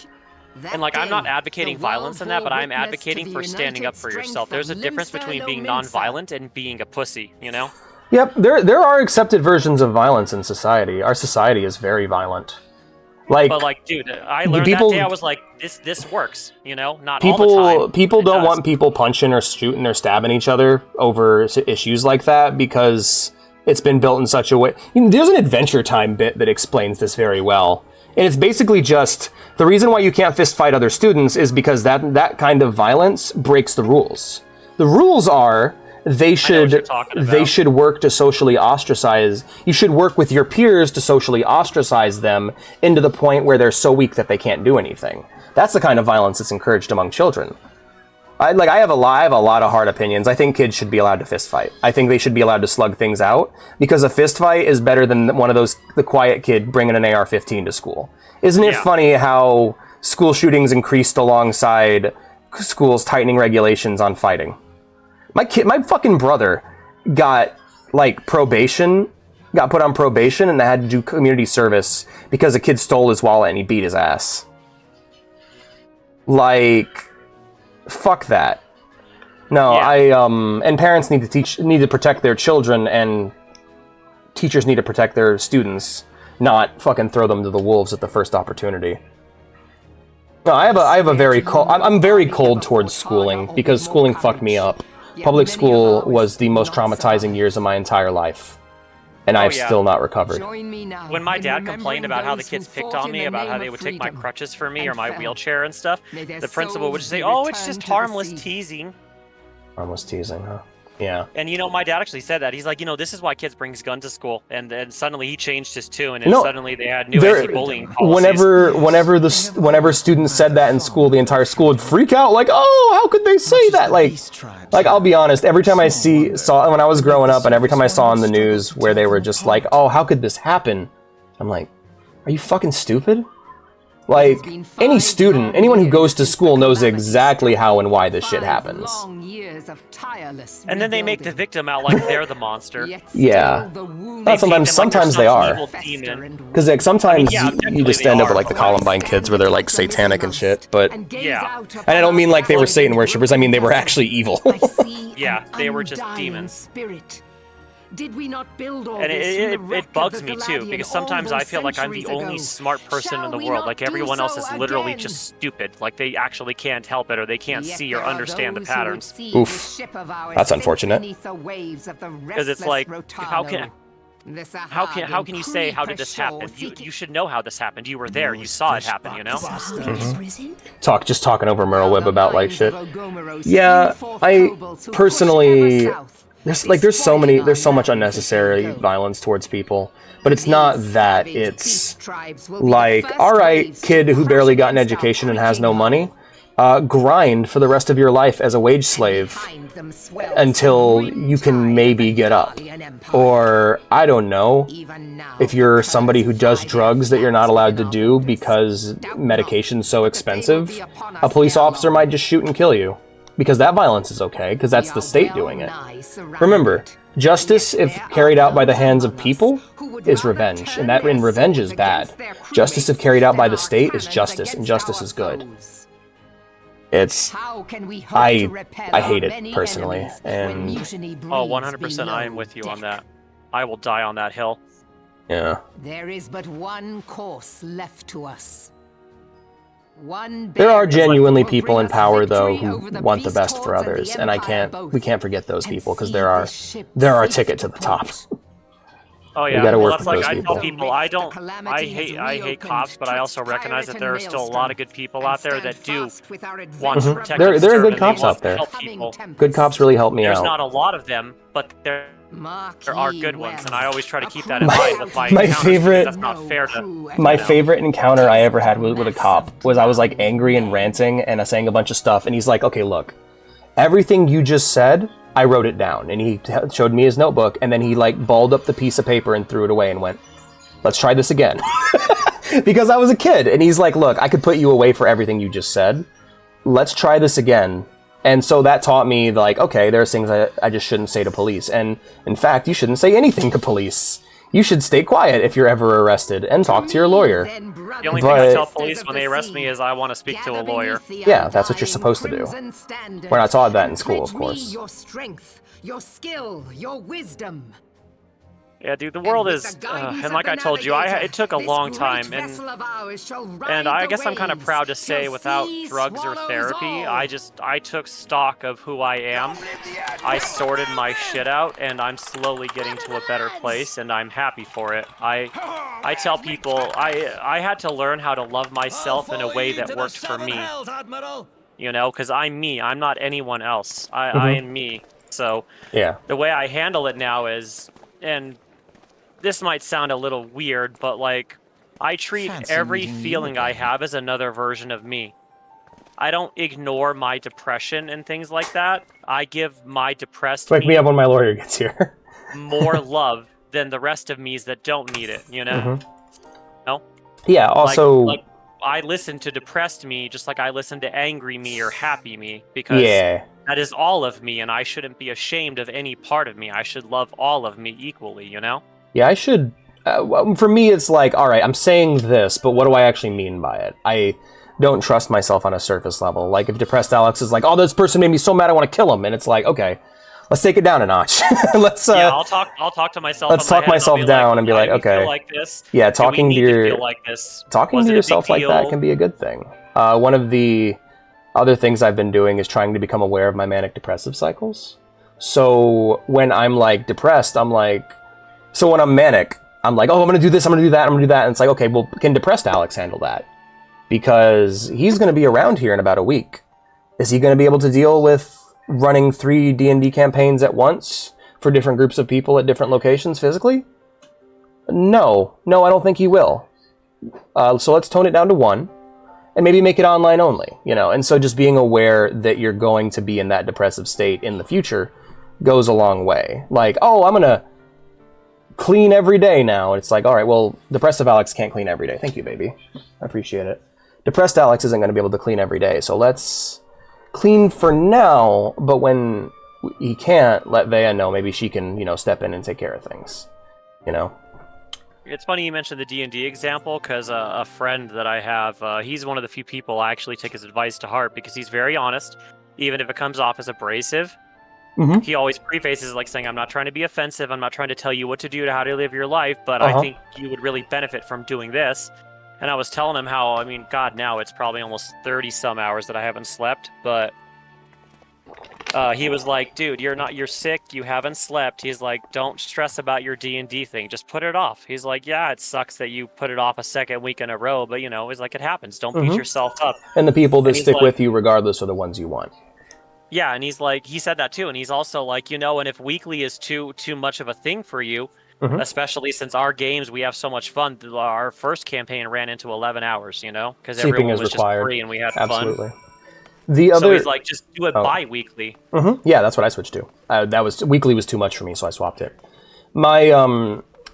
And like, I'm not advocating violence in that, but I'm advocating for standing up for yourself. There's a difference between being non-violent and being a pussy, you know? Yep, there are accepted versions of violence in society. Our society is very violent. Like, but like, dude, I learned people, that day. I was like, this works, you know? Not all the time. People don't want people punching or shooting or stabbing each other over issues like that because it's been built in such a way. There's an Adventure Time bit that explains this very well. And it's basically just, the reason why you can't fist fight other students is because that kind of violence breaks the rules. The rules are, they should work to socially ostracize. You should work with your peers to socially ostracize them into the point where they're so weak that they can't do anything. That's the kind of violence that's encouraged among children. I have a lot of hard opinions. I think kids should be allowed to fist fight. I think they should be allowed to slug things out because a fist fight is better than one of those, the quiet kid bringing an AR-15 to school. Isn't it funny how school shootings increased alongside schools tightening regulations on fighting? My fucking brother got put on probation and had to do community service because a kid stole his wallet and he beat his ass. Like, fuck that. No, yeah. And parents need to protect their children, and teachers need to protect their students, not fucking throw them to the wolves at the first opportunity. No, I have a very cold. I'm very cold towards schooling because schooling fucked me up. Public school was the most traumatizing years of my entire life. and I've yeah. still not recovered. Join me now When my in dad complained remembering about how the those kids who picked fought on in me, the about how name they of would take my freedom crutches for me and or my fell. wheelchair and stuff, May their the principal would just souls say, be "Oh, it's returned just to the harmless sea." teasing." Harmless teasing, huh? Yeah. And my dad actually said that. He's like, this is why kids brings guns to school. And then suddenly he changed his tune, and No, suddenly they had new there- anti-bullying policies. Whenever students said that in school, the entire school would freak out, like, "Oh, how could they say that?" Like I'll be honest, every time I saw when I was growing up, and every time I saw on the news where they were just like, "Oh, how could this happen?" I'm like, "Are you fucking stupid?" Like, anyone who goes to school knows exactly how and why this shit happens. And then they make the victim out like they're the monster. Yeah. Not sometimes they are. Because like sometimes you just end up with like the Columbine kids where they're like satanic and shit. But yeah, and I don't mean like they were Satan worshippers. I mean they were actually evil. Yeah, they were just demons. Spirit. Did we not build all And this from the wreck it of bugs the me too, Palladian because all sometimes I those feel like I'm the centuries only ago? smart person Shall in the we world. not Like do everyone else is so literally again? just stupid. Like they actually can't help it, or they can't Yet see or there are understand the those who would patterns. see Oof. this ship of ours That's sink unfortunate. beneath the waves of the Because it's restless like, Rotano. how can you say how did this happen? You should know how this happened. You were there. You saw it happen. You know. Just talking over Merle Webb about like shit. Yeah, I personally there's so much unnecessary violence towards people, but it's not that. It's like, all right, kid who barely got an education and has no money, grind for the rest of your life as a wage slave until you can maybe get up. Or, I don't know, if you're somebody who does drugs that you're not allowed to do because medication's so expensive, a police officer might just shoot and kill you. Because that violence is okay, because that's the state doing it. Remember, justice, if carried out by the hands of people, is revenge, and revenge is bad. Justice, if carried out by the state, is justice, and justice is good. It's I hate it personally, and 100%, I am with you on that. I will die on that hill. Yeah. There is but one course left to us. There are genuinely people in power, though, who want the best for others, and we can't forget those people, because they're our ticket to the top. Oh yeah, we gotta work that's with like those I people. tell people I hate cops, but I also recognize that there are still a lot of good people out there that do want to protect and There are serve, good and cops they want out there. to help people. Good cops really help me There's out. not a lot of them, but there are good ones, and I always try to keep that in mind with my My encounters, favorite- because that's not fair to My favorite encounter I ever had with a cop was I was like angry and ranting and saying a bunch of stuff, and he's like, "Okay, look, everything you just said, I wrote it down," and he showed me his notebook, and then he like balled up the piece of paper and threw it away and went, "Let's try this again." Because I was a kid, and he's like, "Look, I could put you away for everything you just said. Let's try this again." And so that taught me, like, okay, there's things I just shouldn't say to police, and in fact, you shouldn't say anything to police. You should stay quiet if you're ever arrested and talk to your lawyer. The only thing I tell police when they arrest me is I want to speak to a lawyer. Yeah, that's what you're supposed to do. We're not taught that in school, of course. Your strength, your skill, your wisdom. Yeah, dude, the world is, and like I told you, it took a long time, and I guess I'm kind of proud to say, without drugs or therapy, I took stock of who I am. I sorted my shit out, and I'm slowly getting to a better place, and I'm happy for it. I tell people I had to learn how to love myself in a way that worked for me. You know, because I'm me. I'm not anyone else. I am me. So yeah, the way I handle it now is, and this might sound a little weird, but like, I treat every feeling I have as another version of me. I don't ignore my depression and things like that. I give my depressed Wake me up when my lawyer gets here. more love than the rest of me's that don't need it, you know? No? Yeah, also... Like, I listen to depressed me just like I listen to angry me or happy me, because that is all of me, and I shouldn't be ashamed of any part of me. I should love all of me equally, you know? Yeah, I should... for me, it's like, alright, I'm saying this, but what do I actually mean by it? I don't trust myself on a surface level. Like, if depressed Alex is like, oh, this person made me so mad I want to kill him, and it's like, okay, let's take it down a notch. Let's, yeah, I'll talk to myself. Let's talk myself down and be like, okay. Feel like this? Yeah, talking to yourself like deal? that can be a good thing. One of the other things I've been doing is trying to become aware of my manic depressive cycles. So when I'm like depressed, I'm like, So when I'm manic, I'm like, oh, I'm going to do this, I'm going to do that, I'm going to do that. And it's like, okay, well, can depressed Alex handle that? Because he's going to be around here in about a week. Is he going to be able to deal with running 3 D&D campaigns at once for different groups of people at different locations physically? No, I don't think he will. So let's tone it down to 1 and maybe make it online only, you know? And so just being aware that you're going to be in that depressive state in the future goes a long way. Like, oh, I'm going to clean every day now. It's like, all right, well, depressive Alex can't clean every day. Thank you, baby. I appreciate it. Depressed Alex isn't going to be able to clean every day. So let's clean for now, but when he can't, let Vea know. Maybe she can, you know, step in and take care of things, you know? It's funny you mentioned the D&D example, because a friend that I have, he's one of the few people I actually take his advice to heart, because he's very honest, even if it comes off as abrasive. Mm-hmm. He always prefaces like saying, I'm not trying to be offensive, I'm not trying to tell you what to do to how to live your life, but I think you would really benefit from doing this. And I was telling him how, I mean, God, now it's probably almost 30-some hours that I haven't slept, but he was like, dude, you're sick, you haven't slept. He's like, don't stress about your D&D thing, just put it off. He's like, yeah, it sucks that you put it off a second week in a row, but, you know, he's like, it happens. Don't beat yourself up. And the people that stick with you regardless are the ones you want. Yeah, and he's like, he said that too, and he's also like, you know, and if weekly is too much of a thing for you, especially since our games, we have so much fun. Our first campaign ran into 11 hours, you know, because everyone was just free and we had Absolutely. fun. The other, so he's like, just do it bi-weekly. Yeah, that's what I switched to. Weekly was too much for me, so I swapped it. My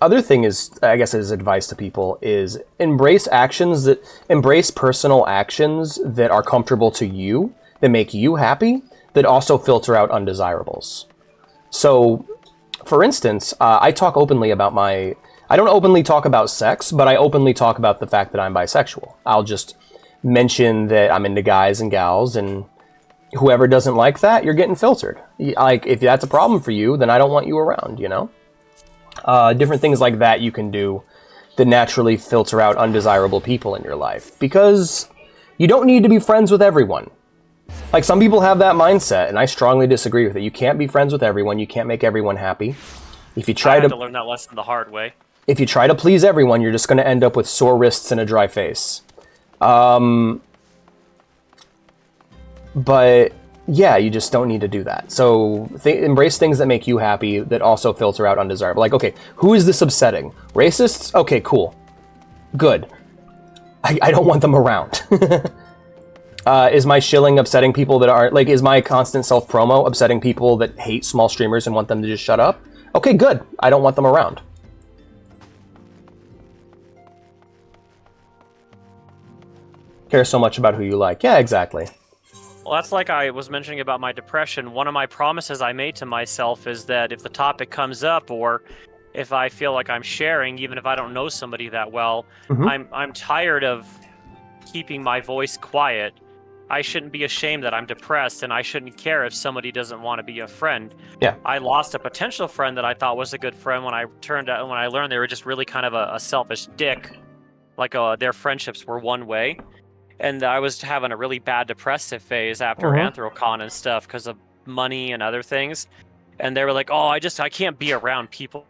other thing is, I guess, as advice to people is embrace personal actions that are comfortable to you, that make you happy, that also filter out undesirables. So, for instance, I talk openly about I don't openly talk about sex, but I openly talk about the fact that I'm bisexual. I'll just mention that I'm into guys and gals, and whoever doesn't like that, you're getting filtered. Like, if that's a problem for you, then I don't want you around, you know? Different things like that you can do that naturally filter out undesirable people in your life. Because you don't need to be friends with everyone. Like, some people have that mindset, and I strongly disagree with it. You can't be friends with everyone. You can't make everyone happy. If you try I had to learn that lesson the hard way. If you try to please everyone, you're just going to end up with sore wrists and a dry face. But yeah, you just don't need to do that. So embrace things that make you happy that also filter out undesirable. Like, okay, who is this upsetting? Racists? Okay, cool. Good. I don't want them around. Is my shilling upsetting people that aren't, like, is my constant self-promo upsetting people that hate small streamers and want them to just shut up? Okay, good. I don't want them around. Care so much about who you like. Yeah, exactly. Well, that's like I was mentioning about my depression. One of my promises I made to myself is that if the topic comes up, or if I feel like I'm sharing, even if I don't know somebody that well, I'm tired of keeping my voice quiet. I shouldn't be ashamed that I'm depressed, and I shouldn't care if somebody doesn't want to be a friend. Yeah. I lost a potential friend that I thought was a good friend when I learned they were just really kind of a selfish dick. Like their friendships were one way. And I was having a really bad depressive phase after Anthrocon and stuff because of money and other things. And they were like, oh, I can't be around people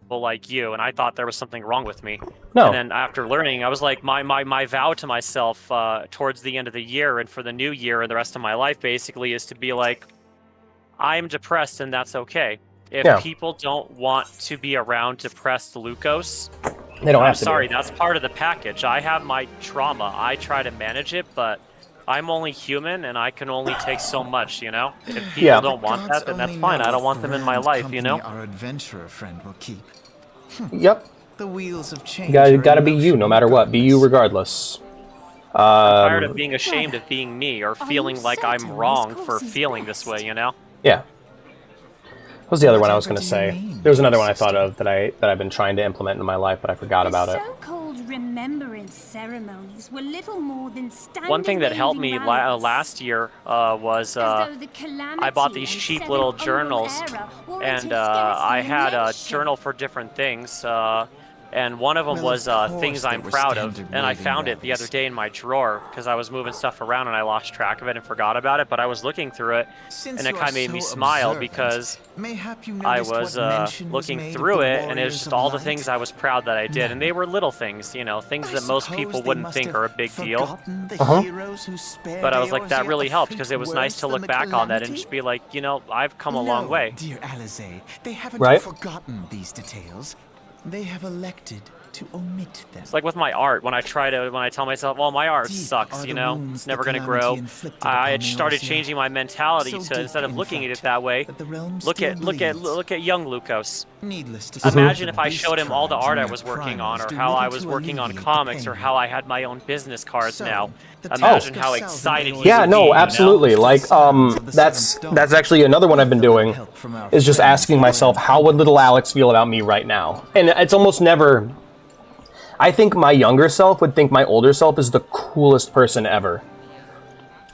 like you. And I thought there was something wrong with me. No. And then after learning, I was like, my vow to myself towards the end of the year and for the new year and the rest of my life basically is to be like, I'm depressed and that's okay. If people don't want to be around depressed Lucos, they don't have I'm to sorry, that's part of the package. I have my trauma. I try to manage it, but I'm only human and I can only take so much, you know? If people don't want that, then that's fine. I don't want them in my life, you know? Our adventurer friend will keep. Yep. The wheels of change. Gotta be you, no matter what. Be you regardless. I'm tired of being ashamed of being me or feeling like I'm wrong for feeling this way, you know? Yeah. What was the other one I was going to say? There was another one I thought of that I've been trying to implement in my life, but I forgot about it. So-called remembrance ceremonies were little more than standing. One thing that helped me last year was I bought these cheap little journals, and I had a journal for different things. And one of them Well, was of course things they I'm were proud of, standard and I roving found it the other rebels. day in my drawer because I was moving stuff around and I lost track of it and forgot about it. But I was looking through it, Since and it you kind are of made me so smile observant, because mayhap you I noticed was what mention was looking made of through the it, and it was warriors just of all the light? things I was proud that I did, and they were little things, you know, things I that most suppose people they wouldn't must think have are a big deal. forgotten the heroes who spared But I was like, that Eorzea really a helped fate because it was nice worse to than look the back on that and calamity? just be like, you know, I've come a long No, way. dear Alize, they haven't Right. forgotten these details. They have elected to omit them. It's like with my art, when I tell myself, well, my art Deep sucks, are you the know, wounds it's never the going to calamity grow. inflicted I upon started Eorzea. changing my mentality So to deep, instead of in looking at fact, it that way, that the realm look still at young Lucas. Needless to say, Imagine the if I beast showed him all the tribes art and I their was working on, primals or do how little I was to working on alleviate the comics, or pain. how I had my own business cards So, now. the Imagine task how of salving excited he Eorzea Yeah, would no, be, you know? absolutely. Like, that's actually another one I've been doing, is just asking myself, how would little Alex feel about me right now? And it's almost never... I think my younger self would think my older self is the coolest person ever.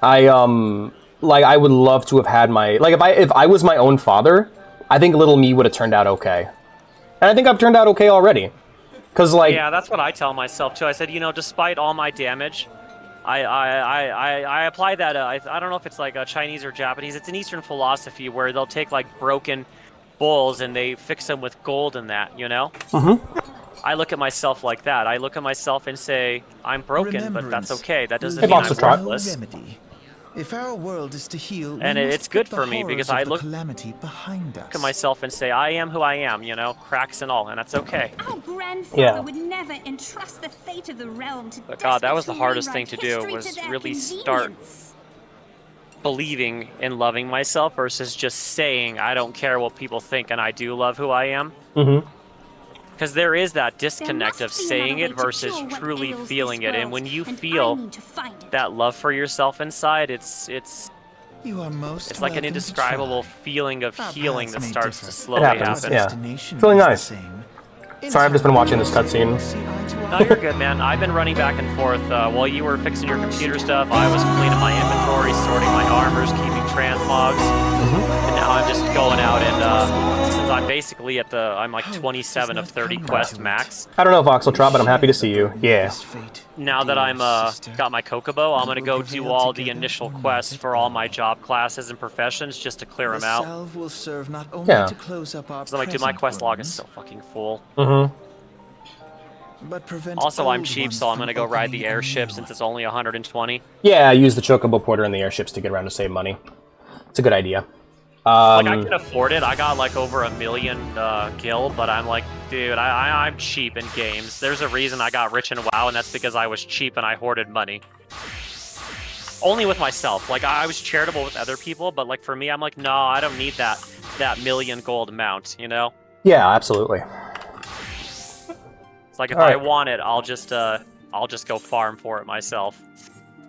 Like, I would love to have had my... Like, if I was my own father, I think little me would have turned out okay. And I think I've turned out okay already. Because, like... Yeah, that's what I tell myself, too. I said, you know, despite all my damage, I apply that, I don't know if it's like a Chinese or Japanese, it's an Eastern philosophy where they'll take, like, broken bowls and they fix them with gold and that, you know? I look at myself like that. I look at myself and say, I'm broken, but that's okay. That doesn't mean I'm worthless. If our world is to heal, And we it's must good put for the me because horrors I of the look calamity behind us. at myself and say, I am who I am, you know, cracks and all, and that's okay. Our grandfather Yeah. would never entrust the fate of the realm to But God, that was the despots who hardest thing rewrite to do, history was to their really start convenience. believing in loving myself versus just saying, I don't care what people think and I do love who I am. Mm-hmm. Because there is that disconnect of must be saying another it way to versus cure what truly ails feeling this it. And world, when you and I feel need to find it. that love for yourself inside, it's You are most it's like an welcome to indescribable try. feeling of Our healing paths that may starts differ, to It slowly happens, happen. yeah. Destination It's really is the nice. same. Sorry, I've just been watching this cutscene. No, you're good, man. I've been running back and forth. While you were fixing your computer stuff, I was cleaning my inventory, sorting my armors, keeping transmogs. And now I'm just going out and, since I'm basically I'm like 27 of 30 quest max. I don't know if Oxeltrot, but I'm happy to see you. Yeah. Now that I'm, got my Kokobo, I'm gonna go do all the initial quests for all my job classes and professions just to clear them out. Salve will serve not only Yeah. to close up our So I'm like, dude, my present quest log is wounds, so fucking full. Mm-hmm. but prevent Also, I'm old cheap, ones so I'm from gonna go ride the opening airship anew. since it's only 120. Yeah, I use the Chocobo Porter and the airships to get around to save money. It's a good idea. Like, I can afford it. I got, like, over 1 million gil, but I'm like, dude, I'm cheap in games. There's a reason I got rich in WoW, and that's because I was cheap and I hoarded money. Only with myself. Like, I was charitable with other people, but, like, for me, I'm like, no, I don't need that million gold amount, you know? Yeah, absolutely. It's like, if All I right. want it, I'll just go farm for it myself.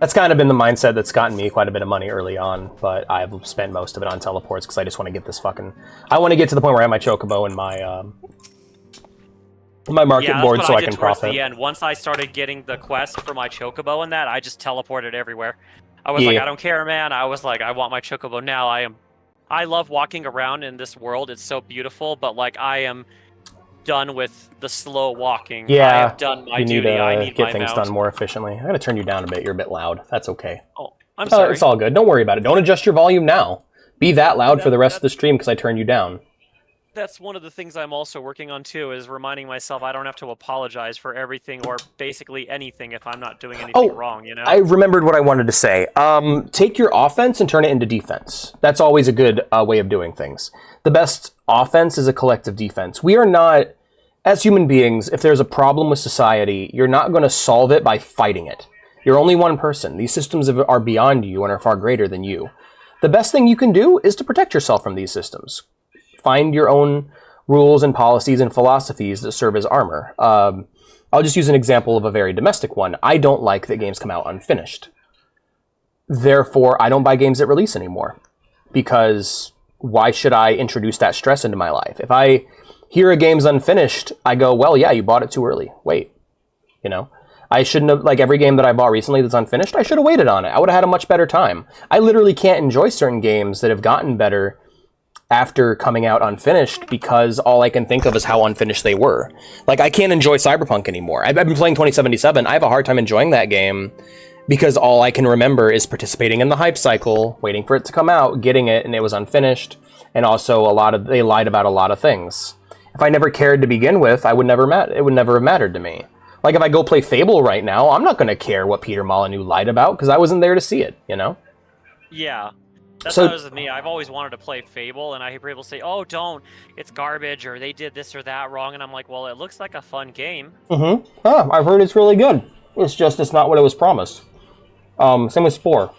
That's kind of been the mindset that's gotten me quite a bit of money early on, but I've spent most of it on teleports because I just want to get this fucking... I want to get to the point where I have my Chocobo and my market Yeah, board that's so what I I did can towards profit. the end. Once I started getting the quest for my Chocobo and that, I just teleported everywhere. I was like, Yeah. I don't care, man. I was like, I want my Chocobo now. I love walking around in this world. It's so beautiful, but like, I am done with the slow walking. I Yeah, have done my you need duty. I to need get my things mount. done more efficiently. I'm going to turn you down a bit. You're a bit loud. That's okay. Oh, I'm sorry. It's all good. Don't worry about it. Don't adjust your volume now. Be that loud for the rest of the stream because I turned you down. That's one of the things I'm also working on too, is reminding myself I don't have to apologize for everything or basically anything if I'm not doing anything wrong, you know? I remembered what I wanted to say. Take your offense and turn it into defense. That's always a good way of doing things. The best offense is a collective defense. We are not, as human beings, if there's a problem with society, you're not going to solve it by fighting it. You're only one person. These systems are beyond you and are far greater than you. The best thing you can do is to protect yourself from these systems. Find your own rules and policies and philosophies that serve as armor. I'll just use an example of a very domestic one. I don't like that games come out unfinished. Therefore, I don't buy games at release anymore. Because why should I introduce that stress into my life? If I hear a game's unfinished, I go, well, yeah, you bought it too early. Wait. You know? I shouldn't have, like, every game that I bought recently that's unfinished, I should have waited on it. I would have had a much better time. I literally can't enjoy certain games that have gotten better after coming out unfinished because all I can think of is how unfinished they were. Like, I can't enjoy Cyberpunk anymore. I've been playing 2077. I have a hard time enjoying that game because all I can remember is participating in the hype cycle, waiting for it to come out, getting it, and it was unfinished. And also, they lied about a lot of things. If I never cared to begin with, it would never have mattered to me. Like, if I go play Fable right now, I'm not going to care what Peter Molyneux lied about because I wasn't there to see it, you know? Yeah. That's how it is with me. I've always wanted to play Fable, and I hear people say, oh, don't. It's garbage, or they did this or that wrong. And I'm like, well, it looks like a fun game. Mm-hmm. Ah, I've heard it's really good. It's not what it was promised. Same with Spore.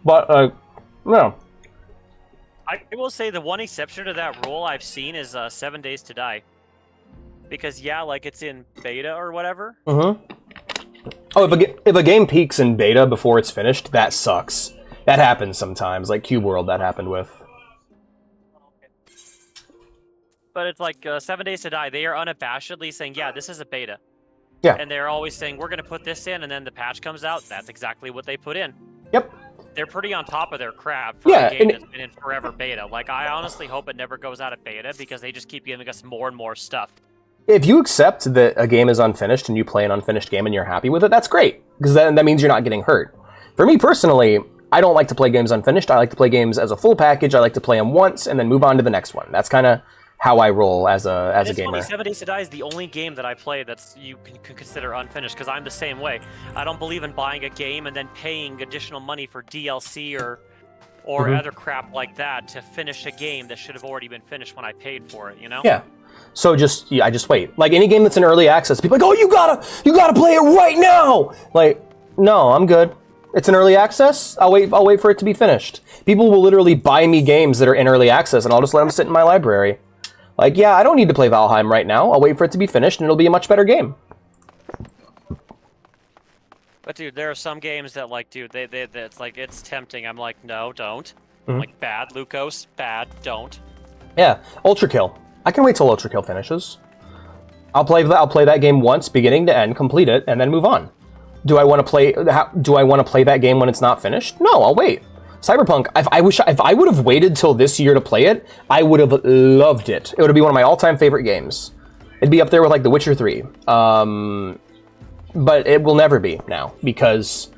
But, no. I will say the one exception to that rule I've seen is 7 Days to Die. Because, yeah, like, it's in beta or whatever. Mm-hmm. Oh, if a game peaks in beta before it's finished, that sucks. That happens sometimes. Like Cube World, that happened with. But it's like 7 Days to Die. They are unabashedly saying, yeah, this is a beta. Yeah. And they're always saying, we're going to put this in, and then the patch comes out. That's exactly what they put in. Yep. They're pretty on top of their crap for a game that's been in forever beta. Like, I honestly hope it never goes out of beta because they just keep giving us more and more stuff. If you accept that a game is unfinished and you play an unfinished game and you're happy with it, that's great. Because then that means you're not getting hurt. For me personally, I don't like to play games unfinished. I like to play games as a full package. I like to play them once and then move on to the next one. That's kind of how I roll as a gamer. 7 Days to Die is the only game that I play that's you can consider unfinished, because I'm the same way. I don't believe in buying a game and then paying additional money for DLC or other crap like that to finish a game that should have already been finished when I paid for it, you know? Yeah. So I just wait. Like any game that's in early access, people are like, oh, you gotta play it right now. Like, no, I'm good. It's in early access. I'll wait for it to be finished. People will literally buy me games that are in early access, and I'll just let them sit in my library. Like, yeah, I don't need to play Valheim right now. I'll wait for it to be finished, and it'll be a much better game. But dude, there are some games that like, dude, it's like it's tempting. I'm like, no, don't. Mm-hmm. I'm like, bad, Lucos, bad, don't. Yeah, Ultra Kill. I can wait till Ultra Kill finishes. I'll play that game once, beginning to end, complete it, and then move on. Do I want to play that game when it's not finished? No, I'll wait. Cyberpunk, if I would have waited till this year to play it, I would have loved it. It would be one of my all-time favorite games. It'd be up there with like The Witcher 3. But it will never be now, because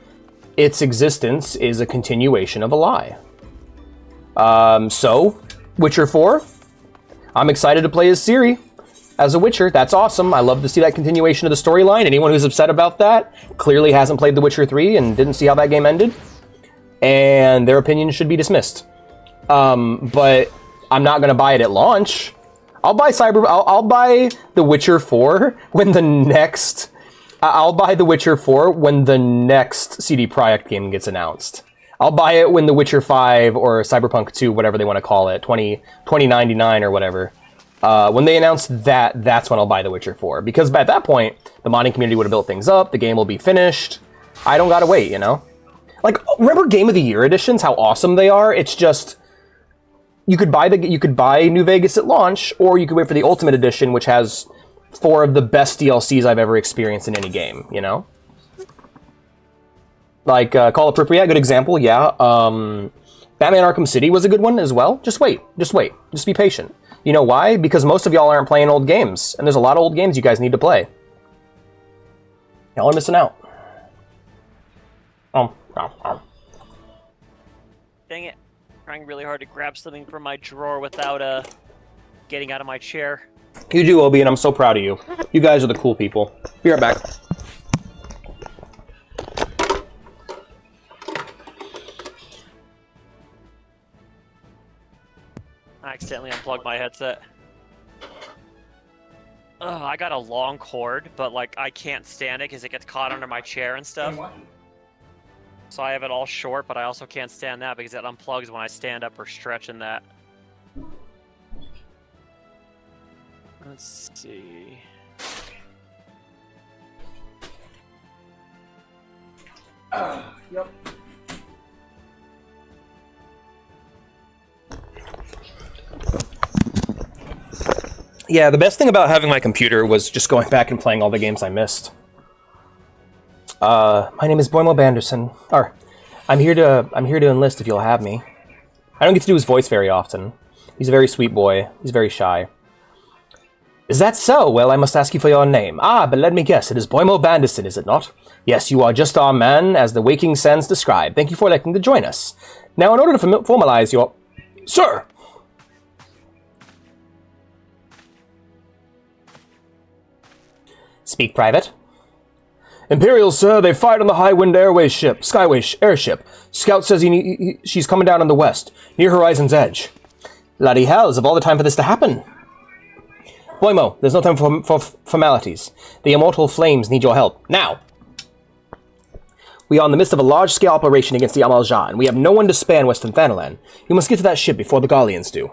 its existence is a continuation of a lie. So, Witcher 4, I'm excited to play as Ciri as a Witcher. That's awesome. I love to see that continuation of the storyline. Anyone who's upset about that clearly hasn't played The Witcher 3 and didn't see how that game ended. And their opinion should be dismissed. But I'm not going to buy it at launch. I'll buy The Witcher 4 when the next... I'll buy The Witcher 4 when the next CD Projekt game gets announced. I'll buy it when The Witcher 5 or Cyberpunk 2, whatever they want to call it, 2099 or whatever. When they announce that, that's when I'll buy The Witcher 4. Because at that point, the modding community would have built things up, the game will be finished. I don't gotta wait, you know? Like, remember Game of the Year editions, how awesome they are? It's just... You could buy New Vegas at launch, or you could wait for the Ultimate Edition, which has 4 of the best DLCs I've ever experienced in any game, you know? Like, Call of Pripyat, good example, yeah. Batman Arkham City was a good one as well. Just wait. Just be patient. You know why? Because most of y'all aren't playing old games, and there's a lot of old games you guys need to play. Y'all are missing out. Dang it. Trying really hard to grab something from my drawer without getting out of my chair. You do, Obi, and I'm so proud of you. You guys are the cool people. Be right back. I accidentally unplugged my headset. Ugh, I got a long cord, but like I can't stand it because it gets caught under my chair and stuff. So I have it all short, but I also can't stand that because it unplugs when I stand up or stretch in that. Let's see. Yep. Yeah, the best thing about having my computer was just going back and playing all the games I missed. My name is Boimo Banderson. I'm here to enlist if you'll have me. I don't get to do his voice very often. He's a very sweet boy. He's very shy. Is that so? Well, I must ask you for your name. Ah, but let me guess, it is Boimo Bandison, is it not? Yes, you are just our man, as the Waking Sands describe. Thank you for electing to join us. Now, in order to formalize your... Sir! Speak private. Imperial, sir, they fired on the Highwind Airways ship, Skyway airship. Scout says she's coming down on the west, near Horizon's edge. Bloody hells, of all the time for this to happen. Boimo, there's no time for formalities. The immortal flames need your help. Now! We are in the midst of a large-scale operation against the Amalja, and we have no one to spare in Western Thanalan. You must get to that ship before the Garleans do.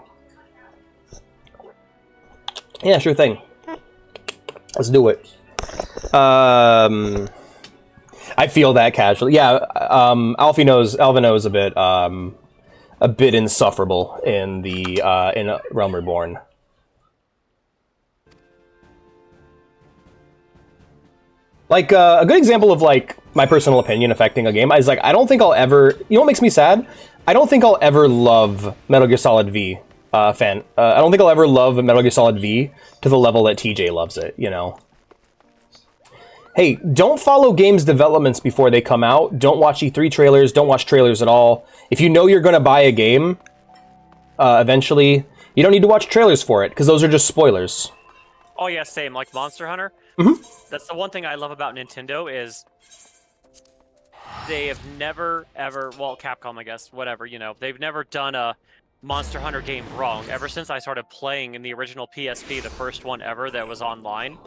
Yeah, sure thing. Let's do it. I feel that casually. Yeah, Alvino's a bit insufferable in the in Realm Reborn. Like, a good example of, like, my personal opinion affecting a game is, like, I don't think I'll ever... You know what makes me sad? I don't think I'll ever love Metal Gear Solid V I don't think I'll ever love Metal Gear Solid V to the level that TJ loves it, you know? Hey, don't follow games developments before they come out. Don't watch E3 trailers. Don't watch trailers at all. If you know you're going to buy a game, eventually, you don't need to watch trailers for it, because those are just spoilers. Oh yeah, same. Like Monster Hunter. Mm-hmm. That's the one thing I love about Nintendo is they have never, ever... Well, Capcom, I guess. Whatever, you know. They've never done a Monster Hunter game wrong. Ever since I started playing in the original PSP, the first one ever that was online,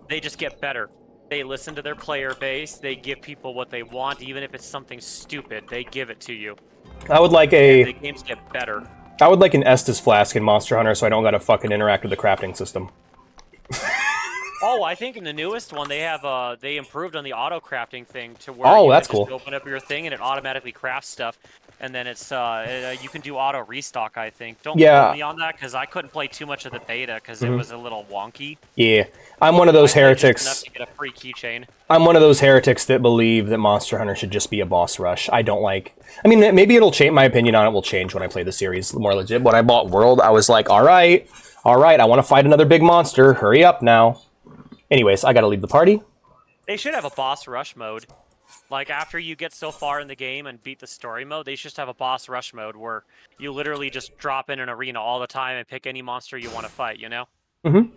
they just get better. They listen to their player base. They give people what they want, even if it's something stupid. They give it to you. I would like a... And the games get better. I would like an Estus flask in Monster Hunter so I don't gotta fucking interact with the crafting system. Oh, I think in the newest one they have they improved on the auto crafting thing to where you that's can just cool. open up your thing and it automatically crafts stuff, and then it's you can do auto restock. I think. Don't quote me on that because I couldn't play too much of the beta because it was a little wonky. Yeah, I'm one of those heretics. Just enough to get a free keychain. I'm one of those heretics that believe that Monster Hunter should just be a boss rush. I don't like... I mean, maybe it'll change. My opinion on it will change when I play the series more legit. When I bought World, I was like, all right, I want to fight another big monster. Hurry up now. Anyways, I gotta leave the party. They should have a boss rush mode. Like, after you get so far in the game and beat the story mode, they should just have a boss rush mode where you literally just drop in an arena all the time and pick any monster you want to fight, you know? Mm-hmm.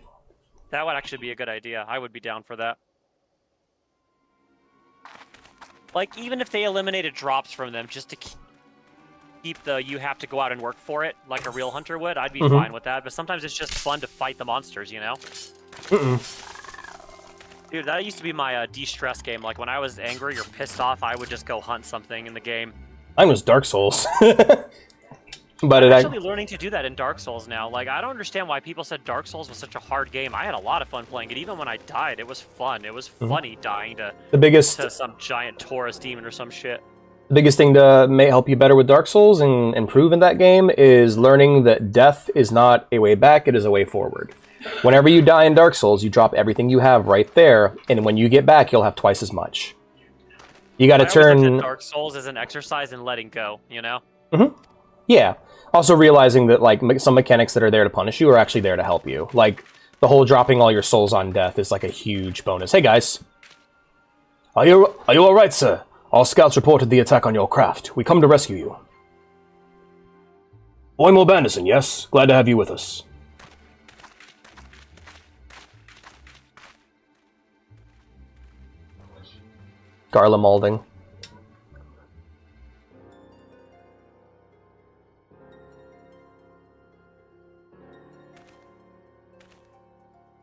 That would actually be a good idea. I would be down for that. Like, even if they eliminated drops from them just to keep the you have to go out and work for it like a real hunter would, I'd be fine with that. But sometimes it's just fun to fight the monsters, you know? Dude, that used to be my de-stress game. Like, when I was angry or pissed off, I would just go hunt something in the game. Mine was Dark Souls. But I'm actually learning to do that in Dark Souls now. Like, I don't understand why people said Dark Souls was such a hard game. I had a lot of fun playing it. Even when I died, it was fun. It was funny dying to some giant Taurus demon or some shit. The biggest thing to help you better with Dark Souls and improve in that game is learning that death is not a way back, it is a way forward. Whenever you die in Dark Souls, you drop everything you have right there, and when you get back, you'll have twice as much. You gotta turn... Dark Souls is an exercise in letting go, you know? Yeah. Also realizing that, like, some mechanics that are there to punish you are actually there to help you. Like, the whole dropping all your souls on death is, like, a huge bonus. Hey, guys. Are you alright, sir? All scouts reported the attack on your craft. We come to rescue you. Boimo Bandison, yes? Glad to have you with us. Garla molding.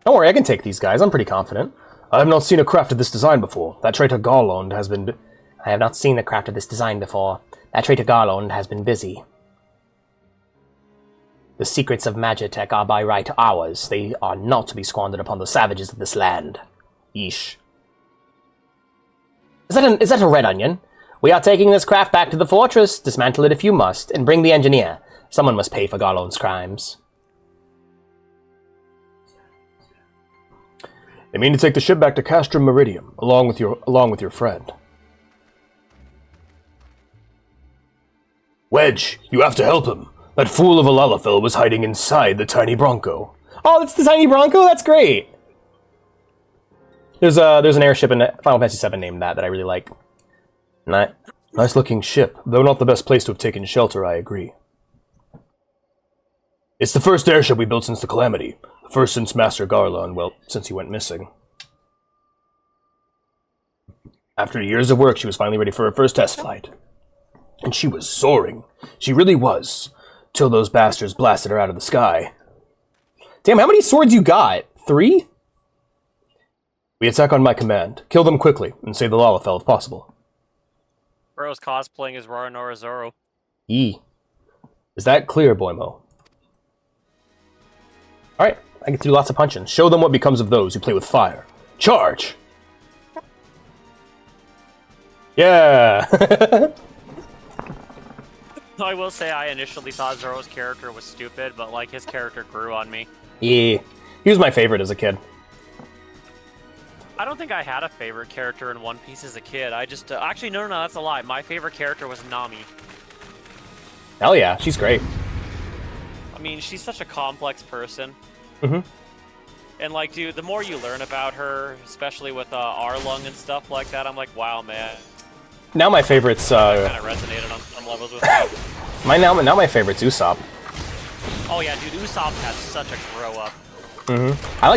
Don't worry, I can take these guys. I'm pretty confident. I have not seen a craft of this design before. That traitor Garlond has been... I have not seen a craft of this design before. That traitor Garlond has been busy. The secrets of Magitech are by right ours. They are not to be squandered upon the savages of this land. Yeesh. Is that a red onion? We are taking this craft back to the fortress. Dismantle it if you must, and bring the engineer. Someone must pay for Garlond's crimes. They mean to take the ship back to Castrum Meridium, along with your friend. Wedge, you have to help him. That fool of a Lalafell was hiding inside the tiny Bronco. Oh, it's the tiny Bronco? That's great! There's an airship in Final Fantasy VII named that I really like. Nice looking ship, though not the best place to have taken shelter, I agree. It's the first airship we built since the Calamity. The first since Master Garlon, well, since he went missing. After years of work, she was finally ready for her first test flight. And she was soaring. She really was. Till those bastards blasted her out of the sky. Damn, how many swords you got? 3? We attack on my command. Kill them quickly, and save the Lalafell if possible. Bro's cosplaying as Roronoa Zoro. Is that clear, Boymo? Alright, I get to do lots of punching. Show them what becomes of those who play with fire. Charge! Yeah! I will say I initially thought Zoro's character was stupid, but like his character grew on me. Yeah. He was my favorite as a kid. I don't think I had a favorite character in One Piece as a kid. I just... actually, no, that's a lie. My favorite character was Nami. Hell yeah, she's great. I mean, she's such a complex person. Mm-hmm. And like, dude, the more you learn about her, especially with Arlong and stuff like that, I'm like, wow, man. Now my favorite's... I kind of resonated on some levels with her. now my favorite's Usopp. Oh yeah, dude, Usopp has such a grow-up. Mm-hmm. I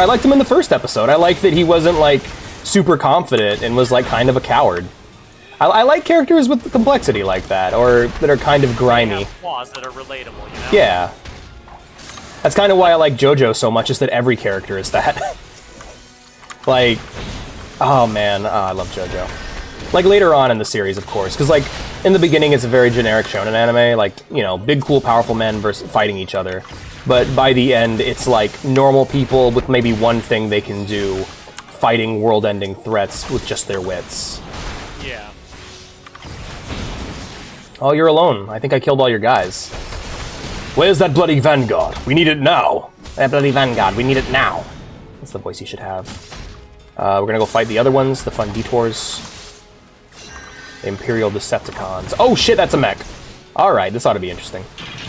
liked him in the first episode. I liked that he wasn't, like, super confident and was, like, kind of a coward. I like characters with complexity like that, or that are kind of grimy. They have flaws that are relatable, you know? Yeah. That's kind of why I like JoJo so much, is that every character is that. Like, oh man, I love JoJo. Like, later on in the series, of course, because, like, in the beginning it's a very generic shonen anime, like, you know, big, cool, powerful men versus fighting each other. But by the end, it's like normal people with maybe one thing they can do, fighting world-ending threats with just their wits. Yeah. Oh, you're alone. I think I killed all your guys. Where's that bloody vanguard? We need it now. That bloody vanguard, we need it now. That's the voice you should have. We're gonna go fight the other ones, the fun detours. The Imperial Decepticons. Oh shit, that's a mech. Alright, this ought to be interesting.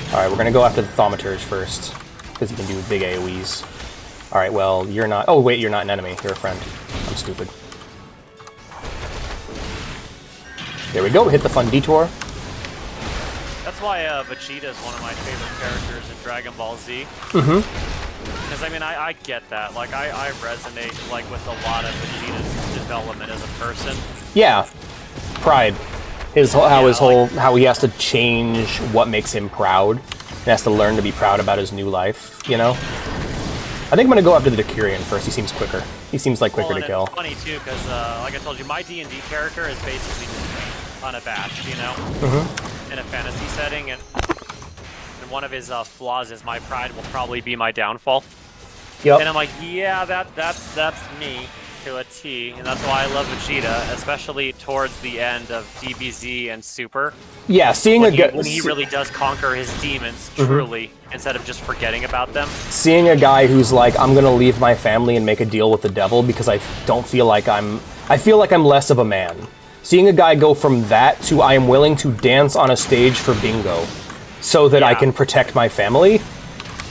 Alright, we're gonna go after the Thaumaturs first, because you can do big AoEs. Alright, well, you're not... Oh, wait, you're not an enemy. You're a friend. I'm stupid. There we go, hit the fun detour. That's why Vegeta is one of my favorite characters in Dragon Ball Z. Mm-hmm. Because, I mean, I get that. Like, I resonate, like, with a lot of Vegeta's development as a person. Yeah. Pride. How he has to change what makes him proud. He has to learn to be proud about his new life, you know? I think I'm gonna go after the Decurion first. He seems quicker. He seems like quicker to kill. It's funny too, because like I told you, my D&D character is basically just me, unabashed, you know? Mm-hmm. In a fantasy setting, and one of his flaws is my pride will probably be my downfall. Yep. And I'm like, yeah, that's me to a T, and that's why I love Vegeta, especially towards the end of DBZ and Super. Yeah, when he really does conquer his demons, truly, instead of just forgetting about them. Seeing a guy who's like, I'm gonna leave my family and make a deal with the devil because I feel like I'm less of a man. Seeing a guy go from that to I am willing to dance on a stage for bingo so that I can protect my family.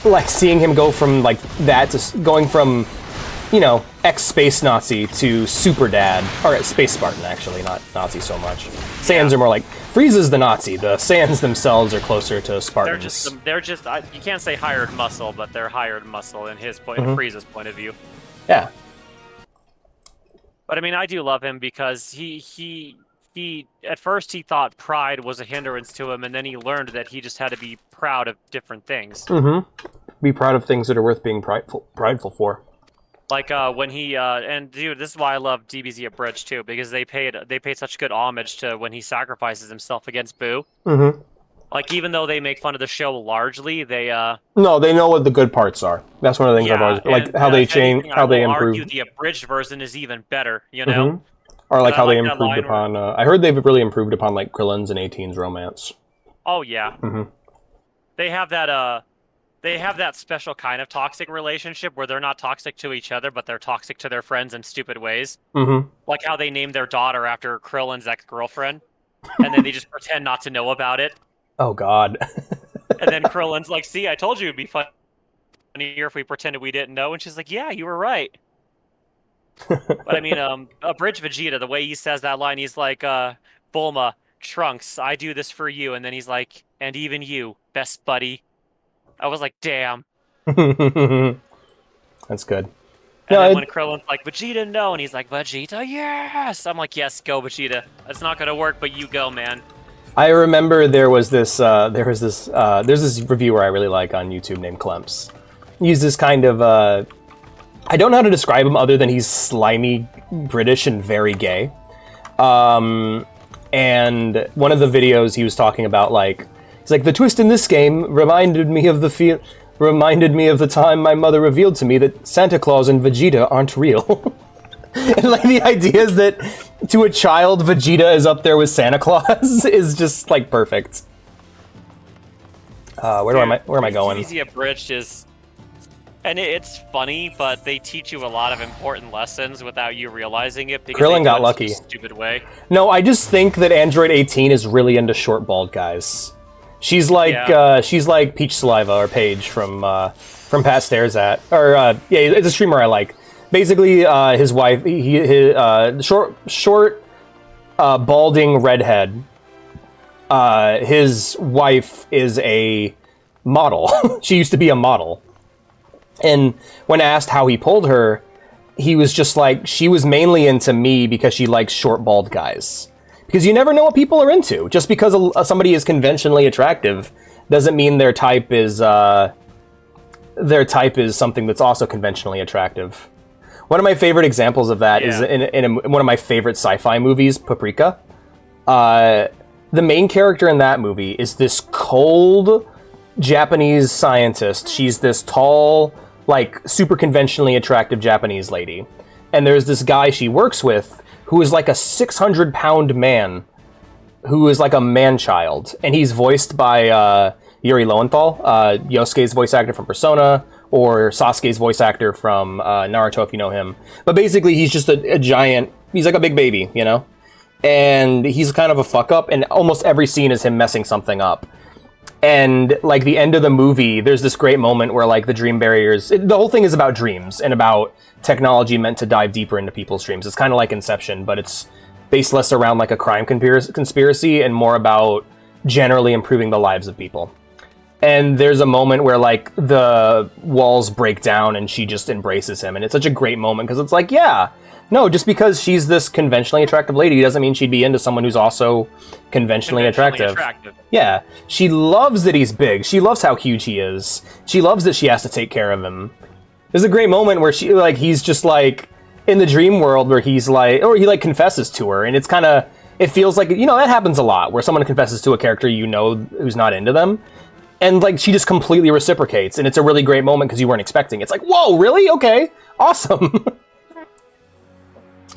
Like, seeing him go from like that to going from, you know, ex-space Nazi to super dad, or space Spartan actually, not Nazi so much. Saiyans are more like, Frieza's the Nazi, the Saiyans themselves are closer to Spartans. They're just you can't say hired muscle, but they're hired muscle in his point, in Frieza's point of view. Yeah. But I mean, I do love him because he at first he thought pride was a hindrance to him, and then he learned that he just had to be proud of different things. Be proud of things that are worth being prideful for. Like when he and dude, this is why I love DBZ Abridged too, because they paid such good homage to when he sacrifices himself against Boo. Like, even though they make fun of the show largely, they no, they know what the good parts are. That's one of the things I've always like, how they change, how they improve. Argue the abridged version is even better, you know. Or like how they improved upon. I heard they've really improved upon like Krillin's and 18's romance. Oh yeah. They have that special kind of toxic relationship where they're not toxic to each other, but they're toxic to their friends in stupid ways. Like how they named their daughter after Krillin's ex-girlfriend, and then they just pretend not to know about it. Oh God. And then Krillin's like, see, I told you it'd be funnier if we pretended we didn't know. And she's like, yeah, you were right. But I mean, Abridged Vegeta, the way he says that line, he's like, Bulma, Trunks, I do this for you. And then he's like, and even you, best buddy. I was like, damn. That's good. And then when Krillin's like, Vegeta, no, and he's like, Vegeta, yes! I'm like, yes, go, Vegeta. It's not gonna work, but you go, man. I remember there's this reviewer I really like on YouTube named Clemps. He uses kind of, I don't know how to describe him other than he's slimy, British, and very gay. And one of the videos he was talking about, like, he's like, the twist in this game reminded me of the time my mother revealed to me that Santa Claus and Vegeta aren't real. And like the idea is that to a child, Vegeta is up there with Santa Claus is just like perfect. Where am I going? Easy Abridged is, and it's funny, but they teach you a lot of important lessons without you realizing it. Because Krillin got lucky. In such a stupid way. No, I just think that Android 18 is really into short bald guys. She's like Peach Saliva or Paige from Pat Stares At, or yeah, it's a streamer I like. Basically, his wife, his short, balding redhead. His wife is a model. She used to be a model, and when asked how he pulled her, he was just like, she was mainly into me because she likes short, bald guys. Because you never know what people are into. Just because somebody is conventionally attractive doesn't mean their type is something that's also conventionally attractive. One of my favorite examples of that is in one of my favorite sci-fi movies, Paprika. The main character in that movie is this cold Japanese scientist. She's this tall, like, super conventionally attractive Japanese lady. And there's this guy she works with who is like a 600-pound man who is like a man-child. And he's voiced by Yuri Lowenthal, Yosuke's voice actor from Persona, or Sasuke's voice actor from Naruto, if you know him. But basically, he's just a giant, he's like a big baby, you know? And he's kind of a fuck-up, and almost every scene is him messing something up. And, like, the end of the movie, there's this great moment where, like, the dream barriers... the whole thing is about dreams, and about technology meant to dive deeper into people's dreams. It's kind of like Inception, but it's based less around, like, a crime conspiracy, and more about generally improving the lives of people. And there's a moment where, like, the walls break down and she just embraces him. And it's such a great moment because it's like, yeah, no, just because she's this conventionally attractive lady doesn't mean she'd be into someone who's also conventionally attractive. Yeah, she loves that he's big. She loves how huge he is. She loves that she has to take care of him. There's a great moment where she, like, he's just, like, in the dream world where he's, like, or he, like, confesses to her. And it's kind of, it feels like, you know, that happens a lot where someone confesses to a character you know who's not into them. And, like, she just completely reciprocates, and it's a really great moment because you weren't expecting it. It's like, whoa, really? Okay, awesome.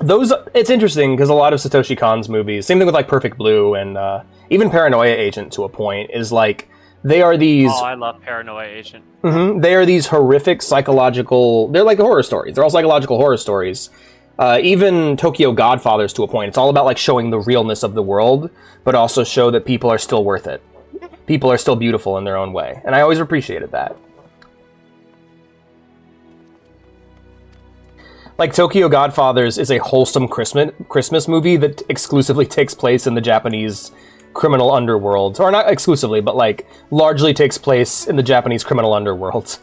It's interesting because a lot of Satoshi Kon's movies, same thing with, like, Perfect Blue and even Paranoia Agent to a point, is, like, they are these... Oh, I love Paranoia Agent. They are these horrific psychological... They're like horror stories. They're all psychological horror stories. Even Tokyo Godfathers to a point. It's all about, like, showing the realness of the world, but also show that people are still worth it. People are still beautiful in their own way. And I always appreciated that. Like, Tokyo Godfathers is a wholesome Christmas movie that exclusively takes place in the Japanese criminal underworld. Or not exclusively, but, like, largely takes place in the Japanese criminal underworld.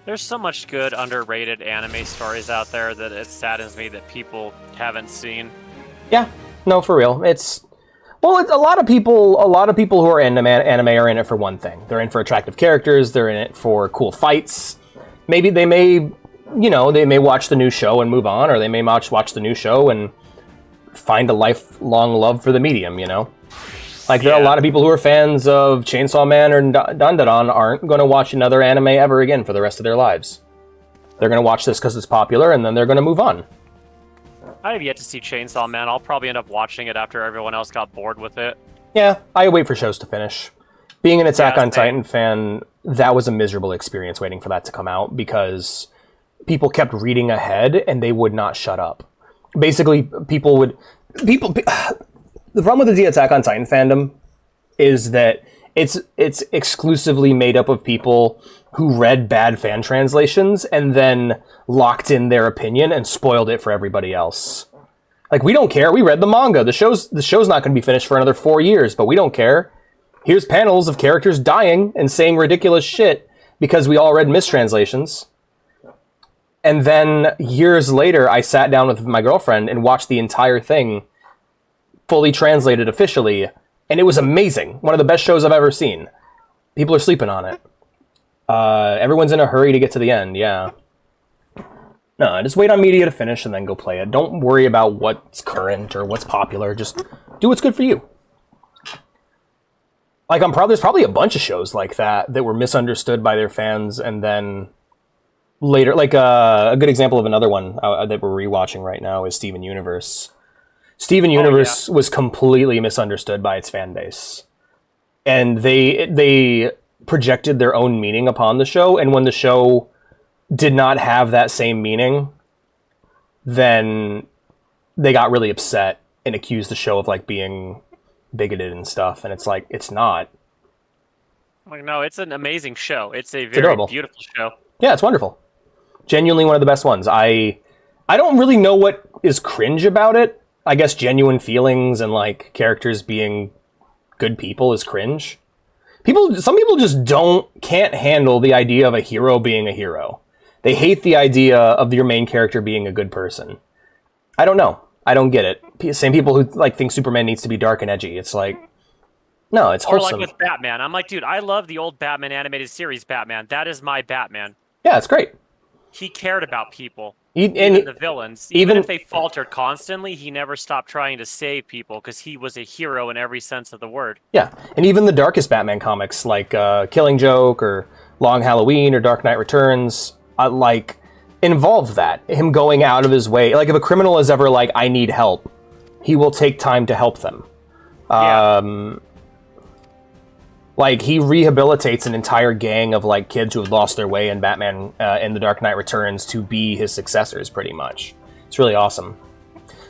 There's so much good, underrated anime stories out there that it saddens me that people haven't seen. Yeah, no, for real. It's a lot of people who are in anime are in it for one thing. They're in for attractive characters. They're in it for cool fights. Maybe they may watch the new show and move on, or they may watch the new show and find a lifelong love for the medium, you know? Like, there are a lot of people who are fans of Chainsaw Man or Dandadan aren't going to watch another anime ever again for the rest of their lives. They're going to watch this because it's popular, and then they're going to move on. I have yet to see Chainsaw Man. I'll probably end up watching it after everyone else got bored with it. Yeah, I wait for shows to finish. Being an Attack on Titan fan, that was a miserable experience waiting for that to come out because people kept reading ahead and they would not shut up. Basically, the problem with the Attack on Titan fandom is that it's exclusively made up of people who read bad fan translations and then locked in their opinion and spoiled it for everybody else. Like, we don't care. We read the manga. The show's not going to be finished for another 4 years, but we don't care. Here's panels of characters dying and saying ridiculous shit because we all read mistranslations. And then years later, I sat down with my girlfriend and watched the entire thing fully translated officially, and it was amazing. One of the best shows I've ever seen. People are sleeping on it. Everyone's in a hurry to get to the end, yeah. No, just wait on media to finish and then go play it. Don't worry about what's current or what's popular. Just do what's good for you. Like, there's probably a bunch of shows like that were misunderstood by their fans, and then later, like a good example of another one that we're rewatching right now is Steven Universe. Steven Universe was completely misunderstood by its fan base, and they projected their own meaning upon the show, and when the show did not have that same meaning, then they got really upset and accused the show of like being bigoted and stuff, and it's like, it's not. Like, no, it's an amazing show. It's a very beautiful show. Yeah, it's wonderful. Genuinely one of the best ones. I don't really know what is cringe about it. I guess genuine feelings and like characters being good people is cringe. Some people just can't handle the idea of a hero being a hero. They hate the idea of your main character being a good person. I don't know. I don't get it. Same people who like think Superman needs to be dark and edgy. It's like, no, it's wholesome. Or like with Batman. I'm like, dude, I love the old Batman animated series Batman. That is my Batman. Yeah, it's great. He cared about people. Even the villains. Even if they faltered constantly, he never stopped trying to save people because he was a hero in every sense of the word. Yeah, and even the darkest Batman comics, like Killing Joke or Long Halloween or Dark Knight Returns, like, involve that. Him going out of his way. Like, if a criminal is ever like, I need help, he will take time to help them. Yeah. Like, he rehabilitates an entire gang of, like, kids who have lost their way in Batman in The Dark Knight Returns to be his successors, pretty much. It's really awesome.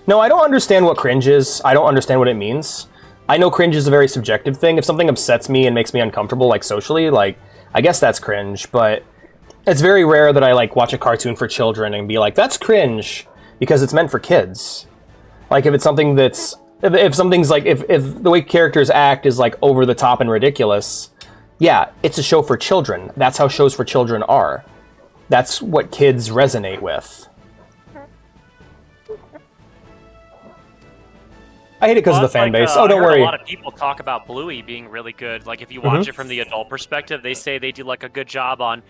No, I don't understand what cringe is. I don't understand what it means. I know cringe is a very subjective thing. If something upsets me and makes me uncomfortable, like, socially, like, I guess that's cringe, but it's very rare that I, like, watch a cartoon for children and be like, that's cringe, because it's meant for kids. Like, if it's something that's... If something's like, if the way characters act is like over the top and ridiculous, yeah, it's a show for children. That's how shows for children are. That's what kids resonate with. I hate it because of the fan base. Oh, don't worry. A lot of people talk about Bluey being really good. Like, if you watch it from the adult perspective, they say they do like a good job on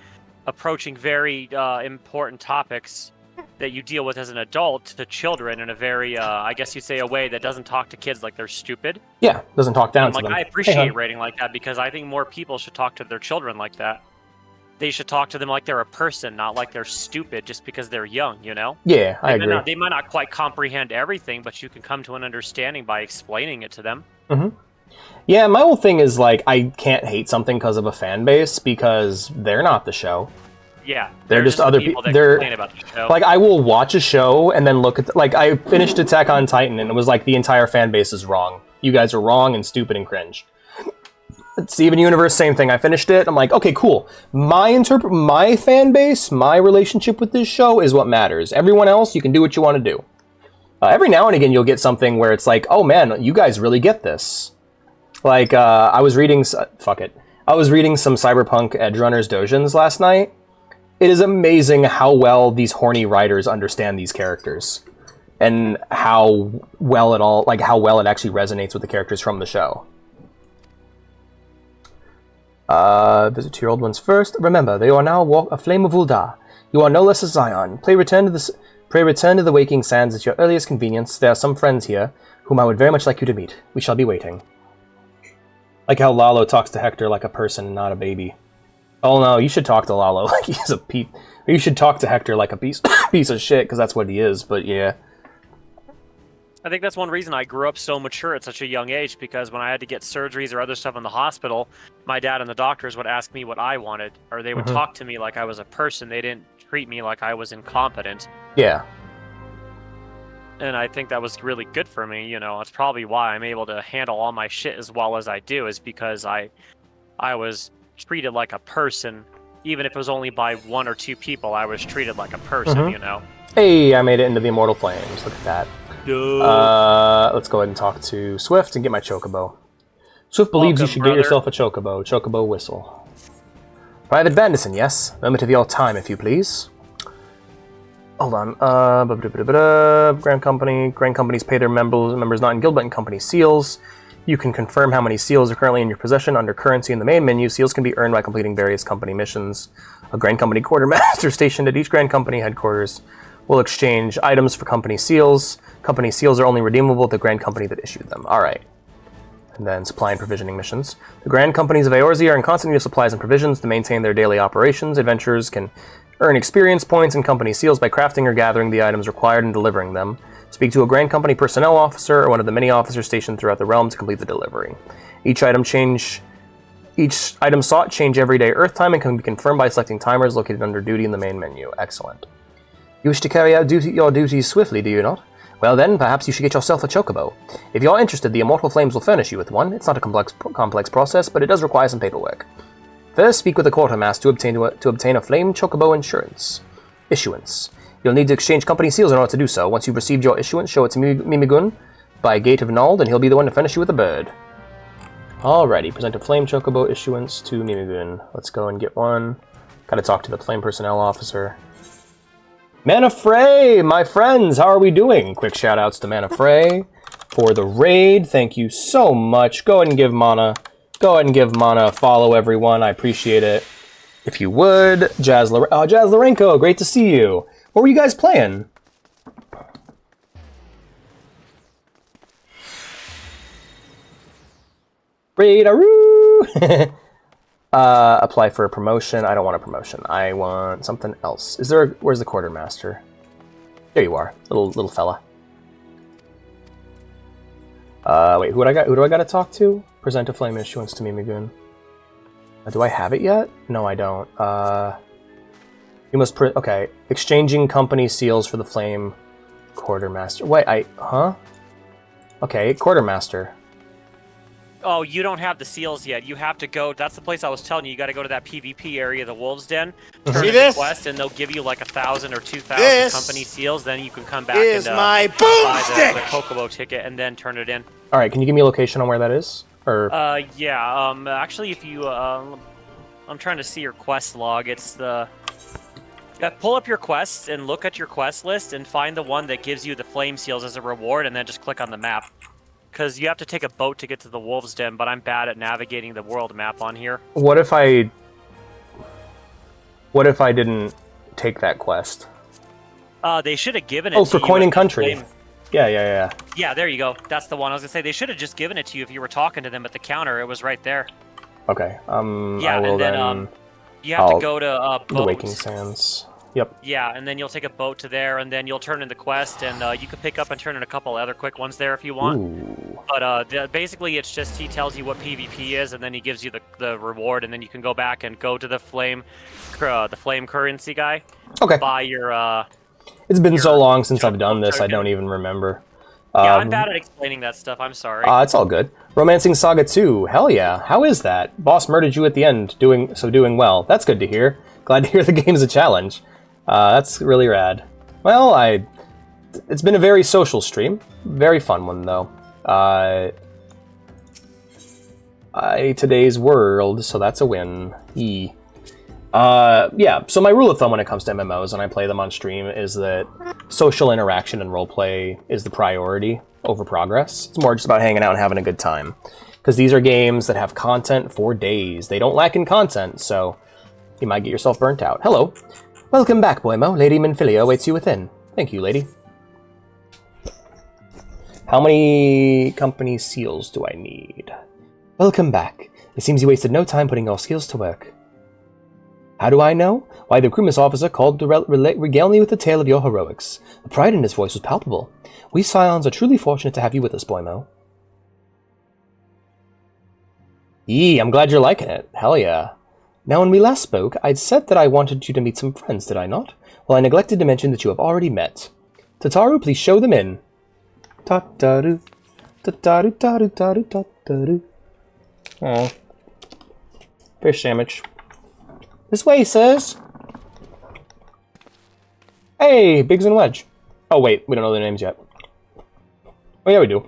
approaching very important topics that you deal with as an adult to children in a very, I guess you'd say, a way that doesn't talk to kids like they're stupid. Yeah, doesn't talk down to them. I appreciate rating like that because I think more people should talk to their children like that. They should talk to them like they're a person, not like they're stupid just because they're young, you know? Yeah, I agree. They might not quite comprehend everything, but you can come to an understanding by explaining it to them. Mm-hmm. Yeah, my whole thing is, like, I can't hate something because of a fan base because they're not the show. Yeah, they're just other people. They're complain about the show. Like, I will watch a show and then look at like I finished Attack on Titan and it was like the entire fan base is wrong. You guys are wrong and stupid and cringe. Steven Universe, same thing. I finished it. I'm like, okay, cool. My fan base, my relationship with this show is what matters. Everyone else, you can do what you want to do. Every now and again, you'll get something where it's like, oh man, you guys really get this. Like, I was reading some Cyberpunk Edgerunners Dojins last night. It is amazing how well these horny writers understand these characters, and how well it actually resonates with the characters from the show. Visit to your old ones first. Remember, they are now a flame of Ul'dah. You are no less a Zion. Pray return to the waking sands at your earliest convenience. There are some friends here whom I would very much like you to meet. We shall be waiting. Like how Lalo talks to Hector like a person, not a baby. Oh no, you should talk to Lalo like he's a you should talk to Hector like a piece of shit, because that's what he is, but yeah. I think that's one reason I grew up so mature at such a young age, because when I had to get surgeries or other stuff in the hospital, my dad and the doctors would ask me what I wanted, or they would talk to me like I was a person. They didn't treat me like I was incompetent. Yeah. and I think that was really good for me. You know, it's probably why I'm able to handle all my shit as well as I do, is because I was treated like a person. Even if it was only by 1 or 2 people, I was treated like a person, you know? Hey, I made it into the Immortal Flames. Look at that. Let's go ahead and talk to Swift and get my Chocobo. Swift believes you should get yourself a Chocobo. Chocobo whistle. Private Bandison, yes. Moment of your time, if you please. Hold on. Grand Company. Grand Companies pay their members not in guild, but in company seals. You can confirm how many seals are currently in your possession under currency in the main menu. Seals can be earned by completing various company missions. A Grand Company quartermaster stationed at each Grand Company headquarters will exchange items for company seals. Company seals are only redeemable at the Grand Company that issued them. Alright. And then supply and provisioning missions. The Grand Companies of Eorzea are in constant need of supplies and provisions to maintain their daily operations. Adventurers can earn experience points and company seals by crafting or gathering the items required and delivering them. Speak to a Grand Company personnel officer or one of the many officers stationed throughout the realm to complete the delivery. Each item sought change every day Earth time and can be confirmed by selecting timers located under duty in the main menu. Excellent. You wish to carry out your duties swiftly, do you not? Well then, perhaps you should get yourself a Chocobo. If you're interested, the Immortal Flames will furnish you with one. It's not a complex process, but it does require some paperwork. First, speak with the Quartermaster to obtain a Flame Chocobo issuance. You'll need to exchange company seals in order to do so. Once you've received your issuance, show it to Mimigun by Gate of Nald, and he'll be the one to furnish you with a bird. Alrighty, present a Flame Chocobo issuance to Mimigun. Let's go and get one. Gotta talk to the Flame Personnel Officer. Mana Frey, my friends, how are we doing? Quick shoutouts to Mana Frey for the raid. Thank you so much. Go ahead and give Mana a follow, everyone. I appreciate it. If you would, Jazz Lorenko, great to see you. What were you guys playing? Raid-aroo! Apply for a promotion. I don't want a promotion. I want something else. Where's the Quartermaster? There you are, little fella. Wait, who do I got to talk to? Present a flame issuance to Mimigun. Do I have it yet? No, I don't. You must okay. Exchanging company seals for the Flame Quartermaster. Wait, huh? Okay, Quartermaster. Oh, you don't have the seals yet. You have to go. That's the place I was telling you. You got to go to that PvP area, the Wolves Den. Turn in the quest, and they'll give you like 1,000 or 2,000 company seals. Then you can come back and buy the Chocobo ticket and then turn it in. All right, can you give me a location on where that is? Or yeah. Actually, if you I'm trying to see your quest log. It's the pull up your quests and look at your quest list and find the one that gives you the flame seals as a reward, and then just click on the map. Because you have to take a boat to get to the Wolves Den, but I'm bad at navigating the world map on here. What if I didn't take that quest? They should have given it to you. Oh, for Coin and Country. Yeah. Yeah, there you go. That's the one. I was going to say, they should have just given it to you if you were talking to them at the counter. It was right there. Okay. Yeah, I will and then you have to go to the Waking Sands. Yep. Yeah, and then you'll take a boat to there, and then you'll turn in the quest, and you can pick up and turn in a couple other quick ones there if you want. Ooh. But basically, it's just he tells you what PvP is, and then he gives you the reward, and then you can go back and go to the flame currency guy. Okay. Buy your. It's been so long since I've done this, I don't even remember. Yeah, I'm bad at explaining that stuff. I'm sorry. It's all good. Romancing Saga 2. Hell yeah. How is that? Boss murdered you at the end, doing well. That's good to hear. Glad to hear the game's a challenge. That's really rad. Well, it's been a very social stream. Very fun one, though. Today's world, so that's a win. Yeah, so my rule of thumb when it comes to MMOs, and I play them on stream, is that social interaction and roleplay is the priority over progress. It's more just about hanging out and having a good time. Because these are games that have content for days. They don't lack in content, so you might get yourself burnt out. Hello. Welcome back, Boymo. Lady Minfilia awaits you within. Thank you, lady. How many company seals do I need? Welcome back. It seems you wasted no time putting your skills to work. How do I know? Why, the crewman's officer called to regale me with the tale of your heroics. The pride in his voice was palpable. We Scions are truly fortunate to have you with us, Boymo. I'm glad you're liking it. Hell yeah. Now, when we last spoke, I'd said that I wanted you to meet some friends, did I not? Well, I neglected to mention that you have already met. Tataru, please show them in. Ta-da-doo. Ta-da-doo, ta-da-doo. Oh. Fish sandwich. This way, sirs. Hey, Biggs and Wedge. Oh, wait. We don't know their names yet. Oh, yeah, we do.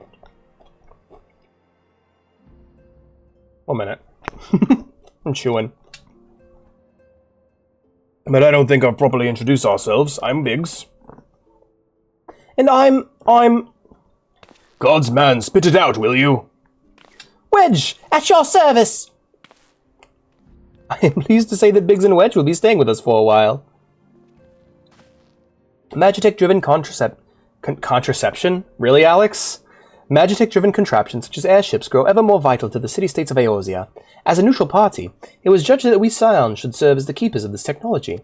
1 minute. I'm chewing. But I don't think I've properly introduced ourselves. I'm Biggs. And I'm... God's man, spit it out, will you? Wedge, at your service! I am pleased to say that Biggs and Wedge will be staying with us for a while. Magitech-driven contraception? Really, Alex? Magitech-driven contraptions such as airships grow ever more vital to the city-states of Eorzea. As a neutral party, it was judged that we Scions should serve as the keepers of this technology.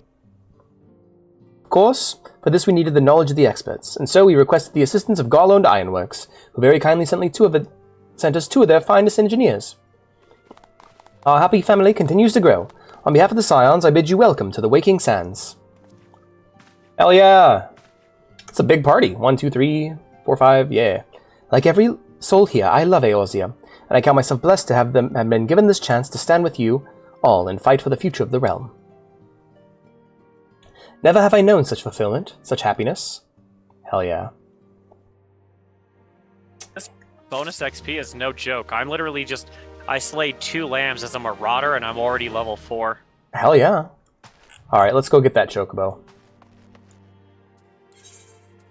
Of course, for this we needed the knowledge of the experts, and so we requested the assistance of Garland Ironworks, who very kindly sent us two of their finest engineers. Our happy family continues to grow. On behalf of the Scions, I bid you welcome to the Waking Sands. Hell yeah! It's a big party. 1, 2, 3, 4, 5, yeah. Like every soul here, I love Eorzea, and I count myself blessed to have been given this chance to stand with you all and fight for the future of the realm. Never have I known such fulfillment, such happiness. Hell yeah. This bonus XP is no joke. I'm literally just... I slayed 2 lambs as a marauder, and I'm already level 4. Hell yeah. Alright, let's go get that chocobo.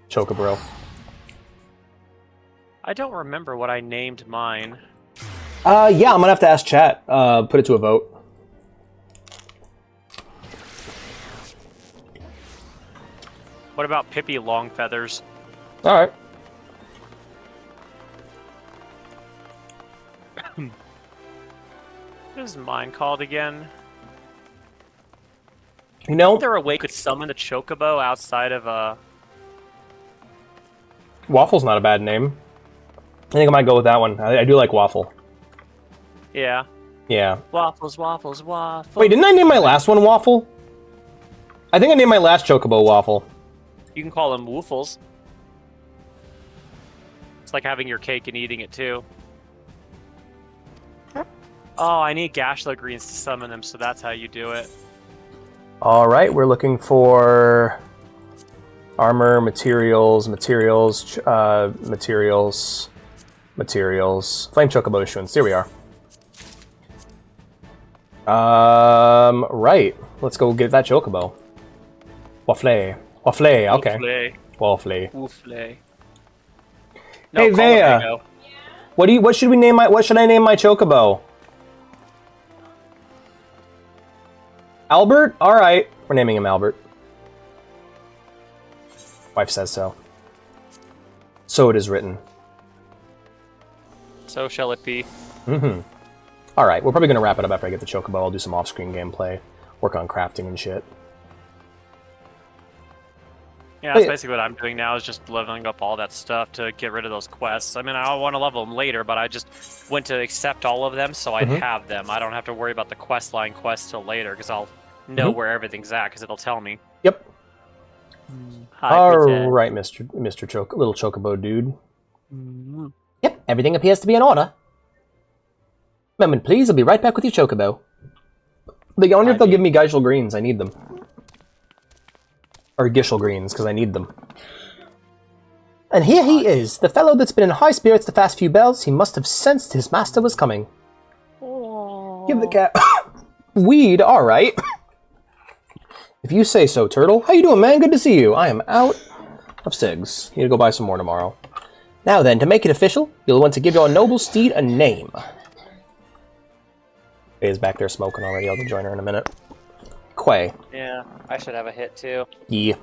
Chocobro. I don't remember what I named mine. Yeah, I'm gonna have to ask chat. Put it to a vote. What about Pippi Longfeathers? Alright. What is mine called again? You know, is there a way could summon the chocobo outside of Waffle's not a bad name. I think I might go with that one. I do like Waffle. Yeah. Yeah. Waffles, waffles, waffles. Wait, didn't I name my last one Waffle? I think I named my last chocobo Waffle. You can call them woofles. It's like having your cake and eating it too. Oh, I need Gashlow greens to summon them, so that's how you do it. Alright, we're looking for armor, materials. Flame chocobo issuance. Here we are. Right. Let's go get that chocobo. Waffle. Okay. Waffle. Woofle. No, hey Vea. What should I name my chocobo? Albert? Alright. We're naming him Albert. Wife says so. So it is written. So shall it be. Mm-hmm. Alright, we're probably going to wrap it up after I get the chocobo. I'll do some off-screen gameplay. Work on crafting and shit. Yeah, that's basically what I'm doing now, is just leveling up all that stuff to get rid of those quests. I mean, I want to level them later, but I just went to accept all of them so I'd have them. I don't have to worry about the quest line quests till later, because I'll know where everything's at, because it'll tell me. Yep. Alright, Mr. Little Chocobo dude. Yep, everything appears to be in order. Moment, please. I'll be right back with your chocobo. I wonder if they'll give me Geishel greens. I need them. Or Gishel greens, because I need them. And here he is, the fellow that's been in high spirits the past few bells. He must have sensed his master was coming. Give the cat weed, alright. If you say so, Turtle. How you doing, man? Good to see you. I am out of cigs. Need to go buy some more tomorrow. Now then, to make it official, you'll want to give your noble steed a name. Faye's back there smoking already. I'll go join her in a minute. Quay. Yeah, I should have a hit too. Yeah.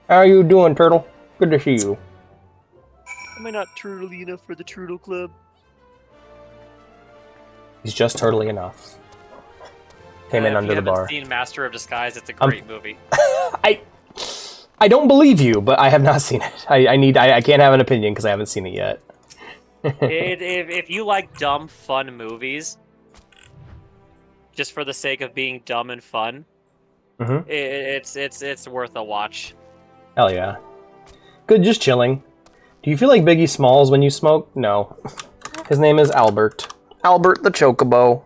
How you doing, Turtle? Good to see you. Am I not turtly enough for the Turtle Club? He's just turtly enough. Came in under the bar. If you haven't seen Master of Disguise, it's a great movie. I don't believe you, but I have not seen it. I can't have an opinion because I haven't seen it yet. If you like dumb, fun movies, just for the sake of being dumb and fun, it's worth a watch. Hell yeah. Good, just chilling. Do you feel like Biggie Smalls when you smoke? No. His name is Albert. Albert the Chocobo.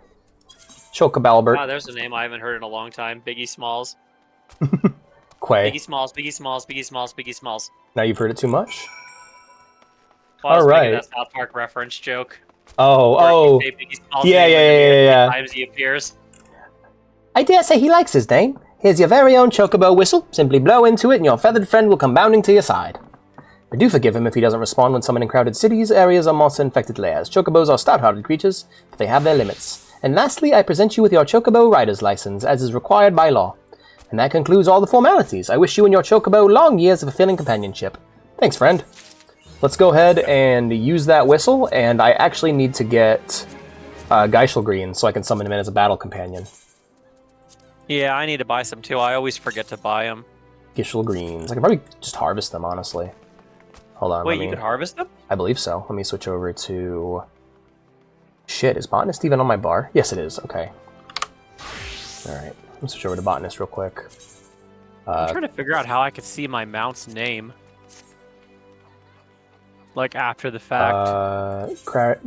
Chocobalbert. Wow, there's a name I haven't heard in a long time. Biggie Smalls. Quay. Biggie Smalls, Biggie Smalls, Biggie Smalls, Biggie Smalls. Now you've heard it too much? Well, I was making Alright. that South Park reference joke. Oh. Where you say Biggie Smalls' Yeah, name yeah, like yeah, every yeah. times he appears. I dare say he likes his name. Here's your very own Chocobo whistle. Simply blow into it and your feathered friend will come bounding to your side. But do forgive him if he doesn't respond when summoned in crowded cities, areas, or monster-infected lairs. Chocobos are stout-hearted creatures, but they have their limits. And lastly, I present you with your Chocobo rider's license, as is required by law. And that concludes all the formalities. I wish you and your Chocobo long years of fulfilling companionship. Thanks, friend. Let's go ahead and use that whistle, and I actually need to get Geishel Green so I can summon him in as a battle companion. Yeah, I need to buy some too. I always forget to buy them. Geishel Greens. I can probably just harvest them, honestly. Hold on. Wait, you could harvest them? I believe so. Let me switch over to... Shit, is Botanist even on my bar? Yes, it is. Okay. Alright. Let me switch over to Botanist real quick. I'm trying to figure out how I could see my mount's name. Like, after the fact.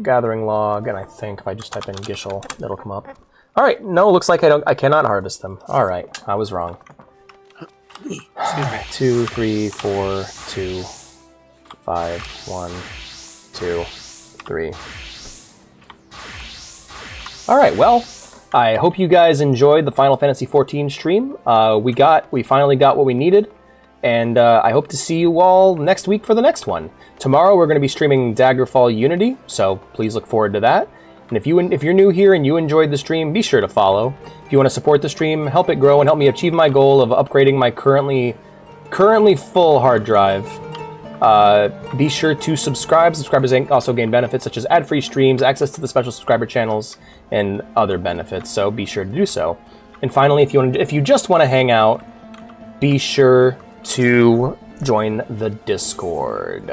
Gathering log, and I think if I just type in Geishel, it'll come up. Alright, no, looks like I cannot harvest them. Alright, I was wrong. 2, 3, 4, 2, 5, 1, 2, 3. Alright, well, I hope you guys enjoyed the Final Fantasy XIV stream. We finally got what we needed, and I hope to see you all next week for the next one. Tomorrow we're going to be streaming Daggerfall Unity, so please look forward to that. And if you're new here and you enjoyed the stream, be sure to follow. If you want to support the stream, help it grow, and help me achieve my goal of upgrading my currently full hard drive, be sure to subscribe. Subscribers also gain benefits such as ad-free streams, access to the special subscriber channels, and other benefits, so be sure to do so. And finally, if you just want to hang out, be sure to join the Discord.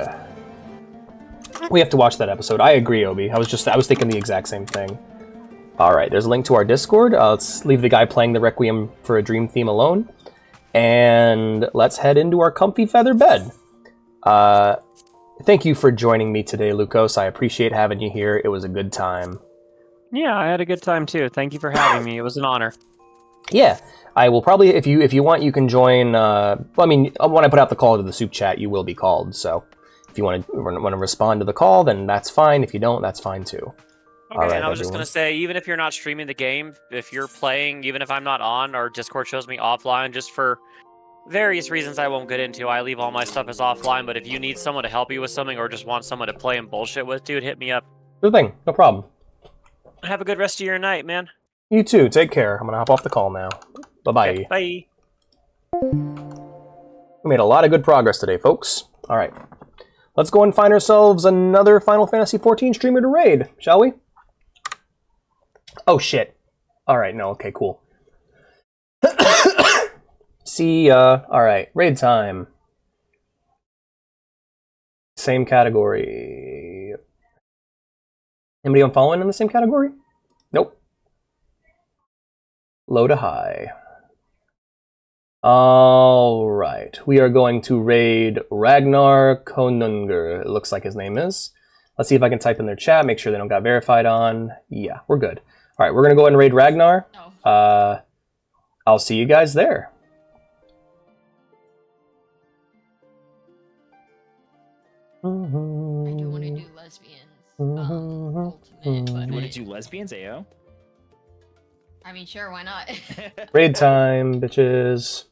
We have to watch that episode. I agree, Obi. I was thinking the exact same thing. Alright, there's a link to our Discord. Let's leave the guy playing the Requiem for a Dream theme alone. And let's head into our comfy feather bed. Thank you for joining me today, Lukos. I appreciate having you here. It was a good time. Yeah, I had a good time too. Thank you for having me. It was an honor. Yeah, I will probably, if you want, you can join. I mean, when I put out the call to the soup chat, you will be called. So if you want to respond to the call, then that's fine. If you don't, that's fine too. Okay, right, and I was just going to say, even if you're not streaming the game, if you're playing, even if I'm not on, or Discord shows me offline, just for various reasons I won't get into, I leave all my stuff as offline, but if you need someone to help you with something, or just want someone to play and bullshit with, dude, hit me up. Good thing, no problem. Have a good rest of your night, man. You too, take care. I'm going to hop off the call now. Bye-bye. Okay, bye. We made a lot of good progress today, folks. Alright, let's go and find ourselves another Final Fantasy XIV streamer to raid, shall we? Oh, shit. Alright, no, okay, cool. See ya. Alright, raid time. Same category. Anybody I'm following in the same category? Nope. Low to high. Alright, we are going to raid Ragnar Konungur, it looks like his name is. Let's see if I can type in their chat, make sure they don't got verified on. Yeah, we're good. Alright, we're going to go ahead and raid Ragnar. I'll see you guys there. I do want to do lesbians. Ultimate, but You want to do lesbians, AO? I mean, sure, why not? Raid time, bitches.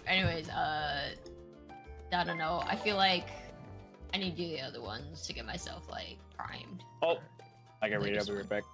Anyways, I don't know. I feel like I need to do the other ones to get myself, like, primed. Oh, I got raided. I'll be right back.